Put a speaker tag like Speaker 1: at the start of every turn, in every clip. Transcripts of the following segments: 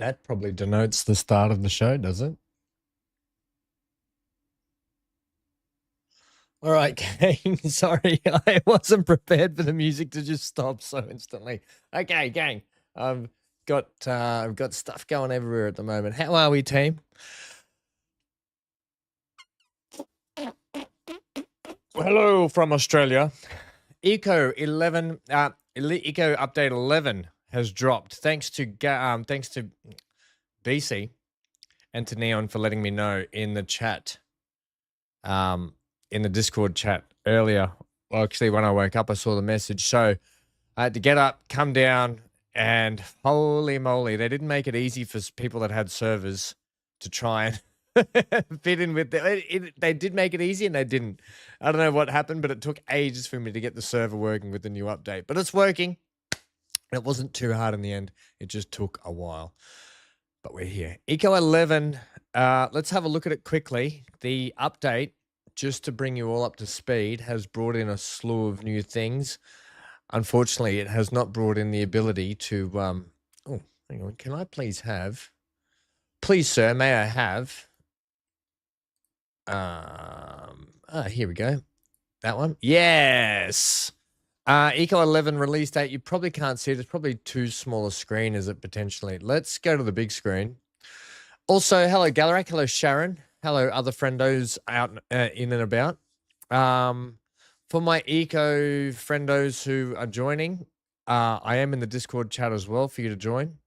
Speaker 1: That probably denotes the start of the show, does it? All right, gang. Sorry, I wasn't prepared for the music to just stop so instantly. Okay, gang. I've got stuff going everywhere at the moment. How are we, team? Hello from Australia. Eco 11, Eco update 11 has dropped. Thanks to BC and to Neon for letting me know in the chat. In the Discord chat earlier. Well, actually, when I woke up, I saw the message. So I had to get up, come down, and holy moly, they didn't make it easy for people that had servers to try and fit in with they did make it easy and they didn't. I don't know what happened, but it took ages for me to get the server working with the new update. But it's working. It wasn't too hard in the end. It just took a while. But we're here. Eco 11, let's have a look at it quickly. The update, just to bring you all up to speed, has brought in a slew of new things. Unfortunately, it has not brought in the ability to, oh, hang on, can I please have, please sir, may I have, here we go, that one, yes, Eco 11 release date, you probably can't see it, it's probably too small a screen, is it potentially? Let's go to the big screen. Also, hello Galarak, hello Sharon, hello other friendos out in and about. For my eco friendos who are joining, I am in the Discord chat as well for you to join.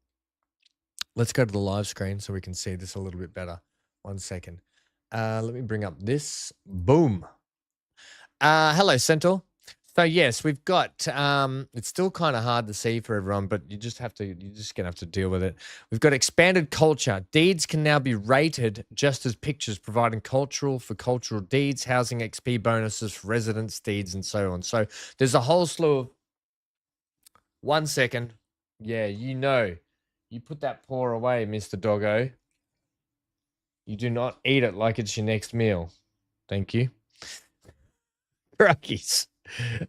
Speaker 1: Let's go to the live screen so we can see this a little bit better. 1 second. Let me bring up this. Boom. Hello, Centaur. So yes, we've got, it's still kind of hard to see for everyone, but you're just gonna have to deal with it. We've got expanded culture. Deeds can now be rated just as pictures, providing cultural deeds, housing XP bonuses for residence deeds, and so on. So there's a whole slew of, 1 second. Yeah, you put that paw away, Mr. Doggo. You do not eat it like it's your next meal. Thank you. Crackies.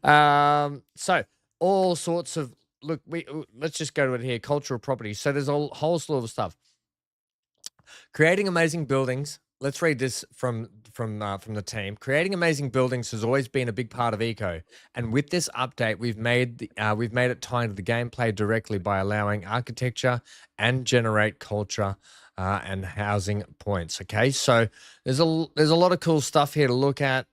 Speaker 1: So all sorts of let's just go to it here. Cultural property. So there's a whole slew of stuff. Creating amazing buildings. Let's read this from the team. Creating amazing buildings has always been a big part of Eco, and with this update, we've made it tie into the gameplay directly by allowing architecture and generate culture and housing points. Okay, so there's a lot of cool stuff here to look at.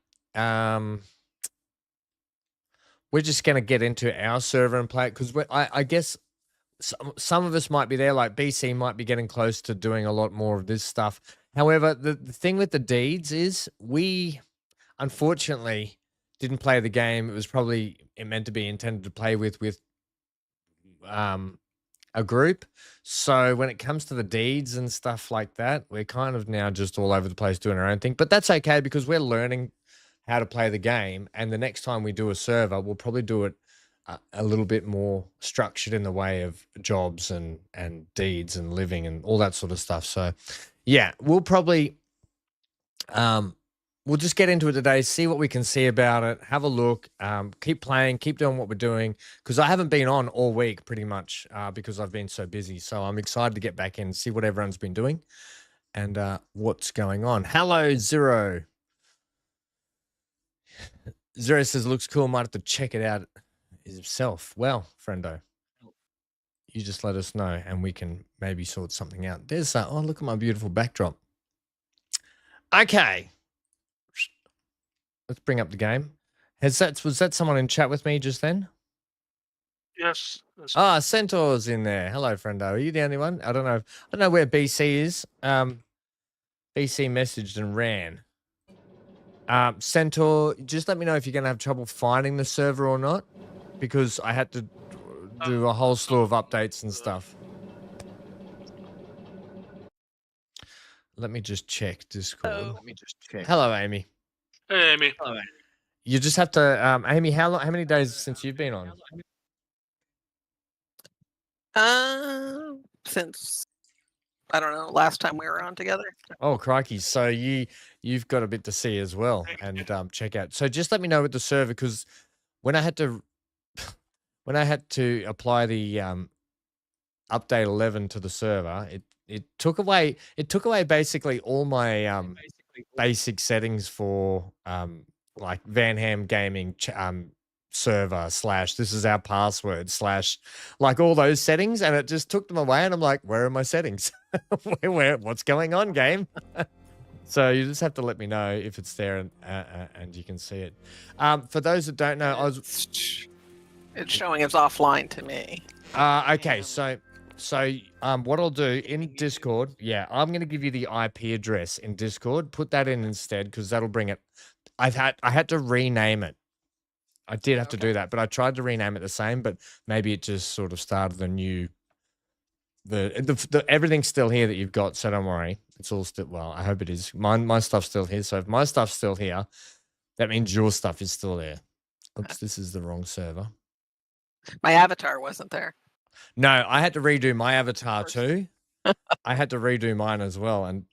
Speaker 1: We're just going to get into our server and play it because I guess some of us might be there, like BC might be getting close to doing a lot more of this stuff. However, the thing with the deeds is we unfortunately didn't play the game. It was probably meant to be intended to play with a group. So when it comes to the deeds and stuff like that, we're kind of now just all over the place doing our own thing. But that's okay because we're learning how to play the game, and the next time we do a server, we'll probably do it a little bit more structured in the way of jobs and deeds and living and all that sort of stuff. So yeah, we'll probably we'll just get into it today, see what we can see about it, have a look, keep playing, keep doing what we're doing, because I haven't been on all week pretty much because I've been so busy. So I'm excited to get back in and see what everyone's been doing and what's going on. Hello, Zero. Zero says, looks cool, might have to check it out himself. Well, friendo, you just let us know and we can maybe sort something out. There's oh, look at my beautiful backdrop. Okay. Let's bring up the game. Was that someone in chat with me just then?
Speaker 2: Yes.
Speaker 1: Ah, Centaur's in there. Hello, friendo. Are you the only one? I don't know where BC is. BC messaged and ran. Centaur, just let me know if you're going to have trouble finding the server or not, because I had to do a whole slew of updates and stuff. Let me just check Discord. Let me just check. Hello, Amy.
Speaker 2: Hey, Amy.
Speaker 1: Hello, Amy. You just have to, Amy, how many days since you've been on?
Speaker 3: Since, I don't know, last time we were on together.
Speaker 1: Oh, crikey. So you've got a bit to see as well and check out. So just let me know with the server, because when I had to apply the update 11 to the server, it took away basically all my basic settings for like VanHam Gaming server / this is our password / like all those settings, and it just took them away, and I'm like, where are my settings? What's going on, game? So you just have to let me know if it's there, and you can see it. For those that don't know,
Speaker 3: It's showing as offline to me.
Speaker 1: okay, so what I'll do in Discord, yeah, I'm gonna give you the IP address in Discord. Put that in instead, because that'll bring it. I had to rename it. I did have to do that, but I tried to rename it the same, but maybe it just sort of started the new. The everything's still here that you've got, so don't worry. It's all still, well, I hope it is. My stuff's still here. So if my stuff's still here, that means your stuff is still there. Oops, this is the wrong server.
Speaker 3: My avatar wasn't there.
Speaker 1: No, I had to redo my avatar too. I had to redo mine as well, and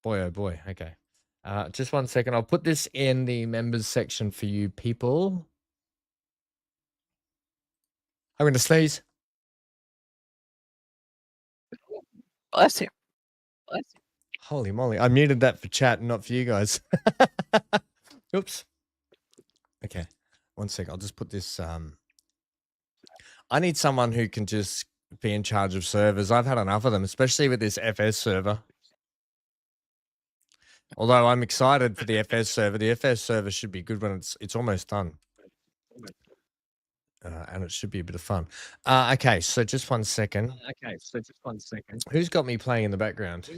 Speaker 1: boy, oh boy. Okay. Just 1 second. I'll put this in the members section for you people. I'm going to sneeze.
Speaker 3: Bless you. Bless you.
Speaker 1: Holy moly. I muted that for chat and not for you guys. Oops. Okay. 1 sec. I'll just put this. I need someone who can just be in charge of servers. I've had enough of them, especially with this FS server. Although I'm excited for the FS server. The FS server should be good when it's almost done. And it should be a bit of fun. Okay, so just 1 second. Who's got me playing in the background?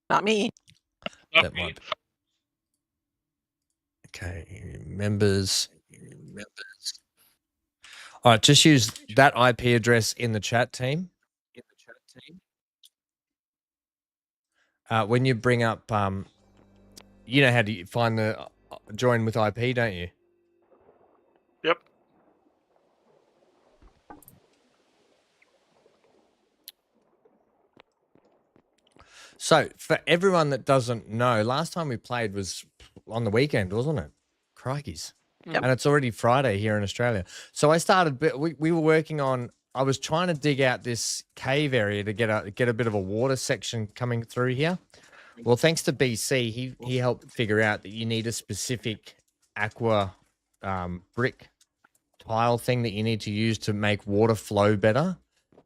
Speaker 3: Not me.
Speaker 1: That might be. Okay, members. All right, just use that IP address in the chat team. When you bring up, you know how to find the join with IP, don't you?
Speaker 2: Yep.
Speaker 1: So for everyone that doesn't know, last time we played was on the weekend, wasn't it? Crikeys.
Speaker 3: Yep.
Speaker 1: And it's already Friday here in Australia. So I started, we were working on, I was trying to dig out this cave area to get a bit of a water section coming through here. Well, thanks to BC, he helped figure out that you need a specific aqua brick tile thing that you need to use to make water flow better.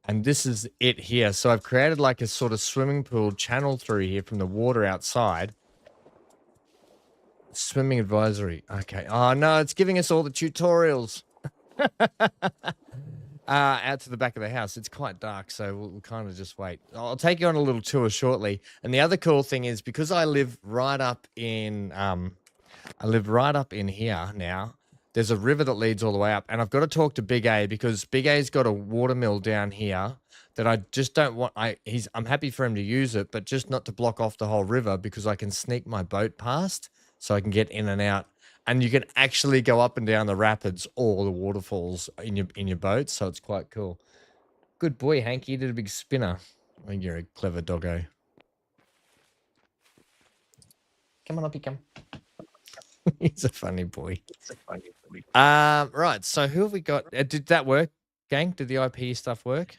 Speaker 1: And this is it here. So I've created like a sort of swimming pool channel through here from the water outside. Swimming advisory. Okay. Oh, no, it's giving us all the tutorials. Out to the back of the house. It's quite dark, so we'll kind of just wait. I'll take you on a little tour shortly. And the other cool thing is, because I live right up in here now, there's a river that leads all the way up, and I've got to talk to Big A, because Big A's got a water mill down here that I just don't want. I'm happy for him to use it, but just not to block off the whole river, because I can sneak my boat past so I can get in and out. And you can actually go up and down the rapids or the waterfalls in your boat, so it's quite cool. Good boy, Hank. You did a big spinner. I think you're a clever doggo. Come on up, you come. He's a funny boy. Right, so who have we got? Did that work, gang? Did the IP stuff work?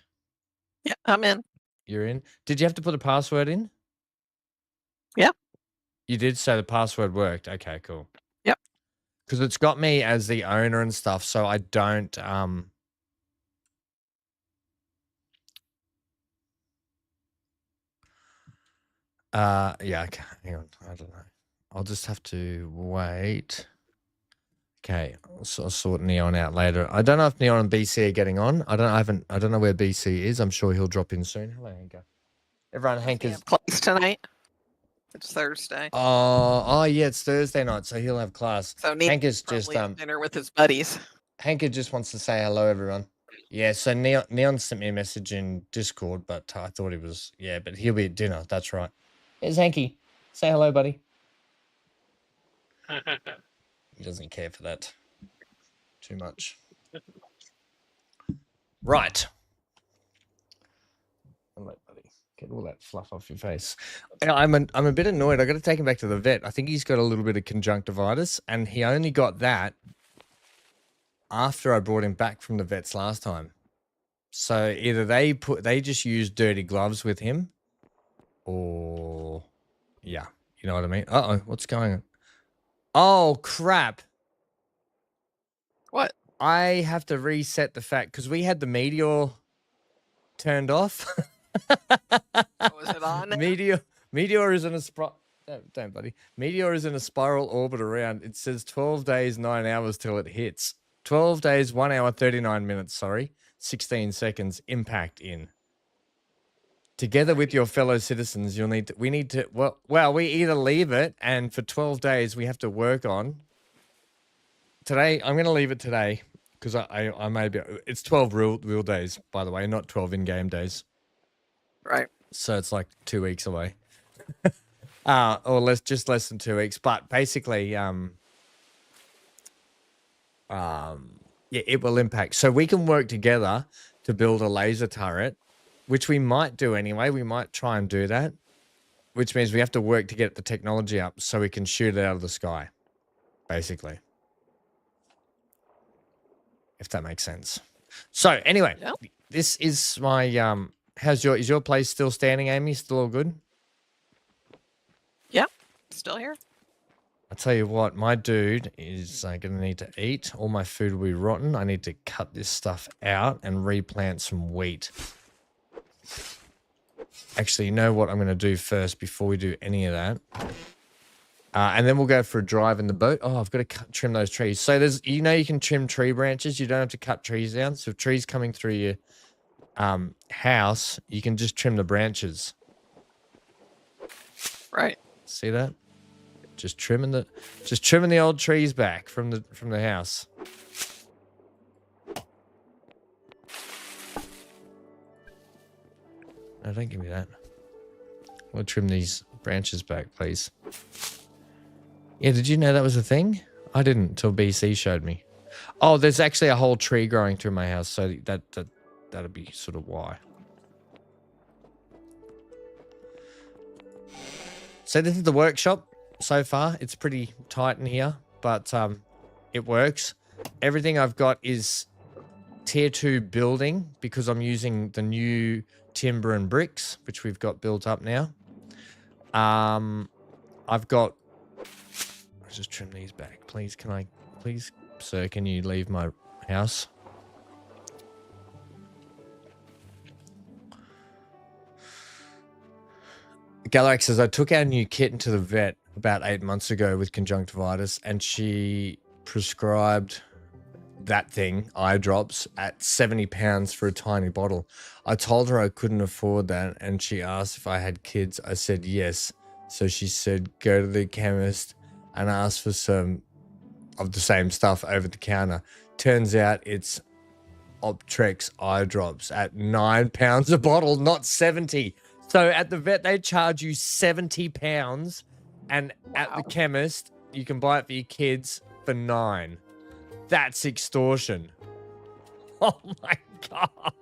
Speaker 3: Yeah, I'm in.
Speaker 1: You're in. Did you have to put a password in?
Speaker 3: Yeah.
Speaker 1: You did, so the password worked. Okay, cool.
Speaker 3: Yep.
Speaker 1: Because it's got me as the owner and stuff, so I don't yeah, okay. Hang on. I don't know. I'll just have to wait. Okay, I'll sort Neon out later. I don't know if Neon and BC are getting on. I don't know where BC is. I'm sure he'll drop in soon. Hello, Hank. Everyone, Hank is
Speaker 3: class tonight. It's Thursday.
Speaker 1: Oh yeah, it's Thursday night, so he'll have class.
Speaker 3: So
Speaker 1: Hank is just
Speaker 3: dinner with his buddies.
Speaker 1: Hank just wants to say hello, everyone. Yeah, so Neon sent me a message in Discord, but I thought he was but he'll be at dinner. That's right. Here's Hanky. Say hello, buddy. He doesn't care for that too much. Right. Hello, buddy. Get all that fluff off your face. I'm a bit annoyed. I got to take him back to the vet. I think he's got a little bit of conjunctivitis, and he only got that after I brought him back from the vets last time. So either they just used dirty gloves with him, or yeah, you know what I mean. Uh-oh, what's going on? Oh, crap.
Speaker 3: What?
Speaker 1: I have to reset the fact because we had the Meteor turned off.
Speaker 3: Was it on there?
Speaker 1: Meteor is in a don't buddy. Meteor is in a spiral orbit around. It says 12 days, 9 hours till it hits. 12 days, 1 hour, 39 minutes, sorry. 16 seconds impact in. Together with your fellow citizens, we need to we either leave it and for 12 days we have to work on. Today, I'm going to leave it today because I may be, it's 12 real days, by the way, not 12 in-game days.
Speaker 3: Right.
Speaker 1: So it's like 2 weeks away. Or just less than 2 weeks. But basically, yeah, it will impact. So we can work together to build a laser turret, which we might do anyway. We might try and do that, which means we have to work to get the technology up so we can shoot it out of the sky, basically. If that makes sense. So anyway,
Speaker 3: Yep.
Speaker 1: This is my, is your place still standing, Amy? Still all good?
Speaker 3: Yeah. Still here?
Speaker 1: I tell you what, my dude is going to need to eat. All my food will be rotten. I need to cut this stuff out and replant some wheat. Actually, you know what I'm going to do first before we do any of that? And then we'll go for a drive in the boat. Oh, I've got to trim those trees. So you can trim tree branches. You don't have to cut trees down. So if trees coming through your house, you can just trim the branches.
Speaker 3: Right.
Speaker 1: See that? Just trimming the old trees back from the house. No, don't give me that. We'll trim these branches back, please. Yeah, did you know that was a thing? I didn't until BC showed me. Oh, there's actually a whole tree growing through my house, so that'll be sort of why. So this is the workshop so far. It's pretty tight in here, but it works. Everything I've got is tier 2 building because I'm using the new timber and bricks, which we've got built up now. I've got... Let's just trim these back. Please, sir, can you leave my house? Galax says, I took our new kitten to the vet about 8 months ago with conjunctivitis, and she prescribed that thing, eye drops, at £70 for a tiny bottle. I told her I couldn't afford that, and she asked if I had kids. I said yes. So she said, go to the chemist and ask for some of the same stuff over the counter. Turns out it's Optrex eye drops at £9 a bottle, not 70. So at the vet, they charge you £70, and at the chemist, you can buy it for your kids for £9. That's extortion. Oh my God.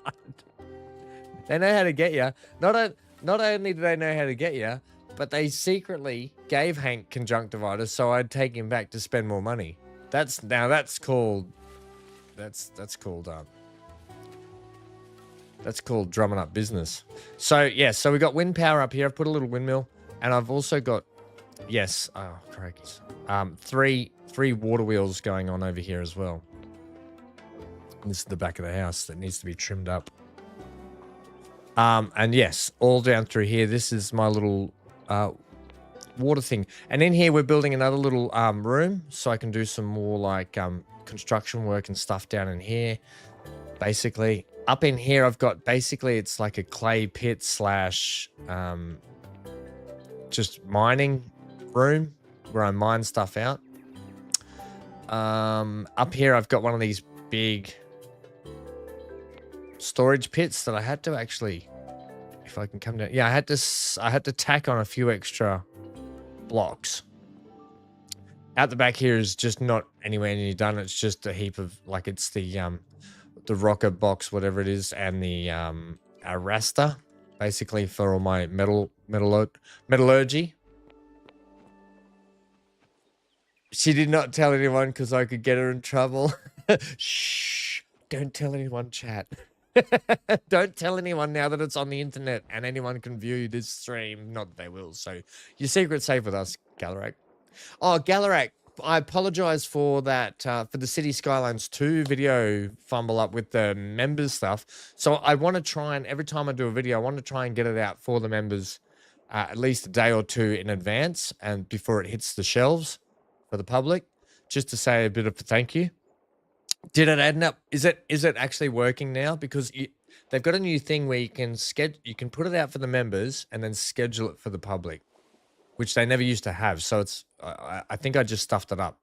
Speaker 1: They know how to get you. Not only do they know how to get you, but they secretly gave Hank conjunctivitis so I'd take him back to spend more money. That's called drumming up business. So yeah, so we got wind power up here. I've put a little windmill, and I've also got three water wheels going on over here as well. And this is the back of the house that needs to be trimmed up. And yes, all down through here. This is my little water thing, and in here we're building another little room so I can do some more like construction work and stuff down in here. Basically, up in here I've got it's like a clay pit slash just mining room where I mine stuff out. Up here I've got one of these big storage pits that I had to actually, if I can come down, yeah, I had to tack on a few extra blocks. Out the back here is just not anywhere near done. It's just a heap of, like, it's the rocker box, whatever it is, and the raster, basically, for all my metallurgy. She did not tell anyone because I could get her in trouble. Shh, don't tell anyone, chat. Don't tell anyone now that it's on the internet and anyone can view this stream. Not that they will. So your secret's safe with us, Galarak. Oh, Galarak, I apologize for that, for the City Skylines 2 video fumble up with the members stuff. So I want to try and every time I do a video, I want to try and get it out for the members at least a day or two in advance and before it hits the shelves for the public, just to say a bit of a thank you. Did it end up? Is it actually working now? Because they've got a new thing where you can put it out for the members and then schedule it for the public, which they never used to have. So it's I think I just stuffed it up.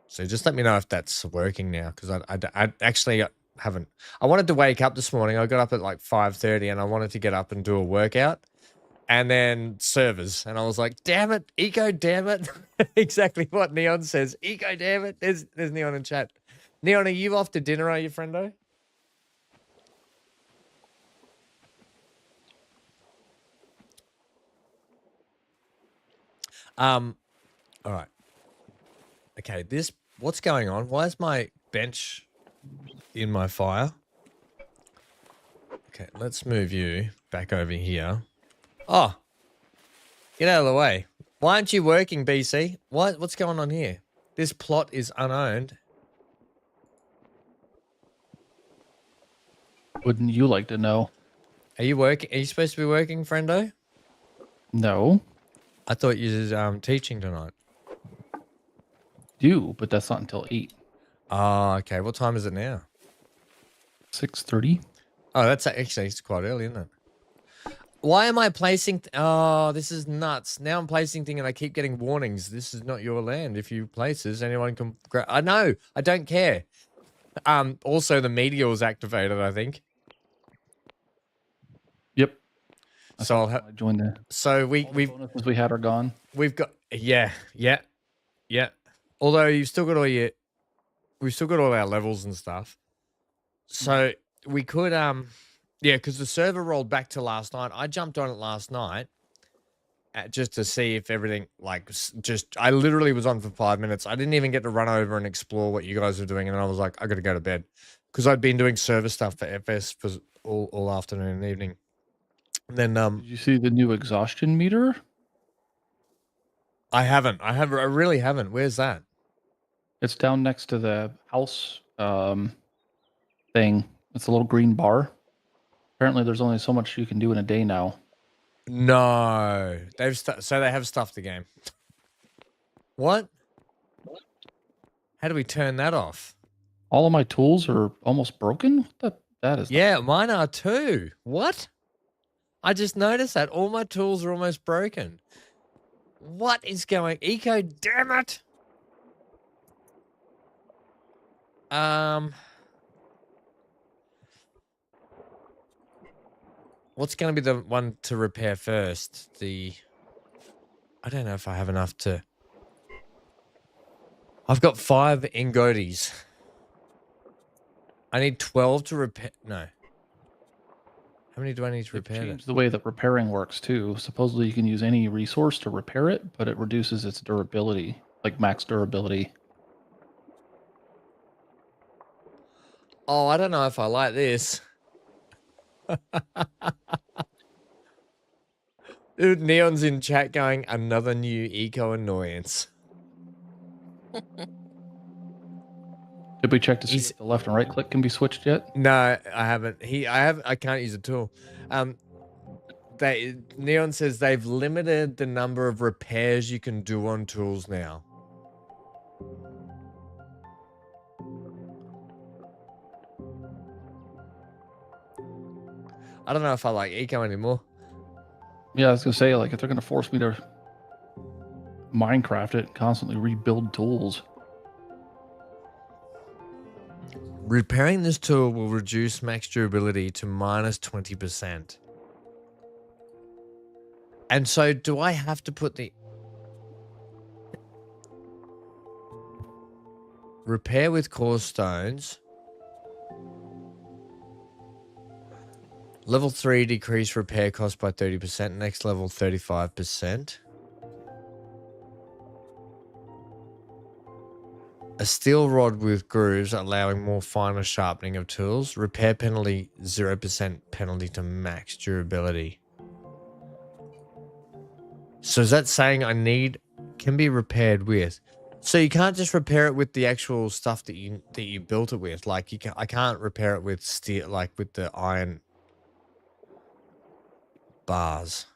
Speaker 1: So just let me know if that's working now, because I actually haven't. I wanted to wake up this morning. I got up at like 5:30 and I wanted to get up and do a workout. And then servers. And I was like, damn it, Eco, damn it. Exactly what Neon says. Eco, damn it. There's Neon in chat. Neon, are you off to dinner, are you, friendo? All right. Okay, what's going on? Why is my bench in my fire? Okay, let's move you back over here. Oh, get out of the way. Why aren't you working, BC? What's going on here? This plot is unowned.
Speaker 4: Wouldn't you like to know?
Speaker 1: Are you working? Are you supposed to be working, friendo?
Speaker 4: No.
Speaker 1: I thought you was teaching tonight.
Speaker 4: Do, but that's not until 8.
Speaker 1: Oh, okay. What time is it now?
Speaker 4: 6:30.
Speaker 1: Oh, it's quite early, isn't it? Why am I placing... oh, this is nuts. Now I'm placing thing and I keep getting warnings. This is not your land. If you place this, anyone can... I know. I don't care. Also, the Meteor was activated, I think.
Speaker 4: Yep.
Speaker 1: So
Speaker 4: I joined the...
Speaker 1: So we
Speaker 4: had are gone.
Speaker 1: We've got... Yeah. Although we've still got all our levels and stuff. So we could... Yeah, because the server rolled back to last night. I jumped on it last night just to see if everything, I literally was on for 5 minutes. I didn't even get to run over and explore what you guys were doing. And then I was like, I got to go to bed. Because I'd been doing server stuff for FS for all afternoon and evening. And then...
Speaker 4: Did you see the new exhaustion meter?
Speaker 1: I haven't. I really haven't. Where's that?
Speaker 4: It's down next to the house thing. It's a little green bar. Apparently, there's only so much you can do in a day now.
Speaker 1: No, so they have stuffed the game. What? How do we turn that off?
Speaker 4: All of my tools are almost broken. That is.
Speaker 1: Yeah, mine are too. What? I just noticed that all my tools are almost broken. What is going? Eco, damn it! What's going to be the one to repair first? I don't know if I have enough to... I've got 5 ingoties. I need 12 to repair... No. How many do I need to repair?
Speaker 4: Changed the way that repairing works too. Supposedly you can use any resource to repair it, but it reduces its durability, like max durability.
Speaker 1: Oh, I don't know if I like this. Dude, Neon's in chat going, another new eco annoyance.
Speaker 4: Did we check to see if the left and right click can be switched yet?
Speaker 1: No, I haven't. I can't use a tool. Neon says they've limited the number of repairs you can do on tools now. I don't know if I like eco anymore.
Speaker 4: Yeah, I was gonna say, like, if they're gonna force me to Minecraft it, constantly rebuild tools.
Speaker 1: Repairing this tool will reduce max durability to minus 20%. And so do I have to put the... Repair with core stones. Level 3, decrease repair cost by 30%. Next level, 35%. A steel rod with grooves, allowing more finer sharpening of tools. Repair penalty, 0% penalty to max durability. So is that saying I need can be repaired with. So you can't just repair it with the actual stuff that you built it with. Like I can't repair it with steel, like with the iron bars.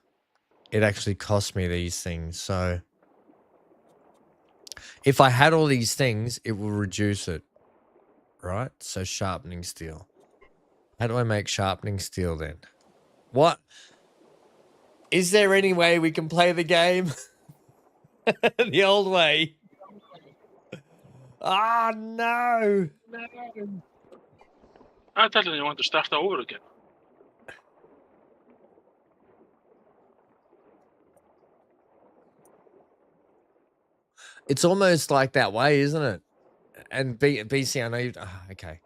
Speaker 1: It actually cost me these things. So if I had all these things, it will reduce it. Right? So sharpening steel. How do I make sharpening steel then? What? Is there any way we can play the game the old way? Ah, no.
Speaker 2: I thought you want to start over again.
Speaker 1: It's almost like that way, isn't it? And BC, I know you. Okay.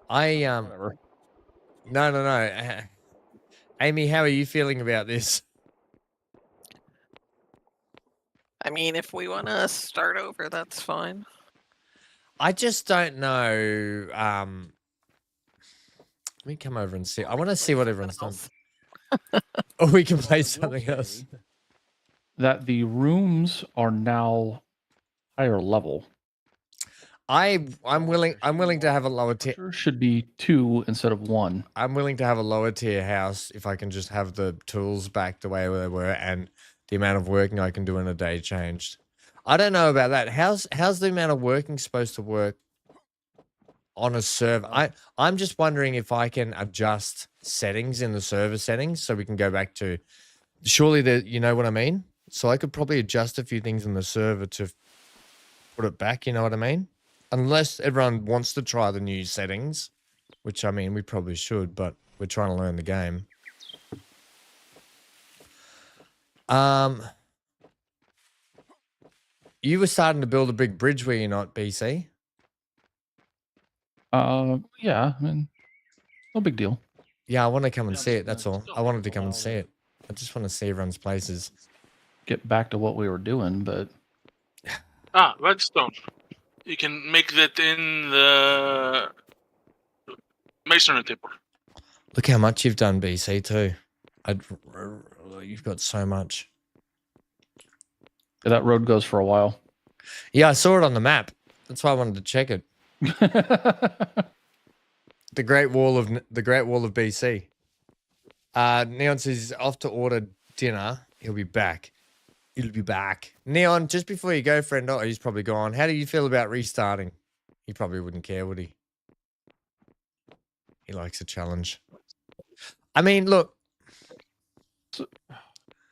Speaker 4: Whatever.
Speaker 1: No. Amy, how are you feeling about this?
Speaker 3: I mean, if we want to start over, that's fine.
Speaker 1: I just don't know. Let me come over and see. I want to see what everyone's done. Or we can play something else.
Speaker 4: That the rooms are now higher level.
Speaker 1: I'm willing to have a lower tier.
Speaker 4: There should be 2 instead of 1.
Speaker 1: I'm willing to have a lower tier house if I can just have the tools back the way they were and the amount of working I can do in a day changed. I don't know about that. How's the amount of working supposed to work on a server? I'm just wondering if I can adjust settings in the server settings so we can go back to. Surely you know what I mean. So I could probably adjust a few things in the server to put it back. You know what I mean? Unless everyone wants to try the new settings, which I mean we probably should, but we're trying to learn the game. You were starting to build a big bridge, were you not, BC?
Speaker 4: Yeah, I mean, no big deal.
Speaker 1: Yeah, I want to come and see it. That's all. I wanted to come and see it. I just want to see everyone's places.
Speaker 4: Get back to what we were doing, but
Speaker 2: Redstone. You can make that in the masonry table.
Speaker 1: Look how much you've done, BC, too. You've got so much.
Speaker 4: that road goes for a while.
Speaker 1: Yeah, I saw it on the map. That's why I wanted to check it. The Great Wall of BC. Neon says he's off to order dinner. He'll be back. He'll be back. Neon, just before you go, friend. Oh, he's probably gone. How do you feel about restarting? He probably wouldn't care, would he? He likes a challenge. I mean, look.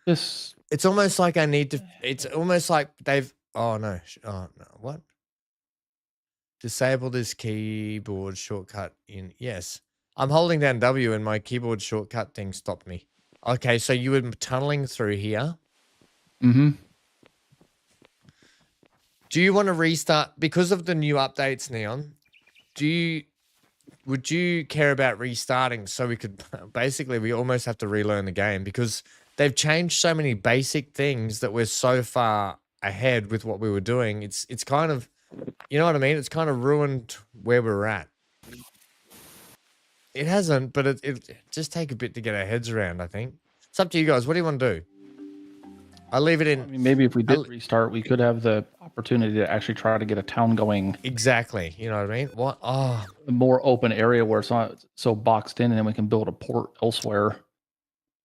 Speaker 1: It's almost like I need to. It's almost like they've. Oh no! Oh no! What? Disable this keyboard shortcut in. Yes, I'm holding down W and my keyboard shortcut thing stopped me. Okay, so you were tunneling through here.
Speaker 4: Mm-hmm.
Speaker 1: Do you want to restart because of the new updates, Neon? Would you care about restarting so we could basically we almost have to relearn the game because they've changed so many basic things that we're so far ahead with what we were doing. It's kind of, you know what I mean? It's kind of ruined where we're at. It hasn't, but it just take a bit to get our heads around, I think. It's up to you guys. What do you want to do? I'll leave it in.
Speaker 4: I mean, maybe if we did restart, we could have the opportunity to actually try to get a town going.
Speaker 1: Exactly. You know what I mean? What? Oh,
Speaker 4: A more open area where it's not so boxed in, and then we can build a port elsewhere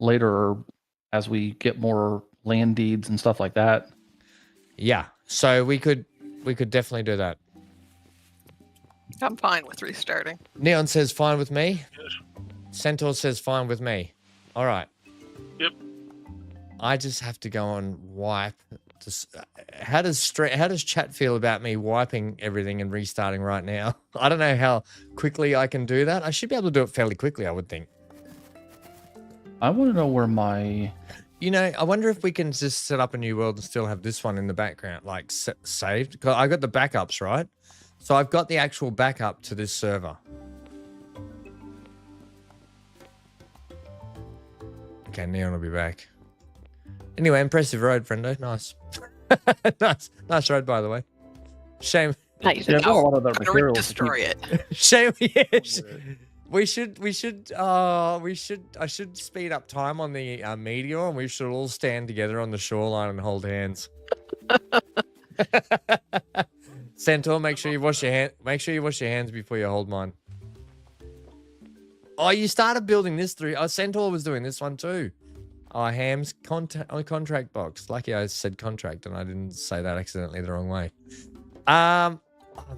Speaker 4: later as we get more land deeds and stuff like that.
Speaker 1: yeah. So we could definitely do that.
Speaker 3: I'm fine with restarting.
Speaker 1: Neon says fine with me.
Speaker 2: Yes.
Speaker 1: Centaur says fine with me. All right.
Speaker 2: Yep.
Speaker 1: I just have to go and wipe. How does chat feel about me wiping everything and restarting right now? I don't know how quickly I can do that. I should be able to do it fairly quickly, I would think.
Speaker 4: I want to know where my...
Speaker 1: You know, I wonder if we can just set up a new world and still have this one in the background, like saved. Because I got the backups, right? So I've got the actual backup to this server. Okay, Neon will be back. Anyway, impressive road, friendo. Nice. nice road, by the way. Shame.
Speaker 3: Nice.
Speaker 4: Yeah, I've got a lot of that
Speaker 3: I'm gonna
Speaker 4: material to
Speaker 3: destroy it.
Speaker 1: Shame. Yeah, I should speed up time on the Meteor, and we should all stand together on the shoreline and hold hands. Centaur, make sure you wash your hands before you hold mine. Oh, you started building this through. Oh, Centaur was doing this one too. Oh, Ham's contract box. Lucky I said contract and I didn't say that accidentally the wrong way. Oh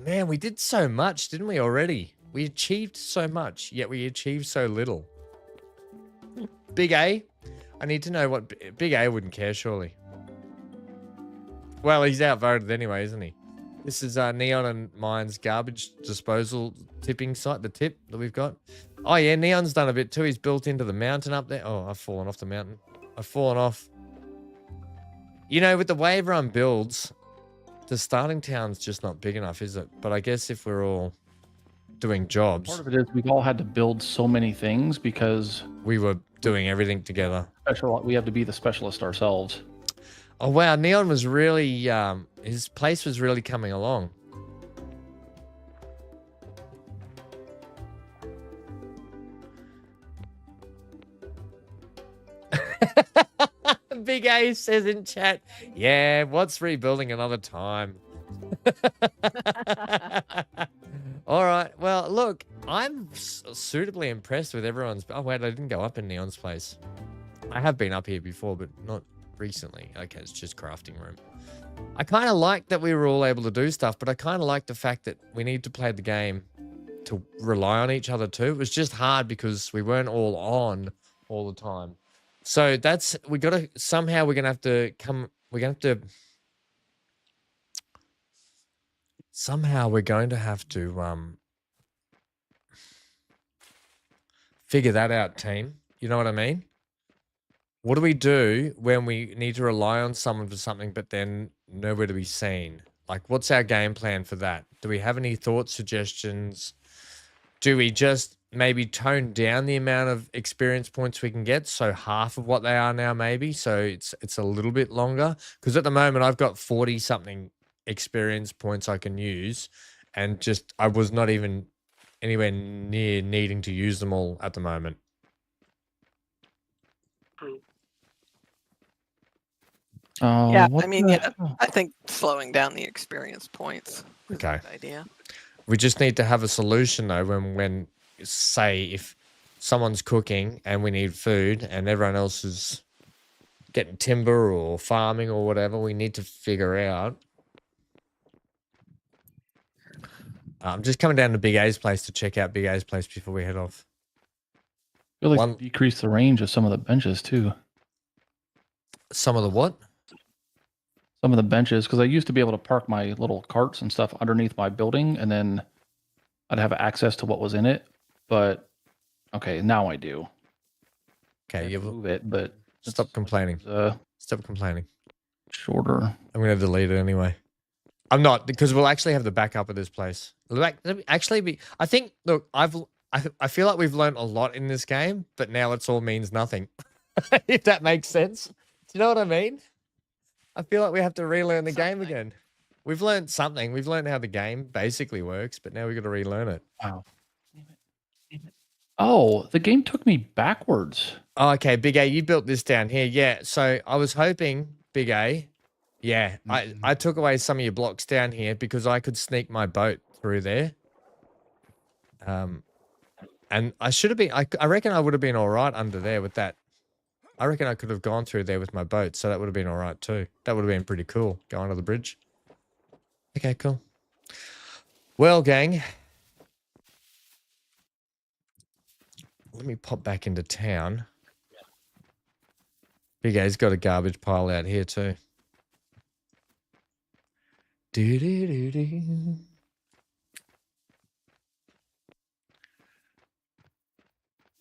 Speaker 1: man, we did so much, didn't we already? We achieved so much, yet we achieved so little. Big A, I need to know what Big A wouldn't care, surely. Well, he's outvoted anyway, isn't he? This is Neon and Mine's garbage disposal tipping site, the tip that we've got. Oh yeah, Neon's done a bit too. He's built into the mountain up there. Oh, I've fallen off the mountain. I've fallen off. You know, with the way everyone builds, the starting town's just not big enough, is it? But I guess if we're all doing jobs.
Speaker 4: Part of it is we've all had to build so many things because
Speaker 1: we were doing everything together.
Speaker 4: We have to be the specialist ourselves.
Speaker 1: Oh wow, Neon was really his place was really coming along. Big A says in chat, yeah, what's rebuilding another time? All right, well, look, I'm suitably impressed with everyone's. Oh wait, I didn't go up in Neon's place. I have been up here before, but not recently. Okay, it's just crafting room. I kind of like that we were all able to do stuff, but I kind of like the fact that we need to play the game to rely on each other too. It was just hard because we weren't all on all the time. So that's, we're going to have to figure that out, team. You know what I mean? What do we do when we need to rely on someone for something, but then nowhere to be seen? Like, what's our game plan for that? Do we have any thoughts, suggestions? Do we just maybe tone down the amount of experience points we can get? So half of what they are now, maybe. So it's a little bit longer. Because at the moment, I've got 40 something experience points I can use. And just, I was not even anywhere near needing to use them all at the moment.
Speaker 3: Yeah, I mean, yeah, I think slowing down the experience points is
Speaker 1: Okay.
Speaker 3: a good idea.
Speaker 1: We just need to have a solution though when say if someone's cooking and we need food and everyone else is getting timber or farming or whatever, we need to figure out. I'm just coming down to Big A's place to check out Big A's place before we head off.
Speaker 4: I feel like decrease the range of some of the benches too.
Speaker 1: Some of the what?
Speaker 4: Some of the benches, because I used to be able to park my little carts and stuff underneath my building, and then I'd have access to what was in it. But okay, now I do.
Speaker 1: Okay, you
Speaker 4: move it, but
Speaker 1: stop complaining. Stop complaining.
Speaker 4: Shorter.
Speaker 1: I'm gonna delete it anyway. I'm not, because we'll actually have the backup of this place. Actually, I think. Look, I feel like we've learned a lot in this game, but now it's all means nothing. If that makes sense. Do you know what I mean? I feel like we have to relearn the game again. We've learned something. We've learned how the game basically works, but now we've got to relearn it.
Speaker 4: Wow. Oh, the game took me backwards.
Speaker 1: Oh, okay, Big A, you built this down here. Yeah, so I was hoping, Big A, yeah, I took away some of your blocks down here because I could sneak my boat through there. And I should have been, I reckon I would have been all right under there with that. I reckon I could have gone through there with my boat, so that would have been all right too. That would have been pretty cool, going under the bridge. Okay, cool. Well, gang, let me pop back into town. Big A's got a garbage pile out here too. Do-do-do-do.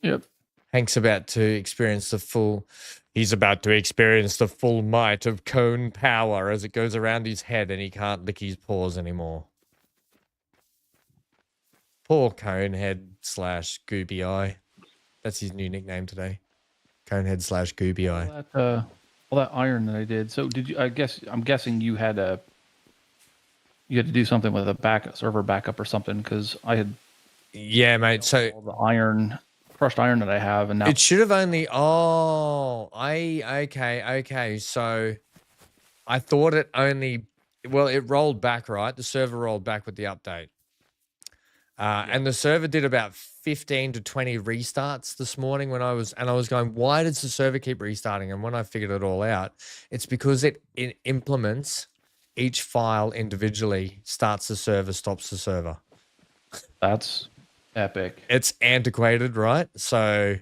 Speaker 4: Yep.
Speaker 1: He's about to experience the full might of cone power as it goes around his head and he can't lick his paws anymore. Poor Conehead / Gooby Eye. That's his new nickname today. Conehead / Gooby Eye.
Speaker 4: All that iron that I did. So did you? I'm guessing you had to do something with a server backup or something, because I had
Speaker 1: Yeah, mate. So
Speaker 4: all the iron, crushed iron that I have, and now
Speaker 1: it should have only. Oh, okay. So I thought it only. Well, it rolled back, right? The server rolled back with the update. And the server did about 15 to 20 restarts this morning when I was going, why does the server keep restarting? And when I figured it all out, it's because it implements each file individually, starts the server, stops the server.
Speaker 4: that's epic.
Speaker 1: It's antiquated, right? So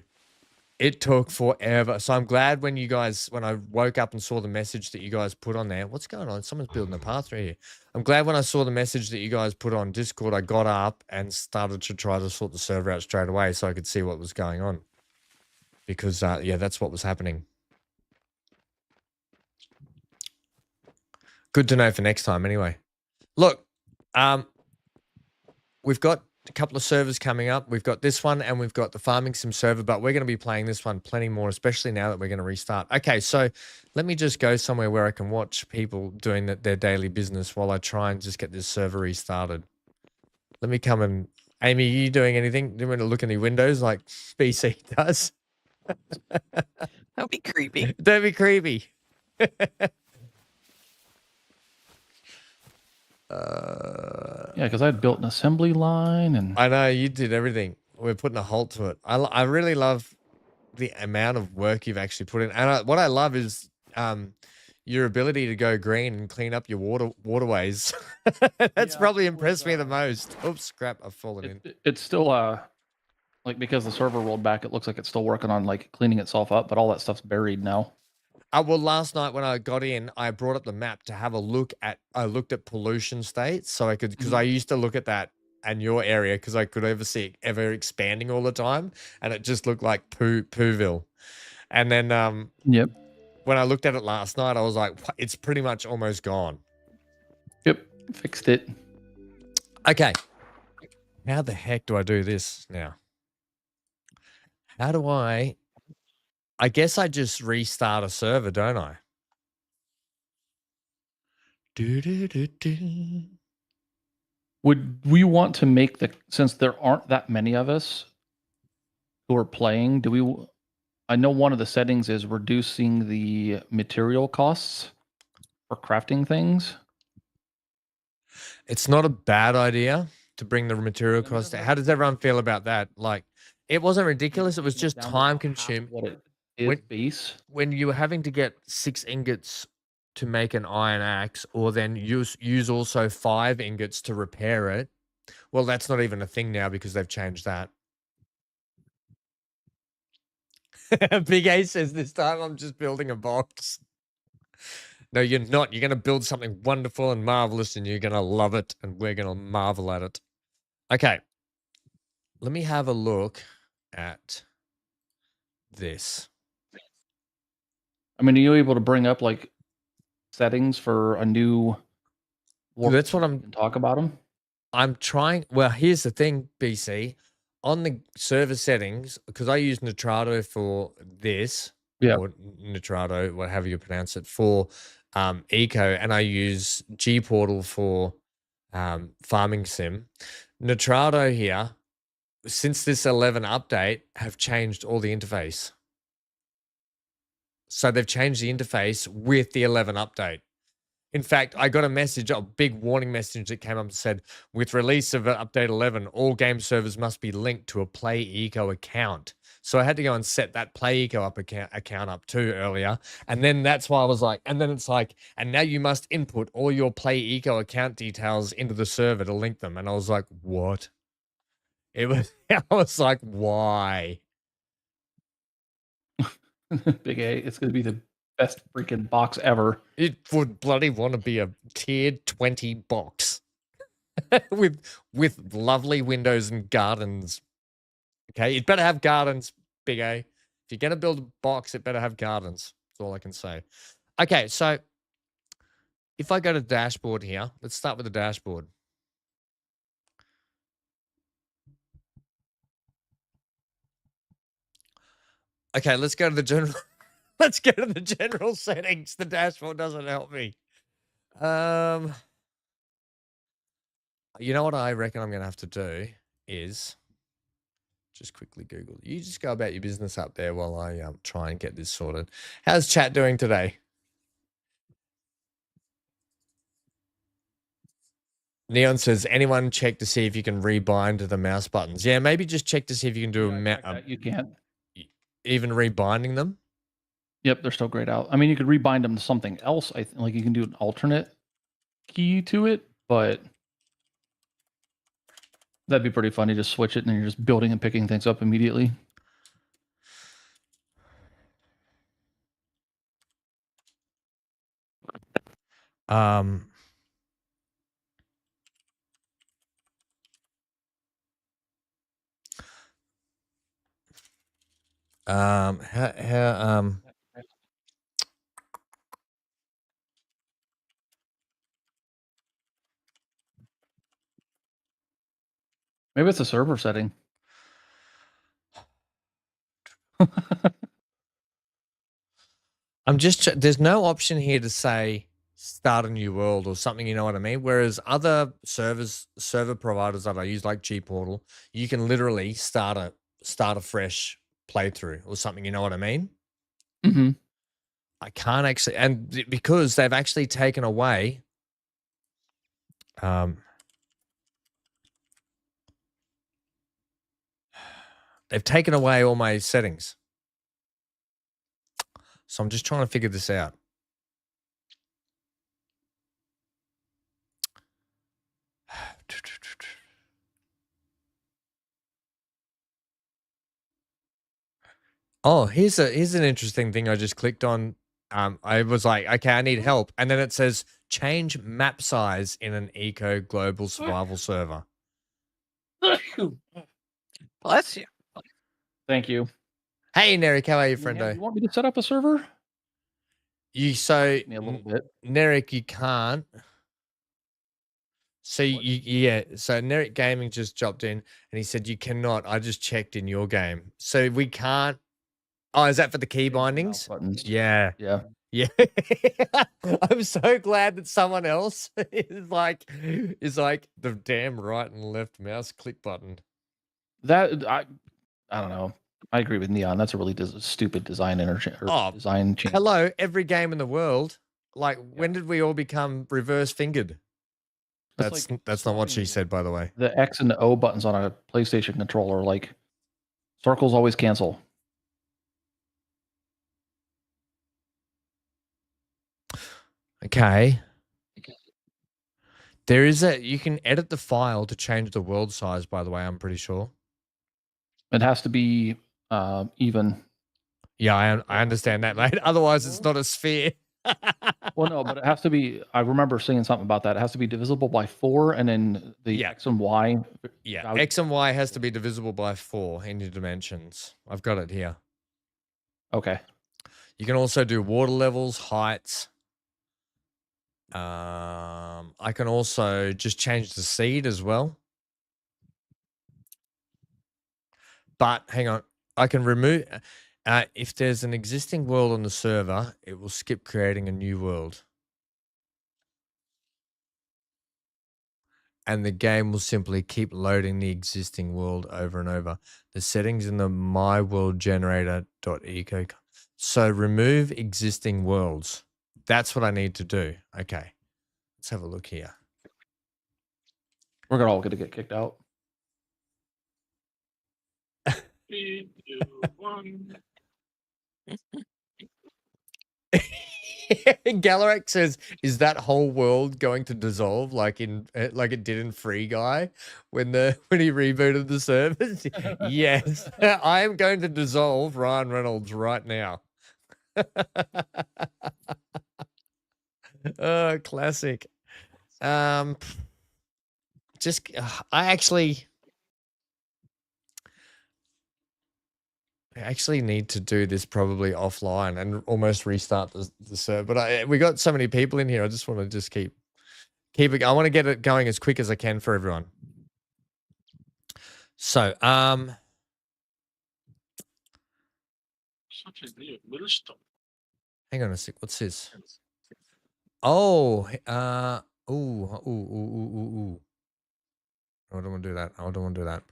Speaker 1: it took forever. So I'm glad when I woke up and saw the message that you guys put on there. What's going on? Someone's building a path through here. I'm glad when I saw the message that you guys put on Discord, I got up and started to try to sort the server out straight away so I could see what was going on. Because, yeah, that's what was happening. Good to know for next time anyway. Look, we've got a couple of servers coming up. We've got this one and we've got the Farming Sim server, but we're going to be playing this one plenty more, especially now that we're going to restart. Okay, so let me just go somewhere where I can watch people doing their daily business while I try and just get this server restarted. Let me come and... Amy, are you doing anything? Do you want to look in the windows like BC does?
Speaker 3: That'd be creepy.
Speaker 1: Don't be creepy.
Speaker 4: Yeah, because I had built an assembly line, and
Speaker 1: I know you did everything. We're putting a halt to it. I really love the amount of work you've actually put in, and what I love is your ability to go green and clean up your waterways. That's
Speaker 4: Yeah,
Speaker 1: probably
Speaker 4: it was,
Speaker 1: impressed me the most. Oops, crap! I've fallen in.
Speaker 4: it's still like because the server rolled back, it looks like it's still working on like cleaning itself up, but all that stuff's buried now.
Speaker 1: Well, last night when I got in, I brought up the map to have a look at. I looked at pollution states, so I could because I used to look at that and your area because I could see it ever expanding all the time, and it just looked like Pooville. And then
Speaker 4: Yep.
Speaker 1: when I looked at it last night, I was like, it's pretty much almost gone.
Speaker 4: Yep. Fixed it.
Speaker 1: Okay. How the heck do I do this now? How do I guess I just restart a server, don't I?
Speaker 4: Would we want to make since there aren't that many of us who are playing, I know one of the settings is reducing the material costs for crafting things.
Speaker 1: It's not a bad idea to bring the material cost down. How does everyone feel about that? Like, it wasn't ridiculous. It was just time consuming.
Speaker 4: What it is base.
Speaker 1: When you were having to get 6 ingots to make an iron axe, or then use also 5 ingots to repair it. Well, that's not even a thing now because they've changed that. Big A says this time I'm just building a box. No, you're not. You're going to build something wonderful and marvelous, and you're going to love it, and we're going to marvel at it. Okay. Let me have a look at this.
Speaker 4: I mean, are you able to bring up like settings for a new?
Speaker 1: That's what I'm
Speaker 4: talk about them. I'm
Speaker 1: trying. Well, here's the thing, BC. On the server settings, because I use Nitrado for this, or Nitrado, whatever you pronounce it, for Eco, and I use Gportal for Farming Sim. Nitrado here, since this 11 update, have changed all the interface. So they've changed the interface with the 11 update. In fact, I got a message, a big warning message that came up and said, with release of update 11, all game servers must be linked to a Play Eco account. So I had to go and set that Play Eco account up too earlier. And then that's why I was like, and then it's like, and now you must input all your Play Eco account details into the server to link them. And I was like, what? I was like, why?
Speaker 4: Big A, it's going to be the best freaking box ever.
Speaker 1: It would bloody want to be a tiered 20 box with lovely windows and gardens. Okay, it better have gardens, Big A. If you're going to build a box, it better have gardens. That's all I can say. Okay, so if I go to dashboard here, let's start with the dashboard. Okay, let's go to the general. Let's go to the general settings. The dashboard doesn't help me. You know what I reckon I'm going to have to do is just quickly Google. You just go about your business up there while I try and get this sorted. How's chat doing today? Neon says, anyone check to see if you can rebind the mouse buttons? Yeah, maybe just check to see if you can do
Speaker 4: You can't.
Speaker 1: even rebinding them.
Speaker 4: Yep, they're still grayed out. I mean, you could rebind them to something else. Like you can do an alternate key to it, but that'd be pretty funny. Just switch it and then you're just building and picking things up immediately. Maybe it's a server setting.
Speaker 1: I'm just, there's no option here to say start a new world or something, you know what I mean? Whereas other server providers that I use, like Gportal, you can literally start a fresh playthrough or something, you know what I mean?
Speaker 4: Mm-hmm.
Speaker 1: I can't actually, and because they've actually taken away, they've taken away all my settings. So I'm just trying to figure this out. Oh, here's an interesting thing I just clicked on. I was like, okay, I need help. And then it says change map size in an eco global survival server.
Speaker 3: Bless you.
Speaker 4: Thank you.
Speaker 1: Hey, Nerik, how are you,
Speaker 4: You
Speaker 1: friendo?
Speaker 4: want me to set up a server?
Speaker 1: Me
Speaker 4: a little bit.
Speaker 1: Nerik, you can't. So so Nerik Gaming just dropped in and he said you cannot. I just checked in your game. So we can't. Oh, is that for the key bindings?
Speaker 4: Buttons.
Speaker 1: Yeah.
Speaker 4: Yeah.
Speaker 1: Yeah. I'm so glad that someone else is like the damn right and left mouse click button.
Speaker 4: That I don't know. I agree with Neon. That's a really stupid design design change.
Speaker 1: Hello, every game in the world. Like, when did we all become reverse fingered? That's not what she said, by the way.
Speaker 4: The X and the O buttons on a PlayStation controller, like circles always cancel.
Speaker 1: Okay. You can edit the file to change the world size, by the way, I'm pretty sure.
Speaker 4: It has to be even.
Speaker 1: Yeah, I understand that, mate. Otherwise, it's not a sphere.
Speaker 4: Well, no, but it has to be. I remember seeing something about that. It has to be divisible by 4, and then the X and Y.
Speaker 1: Yeah, X and Y has to be divisible by 4 in your dimensions. I've got it here.
Speaker 4: Okay.
Speaker 1: You can also do water levels, heights. I can also just change the seed as well. But hang on, I can remove. If there's an existing world on the server, it will skip creating a new world. And the game will simply keep loading the existing world over and over. The settings in the my world generator.eco. So remove existing worlds. That's what I need to do. Okay. Let's have a look here.
Speaker 4: We're all going to get kicked out.
Speaker 2: 3, 2, 1.
Speaker 1: Galarak says, "Is that whole world going to dissolve like it did in Free Guy when he rebooted the servers?" Yes, I am going to dissolve Ryan Reynolds right now. Oh, classic. I actually need to do this probably offline and almost restart the server. But we got so many people in here. I just want to just keep it. I want to get it going as quick as I can for everyone. So,
Speaker 2: Something new. Millstone.
Speaker 1: hang on a sec. What's this? Oh, ooh. I don't want to do that. I don't want to do that.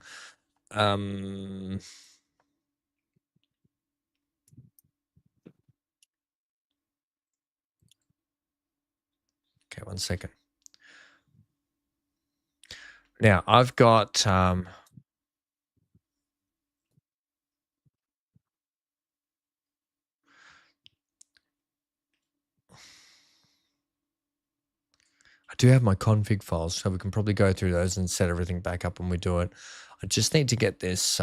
Speaker 1: Okay, 1 second. Now I've got I do have my config files, so we can probably go through those and set everything back up when we do it. I just need to get this.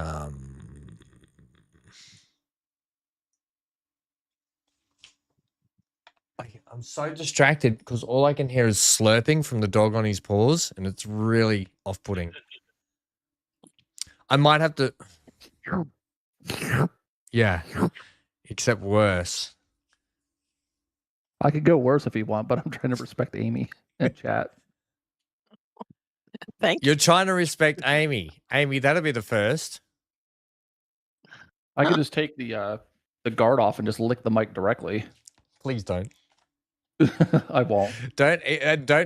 Speaker 1: I'm so distracted because all I can hear is slurping from the dog on his paws, and it's really off-putting. I might have to. Yeah, except worse.
Speaker 4: I could go worse if you want, but I'm trying to respect Amy in chat.
Speaker 3: Thank you.
Speaker 1: You're trying to respect Amy. Amy, that'll be the first.
Speaker 4: I could just take the guard off and just lick the mic directly.
Speaker 1: Please don't.
Speaker 4: I won't.
Speaker 1: Don't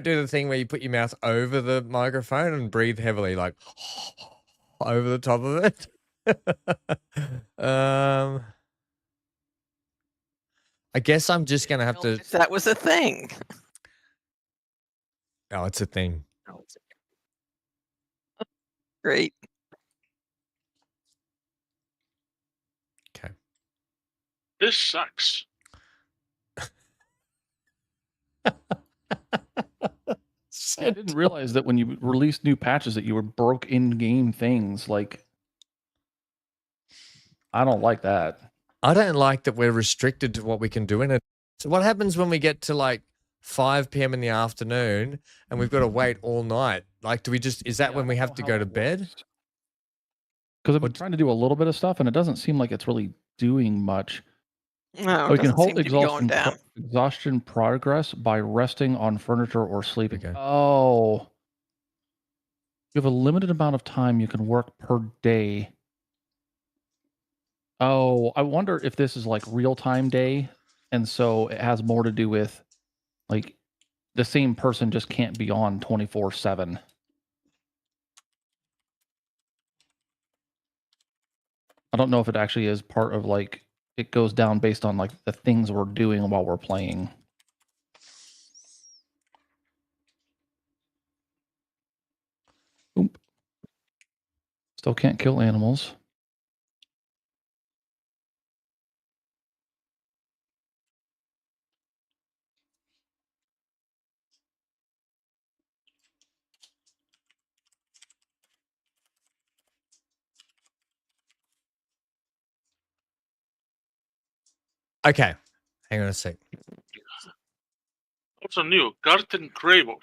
Speaker 1: do the thing where you put your mouth over the microphone and breathe heavily, like over the top of it. I guess I'm just gonna have to.
Speaker 3: That was a thing.
Speaker 1: Oh, it's a thing.
Speaker 3: Great.
Speaker 1: Okay.
Speaker 2: This sucks.
Speaker 4: I didn't realize that when you released new patches that you were broke in-game things. Like, I don't like that.
Speaker 1: I don't like that we're restricted to what we can do in it. So what happens when we get to like 5 p.m. in the afternoon and we've got to wait all night? Like, do we just, is that when we have to go to bed?
Speaker 4: Because I've been trying to do a little bit of stuff and it doesn't seem like it's really doing much.
Speaker 3: No,
Speaker 4: We can
Speaker 3: doesn't seem
Speaker 4: halt
Speaker 3: to be going down.
Speaker 4: exhaustion progress by resting on furniture or sleeping.
Speaker 1: Okay.
Speaker 4: Oh. You have a limited amount of time you can work per day. Oh, I wonder if this is like real-time day, and so it has more to do with like the same person just can't be on 24/7. I don't know if it actually is part of like it goes down based on like the things we're doing while we're playing. Oop. Still can't kill animals.
Speaker 1: Okay. Hang on a sec.
Speaker 2: Also new, Garten Graver.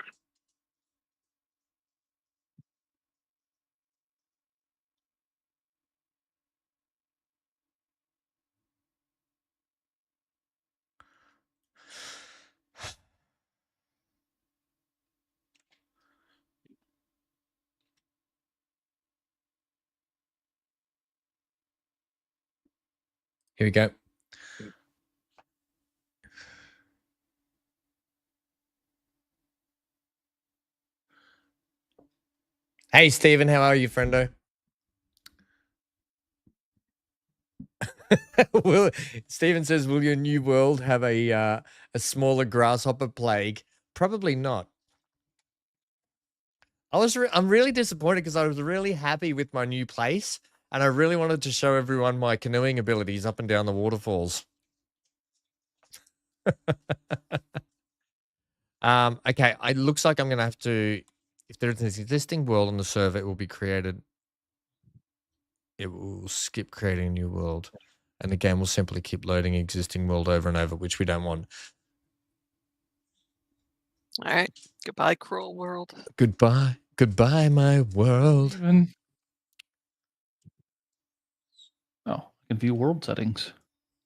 Speaker 1: Here we go. Hey, Stephen, how are you, friendo? Stephen says, will your new world have a smaller grasshopper plague? Probably not. I'm really disappointed because I was really happy with my new place and I really wanted to show everyone my canoeing abilities up and down the waterfalls. Okay, it looks like I'm going to have to, if there's an existing world on the server, it will be created. It will skip creating a new world. And the game will simply keep loading existing world over and over, which we don't want.
Speaker 3: All right. Goodbye, cruel world.
Speaker 1: Goodbye. Goodbye, my world.
Speaker 4: Oh, I can view world settings.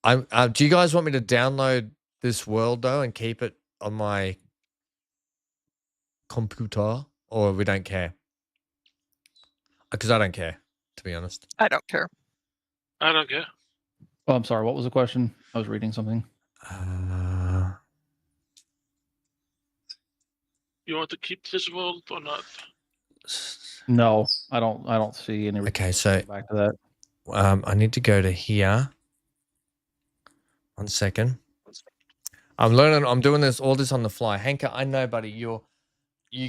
Speaker 1: Do you guys want me to download this world, though, and keep it on my computer? Or we don't care? Because I don't care, to be honest.
Speaker 3: I don't care.
Speaker 2: I don't care.
Speaker 4: Oh, I'm sorry. What was the question? I was reading something.
Speaker 2: You want to keep this world or not?
Speaker 4: No, I don't see any.
Speaker 1: Okay,
Speaker 4: reasons
Speaker 1: so
Speaker 4: to go back to that.
Speaker 1: I need to go to here. 1 second. I'm learning. I'm doing all this on the fly. Hanker, I know, buddy. You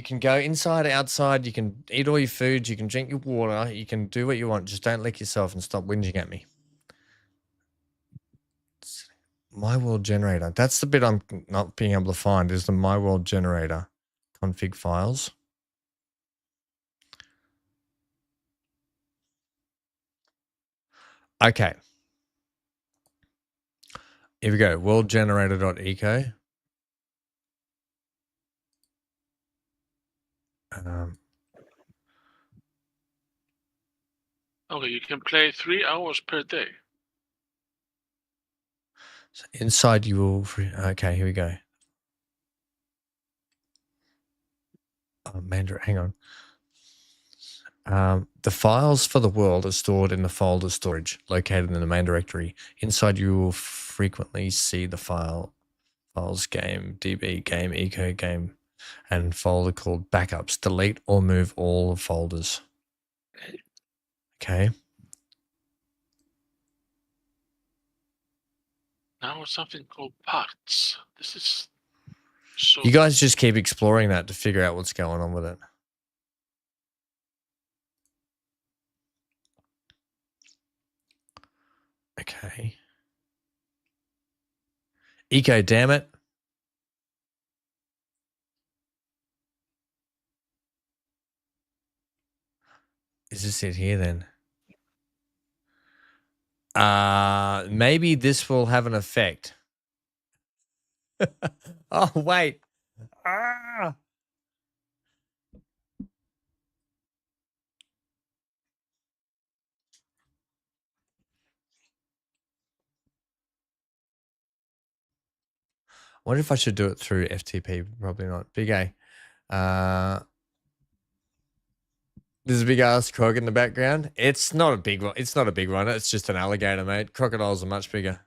Speaker 1: can go inside, outside. You can eat all your food. You can drink your water. You can do what you want. Just don't lick yourself and stop whinging at me. My world generator. That's the bit I'm not being able to find. Is the my world generator config files? Okay. Here we go. Worldgenerator.eco.
Speaker 2: Okay, you can play 3 hours per day.
Speaker 1: So inside you will. Okay, here we go. Mandarin, hang on. The files for the world are stored in the folder storage located in the main directory. Inside you will frequently see the files game, db, game, eco, game, and folder called backups. Delete or move all the folders. Okay.
Speaker 2: Now something called parts. This is so.
Speaker 1: You guys just keep exploring that to figure out what's going on with it. Okay. Eco, damn it. Is this it here then? Maybe this will have an effect. Oh, wait. Ah. I wonder if I should do it through FTP. Probably not. Big A. There's a big ass crog in the background. It's not a big one. It's not a big one. It's just an alligator, mate. Crocodiles are much bigger.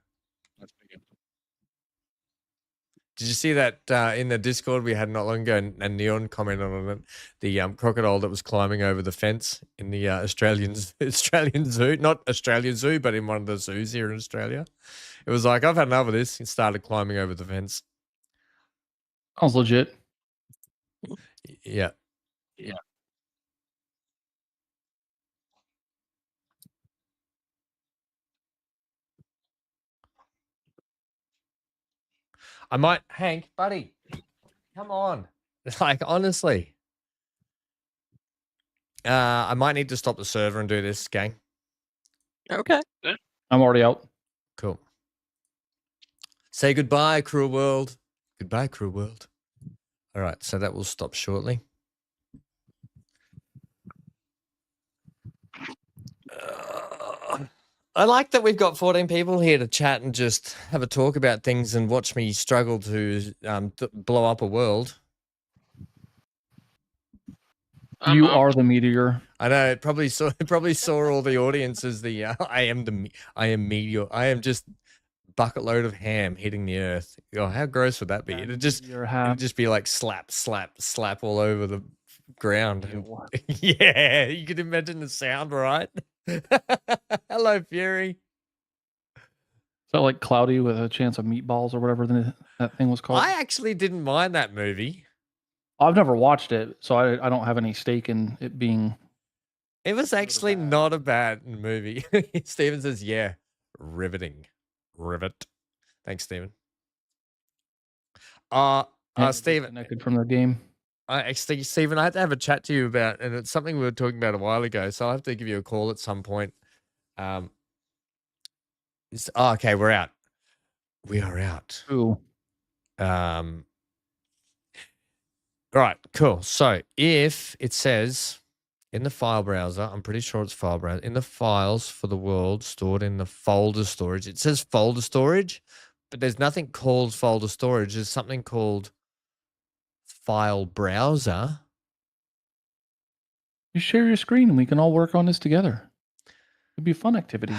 Speaker 1: Did you see that in the Discord we had not long ago? And Neon commented on it. The crocodile that was climbing over the fence in the Australian zoo, not Australian zoo, but in one of the zoos here in Australia. It was like, I've had enough of this. It started climbing over the fence.
Speaker 4: Sounds legit.
Speaker 1: Yeah.
Speaker 2: Yeah.
Speaker 1: I might, Hank, buddy, come on. Like, honestly. I might need to stop the server and do this, gang.
Speaker 3: Okay.
Speaker 4: I'm already out.
Speaker 1: Cool. Say goodbye, cruel world. Goodbye, cruel world. All right, so that will stop shortly. I like that we've got 14 people here to chat and just have a talk about things and watch me struggle to blow up a world.
Speaker 4: You are the Meteor.
Speaker 1: I know. It probably saw all the audience as the I am Meteor. I am just bucket load of ham hitting the earth. Oh, how gross would that be? It'd just be like slap, slap, slap all over the ground. Yeah, you could imagine the sound, right? Hello, Fury.
Speaker 4: Is that like Cloudy with a Chance of Meatballs or whatever that thing was called?
Speaker 1: I actually didn't mind that movie.
Speaker 4: I've never watched it, so I don't have any stake in it being.
Speaker 1: It was actually not a bad movie. Steven says, yeah, riveting. Rivet. Thanks, Steven. Steven.
Speaker 4: Connected from the game.
Speaker 1: Actually, Steven, I had to have a chat to you about, and it's something we were talking about a while ago, so I'll have to give you a call at some point. Okay, we're out. We are out.
Speaker 4: Ooh.
Speaker 1: All right, cool. So if it says in the file browser, I'm pretty sure it's file browser, in the files for the world stored in the folder storage, it says folder storage, but there's nothing called folder storage. There's something called file browser.
Speaker 4: You share your screen and we can all work on this together. It'd be a fun activity.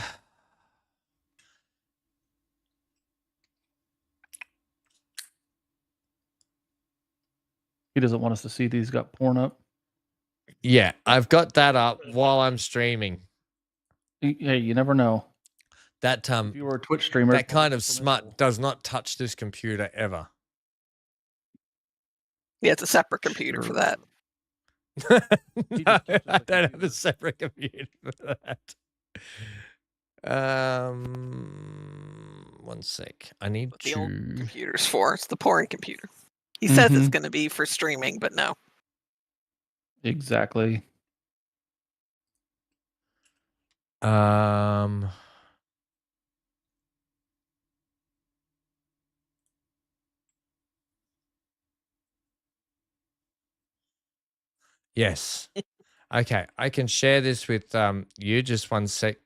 Speaker 4: He doesn't want us to see that he's got porn up.
Speaker 1: Yeah, I've got that up while I'm streaming.
Speaker 4: Hey, you never know.
Speaker 1: That
Speaker 4: If you were a Twitch streamer,
Speaker 1: that kind of smut does not touch this computer ever.
Speaker 3: Yeah, it's a separate computer for that.
Speaker 1: No, I don't have a separate computer for that. 1 sec. I need
Speaker 3: What the
Speaker 1: to.
Speaker 3: old computer's for. It's the pouring computer. He says it's going to be for streaming, but no.
Speaker 4: Exactly.
Speaker 1: Yes. Okay, I can share this with you. Just 1 sec.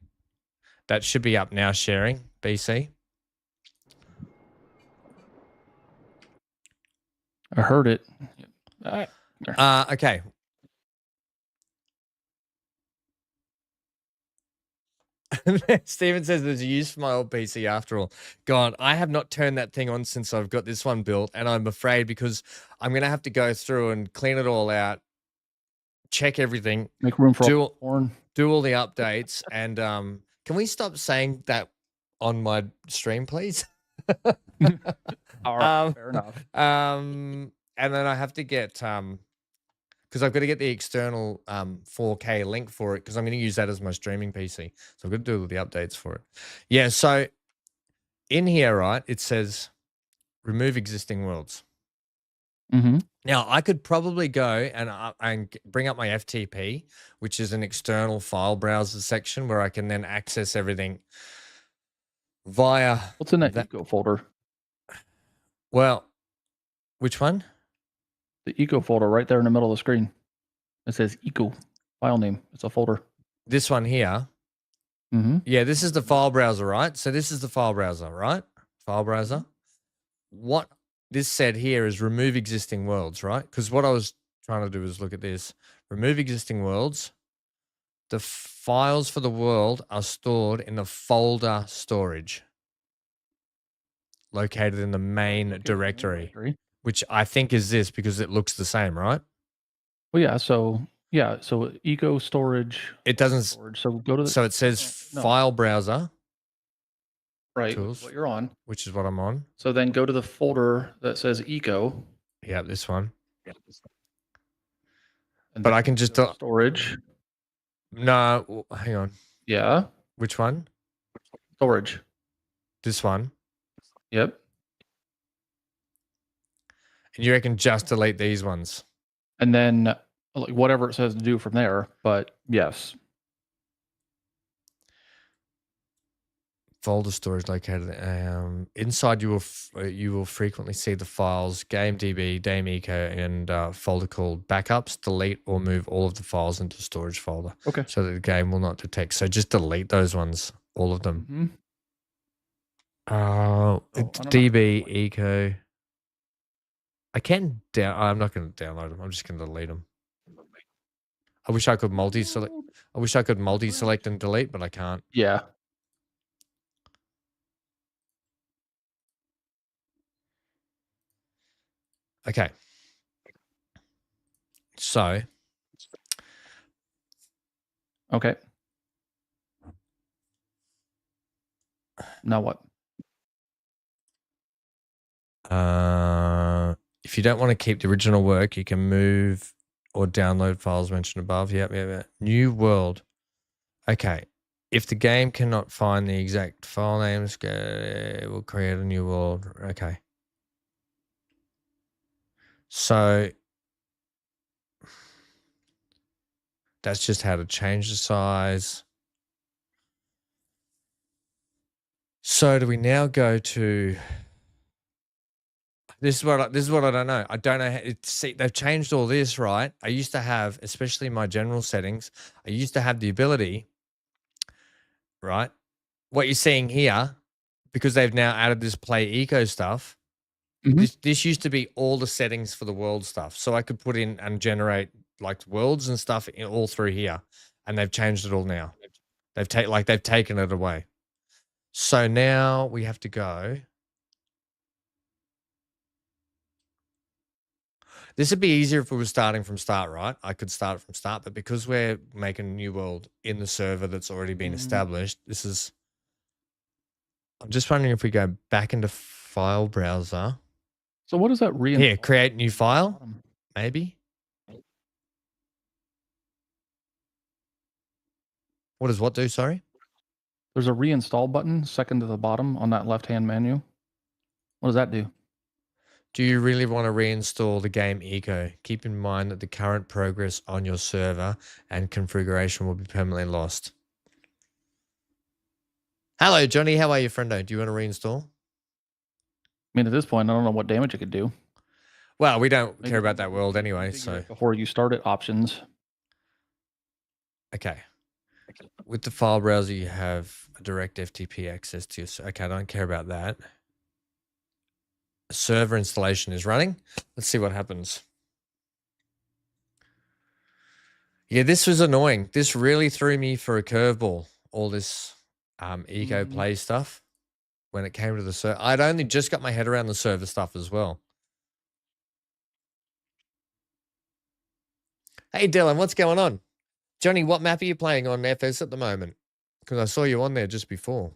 Speaker 1: That should be up now. Sharing BC.
Speaker 4: I heard it.
Speaker 1: Okay. Steven says there's a use for my old PC after all. God, I have not turned that thing on since I've got this one built, and I'm afraid because I'm going to have to go through and clean it all out, check everything,
Speaker 4: make room for
Speaker 1: do all the updates, and can we stop saying that on my stream, please?
Speaker 4: All right, fair enough.
Speaker 1: And then I have to get because I've got to get the external 4K link for it because I'm going to use that as my streaming PC. So I've got to do all the updates for it. Yeah, so in here, right, it says remove existing worlds. Now, I could probably go and bring up my FTP, which is an external file browser section where I can then access everything via...
Speaker 4: What's in that eco folder?
Speaker 1: Well, which one?
Speaker 4: The eco folder right there in the middle of the screen. It says eco file name. It's a folder.
Speaker 1: This one here. Yeah, this is the file browser, right? So this is the file browser, right? File browser. What this said here is remove existing worlds, right? Because what I was trying to do is look at this. Remove existing worlds. The files for the world are stored in the folder storage located in the main directory, which I think is this because it looks the same, right?
Speaker 4: Well, yeah. So eco storage.
Speaker 1: It doesn't.
Speaker 4: Storage. So go to the.
Speaker 1: So it says file browser.
Speaker 4: Right.
Speaker 1: Tools,
Speaker 4: what you're on.
Speaker 1: Which is what I'm on.
Speaker 4: So then go to the folder that says eco.
Speaker 1: Yeah, this one.
Speaker 4: And
Speaker 1: but I can just
Speaker 4: storage.
Speaker 1: No, hang on.
Speaker 4: Yeah.
Speaker 1: Which one?
Speaker 4: Storage.
Speaker 1: This one.
Speaker 4: Yep.
Speaker 1: And you reckon just delete these ones?
Speaker 4: And then like whatever it says to do from there, but yes.
Speaker 1: Folder storage located inside. You will frequently see the files GameDB, DameEco, and folder called backups. Delete or move all of the files into storage folder.
Speaker 4: Okay.
Speaker 1: So that the game will not detect. So just delete those ones, all of them. DB Eco. I can I'm not going to download them. I'm just going to delete them. I wish I could multi-select. I wish I could multi-select and delete, but I can't.
Speaker 4: Yeah.
Speaker 1: Okay. So.
Speaker 4: Okay. Now what?
Speaker 1: If you don't want to keep the original work, you can move or download files mentioned above. Yep. New world. Okay. If the game cannot find the exact file names, we'll create a new world. Okay. So that's just how to change the size. So do we now go to? This is what I don't know. I don't know. See, they've changed all this, right? I used to have, especially in my general settings, I used to have the ability, right? What you're seeing here, because they've now added this play eco stuff. This used to be all the settings for the world stuff. So I could put in and generate like worlds and stuff all through here, and they've changed it all now. They've taken it away. So now we have to go. This would be easier if we were starting from start, right? I could start from start, but because we're making a new world in the server that's already been established, this is... I'm just wondering if we go back into file browser.
Speaker 4: So what does that reinstall?
Speaker 1: Here, create new file, maybe. What does what do, sorry?
Speaker 4: There's a reinstall button, second to the bottom on that left-hand menu. What does that do?
Speaker 1: Do you really want to reinstall the game eco? Keep in mind that the current progress on your server and configuration will be permanently lost. Hello, Johnny. How are you, friendo? Do you want to reinstall?
Speaker 4: I mean, at this point, I don't know what damage it could do.
Speaker 1: Well, we don't
Speaker 4: Maybe
Speaker 1: care about that world anyway,
Speaker 4: configure
Speaker 1: so...
Speaker 4: it before you start it, options.
Speaker 1: Okay. With the file browser, you have a direct FTP access to your... Okay, I don't care about that. Server installation is running. Let's see what happens. Yeah, this was annoying. This really threw me for a curveball, all this eco play stuff when it came to the server. I'd only just got my head around the server stuff as well. Hey, Dylan, what's going on? Johnny, what map are you playing on FS at the moment? Because I saw you on there just before.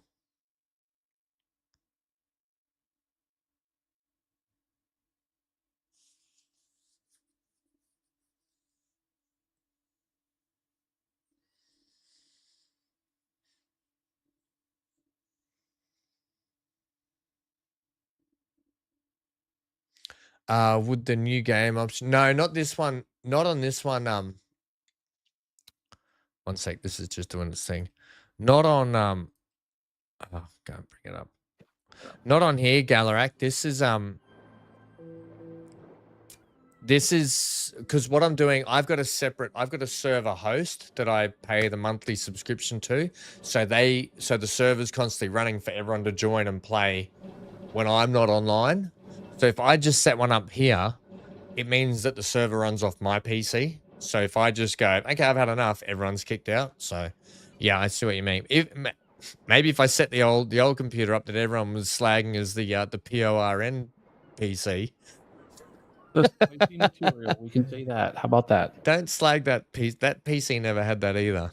Speaker 1: Would the new game option? No, not this one. Not on this one. One sec. This is just doing its thing. Not on oh, can't bring it up. Not on here, Galarak. This is because what I'm doing, I've got a server host that I pay the monthly subscription to. So the server's constantly running for everyone to join and play when I'm not online. So if I just set one up here, it means that the server runs off my PC. So if I just go, okay, I've had enough, everyone's kicked out. So yeah, I see what you mean. Maybe if I set the old computer up that everyone was slagging as the PORN PC.
Speaker 4: The spicy material, we can say that. How about that?
Speaker 1: Don't slag that piece. That PC never had that either.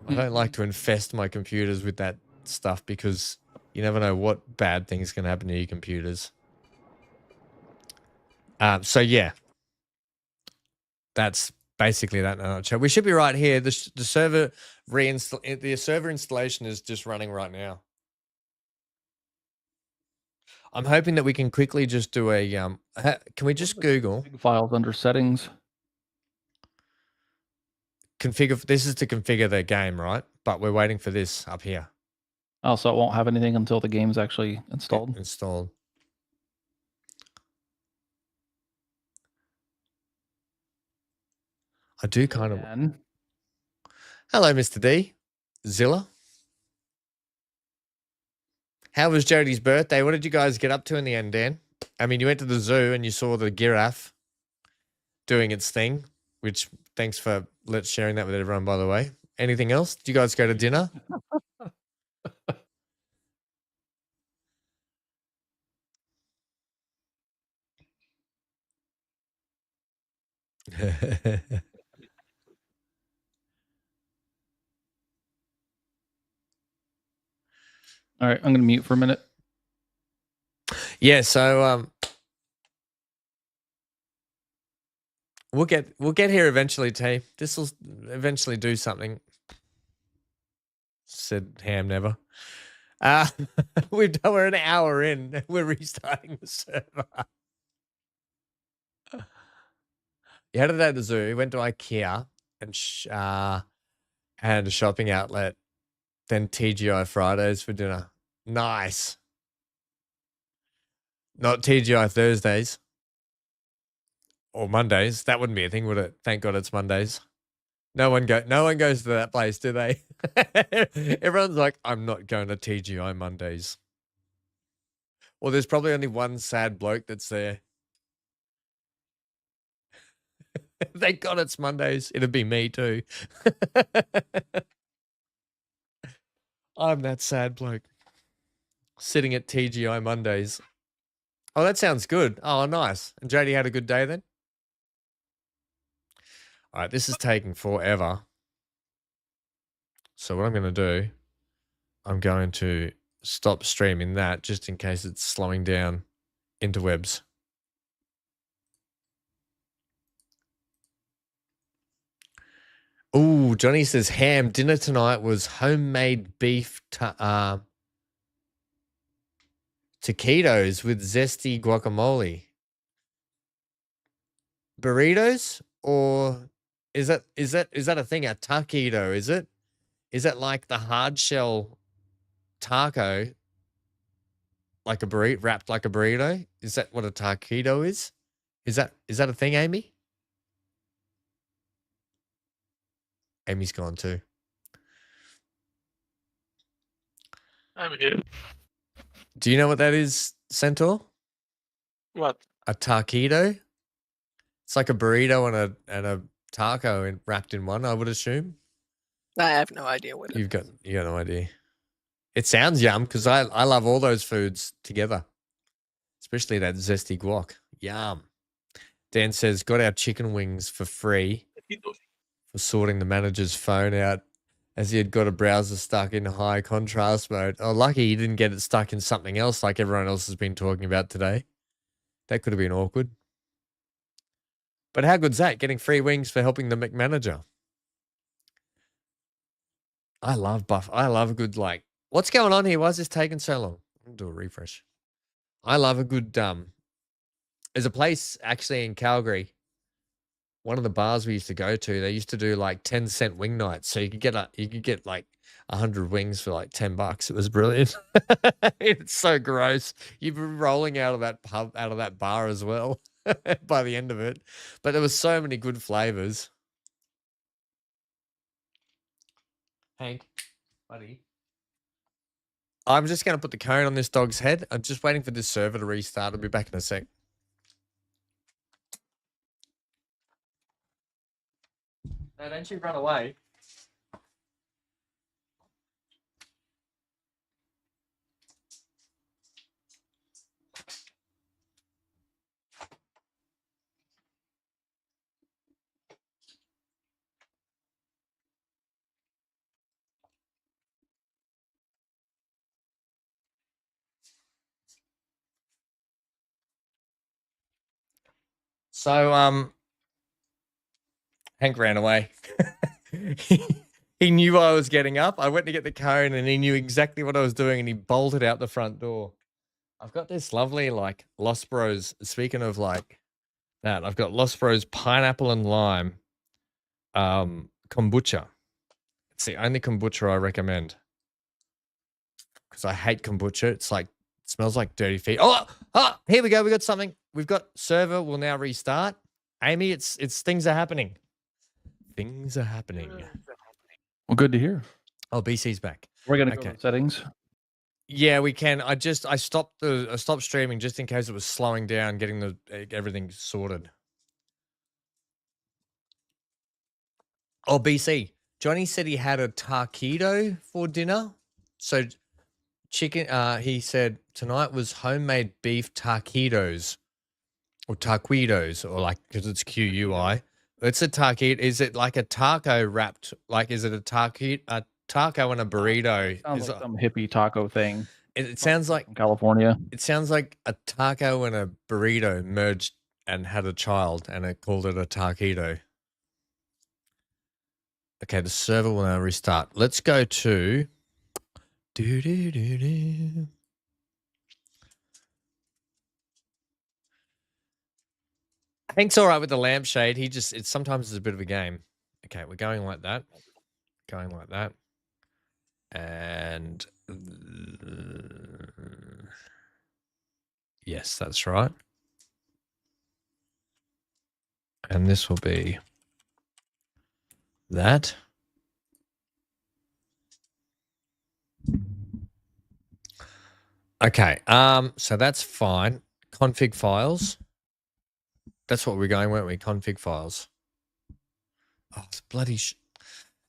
Speaker 1: I don't like to infest my computers with that stuff because you never know what bad things can happen to your computers. So yeah, that's basically that in a nutshell. We should be right here. The server installation is just running right now. I'm hoping that we can quickly just do a can we just Google
Speaker 4: files under settings?
Speaker 1: Configure. This is to configure the game, right? But we're waiting for this up here.
Speaker 4: Oh, so it won't have anything until the game's actually installed.
Speaker 1: Installed. I do kind of. Hello, Mr. D. Zilla. How was Jody's birthday? What did you guys get up to in the end, Dan? I mean, you went to the zoo and you saw the giraffe doing its thing, which thanks for sharing that with everyone, by the way. Anything else? Did you guys go to dinner?
Speaker 4: All right, I'm going to mute for a minute.
Speaker 1: Yeah, so we'll get here eventually, T. This will eventually do something. Said Ham never. We're an hour in. We're restarting the server. You had a day at the zoo. Went to IKEA and had a shopping outlet. Then TGI Fridays for dinner. Nice. Not TGI Thursdays. Or Mondays. That wouldn't be a thing, would it? Thank God it's Mondays. No one goes to that place, do they? Everyone's like, I'm not going to TGI Mondays. Well, there's probably only one sad bloke that's there. Thank God it's Mondays. It'd be me too. I'm that sad bloke. Sitting at TGI Mondays. Oh, that sounds good. Oh, nice. And Jody had a good day then? All right, this is taking forever. So what I'm going to do, I'm going to stop streaming that just in case it's slowing down interwebs. Ooh, Johnny says, ham, dinner tonight was homemade beef taquitos with zesty guacamole. Burritos? Or is that a thing, a taquito, is it? Is that like the hard shell taco, like a burrito, wrapped like a burrito? Is that what a taquito is? Is that a thing, Amy? Amy's gone too.
Speaker 2: I'm here.
Speaker 1: Do you know what that is, Centaur?
Speaker 2: What?
Speaker 1: A taquito? It's like a burrito and a taco wrapped in one, I would assume.
Speaker 3: I have no idea what it
Speaker 1: You
Speaker 3: is.
Speaker 1: got no idea. It sounds yum because I love all those foods together, especially that zesty guac. Yum. Dan says, got our chicken wings for free for sorting the manager's phone out as he had got a browser stuck in high contrast mode. Oh, lucky he didn't get it stuck in something else like everyone else has been talking about today. That could have been awkward. But how good's that? Getting free wings for helping the McManager. I love a good, like, what's going on here? Why is this taking so long? I'll do a refresh. I love a good, there's a place actually in Calgary, one of the bars we used to go to, they used to do like 10-cent wing nights. So you could get like 100 wings for like $10. It was brilliant. It's so gross. You'd be rolling out of that pub, out of that bar as well by the end of it. But there was so many good flavors. Hank, buddy. I'm just going to put the cone on this dog's head. I'm just waiting for this server to restart. I'll be back in a sec. No, don't you run away. So, Hank ran away. He knew I was getting up. I went to get the cone and he knew exactly what I was doing and he bolted out the front door. I've got this lovely, like, Lost Bros. Speaking of, like, that, I've got Lost Bros pineapple and lime kombucha. It's the only kombucha I recommend. Because I hate kombucha. It's like, it smells like dirty feet. Oh, here we go. We got something. We've got server will now restart. Amy, it's things are happening. Things are happening.
Speaker 4: Well, good to hear.
Speaker 1: Oh, BC's back.
Speaker 4: We're gonna go to settings.
Speaker 1: Yeah, we can. I stopped streaming just in case it was slowing down, getting everything sorted. Oh, BC. Johnny said he had a taquito for dinner. So chicken, he said tonight was homemade beef taquitos or taquitos, or like, because it's QUI. It's a taquito. Is it like a taco wrapped? Like, is it a taco and a burrito?
Speaker 4: Sounds like some hippie taco thing.
Speaker 1: It sounds like
Speaker 4: in California.
Speaker 1: It sounds like a taco and a burrito merged and had a child, and it called it a taquito. Okay, the server will now restart. Let's go to Hank's all right with the lampshade. It's sometimes it's a bit of a game. Okay, we're going like that. Going like that. And yes, that's right. And this will be that. Okay, so that's fine. Config files. That's what we're going, weren't we? Config files. Oh, it's bloody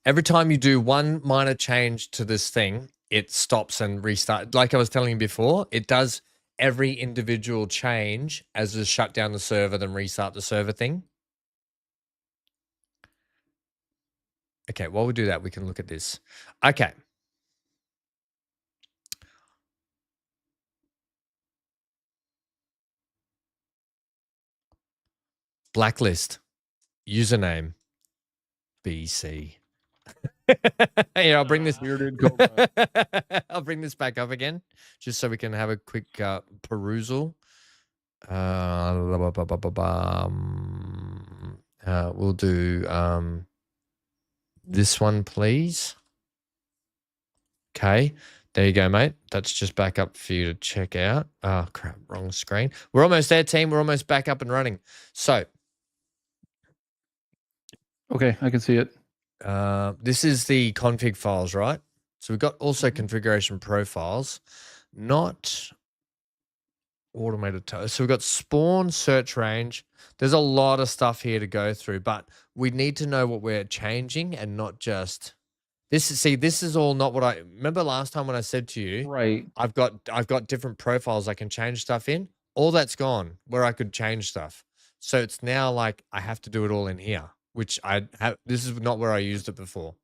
Speaker 1: every time you do one minor change to this thing, it stops and restarts. Like I was telling you before, it does every individual change as to shut down the server, then restart the server thing. Okay, while we do that, we can look at this. Okay. Blacklist. Username. BC. Yeah, I'll bring this.
Speaker 4: Bearded Cobra.
Speaker 1: I'll bring this back up again, just so we can have a quick perusal. We'll do this one, please. Okay, there you go, mate. That's just back up for you to check out. Oh, crap, wrong screen. We're almost there, team. We're almost back up and running. So,
Speaker 4: Okay, I can see it.
Speaker 1: this is the config files, right? So we've got also
Speaker 4: Mhm.
Speaker 1: configuration profiles, not automated. So we've got spawn, search range. There's a lot of stuff here to go through, but we need to know what we're changing and not just this. See, this is all not what I remember last time when I said to you,
Speaker 4: Right.
Speaker 1: I've got different profiles I can change stuff in. All that's gone where I could change stuff. So it's now like I have to do it all in here, which I have. This is not where I used it before.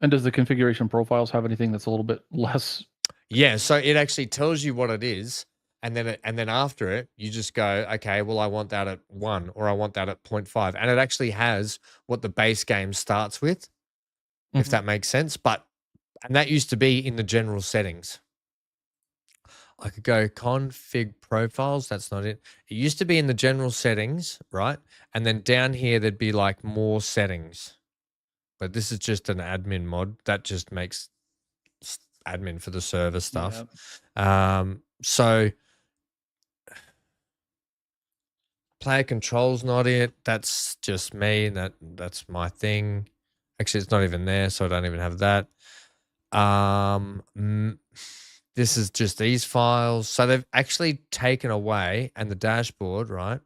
Speaker 4: And does the configuration profiles have anything that's a little bit less?
Speaker 1: Yeah, so it actually tells you what it is, and then after it, you just go, okay, well, I want that at 1 or I want that at 0.5, and it actually has what the base game starts with, if
Speaker 4: Mhm.
Speaker 1: that makes sense. And that used to be in the general settings. I could go config profiles. That's not it. It used to be in the general settings, right? And then down here, there'd be like more settings. But this is just an admin mod that just makes admin for the server stuff. So player control's not it. That's just me. That's my thing. Actually, it's not even there, so I don't even have that. This is just these files. So they've actually taken away, and the dashboard, right,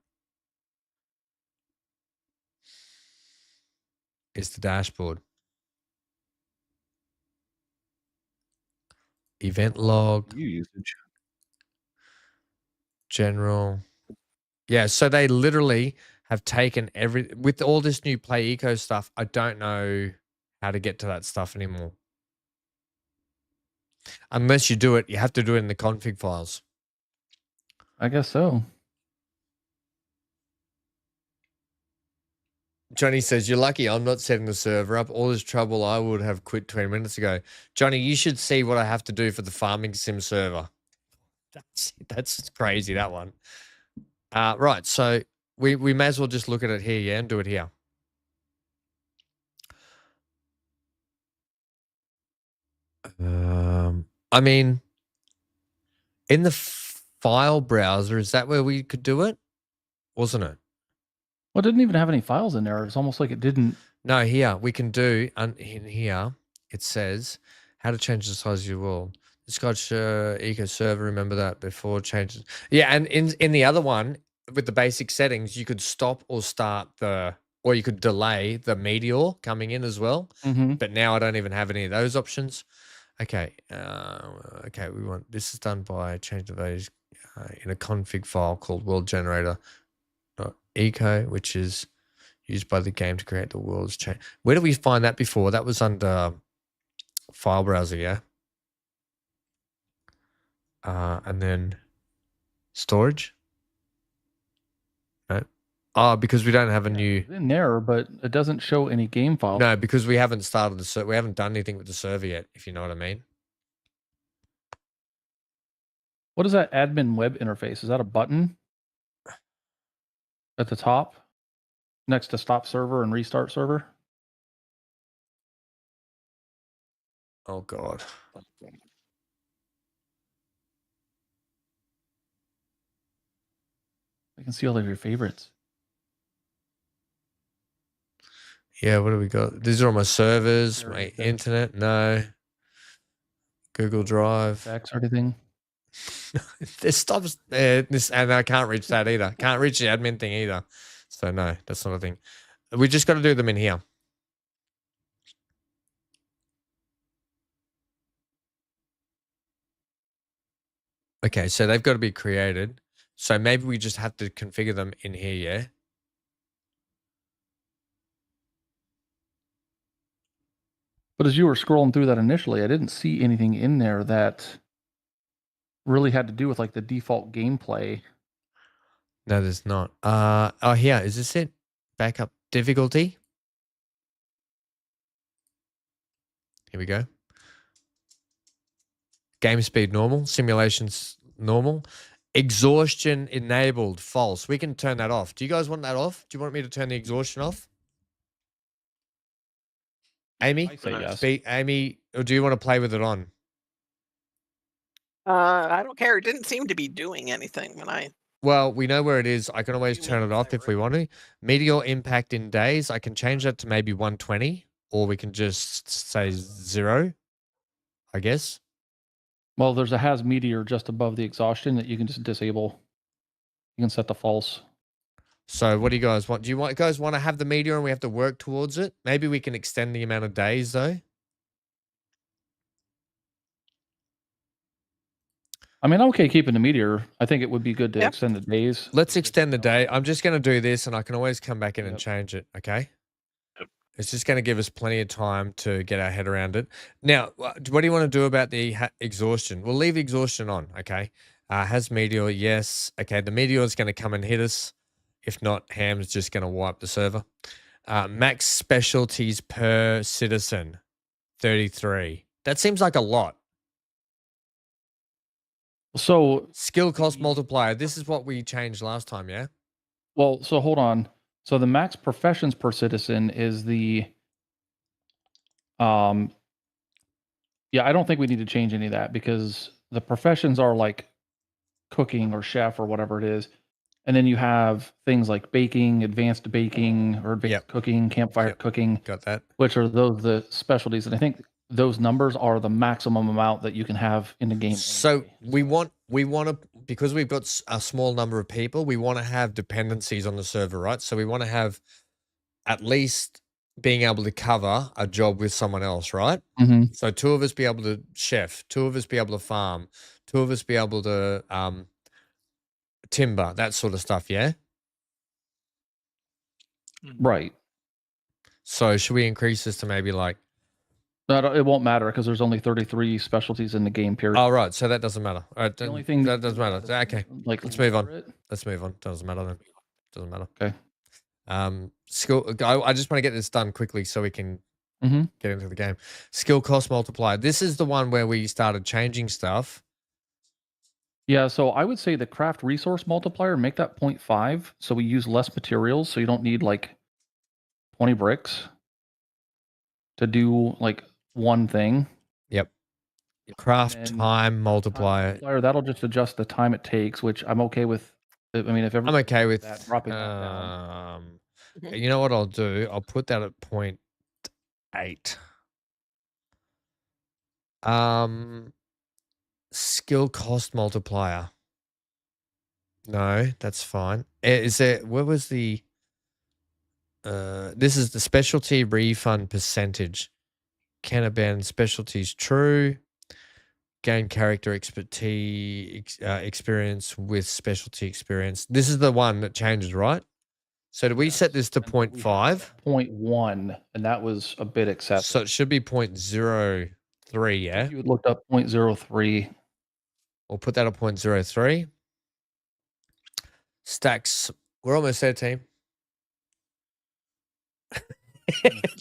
Speaker 1: is the dashboard. Event log,
Speaker 4: Usage.
Speaker 1: general. Yeah, so they literally have taken with all this new Play Eco stuff, I don't know how to get to that stuff anymore. Unless you do it, you have to do it in the config files.
Speaker 4: I guess so.
Speaker 1: Johnny says, you're lucky I'm not setting the server up. All this trouble, I would have quit 20 minutes ago. Johnny, you should see what I have to do for the farming sim server. That's crazy, that one. Right, so we may as well just look at it here, yeah, and do it here. I mean, in the file browser, is that where we could do it? Wasn't it?
Speaker 4: Well, it didn't even have any files in there. It's almost like it didn't.
Speaker 1: No, here we can do, in here it says how to change the size of your world. This guy's eco server, remember that before changes. Yeah, and in the other one, with the basic settings, you could stop or start or you could delay the Meteor coming in as well.
Speaker 4: Mm-hmm.
Speaker 1: But now I don't even have any of those options. Okay, okay, this is done by change the values in a config file called world generator.eco, which is used by the game to create the world's change. Where did we find that before? That was under file browser, yeah. And then storage. No. Oh, because we don't have a new.
Speaker 4: It's in there, but it doesn't show any game files.
Speaker 1: No, because we haven't started we haven't done anything with the server yet, if you know what I mean.
Speaker 4: What is that admin web interface? Is that a button at the top next to stop server and restart server?
Speaker 1: Oh God.
Speaker 4: I can see all of your favorites.
Speaker 1: Yeah, what do we got? These are all my servers, my
Speaker 4: Very good.
Speaker 1: internet. No. Google Drive.
Speaker 4: Fax or anything?
Speaker 1: This stops this, and I can't reach that either. Can't reach the admin thing either. So no, that's not a thing. We just got to do them in here. Okay, so they've got to be created. So maybe we just have to configure them in here, yeah?
Speaker 4: But as you were scrolling through that initially, I didn't see anything in there that really had to do with like the default gameplay.
Speaker 1: No, there's not. Oh, here. Is this it? Backup difficulty. Here we go. Game speed normal. Simulations normal. Exhaustion enabled false. We can turn that off. Do you guys want that off? Do you want me to turn the exhaustion off? Amy?
Speaker 4: I say yes.
Speaker 1: Amy, or do you want to play with it on?
Speaker 3: I don't care. It didn't seem to be doing anything when I.
Speaker 1: Well, we know where it is. I can always
Speaker 3: You
Speaker 1: turn
Speaker 3: mean
Speaker 1: it off if we want to. Meteor impact in days. I can change that to maybe 120, or we can just say 0, I guess.
Speaker 4: Well, there's a has meteor just above the exhaustion that you can just disable. You can set the false.
Speaker 1: So what do you guys want? Do you guys want to have the meteor and we have to work towards it? Maybe we can extend the amount of days though.
Speaker 4: I mean, I'm okay keeping the meteor. I think it would be good to extend the days.
Speaker 1: Let's extend the day. I'm just going to do this and I can always come back in and
Speaker 4: Yep.
Speaker 1: change it. Okay.
Speaker 2: Yep.
Speaker 1: It's just going to give us plenty of time to get our head around it. Now, what do you want to do about the exhaustion? We'll leave exhaustion on. Okay. Has meteor? Yes. Okay. The meteor is going to come and hit us. If not, Ham's just going to wipe the server. Max specialties per citizen, 33. That seems like a lot.
Speaker 4: So
Speaker 1: Skill cost multiplier. This is what we changed last time, yeah?
Speaker 4: well, so hold on. So the max professions per citizen is the yeah, I don't think we need to change any of that because the professions are like cooking or chef or whatever it is. And then you have things like baking, advanced baking or advanced cooking, campfire cooking,
Speaker 1: Got that.
Speaker 4: which are the specialties. And I think those numbers are the maximum amount that you can have in the game.
Speaker 1: So
Speaker 4: anyway.
Speaker 1: we want to, because we've got a small number of people, we want to have dependencies on the server, right? So we want to have at least being able to cover a job with someone else, right?
Speaker 4: Mm-hmm.
Speaker 1: So 2 of us be able to chef, 2 of us be able to farm, 2 of us be able to timber, that sort of stuff, yeah?
Speaker 4: Right.
Speaker 1: So should we increase this to maybe like...
Speaker 4: No, it won't matter because there's only 33 specialties in the game period.
Speaker 1: Oh, right. So that doesn't matter. All right.
Speaker 4: The only thing
Speaker 1: that doesn't matter. Okay.
Speaker 4: Like,
Speaker 1: Let's move on.
Speaker 4: lower it.
Speaker 1: Let's move on. Doesn't matter then. Doesn't matter.
Speaker 4: Okay.
Speaker 1: Skill. I just want to get this done quickly so we can
Speaker 4: Mm-hmm.
Speaker 1: get into the game. Skill cost multiplier. This is the one where we started changing stuff.
Speaker 4: Yeah, so I would say the craft resource multiplier, make that 0.5 so we use less materials so you don't need like 20 bricks to do like one thing.
Speaker 1: Yep. Craft
Speaker 4: And
Speaker 1: time multiplier.
Speaker 4: That'll just adjust the time it takes, which I'm okay with. I mean, if
Speaker 1: I'm
Speaker 4: everyone
Speaker 1: okay with
Speaker 4: that, dropping that down.
Speaker 1: you know what I'll do? I'll put that at 0.8. Skill cost multiplier. No, that's fine. Is there, where was the this is the specialty refund percentage. Can abandon specialties true. Gain character expertise experience with specialty experience. This is the one that changes, right? So do we set this to 0.5?
Speaker 4: 0.1, and that was a bit excessive.
Speaker 1: So it should be 0.03, yeah?
Speaker 4: You would look up 0.03.
Speaker 1: We'll put that at 0.03. Stacks. We're almost there, team.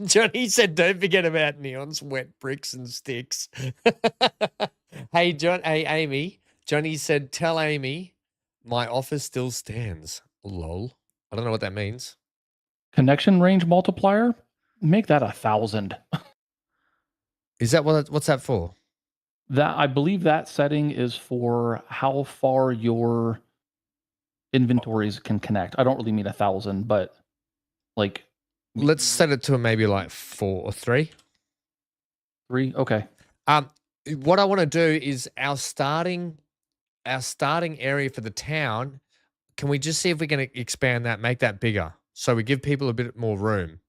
Speaker 1: Johnny said, don't forget about neons, wet bricks and sticks. Hey, Amy. Johnny said, tell Amy my offer still stands. Lol. I don't know what that means.
Speaker 4: Connection range multiplier, make that 1,000.
Speaker 1: Is that what's that for?
Speaker 4: That I believe that setting is for how far your inventories can connect. I don't really mean 1,000, but like
Speaker 1: let's set it to maybe like 4 or 3.
Speaker 4: 3, okay.
Speaker 1: What I want to do is our starting area for the town. Can we just see if we can expand that, make that bigger, so we give people a bit more room?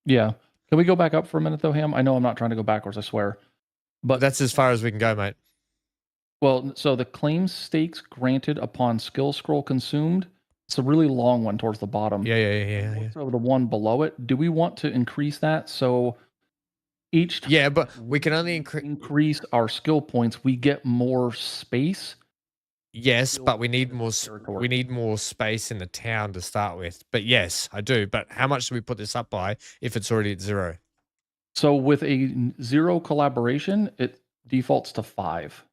Speaker 4: Yeah. Can we go back up for a minute though, Ham? I know I'm not trying to go backwards, I swear. But
Speaker 1: that's as far as we can go, mate.
Speaker 4: Well, so the claim stakes granted upon skill scroll consumed, it's a really long one towards the bottom.
Speaker 1: Yeah.
Speaker 4: So the one below it, do we want to increase that so each time
Speaker 1: Yeah, but we can only
Speaker 4: increase our skill points, we get more space.
Speaker 1: Yes, but we need
Speaker 4: Build
Speaker 1: more.
Speaker 4: territory.
Speaker 1: We need more space in the town to start with. But yes, I do. But how much do we put this up by if it's already at 0?
Speaker 4: So with a 0 collaboration, it defaults to 5.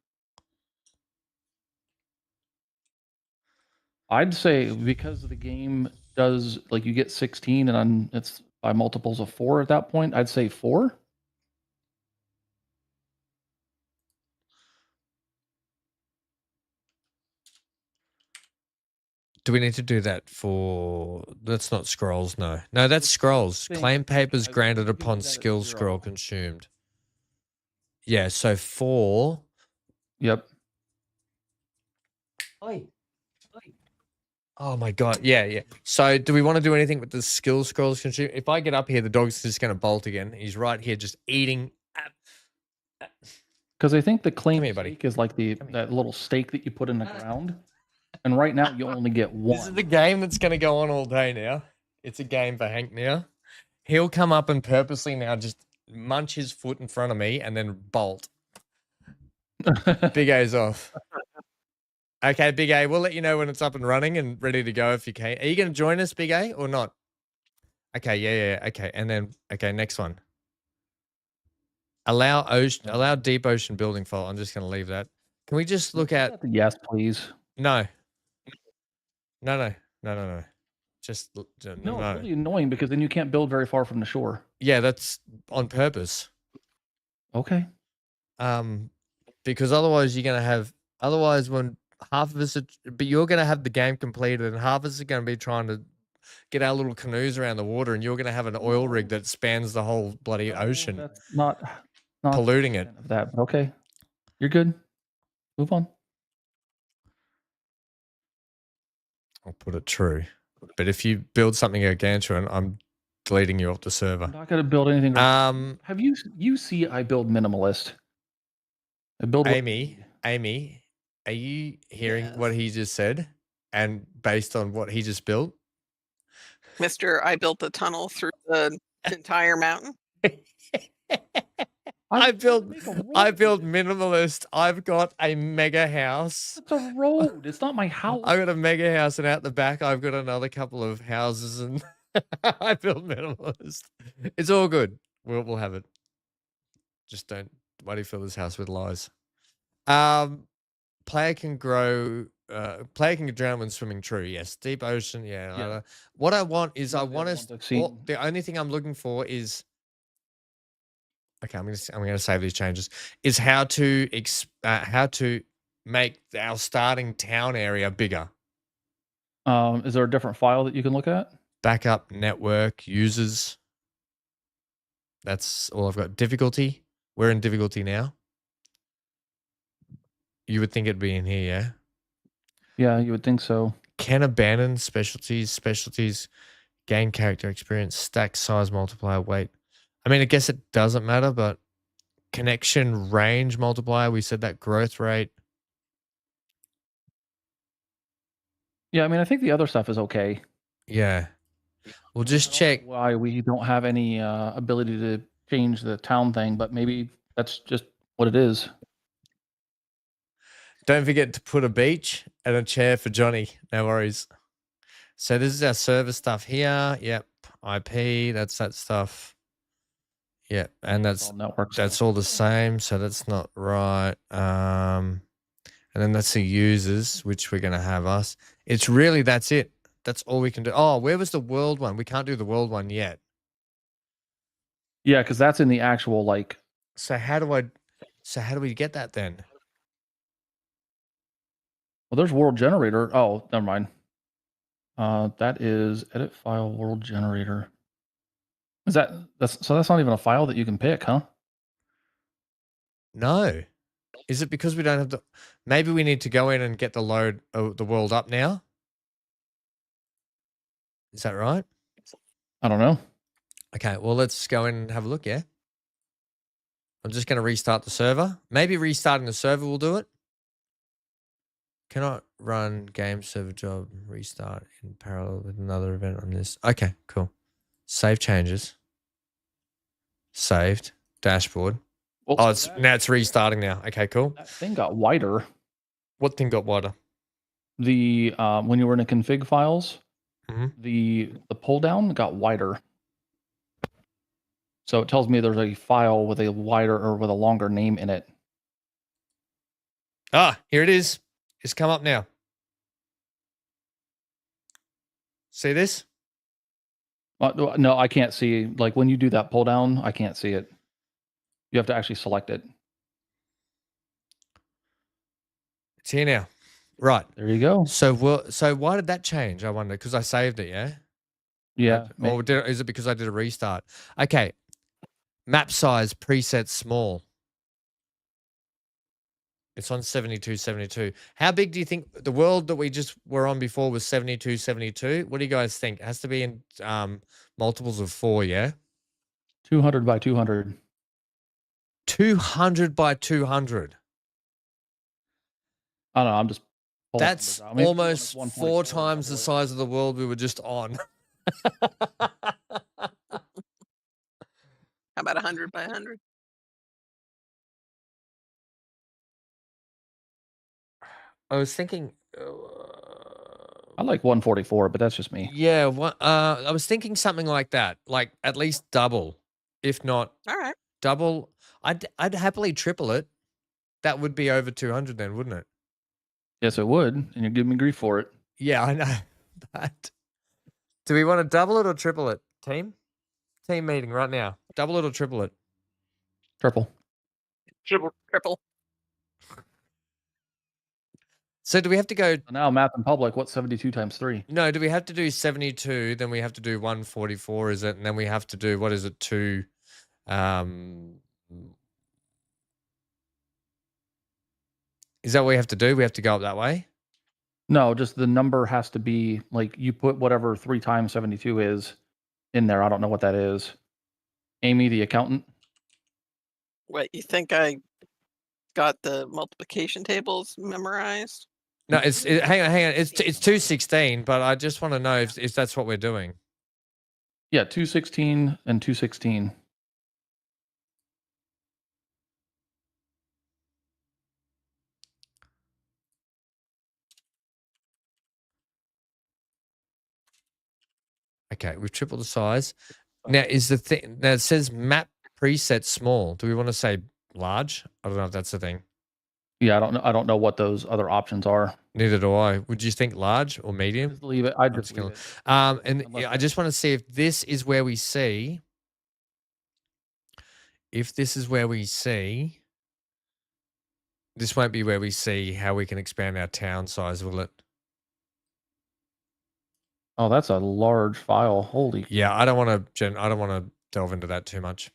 Speaker 4: I'd say because the game does like you get 16 and it's by multiples of 4 at that point, I'd say 4.
Speaker 1: Do we need to do that for? That's not scrolls. No, no, that's scrolls.
Speaker 4: Thing,
Speaker 1: Claim papers
Speaker 4: I
Speaker 1: granted
Speaker 4: think you
Speaker 1: upon
Speaker 4: do that at
Speaker 1: skill
Speaker 4: 0.
Speaker 1: scroll consumed. Yeah, so 4.
Speaker 4: Yep.
Speaker 1: Oh my god. Yeah, yeah. So do we want to do anything with the skill scrolls consumed? If I get up here, the dog's just going to bolt again. He's right here, just eating.
Speaker 4: Because I think the claim
Speaker 1: here, buddy.
Speaker 4: stake is like that little stake that you put in the ground. And right now you only get 1.
Speaker 1: This is the game that's going to go on all day now. It's a game for Hank now. He'll come up and purposely now just munch his foot in front of me and then bolt. Big A's off. Okay, Big A, we'll let you know when it's up and running and ready to go if you can. Are you going to join us, Big A, or not? Okay, yeah. Okay, and then, okay, next one. Allow deep ocean building fault. I'm just going to leave that. Can we just look at...
Speaker 4: Yes, please.
Speaker 1: No. No. Just
Speaker 4: no, it's really annoying because then you can't build very far from the shore.
Speaker 1: Yeah, that's on purpose.
Speaker 4: Okay.
Speaker 1: Because otherwise you're gonna have when half of us but you're gonna have the game completed and half of us are gonna be trying to get our little canoes around the water and you're gonna have an oil rig that spans the whole bloody ocean.
Speaker 4: That's not
Speaker 1: polluting it.
Speaker 4: Of that. Okay. You're good. Move on.
Speaker 1: I'll put it true. But if you build something gargantuan, I'm deleting you off the server.
Speaker 4: I'm not going to build anything. Have you see I build minimalist? I build
Speaker 1: Amy, are you hearing what he just said? And based on what he just built?
Speaker 3: Mr. I built a tunnel through the entire mountain.
Speaker 1: I built minimalist. I've got a mega house.
Speaker 4: It's a road. It's not my house.
Speaker 1: I've got a mega house, and out the back, I've got another couple of houses, and I built minimalist. It's all good. We'll have it. Just don't. Why do you fill this house with lies? Player can grow. Player can drown when swimming. True. Yes. Deep ocean. Yeah. What I want is the only thing I'm looking for is. Okay, I'm gonna save these changes. Is how to make our starting town area bigger.
Speaker 4: Is there a different file that you can look at?
Speaker 1: Backup network users. That's all I've got. Difficulty. We're in difficulty now. You would think it'd be in here, yeah?
Speaker 4: Yeah, you would think so.
Speaker 1: Can abandon specialties, gain character experience, stack size multiplier, weight. I mean, I guess it doesn't matter, but connection range multiplier, we said that growth rate.
Speaker 4: Yeah, I mean, I think the other stuff is okay.
Speaker 1: Yeah. We'll just check.
Speaker 4: Why we don't have any ability to change the town thing, but maybe that's just what it is.
Speaker 1: Don't forget to put a beach and a chair for Johnny. No worries. So this is our server stuff here. Yep. IP, that's that stuff. Yeah, and that's all the same, so that's not right. And then that's the users, which we're going to have us. It's really, that's it. That's all we can do. Oh, where was the world one? We can't do the world one yet.
Speaker 4: Yeah, because that's in the actual, like...
Speaker 1: So how do we get that then?
Speaker 4: Well, there's world generator. Oh, never mind. That is edit file world generator. Is that's not even a file that you can pick, huh?
Speaker 1: No. Is it because we don't have the... Maybe we need to go in and get the load of the world up now? Is that right?
Speaker 4: I don't know.
Speaker 1: Okay, well, let's go in and have a look, yeah? I'm just going to restart the server. Maybe restarting the server will do it. Cannot run game server job restart in parallel with another event on this. Okay, cool. Save changes. Saved. Dashboard.
Speaker 4: Well,
Speaker 1: Oh, now it's restarting now. Okay, cool.
Speaker 4: that thing got wider.
Speaker 1: What thing got wider?
Speaker 4: The when you were in the config files,
Speaker 1: Mhm.
Speaker 4: the pull down got wider. So it tells me there's a file with a wider or with a longer name in it.
Speaker 1: Ah, here it is. It's come up now. See this?
Speaker 4: No, I can't see. Like when you do that pull down, I can't see it. You have to actually select it.
Speaker 1: It's here now. Right.
Speaker 4: There you go.
Speaker 1: So why did that change? I wonder, because I saved it, yeah?
Speaker 4: Yeah.
Speaker 1: Or is it because I did a restart? Okay. Map size preset small. It's on 7272. How big do you think the world that we just were on before was 7272? What do you guys think? It has to be in multiples of 4, yeah?
Speaker 4: 200 by 200.
Speaker 1: 200 by 200.
Speaker 4: I don't know. I'm just. pulling
Speaker 1: That's
Speaker 4: numbers out. Maybe
Speaker 1: almost
Speaker 4: like
Speaker 1: 4
Speaker 4: 144
Speaker 1: times the
Speaker 4: probably.
Speaker 1: size of the world we were just on.
Speaker 3: How about 100 by 100?
Speaker 1: I was thinking.
Speaker 4: I like 144, but that's just me.
Speaker 1: Yeah, I was thinking something like that, like at least double, if not
Speaker 3: All right.
Speaker 1: double. I'd happily triple it. That would be over 200 then, wouldn't it?
Speaker 4: Yes, it would, and you're giving me grief for it.
Speaker 1: Yeah, I know. But do we want to double it or triple it? Team meeting right now. Double it or triple it?
Speaker 4: Triple.
Speaker 3: Triple.
Speaker 1: So do we have to go?
Speaker 4: So now math in public. What's 72 times 3?
Speaker 1: No, do we have to do 72? Then we have to do 144. Is it? And then we have to do what is it? 2. Is that what we have to do? We have to go up that way.
Speaker 4: No, just the number has to be like you put whatever 3 times 72 is in there. I don't know what that is. Amy, the accountant.
Speaker 3: What, you think I got the multiplication tables memorized?
Speaker 1: No, hang on. It's 216, but I just want to know if that's what we're doing.
Speaker 4: Yeah, 216 and 216.
Speaker 1: Okay, we've tripled the size. Now is the thing now it says map preset small. Do we want to say large? I don't know if that's the thing.
Speaker 4: Yeah, I don't know what those other options are.
Speaker 1: Neither do I. Would you think large or medium?
Speaker 4: Just leave it. I
Speaker 1: I'm
Speaker 4: just leave
Speaker 1: gonna-
Speaker 4: it.
Speaker 1: And
Speaker 4: Unless
Speaker 1: I just want to see if this is where we see. If this is where we see. This won't be where we see how we can expand our town size, will it?
Speaker 4: Oh, that's a large file. Holy.
Speaker 1: Yeah, I don't want to delve into that too much.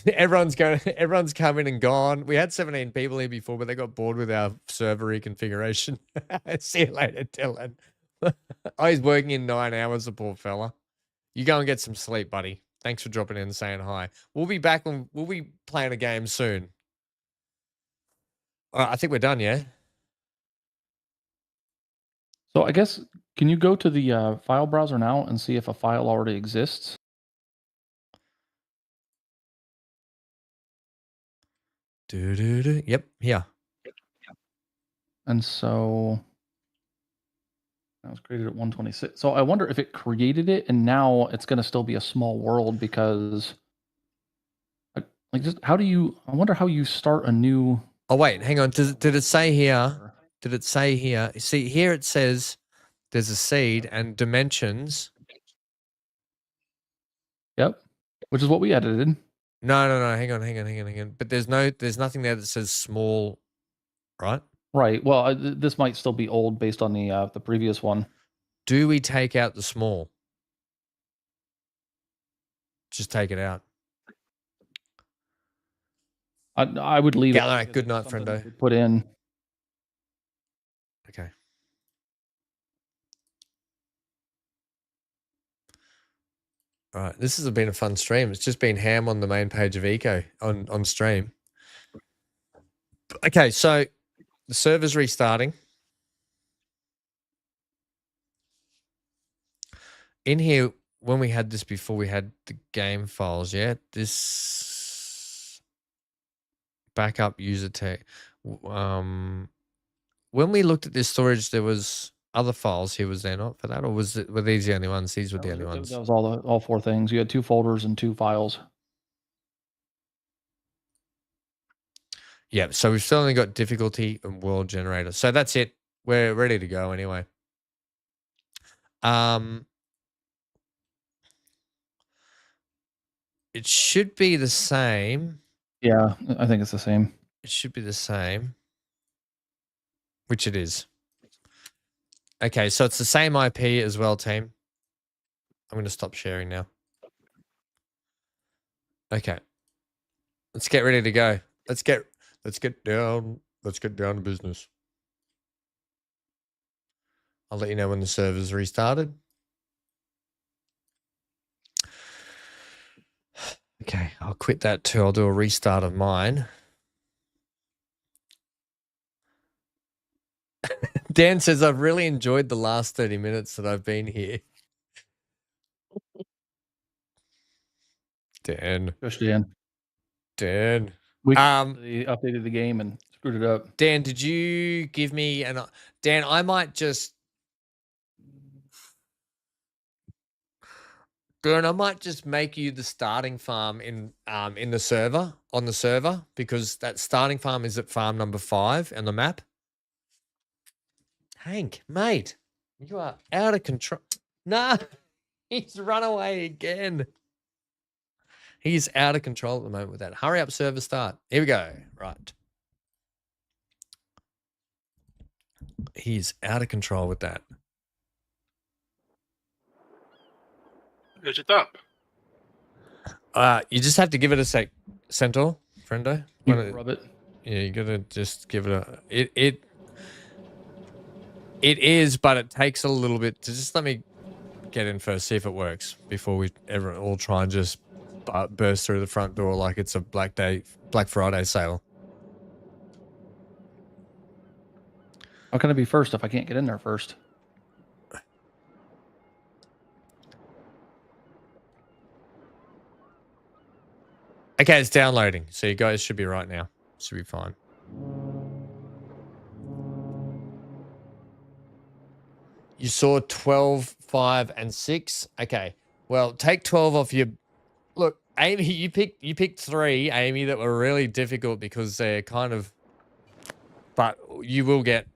Speaker 1: Everyone's coming and gone. We had 17 people here before, but they got bored with our server reconfiguration. See you later, Dylan. Oh, he's working in 9 hours, the poor fella. You go and get some sleep, buddy. Thanks for dropping in and saying hi. We'll be back when we'll be playing a game soon. All right, I think we're done, yeah?
Speaker 4: So I guess, can you go to the file browser now and see if a file already exists?
Speaker 1: Yep, here.
Speaker 4: And so that was created at 126. So I wonder if it created it and now it's going to still be a small world because like just how do you, I wonder how you start a new.
Speaker 1: Oh, wait, hang on. Did it say here? Did it say here? See, here it says there's a seed and dimensions.
Speaker 4: Yep. Which is what we edited.
Speaker 1: No. Hang on. But there's nothing there that says small, right?
Speaker 4: Right. Well, this might still be old based on the previous one.
Speaker 1: Do we take out the small? Just take it out.
Speaker 4: I would leave
Speaker 1: Yeah,
Speaker 4: it.
Speaker 1: all right.
Speaker 4: because
Speaker 1: Good
Speaker 4: it's
Speaker 1: night,
Speaker 4: something
Speaker 1: friendo.
Speaker 4: to put in.
Speaker 1: Okay. All right. This has been a fun stream. It's just been ham on the main page of Eco on stream. Okay, so the server's restarting. In here, when we had this before, we had the game files. Yeah, this backup user tag. When we looked at this storage, there was other files here. Was there not for that, or were these the only ones? These were the only ones.
Speaker 4: That was all 4 things. You had 2 folders and 2 files.
Speaker 1: Yeah, so we've still only got difficulty and world generator. So that's it. We're ready to go anyway. It should be the same.
Speaker 4: Yeah, I think it's the same.
Speaker 1: It should be the same, which it is. Okay, so it's the same IP as well, team. I'm going to stop sharing now. Okay. Let's get ready to go. Let's get down to business. I'll let you know when the server's restarted. Okay, I'll quit that too. I'll do a restart of mine. Dan says, I've really enjoyed the last 30 minutes that I've been here. Dan.
Speaker 4: Push Dan.
Speaker 1: Dan.
Speaker 4: We updated the game and screwed it up.
Speaker 1: Dan, did you give me an... Dan, I might just... Dan, I might just make you the starting farm in the server, on the server, because that starting farm is at farm number 5 on the map. Hank, mate, you are out of control. No, he's run away again. He's out of control at the moment with that. Hurry up, server start. Here we go. Right. He's out of control with that.
Speaker 2: Is it up?
Speaker 1: You just have to give it a sec, Centaur, friendo.
Speaker 4: You rub it.
Speaker 1: Yeah, you gotta just give it a... It is, but it takes a little bit to just let me get in first, see if it works before we ever all try and just burst through the front door like it's a Black Friday sale.
Speaker 4: How can I be first if I can't get in there first?
Speaker 1: Okay, it's downloading, so you guys should be right now. Should be fine. You saw 12, 5, and 6. Okay. Well, take 12 off your... Look, Amy, you picked 3, Amy, that were really difficult because they're kind of... But you will get...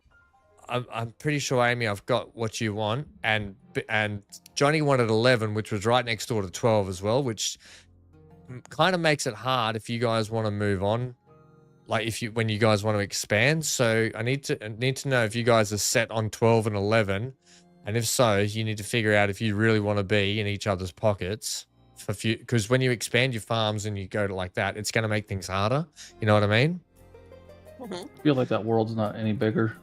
Speaker 1: I'm pretty sure, Amy, I've got what you want. And Johnny wanted 11, which was right next door to 12 as well, which kind of makes it hard if you guys want to move on. Like when you guys want to expand. So I need to know if you guys are set on 12 and 11. And if so, you need to figure out if you really want to be in each other's pockets for because when you expand your farms and you go to like that, it's going to make things harder. You know what I mean?
Speaker 3: Mm-hmm.
Speaker 4: I feel like that world's not any bigger.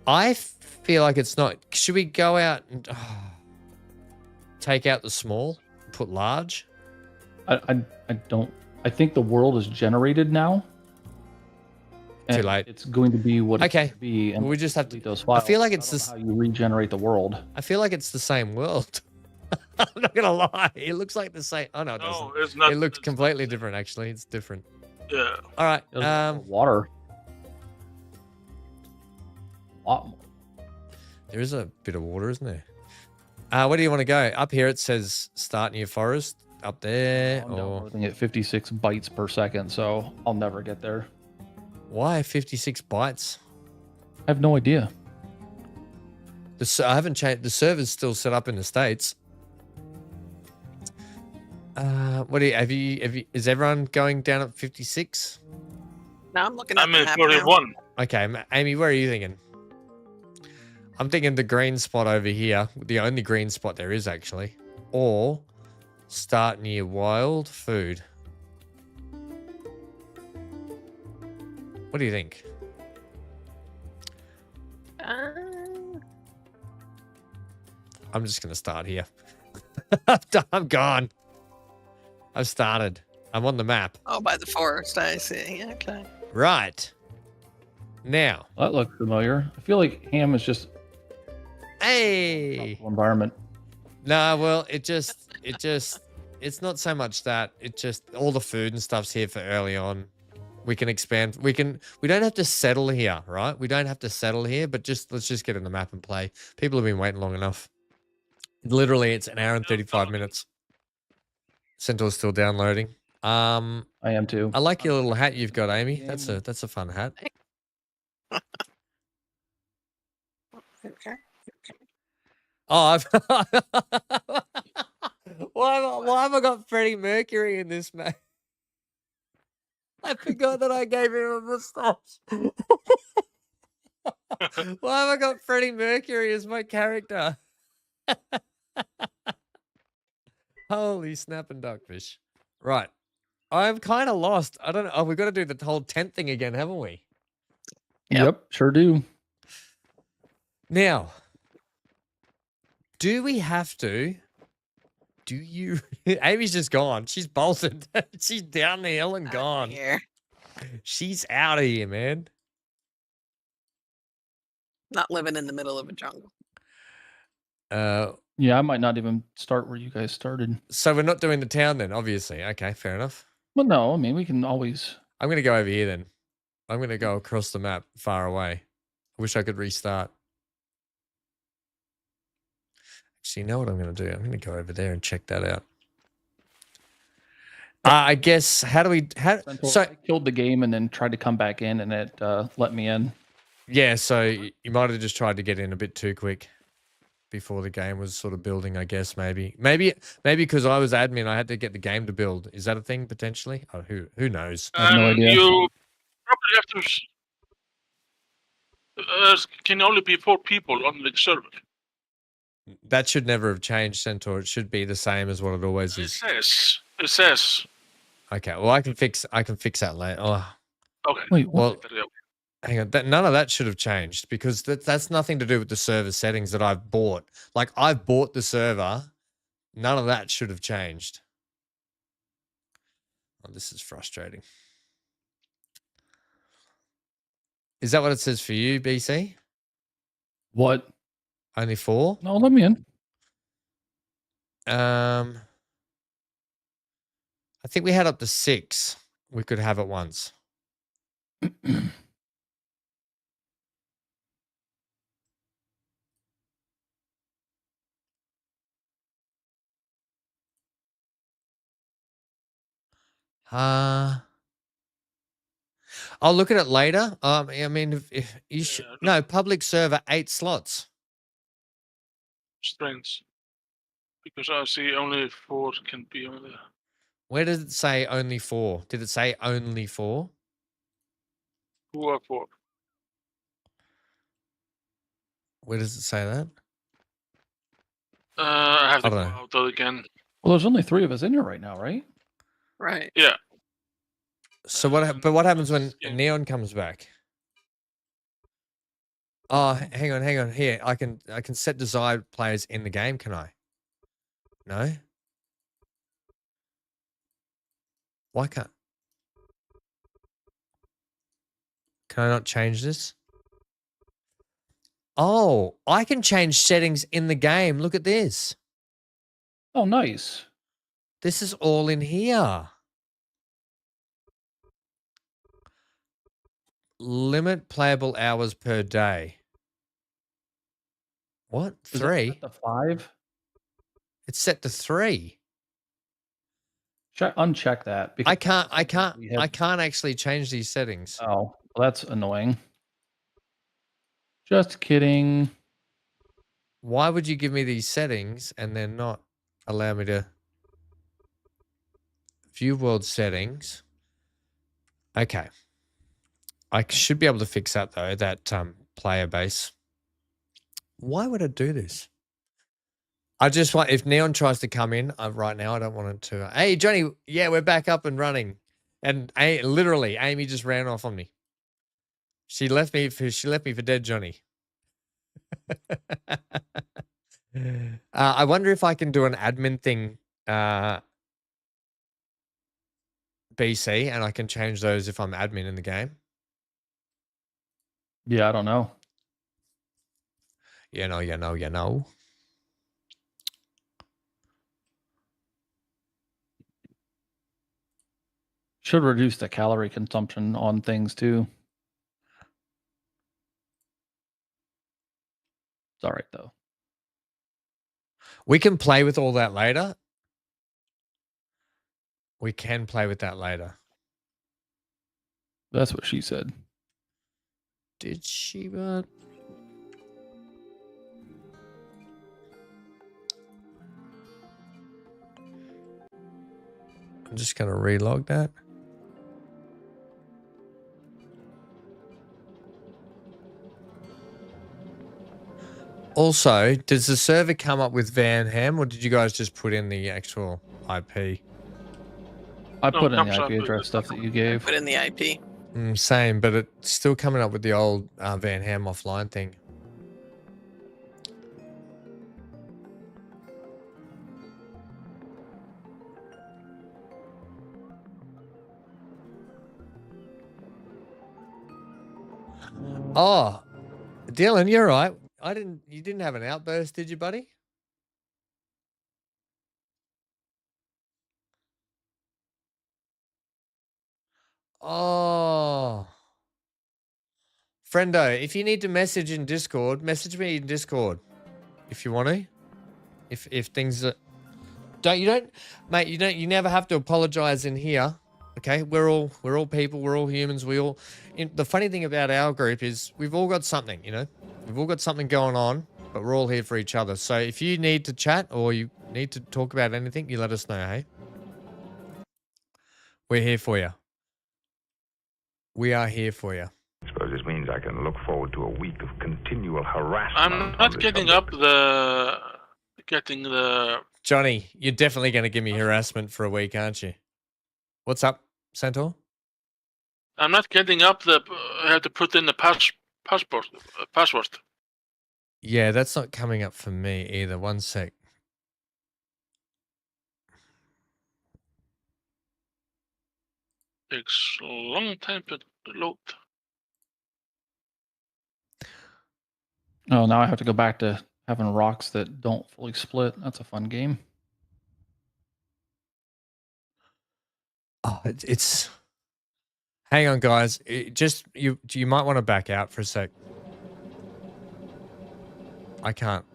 Speaker 1: I feel like it's not. Should we go out and take out the small, put large?
Speaker 4: I don't. I think the world is generated now.
Speaker 1: Too late.
Speaker 4: It's going to be what it's
Speaker 1: Okay.
Speaker 4: going to be. And
Speaker 1: Well, we just have to.
Speaker 4: those files.
Speaker 1: I feel like it's
Speaker 4: I don't know how you regenerate the world.
Speaker 1: I feel like it's the same world. I'm not gonna lie. It looks like the same. Oh no, it doesn't.
Speaker 2: No, it's not.
Speaker 1: It looked
Speaker 2: it's
Speaker 1: completely
Speaker 2: not.
Speaker 1: different. Actually, it's different.
Speaker 2: Yeah.
Speaker 1: All right.
Speaker 4: There's water. A lot more.
Speaker 1: There is a bit of water, isn't there? Where do you want to go? Up here it says start near forest. Up there.
Speaker 4: I'm
Speaker 1: Or
Speaker 4: downloading at 56 bytes per second, so I'll never get there.
Speaker 1: why 56 bytes?
Speaker 4: I have no idea.
Speaker 1: I haven't changed. The server's still set up in the States. What do you have? Is everyone going down at 56?
Speaker 3: Now I'm looking at
Speaker 2: I'm
Speaker 3: the
Speaker 2: in
Speaker 3: map now.
Speaker 2: 41.
Speaker 1: Okay, Amy, where are you thinking? I'm thinking the green spot over here, the only green spot there is actually, or start near wild food. What do you think? I'm just gonna start here. I'm gone. I've started. I'm on the map.
Speaker 3: Oh, by the forest, I see. Okay.
Speaker 1: Right. Now.
Speaker 4: That looks familiar. I feel like Ham is just
Speaker 1: Hey.
Speaker 4: environment.
Speaker 1: No, well, it's not so much that. It just all the food and stuff's here for early on. We can expand. We don't have to settle here, right? We don't have to settle here, but let's just get in the map and play. People have been waiting long enough. Literally, it's an hour and 35 minutes. Centaur's still downloading.
Speaker 4: I am too.
Speaker 1: I like your little hat you've got, Amy. That's a fun hat.
Speaker 3: Okay.
Speaker 1: Oh, why have I got Freddie Mercury in this, mate? I forgot that I gave him a moustache. Why have I got Freddie Mercury as my character? Holy snap and duckfish. Right. I'm kind of lost. I don't know. Oh, we've got to do the whole tent thing again, haven't we?
Speaker 4: Yep, sure do.
Speaker 1: Now, do we have to? Do you? Amy's just gone. She's bolted. She's down the hill and gone.
Speaker 3: Here.
Speaker 1: She's out of here, man.
Speaker 3: Not living in the middle of a jungle.
Speaker 4: Yeah, I might not even start where you guys started.
Speaker 1: So we're not doing the town then, obviously. Okay, fair enough.
Speaker 4: Well, no, I mean we can always.
Speaker 1: I'm going to go over here then. I'm going to go across the map far away. I wish I could restart. Actually, you know what I'm going to do? I'm going to go over there and check that out. I guess, how do we... So
Speaker 4: I killed the game and then tried to come back in and it let me in.
Speaker 1: Yeah, so you might have just tried to get in a bit too quick before the game was sort of building, I guess, maybe. Maybe because I was admin, I had to get the game to build. Is that a thing, potentially? Oh, who knows?
Speaker 4: I have no idea.
Speaker 2: You probably have to... can only be 4 people on the server.
Speaker 1: That should never have changed, Centaur. It should be the same as what it always is.
Speaker 2: It says.
Speaker 1: Okay, well, I can fix that later. Oh,
Speaker 2: Okay.
Speaker 4: Wait,
Speaker 1: well, hang on. None of that should have changed because that's nothing to do with the server settings that I've bought. Like, I've bought the server. None of that should have changed. Oh, this is frustrating. Is that what it says for you, BC?
Speaker 4: What?
Speaker 1: Only 4?
Speaker 4: No, let me in.
Speaker 1: I think we had up to 6. We could have it once. I'll look at it later. I mean, if you no public server 8 slots.
Speaker 2: Strange. Because I see only 4 can be on there.
Speaker 1: Where does it say only 4? Did it say only 4?
Speaker 2: Who are 4?
Speaker 1: Where does it say that?
Speaker 2: I have to go
Speaker 1: know.
Speaker 2: out again.
Speaker 4: Well, there's only 3 of us in here right now, right?
Speaker 3: Right.
Speaker 2: Yeah.
Speaker 1: So but what happens when Neon comes back? Oh, hang on. Here, I can set desired players in the game, can I? No? Why can't? Can I not change this? Oh, I can change settings in the game. Look at this.
Speaker 4: Oh, nice.
Speaker 1: This is all in here. Limit playable hours per day. What?
Speaker 4: Is
Speaker 1: 3?
Speaker 4: it set to 5?
Speaker 1: It's set to 3.
Speaker 4: Uncheck that. Because
Speaker 1: I can't actually change these settings.
Speaker 4: Oh, well, that's annoying. Just kidding.
Speaker 1: Why would you give me these settings and then not allow me to view world settings? Okay. I should be able to fix that though, that player base. Why would I do this? I just want, if Neon tries to come in right now, I don't want it to. Hey, Johnny, yeah, we're back up and running. And literally, Amy just ran off on me. She left me for dead, Johnny. I wonder if I can do an admin thing, BC, and I can change those if I'm admin in the game.
Speaker 4: Yeah, I don't know.
Speaker 1: You know.
Speaker 4: Should reduce the calorie consumption on things too. It's all right though.
Speaker 1: We can play with all that later. We can play with that later.
Speaker 4: That's what she said.
Speaker 1: Did she, but... I'm just going to relog that. Also, does the server come up with VanHam, or did you guys just put in the actual IP?
Speaker 4: I
Speaker 2: No,
Speaker 4: put in
Speaker 2: comes
Speaker 4: the
Speaker 2: up
Speaker 4: IP
Speaker 2: with
Speaker 4: address
Speaker 2: the-
Speaker 4: stuff that you
Speaker 3: I
Speaker 4: gave.
Speaker 3: put in the IP.
Speaker 1: Same, but it's still coming up with the old VanHam offline thing. Oh, Dylan, you're right. You didn't have an outburst, did you, buddy? Oh. Friendo, if you need to message in Discord, message me in Discord if you want to. If things are... Mate, you never have to apologize in here. Okay? We're all people, we're all humans, the funny thing about our group is we've all got something, you know? We've all got something going on, but we're all here for each other. So if you need to chat or you need to talk about anything, you let us know, hey? We're here for you. We are here for you.
Speaker 5: I suppose this means I can look forward to a week of continual harassment.
Speaker 2: I'm
Speaker 5: on
Speaker 2: not
Speaker 5: this
Speaker 2: getting
Speaker 5: subject.
Speaker 2: getting the
Speaker 1: Johnny, you're definitely going to give me harassment for a week, aren't you? What's up, Centaur?
Speaker 2: I'm not getting up the. I have to put in the password.
Speaker 1: Yeah, that's not coming up for me either. One sec.
Speaker 2: Takes a long time to load.
Speaker 4: Oh, now I have to go back to having rocks that don't fully split. That's a fun game.
Speaker 1: Oh, it's... Hang on, guys. You might want to back out for a sec. I can't.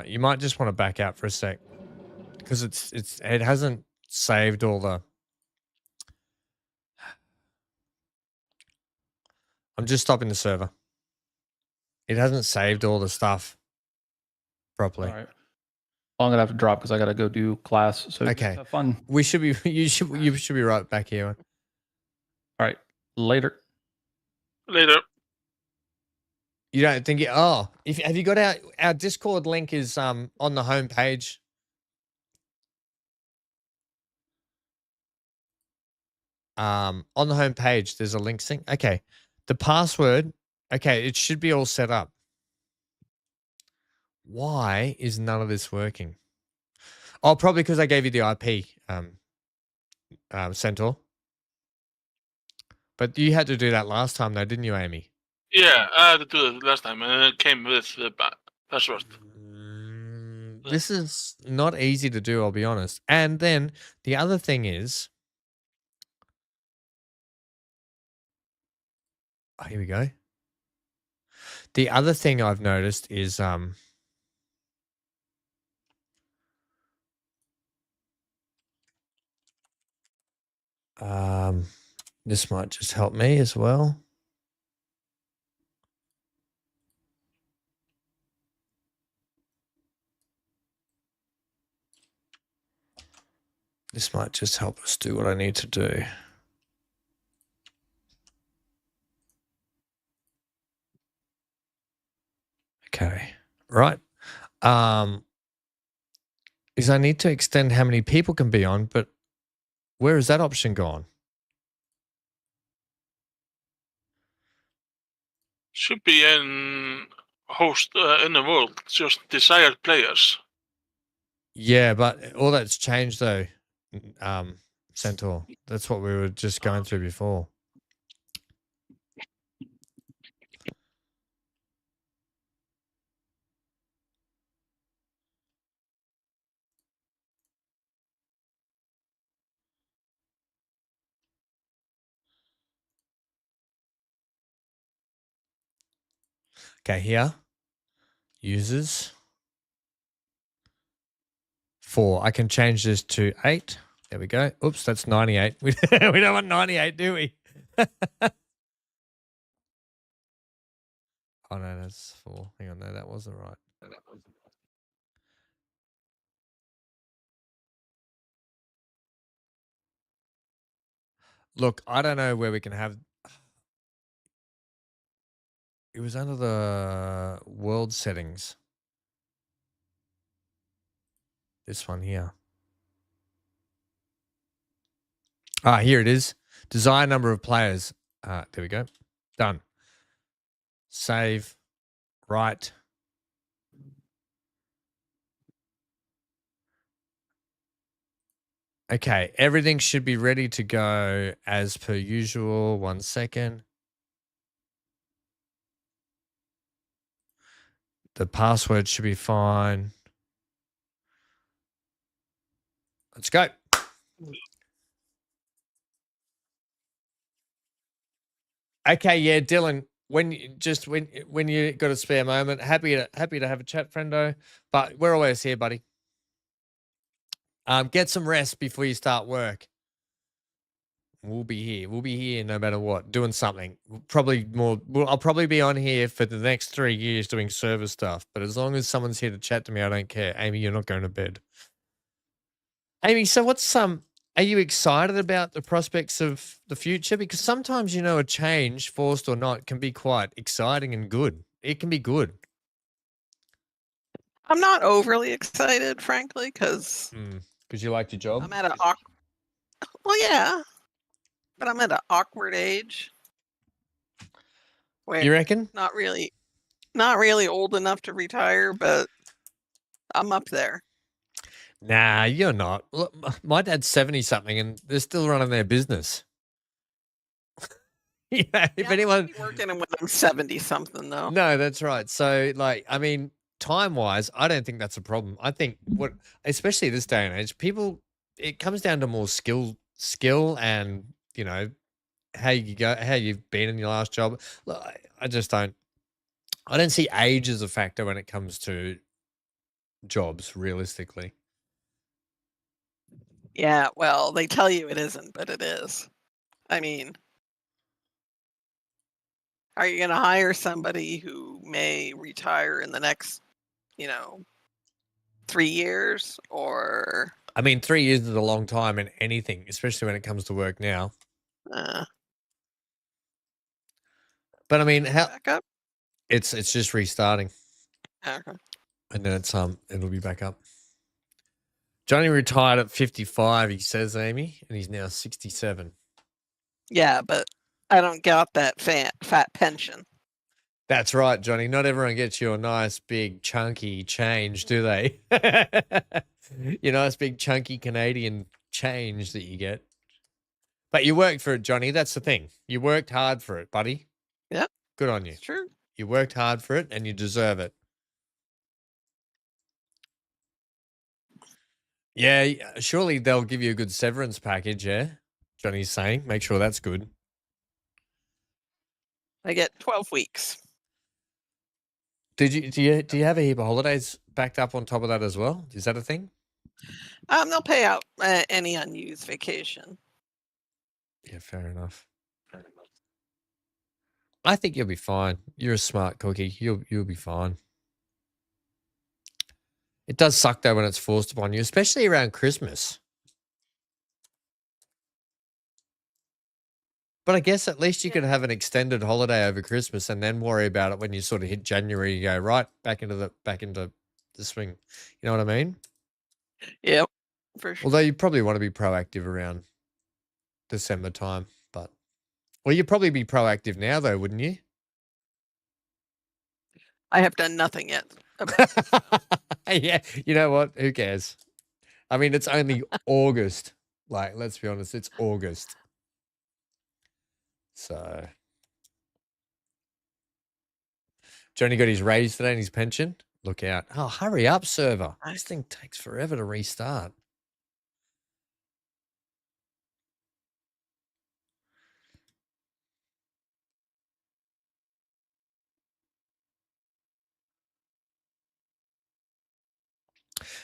Speaker 1: You might just want to back out for a sec because it hasn't saved all the... I'm just stopping the server. It hasn't saved all the stuff properly.
Speaker 4: All right. Well, I'm gonna have to drop because I gotta go do class. So
Speaker 1: Okay.
Speaker 4: have fun.
Speaker 1: We should be. You should be right back here.
Speaker 4: All right. Later.
Speaker 2: Later.
Speaker 1: You don't think it? Oh, have you got our Discord link is on the home page. On the home page, there's a link sync. Okay, the password. Okay, it should be all set up. Why is none of this working? Oh, probably because I gave you the IP, Centaur. But you had to do that last time, though, didn't you, Amy?
Speaker 2: Yeah, I had to do it last time, and it came with the password.
Speaker 1: This is not easy to do, I'll be honest. And then the other thing is... Oh, here we go. The other thing I've noticed is this might just help me as well. This might just help us do what I need to do. Okay. Right. Is I need to extend how many people can be on, but where is that option gone?
Speaker 2: Should be in host in the world, just desired players.
Speaker 1: Yeah, but all that's changed though, Centaur. That's what we were just going through before. Okay, here. Users. 4. I can change this to 8. There we go. Oops, that's 98. We don't want 98, do we? Oh, no, that's 4. Hang on, no, that wasn't right. Look, I don't know where we can have... It was under the world settings. This one here. Ah, here it is. Desired number of players. There we go. Done. Save. Right. Okay, everything should be ready to go as per usual. 1 second. The password should be fine. Let's go. Okay, yeah, Dylan. When you got a spare moment, happy to have a chat, friendo. But we're always here, buddy. Get some rest before you start work. We'll be here. We'll be here no matter what, doing something. Probably more. Well, I'll probably be on here for the next 3 years doing server stuff. But as long as someone's here to chat to me, I don't care. Amy, you're not going to bed. Amy, so what's are you excited about the prospects of the future? Because sometimes, a change, forced or not, can be quite exciting and good. It can be good.
Speaker 3: I'm not overly excited, frankly, because
Speaker 1: Because you liked your job?
Speaker 3: I'm at well, yeah, but I'm at an awkward age where
Speaker 1: You reckon?
Speaker 3: not really old enough to retire, but I'm up there.
Speaker 1: Nah, you're not. Look, my dad's 70-something and they're still running their business. Yeah, if
Speaker 3: Yeah,
Speaker 1: anyone...
Speaker 3: I'm working when I'm 70-something, though.
Speaker 1: No, that's right. So, time-wise, I don't think that's a problem. I think especially this day and age, it comes down to more skill and, how you've been in your last job. Look, I don't see age as a factor when it comes to jobs, realistically.
Speaker 3: Yeah, well, they tell you it isn't, but it is. I mean, are you going to hire somebody who may retire in the next, 3 years, or?
Speaker 1: I mean, 3 years is a long time in anything, especially when it comes to work now. But I mean,
Speaker 3: Back up?
Speaker 1: it's just restarting,
Speaker 3: Okay.
Speaker 1: and then it'll be back up. Johnny retired at 55, he says, Amy, and he's now 67.
Speaker 3: Yeah, but I don't got that fat pension.
Speaker 1: That's right, Johnny. Not everyone gets you a nice, big, chunky change, do they? Your nice, big, chunky Canadian change that you get. But you worked for it, Johnny. That's the thing. You worked hard for it, buddy.
Speaker 3: Yep.
Speaker 1: Good on you.
Speaker 3: It's true.
Speaker 1: You worked hard for it, and you deserve it. Yeah, surely they'll give you a good severance package, yeah? Johnny's saying. Make sure that's good.
Speaker 3: I get 12 weeks.
Speaker 1: Do you have a heap of holidays backed up on top of that as well? Is that a thing?
Speaker 3: They'll pay out any unused vacation.
Speaker 1: Yeah, fair enough. I think you'll be fine. You're a smart cookie. You'll be fine. It does suck though when it's forced upon you, especially around Christmas. But I guess at least you could have an extended holiday over Christmas and then worry about it when you sort of hit January. You go right back into the swing. You know what I mean?
Speaker 3: Yep, for sure.
Speaker 1: Although you probably want to be proactive around December time, well, you'd probably be proactive now though, wouldn't you?
Speaker 3: I have done nothing yet.
Speaker 1: Yeah, you know what? Who cares? I mean, it's only August. Let's be honest, it's August. So, Johnny got his raise today and his pension. Look out. Oh, hurry up, server. This thing takes forever to restart.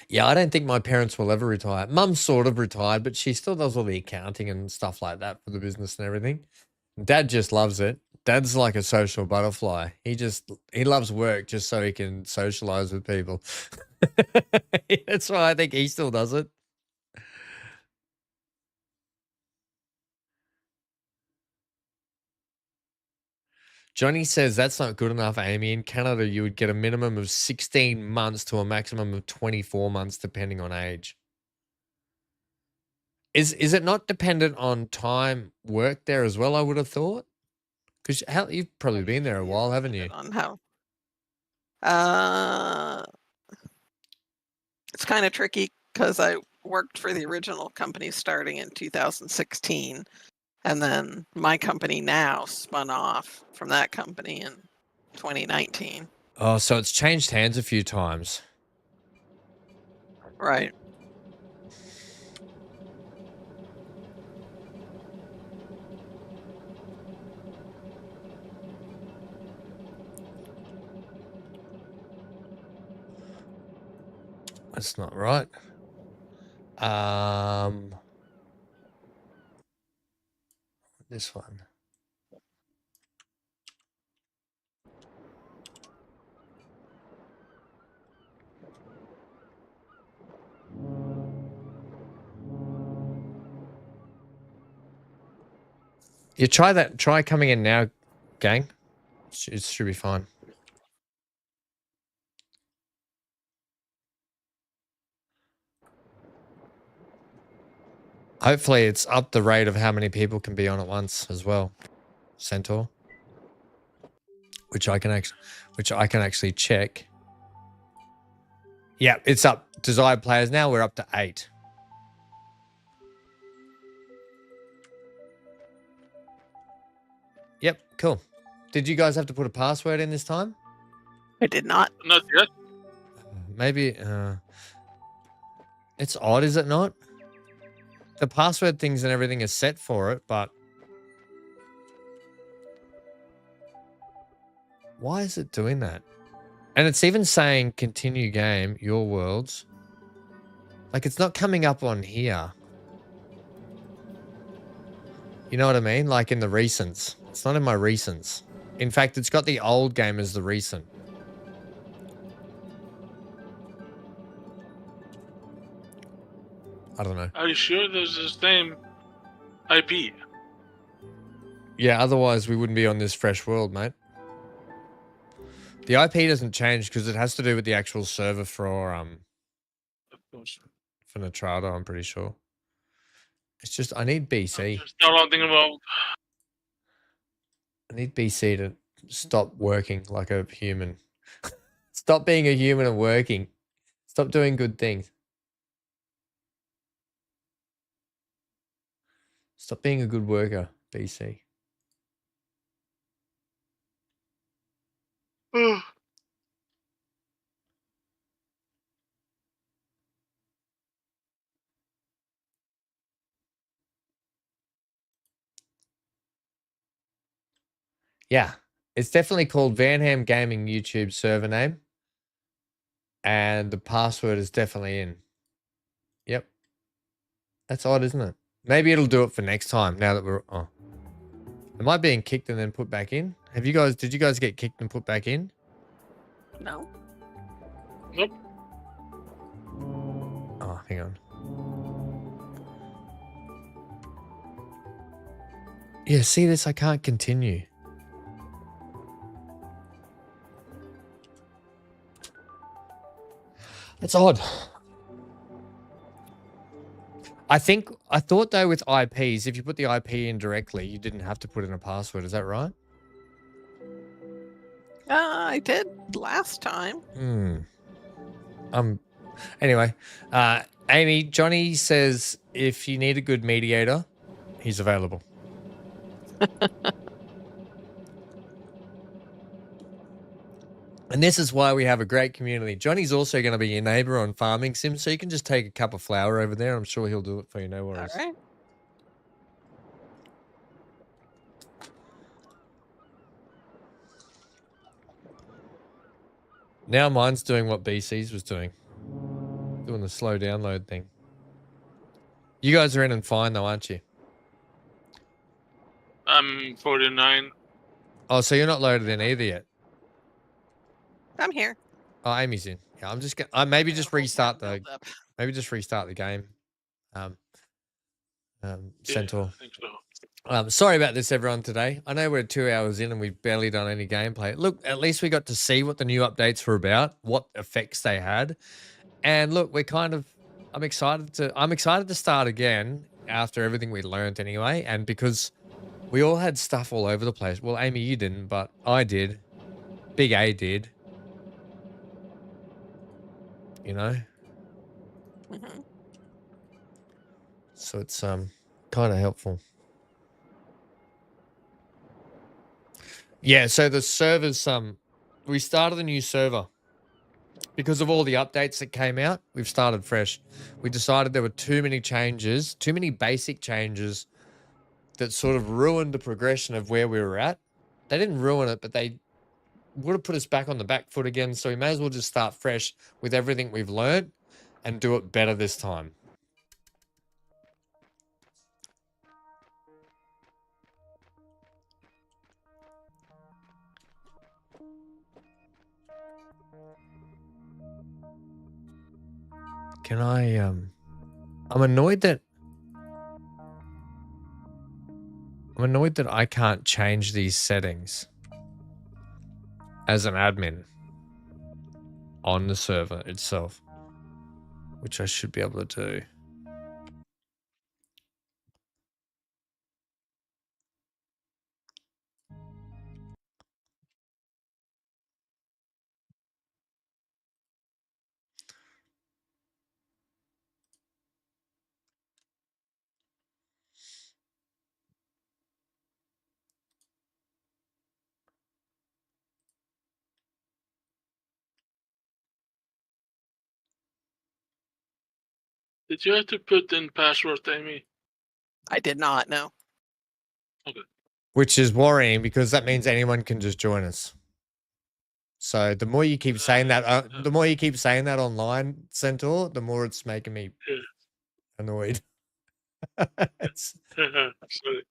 Speaker 1: Yeah, I don't think my parents will ever retire. Mum sort of retired, but she still does all the accounting and stuff like that for the business and everything. Dad just loves it. Dad's like a social butterfly. He loves work just so he can socialize with people. That's why I think he still does it. Johnny says that's not good enough, Amy. In Canada, you would get a minimum of 16 months to a maximum of 24 months, depending on age. Is it not dependent on time worked there as well, I would have thought? Because you've probably been there a while, haven't you?
Speaker 3: On how? It's kind of tricky because I worked for the original company starting in 2016, and then my company now spun off from that company in 2019.
Speaker 1: Oh, so it's changed hands a few times.
Speaker 3: Right.
Speaker 1: That's not right. This one. You try that. Try coming in now, gang. It should be fine. Hopefully it's up the rate of how many people can be on at once as well. Centaur. Which I can actually check. Yeah, it's up. Desired players now, we're up to 8. Yep, cool. Did you guys have to put a password in this time?
Speaker 3: I did not.
Speaker 2: Not yet.
Speaker 1: Maybe it's odd, is it not? The password things and everything is set for it, but why is it doing that? And it's even saying continue game, your worlds. Like it's not coming up on here. You know what I mean? Like in the recents. It's not in my recents. In fact, it's got the old game as the recent. I don't know.
Speaker 2: Are you sure there's the same IP?
Speaker 1: Yeah, otherwise we wouldn't be on this fresh world, mate. The IP doesn't change because it has to do with the actual server for Netrado, I'm pretty sure. It's just I need BC.
Speaker 2: Just downloading about.
Speaker 1: I need BC to stop working like a human. Stop being a human and working. Stop doing good things. Stop being a good worker, BC. Yeah, it's definitely called VanHam Gaming YouTube server name. And the password is definitely in. Yep. That's odd, isn't it? Maybe it'll do it for next time now that we're... Oh. Am I being kicked and then put back in? Did you guys get kicked and put back in?
Speaker 3: No.
Speaker 2: Nope.
Speaker 1: Oh, hang on. Yeah, see this? I can't continue. That's odd. I thought though with IPs, if you put the IP in directly, you didn't have to put in a password. Is that right?
Speaker 3: I did last time.
Speaker 1: Anyway, Amy, Johnny says if you need a good mediator, he's available. And this is why we have a great community. Johnny's also going to be your neighbor on Farming Sim, so you can just take a cup of flour over there. I'm sure he'll do it for you. No worries.
Speaker 3: All right.
Speaker 1: Now mine's doing what BC's was doing. Doing doing the slow download thing. You guys are in and fine though, aren't you?
Speaker 2: I'm 49.
Speaker 1: Oh, so you're not loaded in either yet.
Speaker 3: I'm here.
Speaker 1: Oh, Amy's in. Yeah, I'm just gonna maybe just restart the
Speaker 3: Build up.
Speaker 1: game. Um,
Speaker 2: Yeah,
Speaker 1: Centaur.
Speaker 2: I think so.
Speaker 1: Sorry about this, everyone. Today, I know we're 2 hours in and we've barely done any gameplay. Look, at least we got to see what the new updates were about, what effects they had, and look, we're kind of. I'm excited to start again after everything we learned anyway, and because we all had stuff all over the place. Well, Amy, you didn't, but I did. Big A did. You know.
Speaker 3: Mhm.
Speaker 1: So it's kind of helpful. Yeah, so the servers we started a new server. Because of all the updates that came out, we've started fresh. We decided there were too many changes, too many basic changes that sort of ruined the progression of where we were at. They didn't ruin it, but they would have put us back on the back foot again. So we may as well just start fresh with everything we've learned and do it better this time. Can I, I'm annoyed that I can't change these settings as an admin on the server itself, which I should be able to do.
Speaker 2: Did you have to put in password, Amy?
Speaker 3: I did not know.
Speaker 2: Okay.
Speaker 1: Which is worrying because that means anyone can just join us. So the more you keep saying that, online, Centaur, the more it's making me
Speaker 2: Yeah.
Speaker 1: annoyed. It's,
Speaker 2: Sorry.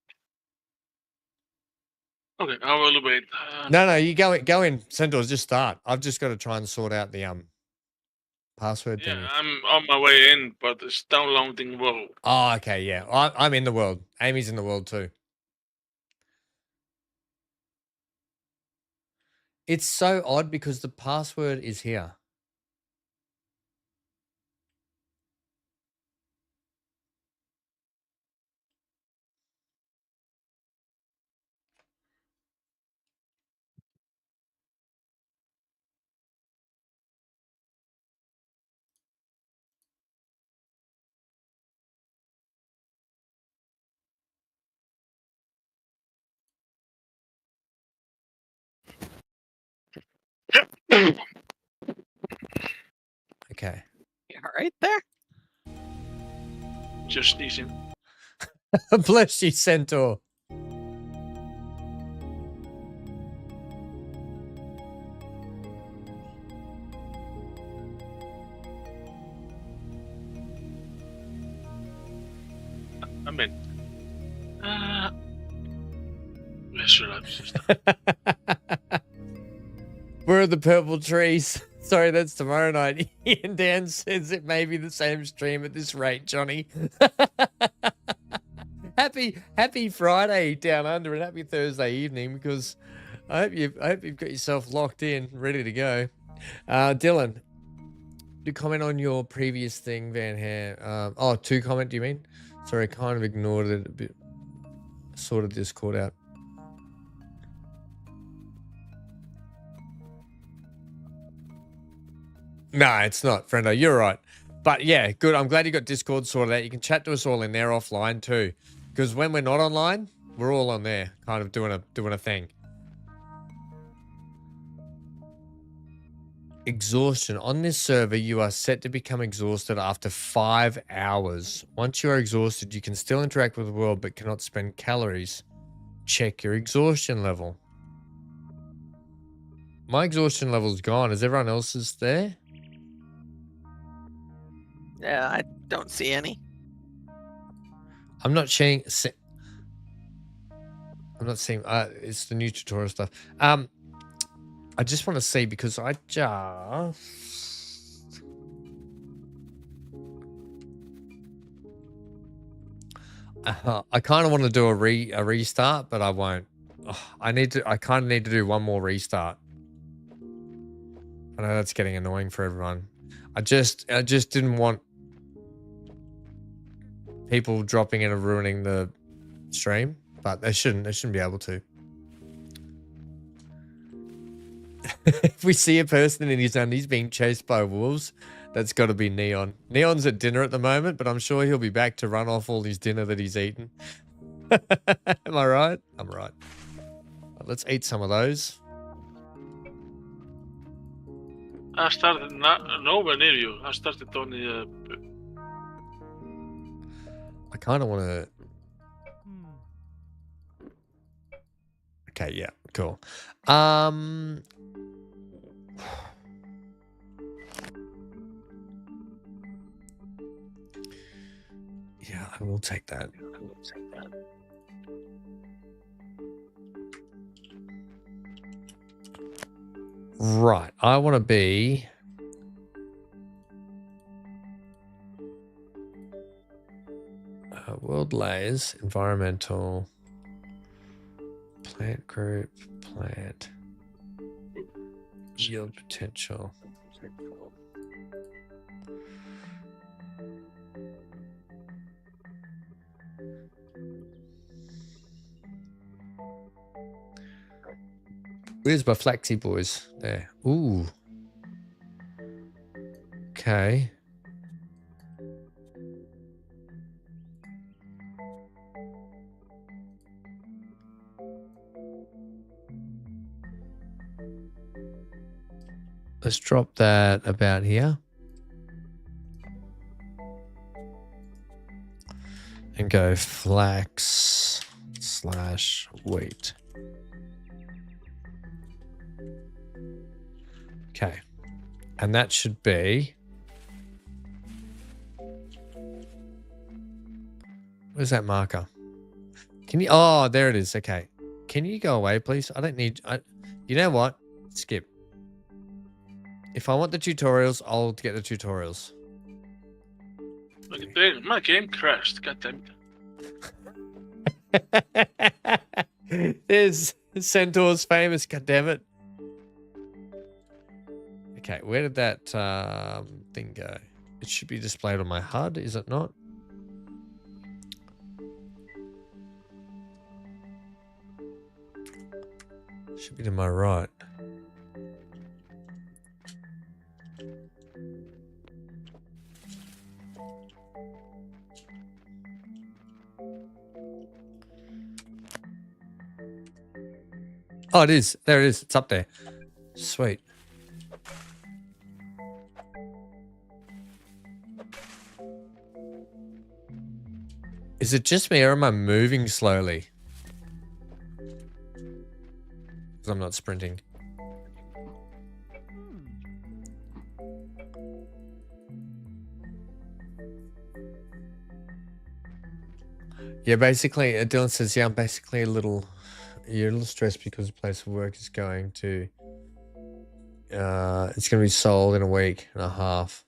Speaker 2: Okay, I will wait.
Speaker 1: no, you go in, Centaur. Just start. I've just got to try and sort out the password
Speaker 2: Yeah,
Speaker 1: thing.
Speaker 2: I'm on my way in, but it's downloading world.
Speaker 1: Oh, okay, yeah. I'm in the world. Amy's in the world too. It's so odd because the password is here. Okay.
Speaker 3: You all right there?
Speaker 2: Just sneezing.
Speaker 1: Bless you, Centaur.
Speaker 2: I'm in. Where should I be?
Speaker 1: Where are the purple trees? Sorry, that's tomorrow night. Ian Dan says it may be the same stream at this rate, Johnny. Happy Friday down under and happy Thursday evening, because I hope you've got yourself locked in, ready to go. Dylan, do comment on your previous thing, VanHam. To comment, do you mean? Sorry, I kind of ignored it a bit. Sorted Discord out. No, it's not, friendo. You're right. But yeah, good. I'm glad you got Discord sorted out. You can chat to us all in there offline too. Because when we're not online, we're all on there, kind of doing a thing. Exhaustion. On this server, you are set to become exhausted after 5 hours. Once you are exhausted, you can still interact with the world, but cannot spend calories. Check your exhaustion level. My exhaustion level's gone. Is everyone else's there?
Speaker 3: Yeah, I don't see any.
Speaker 1: I'm not seeing. I'm not seeing. It's the new tutorial stuff. I just want to see because I just. I kind of want to do a restart, but I won't. I kind of need to do one more restart. I know that's getting annoying for everyone. I just didn't want people dropping in and ruining the stream, but they shouldn't be able to. If we see a person in his undies being chased by wolves, that's got to be Neon. Neon's at dinner at the moment, but I'm sure he'll be back to run off all his dinner that he's eaten. Am I right? I'm right. Let's eat some of those.
Speaker 2: I started nowhere near you. I started only.
Speaker 1: I kind of want to. Okay, yeah, cool. Yeah, I will take that. Right, I want to be. World layers, environmental, plant group, plant, yield potential. Where's my flexi boys? There. Ooh. Okay. Let's drop that about here. And go flax / wheat. Okay. And that should be. Where's that marker? Can you? Oh, there it is. Okay. Can you go away, please? I don't need. You know what? Skip. If I want the tutorials, I'll get the tutorials.
Speaker 2: Look, my game crashed. God damn
Speaker 1: it. There's Centaur's famous. God damn it. Okay, where did that thing go? It should be displayed on my HUD, is it not? Should be to my right. Oh, it is. There it is. It's up there. Sweet. Is it just me or am I moving slowly? Because I'm not sprinting. Yeah, basically, Dylan says, yeah, I'm basically you're a little stressed because the place of work is going to, it's going to be sold in a week and a half.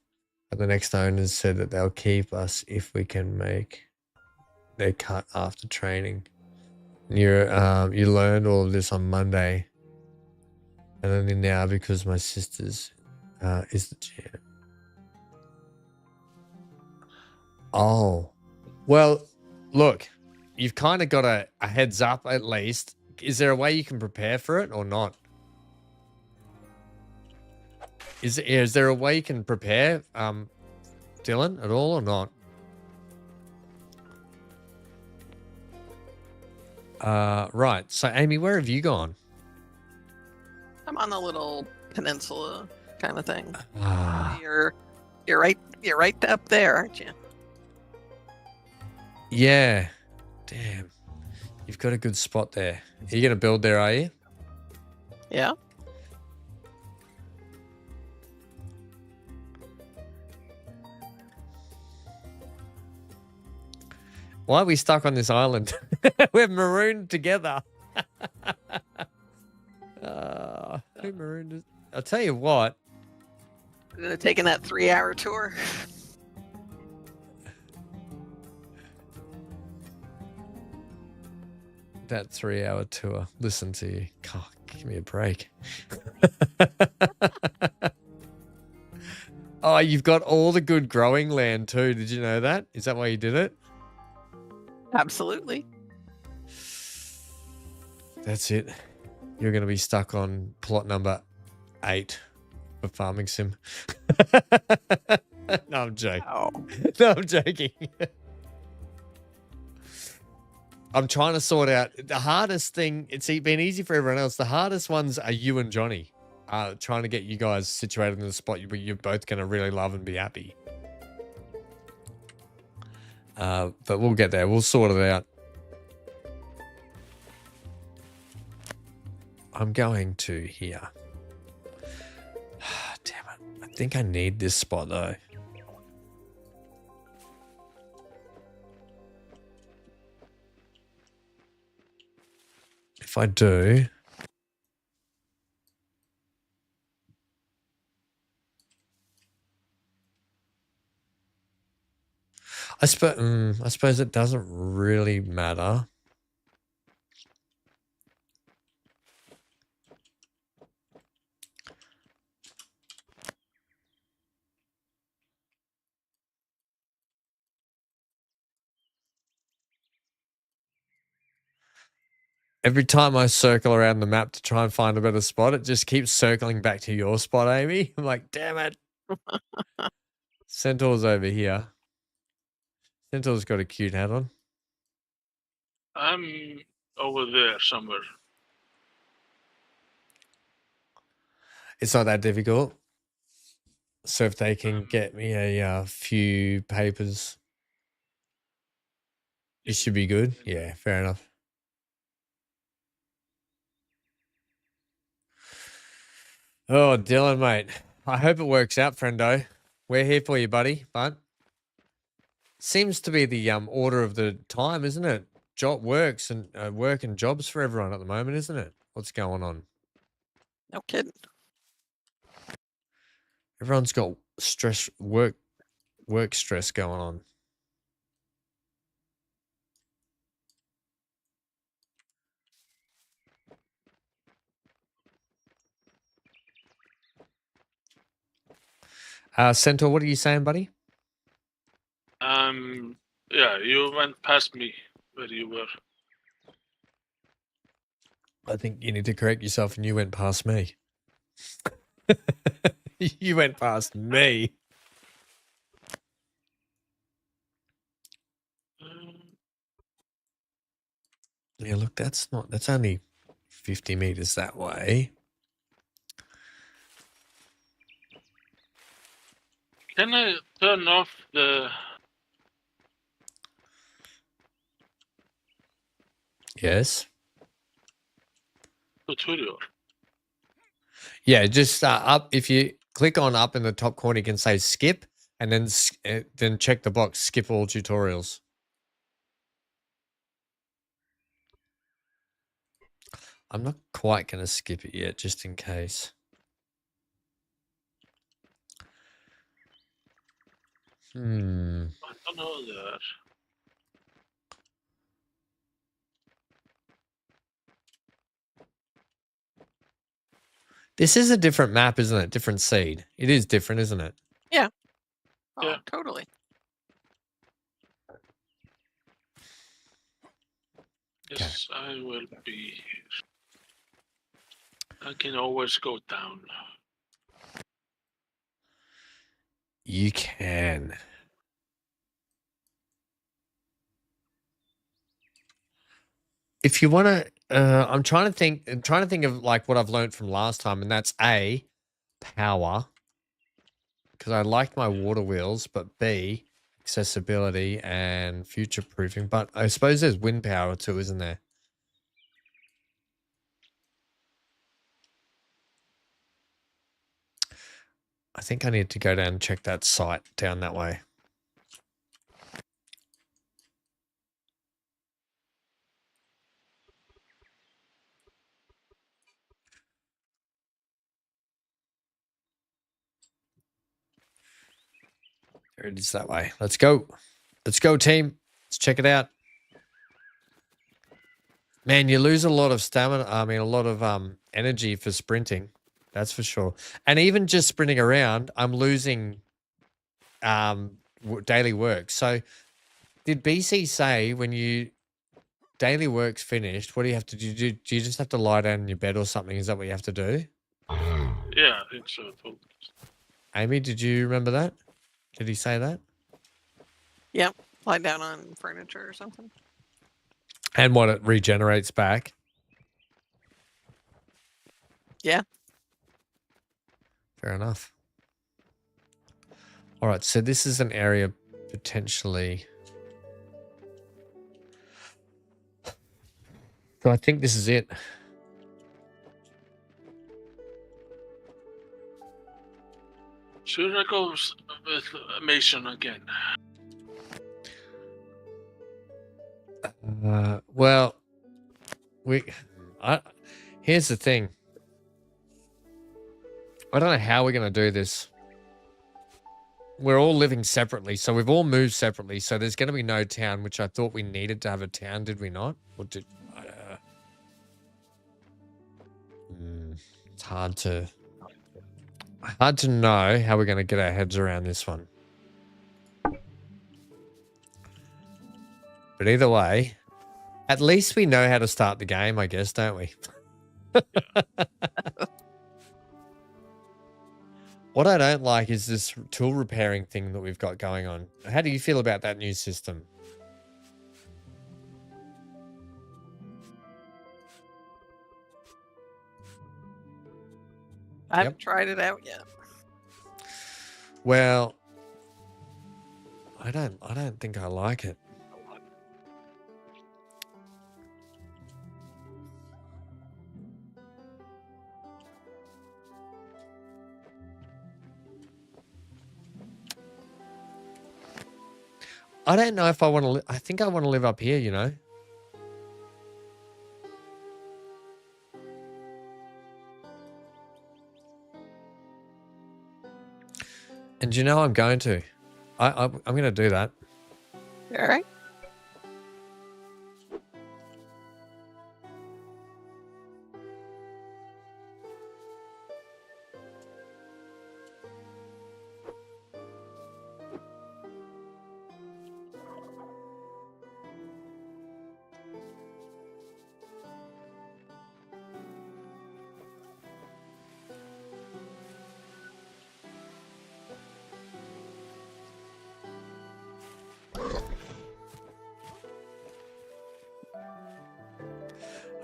Speaker 1: But the next owners said that they'll keep us if we can make their cut after training. You learned all of this on Monday. And only now because my sister's is the GM. Oh. Well, look, you've kind of got a heads up at least. Is there a way you can prepare for it or not? Is there a way you can prepare, Dylan, at all or not? Right. So, Amy, where have you gone?
Speaker 3: I'm on the little peninsula kind of thing.
Speaker 1: Ah.
Speaker 3: You're right up there, aren't you?
Speaker 1: Yeah. Damn. You've got a good spot there. Are you going to build there, are you?
Speaker 3: Yeah.
Speaker 1: Why are we stuck on this island? We're marooned together. Who marooned us? I'll tell you what.
Speaker 3: Taking that 3-hour tour.
Speaker 1: That 3-hour tour. Listen to you. God, give me a break. Oh, you've got all the good growing land too. Did you know that? Is that why you did it?
Speaker 3: Absolutely.
Speaker 1: That's it. You're going to be stuck on plot number 8 for Farming Sim. No, I'm joking.
Speaker 3: Oh.
Speaker 1: No, I'm joking. I'm trying to sort out the hardest thing. It's been easy for everyone else. The hardest ones are you and Johnny. Trying to get you guys situated in the spot where you're both going to really love and be happy. But we'll get there. We'll sort it out. I'm going to here. Damn it. I think I need this spot though. If I do... I suppose it doesn't really matter. Every time I circle around the map to try and find a better spot, it just keeps circling back to your spot, Amy. I'm like, damn it. Centaur's over here. Centaur's got a cute hat on.
Speaker 2: I'm over there somewhere.
Speaker 1: It's not that difficult. So if they can get me a few papers, it should be good. Yeah, fair enough. Oh, Dylan, mate. I hope it works out, friendo. We're here for you, buddy. But seems to be the order of the time, isn't it? Work and jobs for everyone at the moment, isn't it? What's going on?
Speaker 3: No kidding.
Speaker 1: Everyone's got stress, work stress going on. Centaur, what are you saying, buddy?
Speaker 2: Yeah, you went past me where you were.
Speaker 1: I think you need to correct yourself and you went past me. You went past me. Yeah, look, that's only 50 meters that way.
Speaker 2: Can I turn off the
Speaker 1: Yes.
Speaker 2: tutorial?
Speaker 1: Yeah, just up. If you click on up in the top corner, you can say skip, and then check the box, skip all tutorials. I'm not quite going to skip it yet, just in case.
Speaker 2: I don't know that.
Speaker 1: This is a different map, isn't it? Different seed. It is different, isn't it?
Speaker 3: Yeah. Oh,
Speaker 2: Yeah.
Speaker 3: totally.
Speaker 2: Yes, I will be here. I can always go down.
Speaker 1: You can. If you want to, I'm trying to think of like what I've learned from last time, and that's A, power, because I liked my water wheels, but B, accessibility and future proofing. But I suppose there's wind power too, isn't there? I think I need to go down and check that site down that way. There it is that way. Let's go. Let's go, team. Let's check it out. Man, you lose a lot of stamina. I mean, a lot of energy for sprinting. That's for sure. And even just sprinting around, I'm losing daily work. So did BC say when you daily work's finished, what do you have to do? Do you just have to lie down in your bed or something? Is that what you have to do?
Speaker 2: Yeah, I think so.
Speaker 1: Amy, did you remember that? Did he say that?
Speaker 3: Yep. Lie down on furniture or something.
Speaker 1: And what, it regenerates back?
Speaker 3: Yeah.
Speaker 1: Fair enough. All right, so this is an area potentially. So I think this is it.
Speaker 2: Should I go with Mason again?
Speaker 1: Well, here's the thing. I don't know how we're going to do this. We're all living separately, so we've all moved separately, so there's going to be no town, which I thought we needed to have a town, did we not? Or did... it's hard to know how we're going to get our heads around this one. But either way, at least we know how to start the game, I guess, don't we? What I don't like is this tool repairing thing that we've got going on. How do you feel about that new system?
Speaker 3: I haven't tried it out yet.
Speaker 1: Well, I don't think I like it. I don't know if I want to. I think I want to live up here, you know. And you know I'm going to. I'm going to do that.
Speaker 3: All right.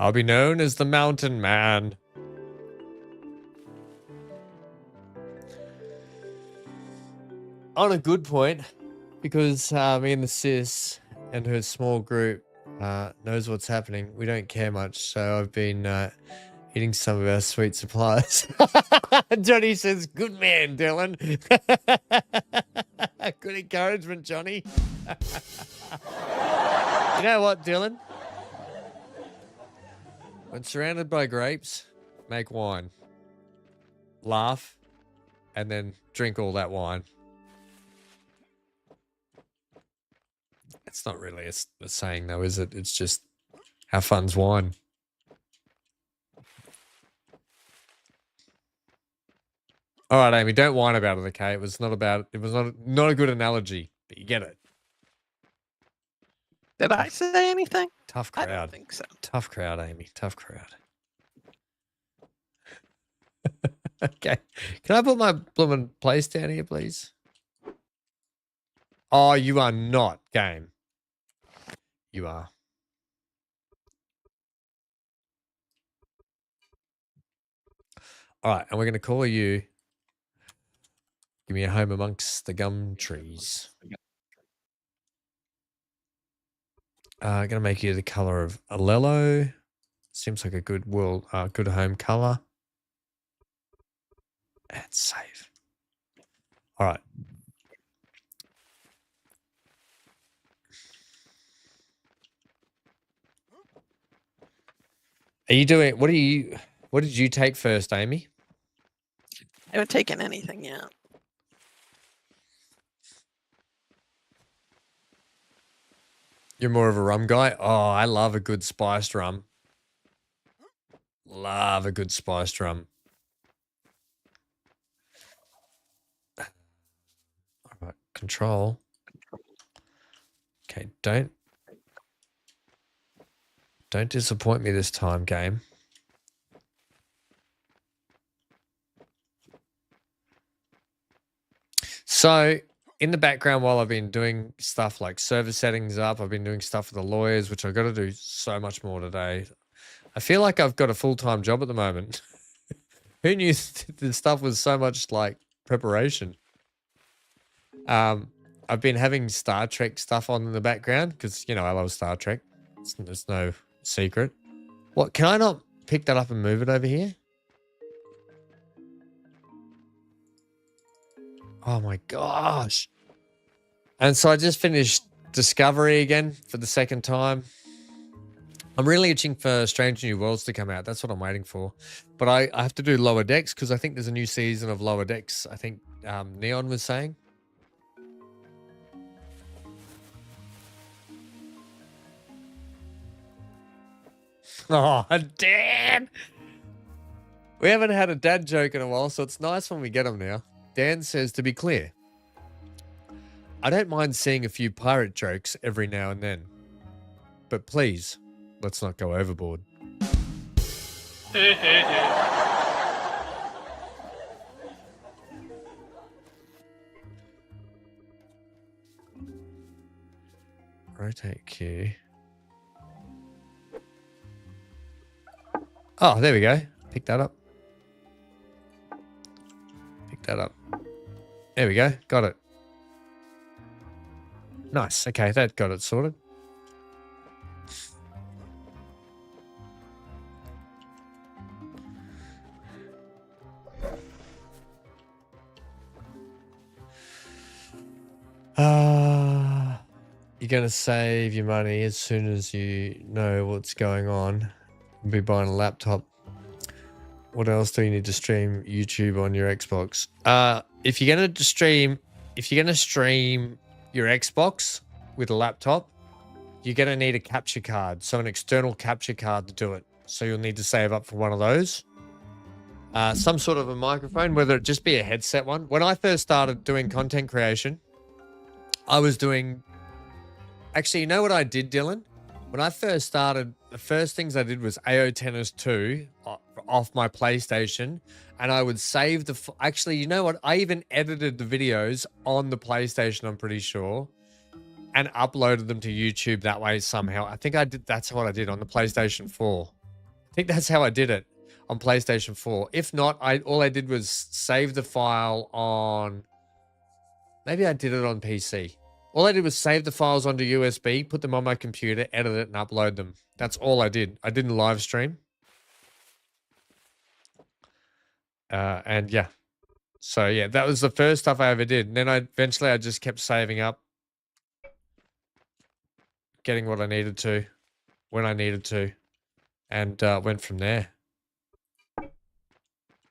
Speaker 1: I'll be known as the Mountain Man. On a good point, because me and the sis and her small group knows what's happening. We don't care much, so I've been eating some of our sweet supplies. Johnny says, "Good man, Dylan." Good encouragement, Johnny. You know what, Dylan? When surrounded by grapes, make wine. Laugh, and then drink all that wine. It's not really a saying, though, is it? It's just how fun's wine. All right, Amy, don't whine about it, okay? It was not a good analogy, but you get it.
Speaker 3: Did I say anything?
Speaker 1: Tough
Speaker 3: I
Speaker 1: crowd.
Speaker 3: don't think so.
Speaker 1: Tough crowd, Amy. Tough crowd. Okay. Can I put my blooming place down here, please? Oh, you are not, game. You are. All right, and we're going to call you. Give me a home amongst the gum trees. Going to make you the color of Alello. Seems like a good good home color. And save. All right. Are you doing? What did you take first, Amy?
Speaker 3: I haven't taken anything yet.
Speaker 1: You're more of a rum guy? Oh, I love a good spiced rum. Love a good spiced rum. All right, control. Okay, don't disappoint me this time, game. So, in the background while I've been doing stuff like server settings up, I've been doing stuff for the lawyers, which I've got to do so much more today. I feel like I've got a full-time job at the moment. Who knew the stuff was so much like preparation? I've been having Star Trek stuff on in the background because, you know, I love Star Trek. It's no secret. What, can I not pick that up and move it over here? Oh my gosh. And so I just finished Discovery again for the second time. I'm really itching for Strange New Worlds to come out. That's what I'm waiting for. But I have to do Lower Decks because I think there's a new season of Lower Decks. I think Neon was saying. Oh, Dan! We haven't had a dad joke in a while, so it's nice when we get them now. Dan says, to be clear, I don't mind seeing a few pirate jokes every now and then. But please, let's not go overboard. Rotate Q. Oh, there we go. Pick that up. Pick that up. There we go. Got it. Nice. Okay, that got it sorted. You're going to save your money as soon as you know what's going on. You'll be buying a laptop. What else do you need to stream YouTube on your Xbox? If you're going to stream your Xbox with a laptop, you're going to need a capture card. So an external capture card to do it. So you'll need to save up for one of those. Some sort of a microphone, whether it just be a headset one. When I first started doing content creation, I was doing... Actually, you know what I did, Dylan? When I first started, the first things I did was AO Tennis 2 off my PlayStation, and I would save the... Actually, you know what? I even edited the videos on the PlayStation, I'm pretty sure, and uploaded them to YouTube that way somehow. I think I did... That's what I did on the PlayStation 4. I think that's how I did it on PlayStation 4. If not, all I did was save the file on... Maybe I did it on PC. All I did was save the files onto USB, put them on my computer, edit it, and upload them. That's all I did. I didn't live stream. And yeah. So yeah, that was the first stuff I ever did. And then eventually I just kept saving up. Getting what I needed to, when I needed to. And went from there.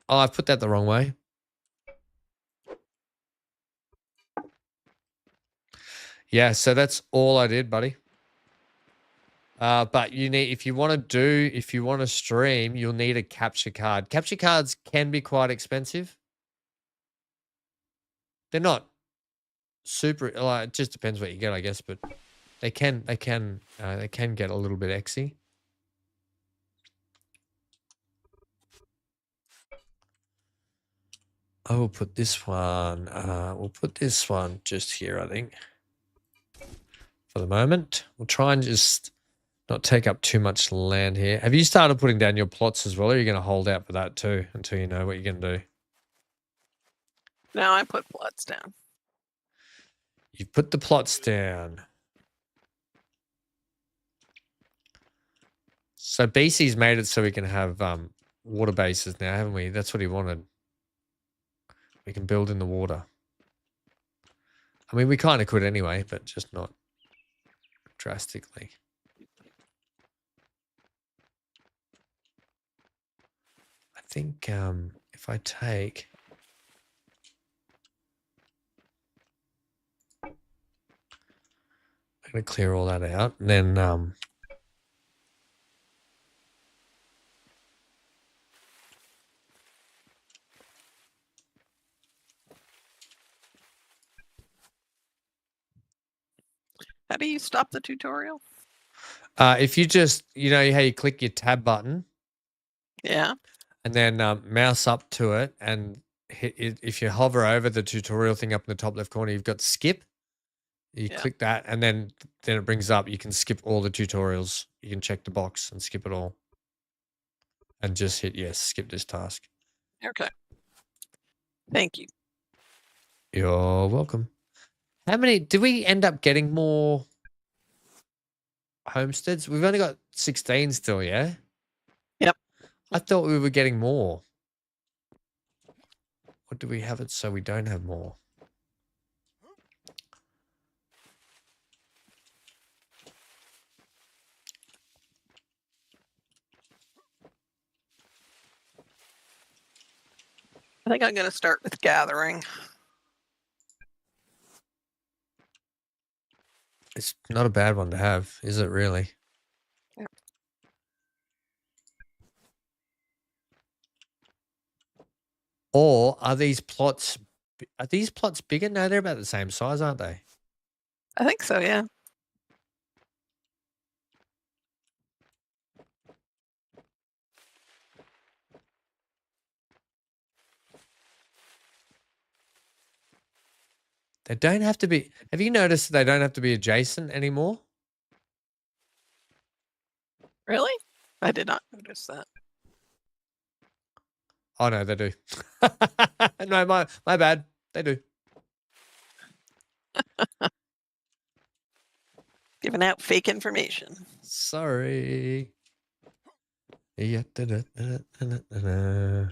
Speaker 1: Oh, I put that the wrong way. Yeah, so that's all I did, buddy. But you need, if you want to stream, you'll need a capture card. Capture cards can be quite expensive. They're not super, it just depends what you get, I guess, but they can get a little bit exy. I will put this one, we'll put this one just here, I think. For the moment, we'll try and just not take up too much land here. Have you started putting down your plots as well, or are you going to hold out for that too until you know what you're going to do?
Speaker 3: No, I put plots down.
Speaker 1: You've put the plots down. So BC's made it so we can have water bases now, haven't we? That's what he wanted. We can build in the water. I mean, we kind of could anyway, but just not drastically. I think if I take... I'm gonna clear all that out, and then
Speaker 3: How do you stop the tutorial?
Speaker 1: if you just, you know how you click your tab button
Speaker 3: Yeah.
Speaker 1: and then mouse up to it and hit it, if you hover over the tutorial thing up in the top left corner, you've got skip. You
Speaker 3: Yeah.
Speaker 1: click that and then it brings up, you can skip all the tutorials. You can check the box and skip it all. And just hit yes, skip this task.
Speaker 3: Okay. Thank you.
Speaker 1: You're welcome. How many, did we end up getting more homesteads? We've only got 16 still, yeah?
Speaker 3: Yep.
Speaker 1: I thought we were getting more. What do we have it so we don't have more?
Speaker 3: I think I'm going to start with gathering.
Speaker 1: It's not a bad one to have, is it really?
Speaker 3: Yep.
Speaker 1: Or are these plots bigger? No, they're about the same size, aren't they?
Speaker 3: I think so, yeah.
Speaker 1: They don't have to be. Have you noticed they don't have to be adjacent anymore?
Speaker 3: Really? I did not notice that.
Speaker 1: Oh no, they do. No, my bad. They do.
Speaker 3: Giving out fake information.
Speaker 1: Sorry. Yeah. Da-da-da-da-da-da-da.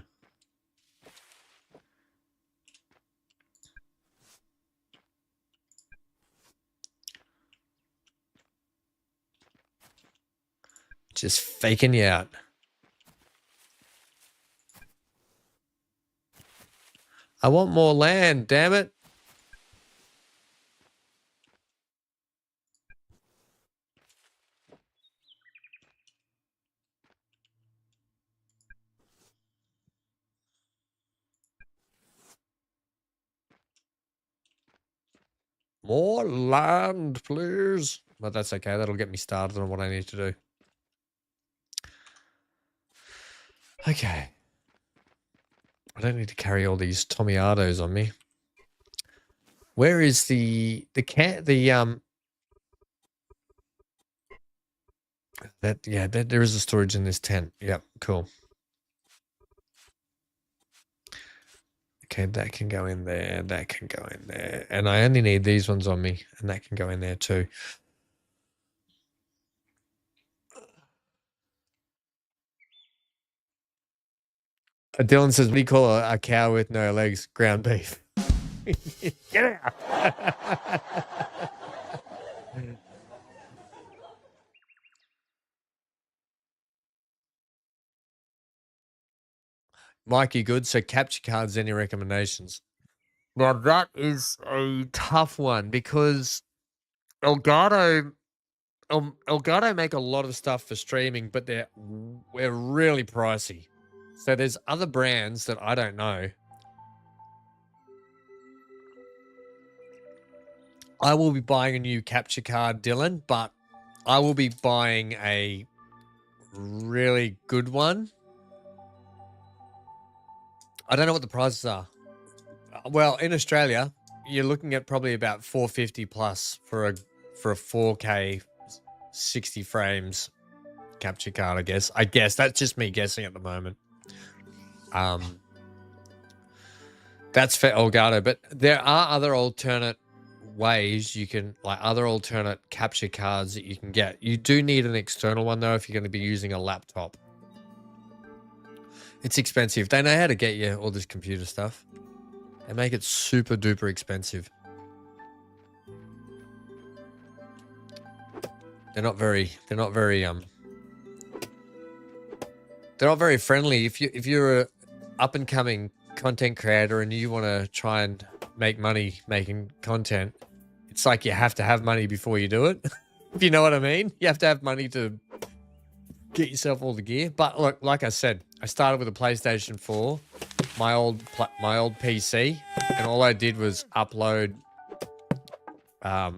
Speaker 1: Just faking you out. I want more land, damn it. More land, please. But that's okay. That'll get me started on what I need to do. Okay. I don't need to carry all these Tomiados on me. Where is there is a storage in this tent. Yep, cool. Okay, that can go in there, that can go in there. And I only need these ones on me, and that can go in there too. Dylan says, what do you call a cow with no legs? Ground beef. Get out. Mikey, good. So capture cards, any recommendations? Now that is a tough one because Elgato make a lot of stuff for streaming, but we're really pricey. So there's other brands that I don't know. I will be buying a new capture card, Dylan, but I will be buying a really good one. I don't know what the prices are. Well, in Australia, you're looking at probably about $450 plus for a 4K 60 frames capture card, I guess that's just me guessing at the moment. That's for Elgato, but there are other alternate ways you can, like other alternate capture cards that you can get. You do need an external one though if you're going to be using a laptop. It's expensive. They know how to get you all this computer stuff. They make it super duper expensive. They're not very friendly. If you're a up and coming content creator and you want to try and make money making content, it's like you have to have money before you do it. If you know what I mean. You have to have money to get yourself all the gear. But look, like I said, I started with a PlayStation 4, my old PC, and all I did was upload. I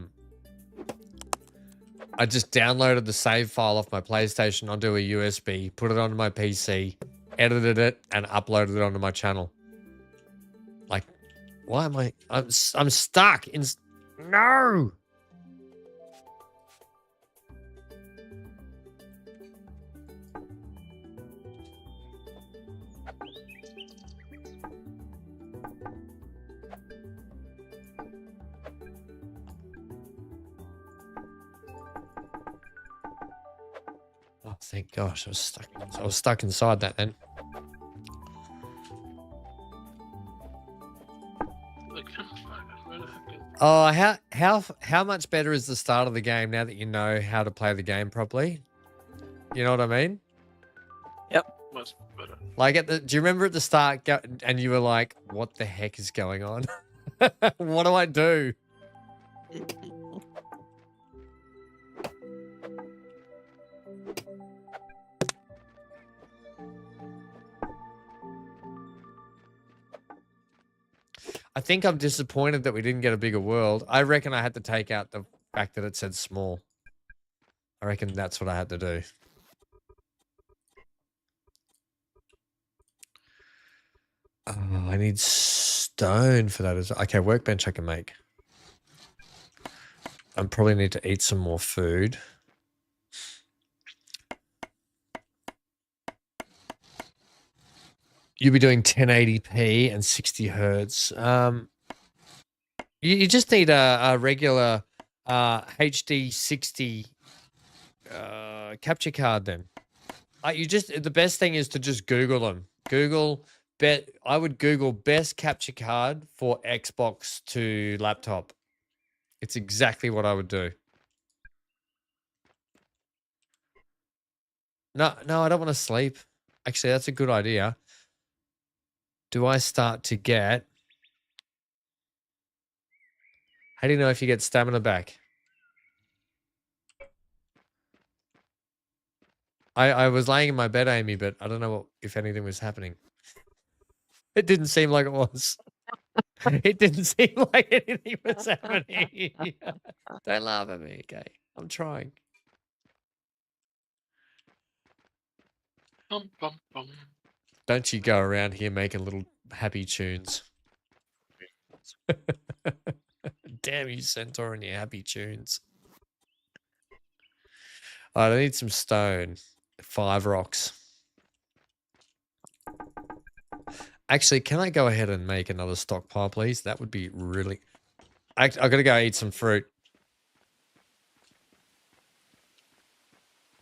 Speaker 1: just downloaded the save file off my PlayStation onto a USB, put it onto my PC, edited it, and uploaded it onto my channel. Like, why am I? I'm stuck in. No. Oh, thank gosh, I was stuck inside that then. Oh, how much better is the start of the game now that you know how to play the game properly? You know what I mean?
Speaker 2: Much better.
Speaker 1: Like do you remember at the start and you were like, "What the heck is going on? What do I do?" I think I'm disappointed that we didn't get a bigger world. I reckon I had to take out the fact that it said small. I reckon that's what I had to do. Oh, I need stone for that as well. Okay, workbench I can make. I probably need to eat some more food. You'll be doing 1080p and 60 hertz. You just need a regular HD 60 capture card then. The best thing is to just Google them. I would Google best capture card for Xbox to laptop. It's exactly what I would do. No, I don't want to sleep. Actually, that's a good idea. Do I start to get... How do you know if you get stamina back? I was laying in my bed, Amy, but I don't know if anything was happening. It didn't seem like it was. It didn't seem like anything was happening. Don't laugh at me, okay? I'm trying.
Speaker 2: Bum, bum, bum.
Speaker 1: Don't you go around here making little happy tunes. Damn you, Centaur, and your happy tunes. All right, I need some stone. 5 rocks. Actually, can I go ahead and make another stockpile, please? That would be really... I gotta go eat some fruit.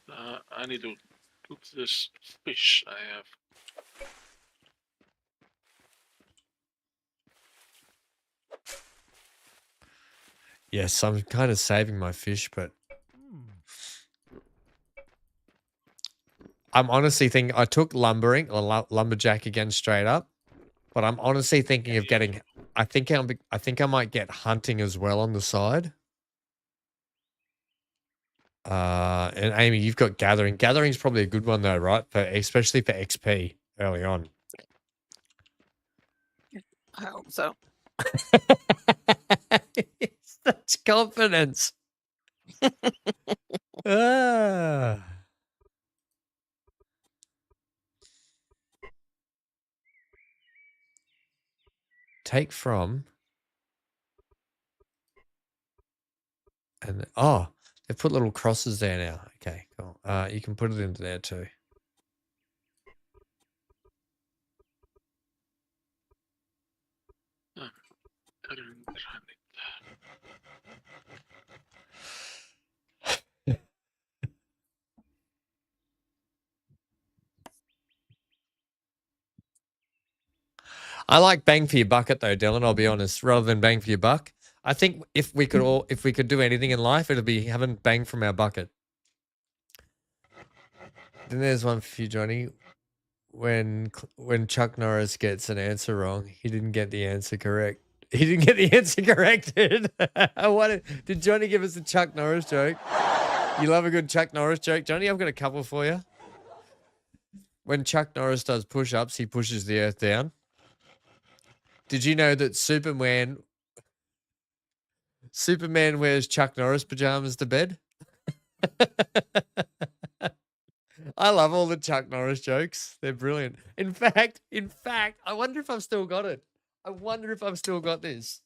Speaker 2: I need to cook this fish I have.
Speaker 1: Yes, I'm kind of saving my fish, but... I'm honestly thinking... I took lumbering, or lumberjack again straight up. But I'm honestly thinking of getting... I think I might get hunting as well on the side. And Amy, you've got gathering. Gathering's probably a good one though, right? Especially for XP early on.
Speaker 3: I hope so.
Speaker 1: Such confidence. Ah. Take from. And oh, they've put little crosses there now. Okay, cool. You can put it into there too. I like bang for your bucket though, Dylan, I'll be honest, rather than bang for your buck. I think if we could do anything in life, it'd be having bang from our bucket. Then there's one for you, Johnny. When Chuck Norris gets an answer wrong, he didn't get the answer correct. He didn't get the answer corrected. Did Johnny give us a Chuck Norris joke? You love a good Chuck Norris joke, Johnny? I've got a couple for you. When Chuck Norris does push-ups, he pushes the earth down. Did you know that Superman wears Chuck Norris pajamas to bed? I love all the Chuck Norris jokes. They're brilliant. In fact, I wonder if I've still got it. I wonder if I've still got this.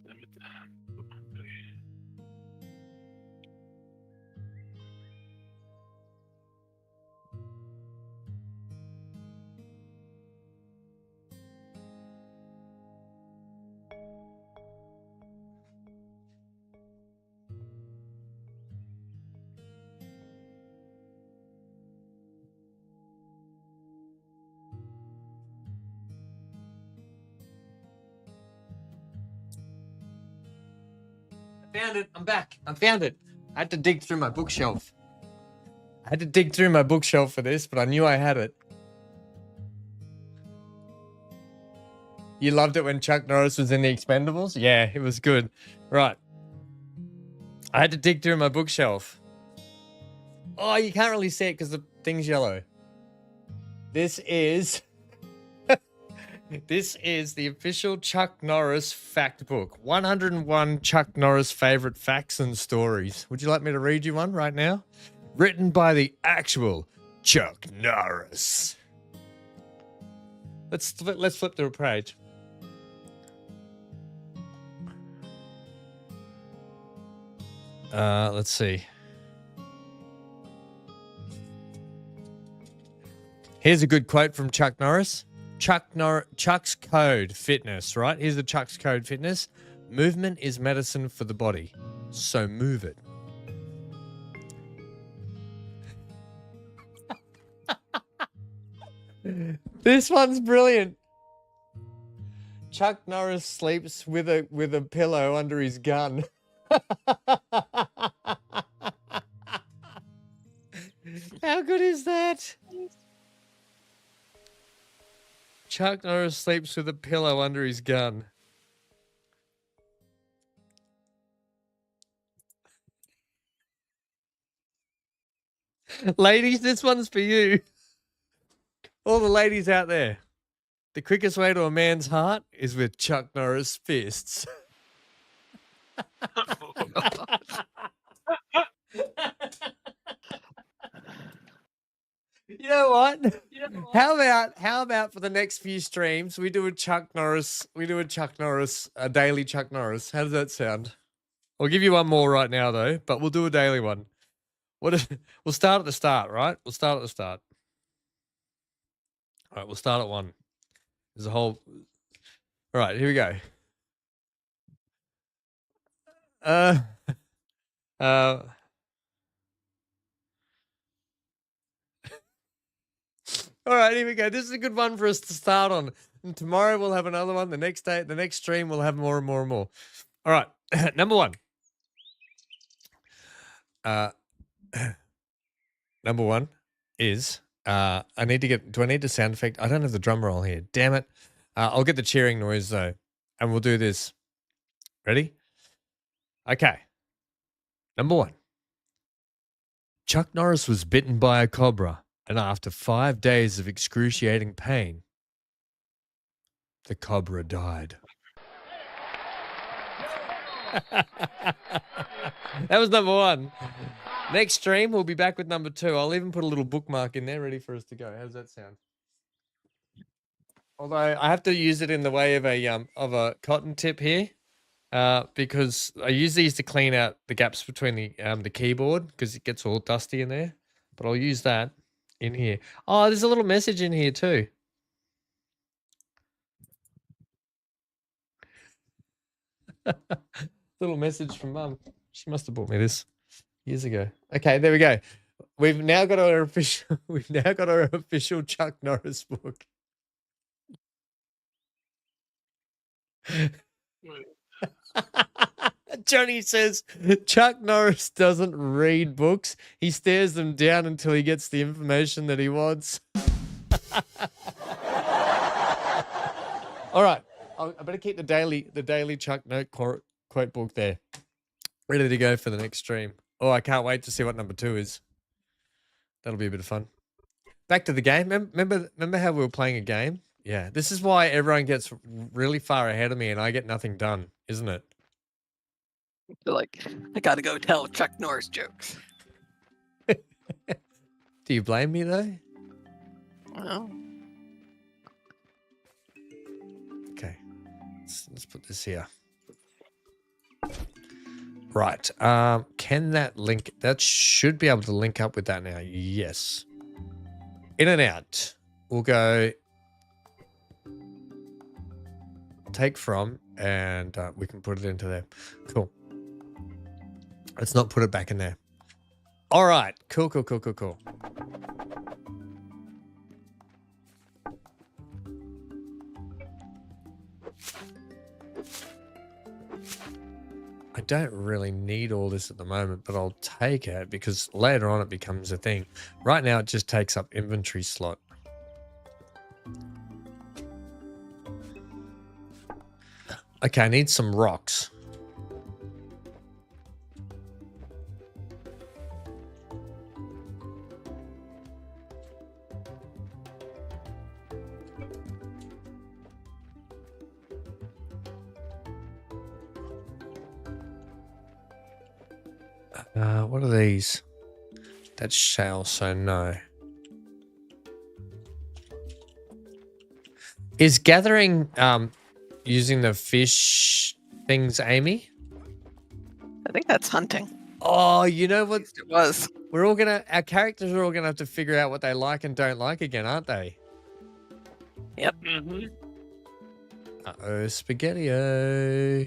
Speaker 2: Damn it.
Speaker 1: I found it. I'm back. I found it. I had to dig through my bookshelf. For this, but I knew I had it. You loved it when Chuck Norris was in The Expendables? Yeah, it was good. Right. I had to dig through my bookshelf. Oh, you can't really see it because the thing's yellow. This is... This is the official Chuck Norris fact book. 101 Chuck Norris favorite facts and stories. Would you like me to read you one right now? Written by the actual Chuck Norris. Let's flip through a page. Let's see. Here's a good quote from Chuck Norris. Chuck's Code Fitness, right? Here's the Chuck's Code Fitness. Movement is medicine for the body, so move it. This one's brilliant. Chuck Norris sleeps with a pillow under his gun. How good is that? Chuck Norris sleeps with a pillow under his gun. Ladies, this one's for you. All the ladies out there. The quickest way to a man's heart is with Chuck Norris fists. You know what? How about for the next few streams we do a daily Chuck Norris. How does that sound? I'll give you one more right now though, but we'll do a daily one. We'll start at the start, right? We'll start at the start. All right, we'll start at 1. There's a whole. All right, here we go. All right, here we go. This is a good one for us to start on. And tomorrow we'll have another one. The next day, the next stream, we'll have more and more and more. All right, number 1. Number 1 is do I need the sound effect? I don't have the drum roll here. Damn it. I'll get the cheering noise though, and we'll do this. Ready? Okay. Number 1. Chuck Norris was bitten by a cobra, and after 5 days of excruciating pain, the cobra died. That was number 1. Next stream, we'll be back with number 2. I'll even put a little bookmark in there ready for us to go. How does that sound? Although I have to use it in the way of a cotton tip here, because I use these to clean out the gaps between the keyboard because it gets all dusty in there. But I'll use that in here. Oh, there's a little message in here too. Little message from Mum. She must have bought me this years ago. Okay, there we go. We've now got our official. We've now got our official Chuck Norris book.
Speaker 2: Wait,
Speaker 1: Johnny says Chuck Norris doesn't read books. He stares them down until he gets the information that he wants. All right, I better keep the daily Chuck note quote book there, ready to go for the next stream. Oh, I can't wait to see what number 2 is. That'll be a bit of fun. Back to the game. Remember how we were playing a game? Yeah, this is why everyone gets really far ahead of me and I get nothing done, isn't it?
Speaker 3: You're like, I gotta go tell Chuck Norris jokes.
Speaker 1: Do you blame me though?
Speaker 3: Well,
Speaker 1: Okay, let's put this here. Right. Can that link? That should be able to link up with that now. Yes. In and out. We'll go take from, and we can put it into there. Cool. Let's not put it back in there. All right. Cool. I don't really need all this at the moment, but I'll take it because later on it becomes a thing. Right now it just takes up inventory slot. Okay, I need some rocks. What are these? That's shell, so no. Is gathering using the fish things, Amy?
Speaker 3: I think that's hunting.
Speaker 1: Oh, you know
Speaker 3: At
Speaker 1: what?
Speaker 3: least it was.
Speaker 1: Our characters are all gonna have to figure out what they like and don't like again, aren't they?
Speaker 2: mhm.
Speaker 1: Uh-oh, spaghetti-o.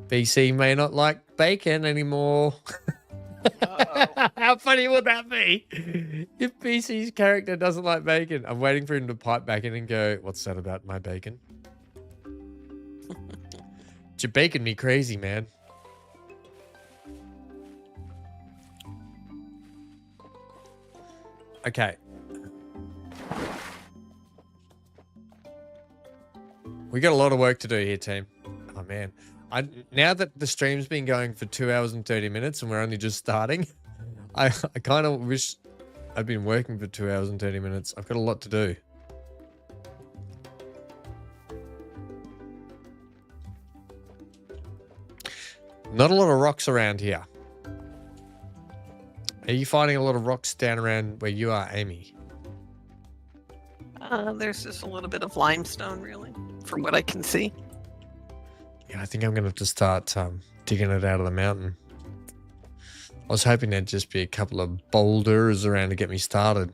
Speaker 1: BC may not like bacon anymore.
Speaker 3: Uh-oh.
Speaker 1: How funny would that be? If BC's character doesn't like bacon, I'm waiting for him to pipe back in and go, what's that about my bacon? You're baking me crazy, man. Okay. We got a lot of work to do here, team. Oh, man. Now that the stream's been going for 2 hours and 30 minutes and we're only just starting, I kind of wish I'd been working for 2 hours and 30 minutes. I've got a lot to do. Not a lot of rocks around here. Are you finding a lot of rocks down around where you are, Amy?
Speaker 3: There's just a little bit of limestone, really, from what I can see.
Speaker 1: Yeah, I think I'm going to have to start digging it out of the mountain. I was hoping there'd just be a couple of boulders around to get me started.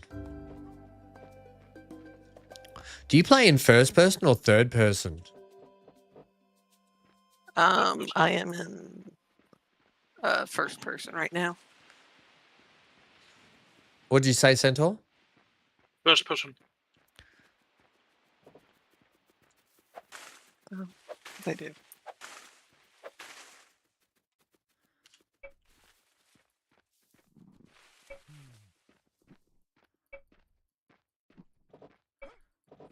Speaker 1: Do you play in first person or third person?
Speaker 3: I am in first person right now.
Speaker 1: What did you say, Centaur?
Speaker 2: First person.
Speaker 3: I do.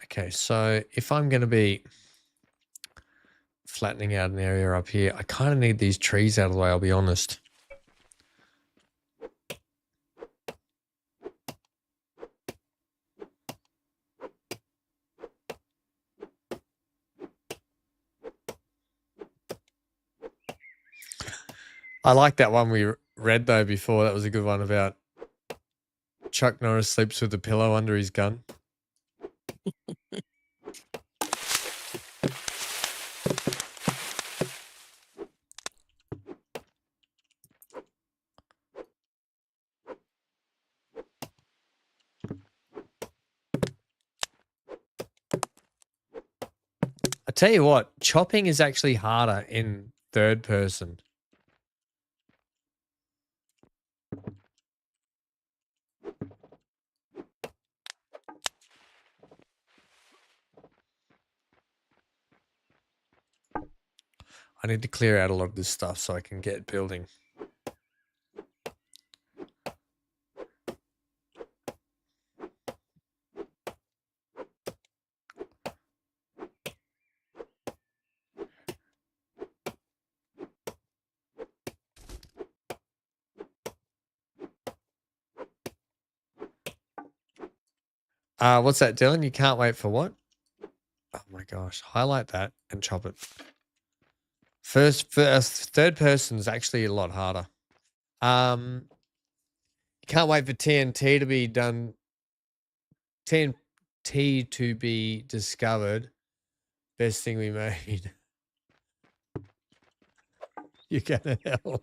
Speaker 1: Okay, so if I'm going to be flattening out an area up here, I kind of need these trees out of the way, I'll be honest. I like that one we read though before. That was a good one about Chuck Norris sleeps with a pillow under his gun. I tell you what, chopping is actually harder in third person. I need to clear out a lot of this stuff so I can get building. What's that, Dylan? You can't wait for what? Oh my gosh. Highlight that and chop it. Third person is actually a lot harder. Can't wait for TNT to be done. TNT to be discovered. Best thing we made. You go to hell.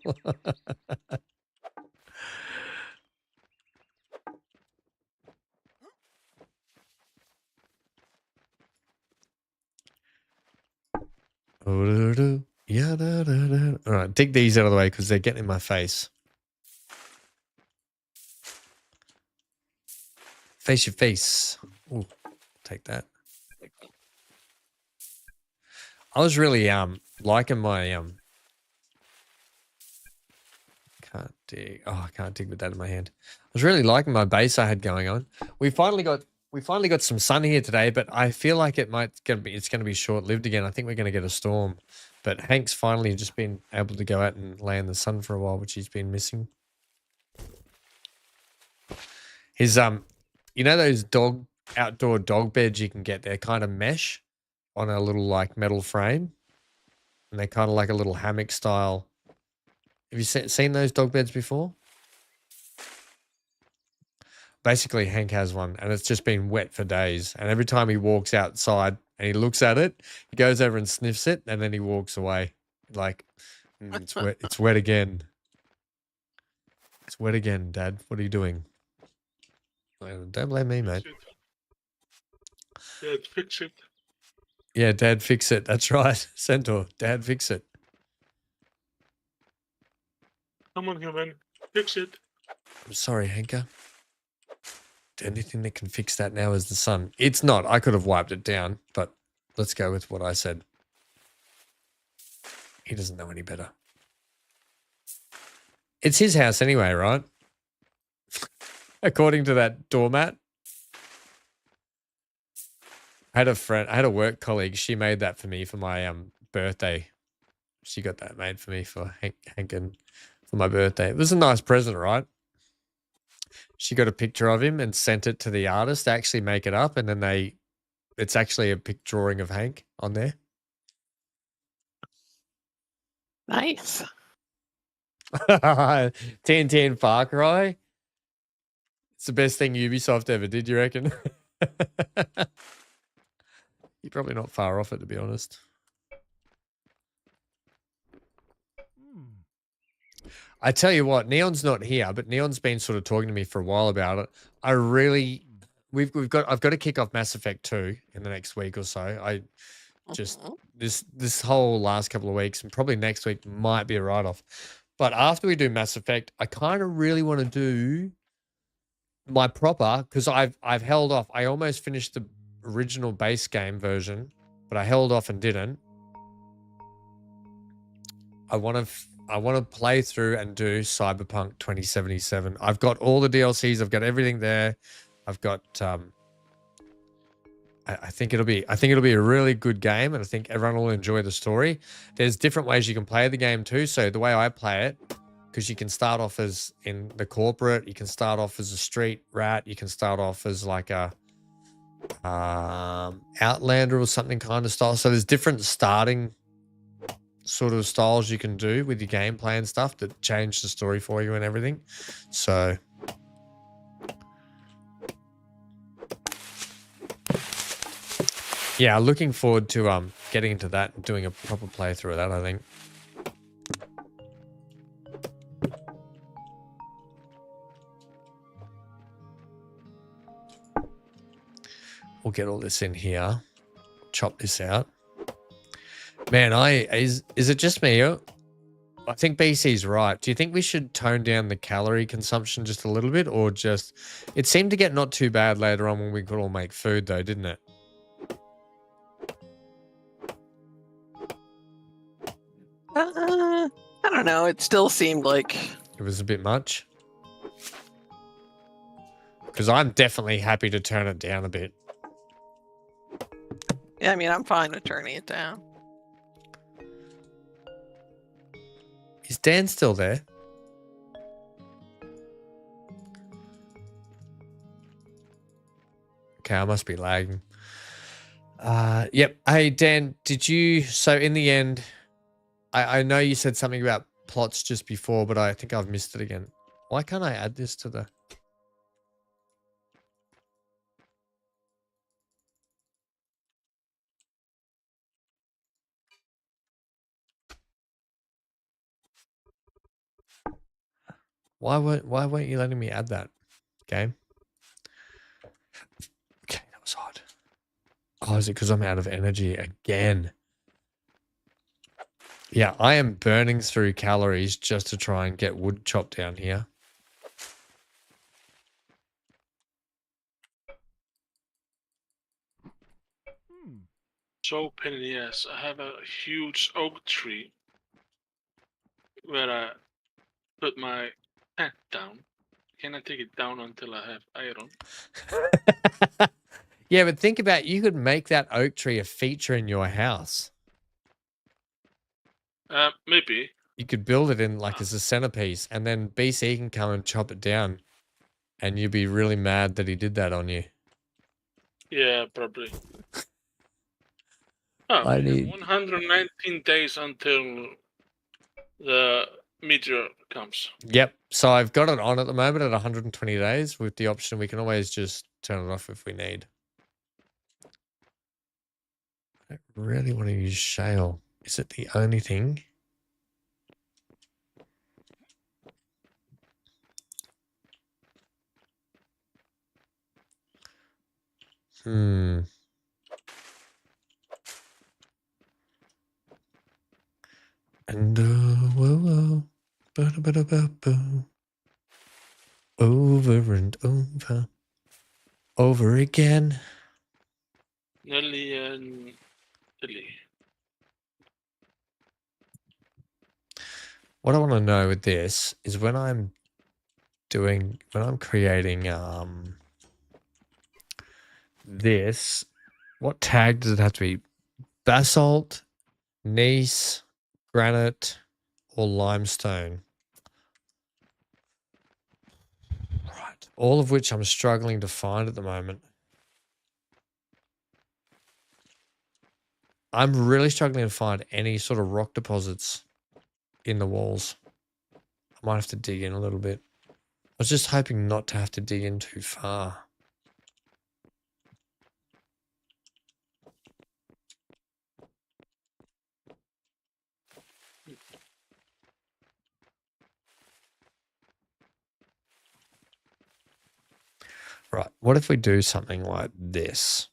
Speaker 1: All right, dig these out of the way because they're getting in my face. Face your face. Ooh, take that. I was really liking my can't dig. Oh, I can't dig with that in my hand. I was really liking my base I had going on. We finally got some sun here today, but I feel like it's gonna be short-lived again. I think we're gonna get a storm. But Hank's finally just been able to go out and lay in the sun for a while, which he's been missing. His you know those outdoor dog beds you can get? They're kind of mesh on a little like metal frame, and they're kind of like a little hammock style. Have you seen those dog beds before? Basically, Hank has one, and it's just been wet for days. And every time he walks outside and he looks at it, he goes over and sniffs it, and then he walks away. Like, it's wet. It's wet again. It's wet again, Dad. What are you doing? Don't blame me, mate.
Speaker 2: Dad, fix it.
Speaker 1: Yeah, Dad, fix it. That's right, Centaur. Dad, fix it.
Speaker 2: Come on, human. Fix it.
Speaker 1: I'm sorry, Hanker. The only thing that can fix that now is the sun. It's not. I could have wiped it down, but let's go with what I said. He doesn't know any better. It's his house anyway, right? According to that doormat. I had a work colleague. She made that for me for my birthday. She got that made for me for Hank and for my birthday. It was a nice present, right? She got a picture of him and sent it to the artist to actually make it up, and then it's actually a drawing of Hank on there.
Speaker 3: Nice.
Speaker 1: TNT and Far Cry. It's the best thing Ubisoft ever did, you reckon? You're probably not far off it, to be honest. I tell you what, Neon's not here, but Neon's been sort of talking to me for a while about it. I've got to kick off Mass Effect 2 in the next week or so. I just this whole last couple of weeks and probably next week might be a write-off. But after we do Mass Effect, I kind of really want to do my proper, because I've held off. I almost finished the original base game version, but I held off and didn't. I want to play through and do Cyberpunk 2077. I've got all the DLCs. I've got everything there. I've got. I think it'll be a really good game, and I think everyone will enjoy the story. There's different ways you can play the game too. So the way I play it, because you can start off as in the corporate, you can start off as a street rat, you can start off as like a Outlander or something kind of style. So there's different starting sort of styles you can do with your gameplay and stuff that change the story for you and everything. So yeah, looking forward to getting into that and doing a proper playthrough of that, I think. We'll get all this in here. Chop this out. Man, is it just me? I think BC's right. Do you think we should tone down the calorie consumption just a little bit, or just... It seemed to get not too bad later on when we could all make food though, didn't it?
Speaker 3: I don't know. It still seemed like
Speaker 1: It was a bit much. Because I'm definitely happy to turn it down a bit.
Speaker 3: yeah. I mean, I'm fine with turning it down.
Speaker 1: Is Dan still there? Okay, I must be lagging. Yep. Hey, Dan, did you... So in the end, I know you said something about plots just before, but I think I've missed it again. Why can't I add this to the... Why weren't you letting me add that? Okay. Okay, that was odd. Oh, is it because I'm out of energy again? Yeah, I am burning through calories just to try and get wood chopped down here.
Speaker 2: So pain in the ass. I have a huge oak tree where I put my tent down. Can I take it down until I have iron?
Speaker 1: Yeah, but think about, you could make that oak tree a feature in your house.
Speaker 2: Maybe.
Speaker 1: You could build it in like as a centerpiece, and then BC can come and chop it down, and you'd be really mad that he did that on you.
Speaker 2: Yeah, probably. Oh,
Speaker 1: I
Speaker 2: we have
Speaker 1: need-
Speaker 2: 119 days until the Meteor comes.
Speaker 1: Yep. So I've got it on at the moment at 120 days with the option we can always just turn it off if we need. I don't really want to use shale. Is it the only thing? Hmm. And whoa, whoa. Ba-da-ba-da-ba-boo. Over and over. Over again.
Speaker 2: Nelly and Tilly.
Speaker 1: What I want to know with this is when I'm creating this, what tag does it have to be? Basalt, gneiss, granite, or limestone? Right. All of which I'm struggling to find at the moment. I'm really struggling to find any sort of rock deposits in the walls. I might have to dig in a little bit. I was just hoping not to have to dig in too far. Right, what if we do something like this?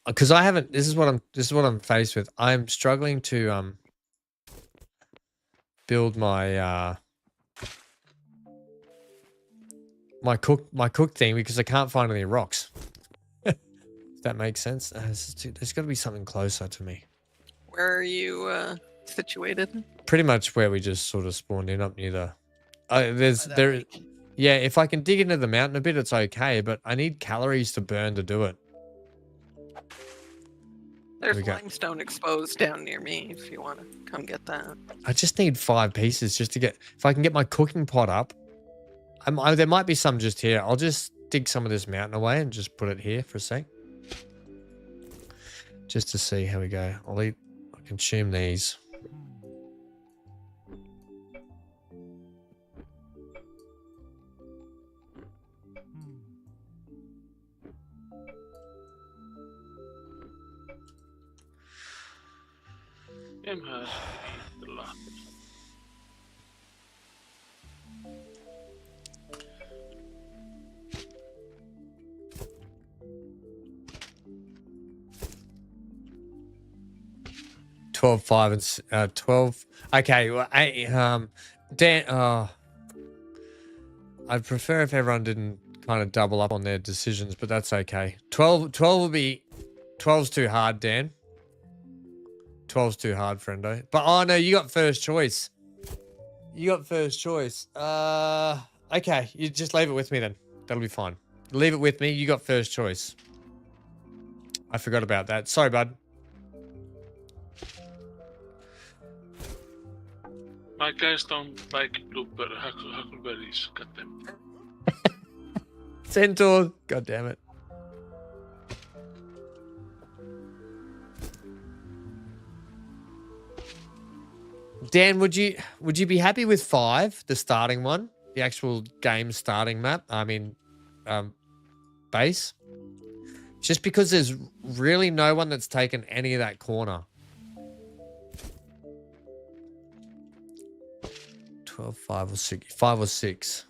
Speaker 1: Because I haven't. This is what I'm faced with. I'm struggling to build my my cook thing because I can't find any rocks. If that makes sense. There's got to be something closer to me.
Speaker 3: Where are you situated?
Speaker 1: Pretty much where we just sort of spawned in up near the.
Speaker 3: By that lake?
Speaker 1: Yeah. If I can dig into the mountain a bit, it's okay. But I need calories to burn to do it.
Speaker 3: There's
Speaker 1: we go.
Speaker 3: limestone exposed down near me if you want to come get that.
Speaker 1: I just need 5 pieces just to get. If I can get my cooking pot up, there might be some just here. I'll just dig some of this mountain away and just put it here for a sec. Just to see how we go. I'll consume these.
Speaker 2: Game has a lot.
Speaker 1: $12, 5, and 12. Okay, well, Dan. I'd prefer if everyone didn't kind of double up on their decisions, but that's okay. 12 will be. 12's too hard, Dan. 12's too hard, friendo. But oh no, you got first choice. You got first choice. Okay, you just leave it with me then. That'll be fine. Leave it with me. You got first choice. I forgot about that. Sorry, bud.
Speaker 2: My guys don't like huckleberries. Goddamn.
Speaker 1: Centaur. God damn it. Dan, would you be happy with 5, the starting one, the actual game starting map? I mean, base. Just because there's really no one that's taken any of that corner. 12, 5 or 6. 5 or 6.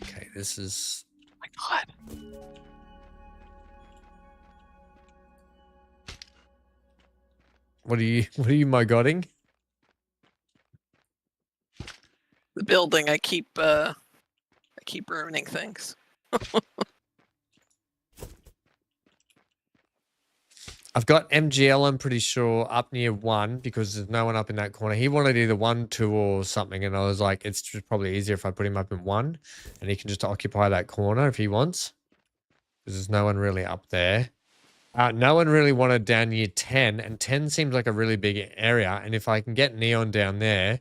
Speaker 1: Okay, this is.
Speaker 3: Oh my God.
Speaker 1: What are you my-godding?
Speaker 3: The building, I keep ruining things.
Speaker 1: I've got MGL, I'm pretty sure, up near 1 because there's no one up in that corner. He wanted either 1, 2 or something, and I was like, it's just probably easier if I put him up in 1 and he can just occupy that corner if he wants. Because there's no one really up there. No one really wanted down near 10, and 10 seems like a really big area, and if I can get Neon down there,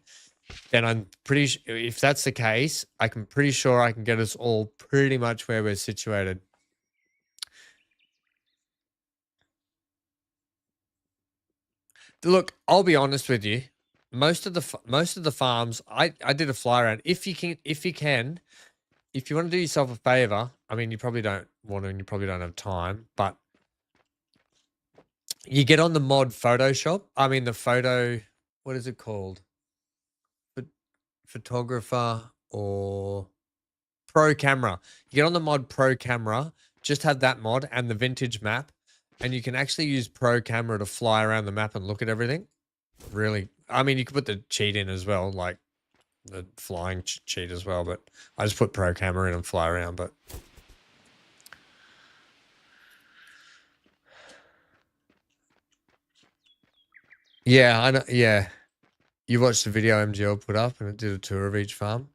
Speaker 1: then I'm pretty if that's the case, I'm pretty sure I can get us all pretty much where we're situated. Look, I'll be honest with you. Most of the farms, I did a fly around. If you can, if you want to do yourself a favor, I mean, you probably don't want to, and you probably don't have time, but you get on the mod Photoshop. I mean, the photo, what is it called? Photographer or Pro Camera. You get on the mod Pro Camera, just have that mod and the vintage map, and you can actually use Pro Camera to fly around the map and look at everything. Really, I mean, you could put the cheat in as well, like the flying cheat as well, but I just put Pro Camera in and fly around, but yeah, I know. Yeah, you watched the video MGL put up, and it did a tour of each farm.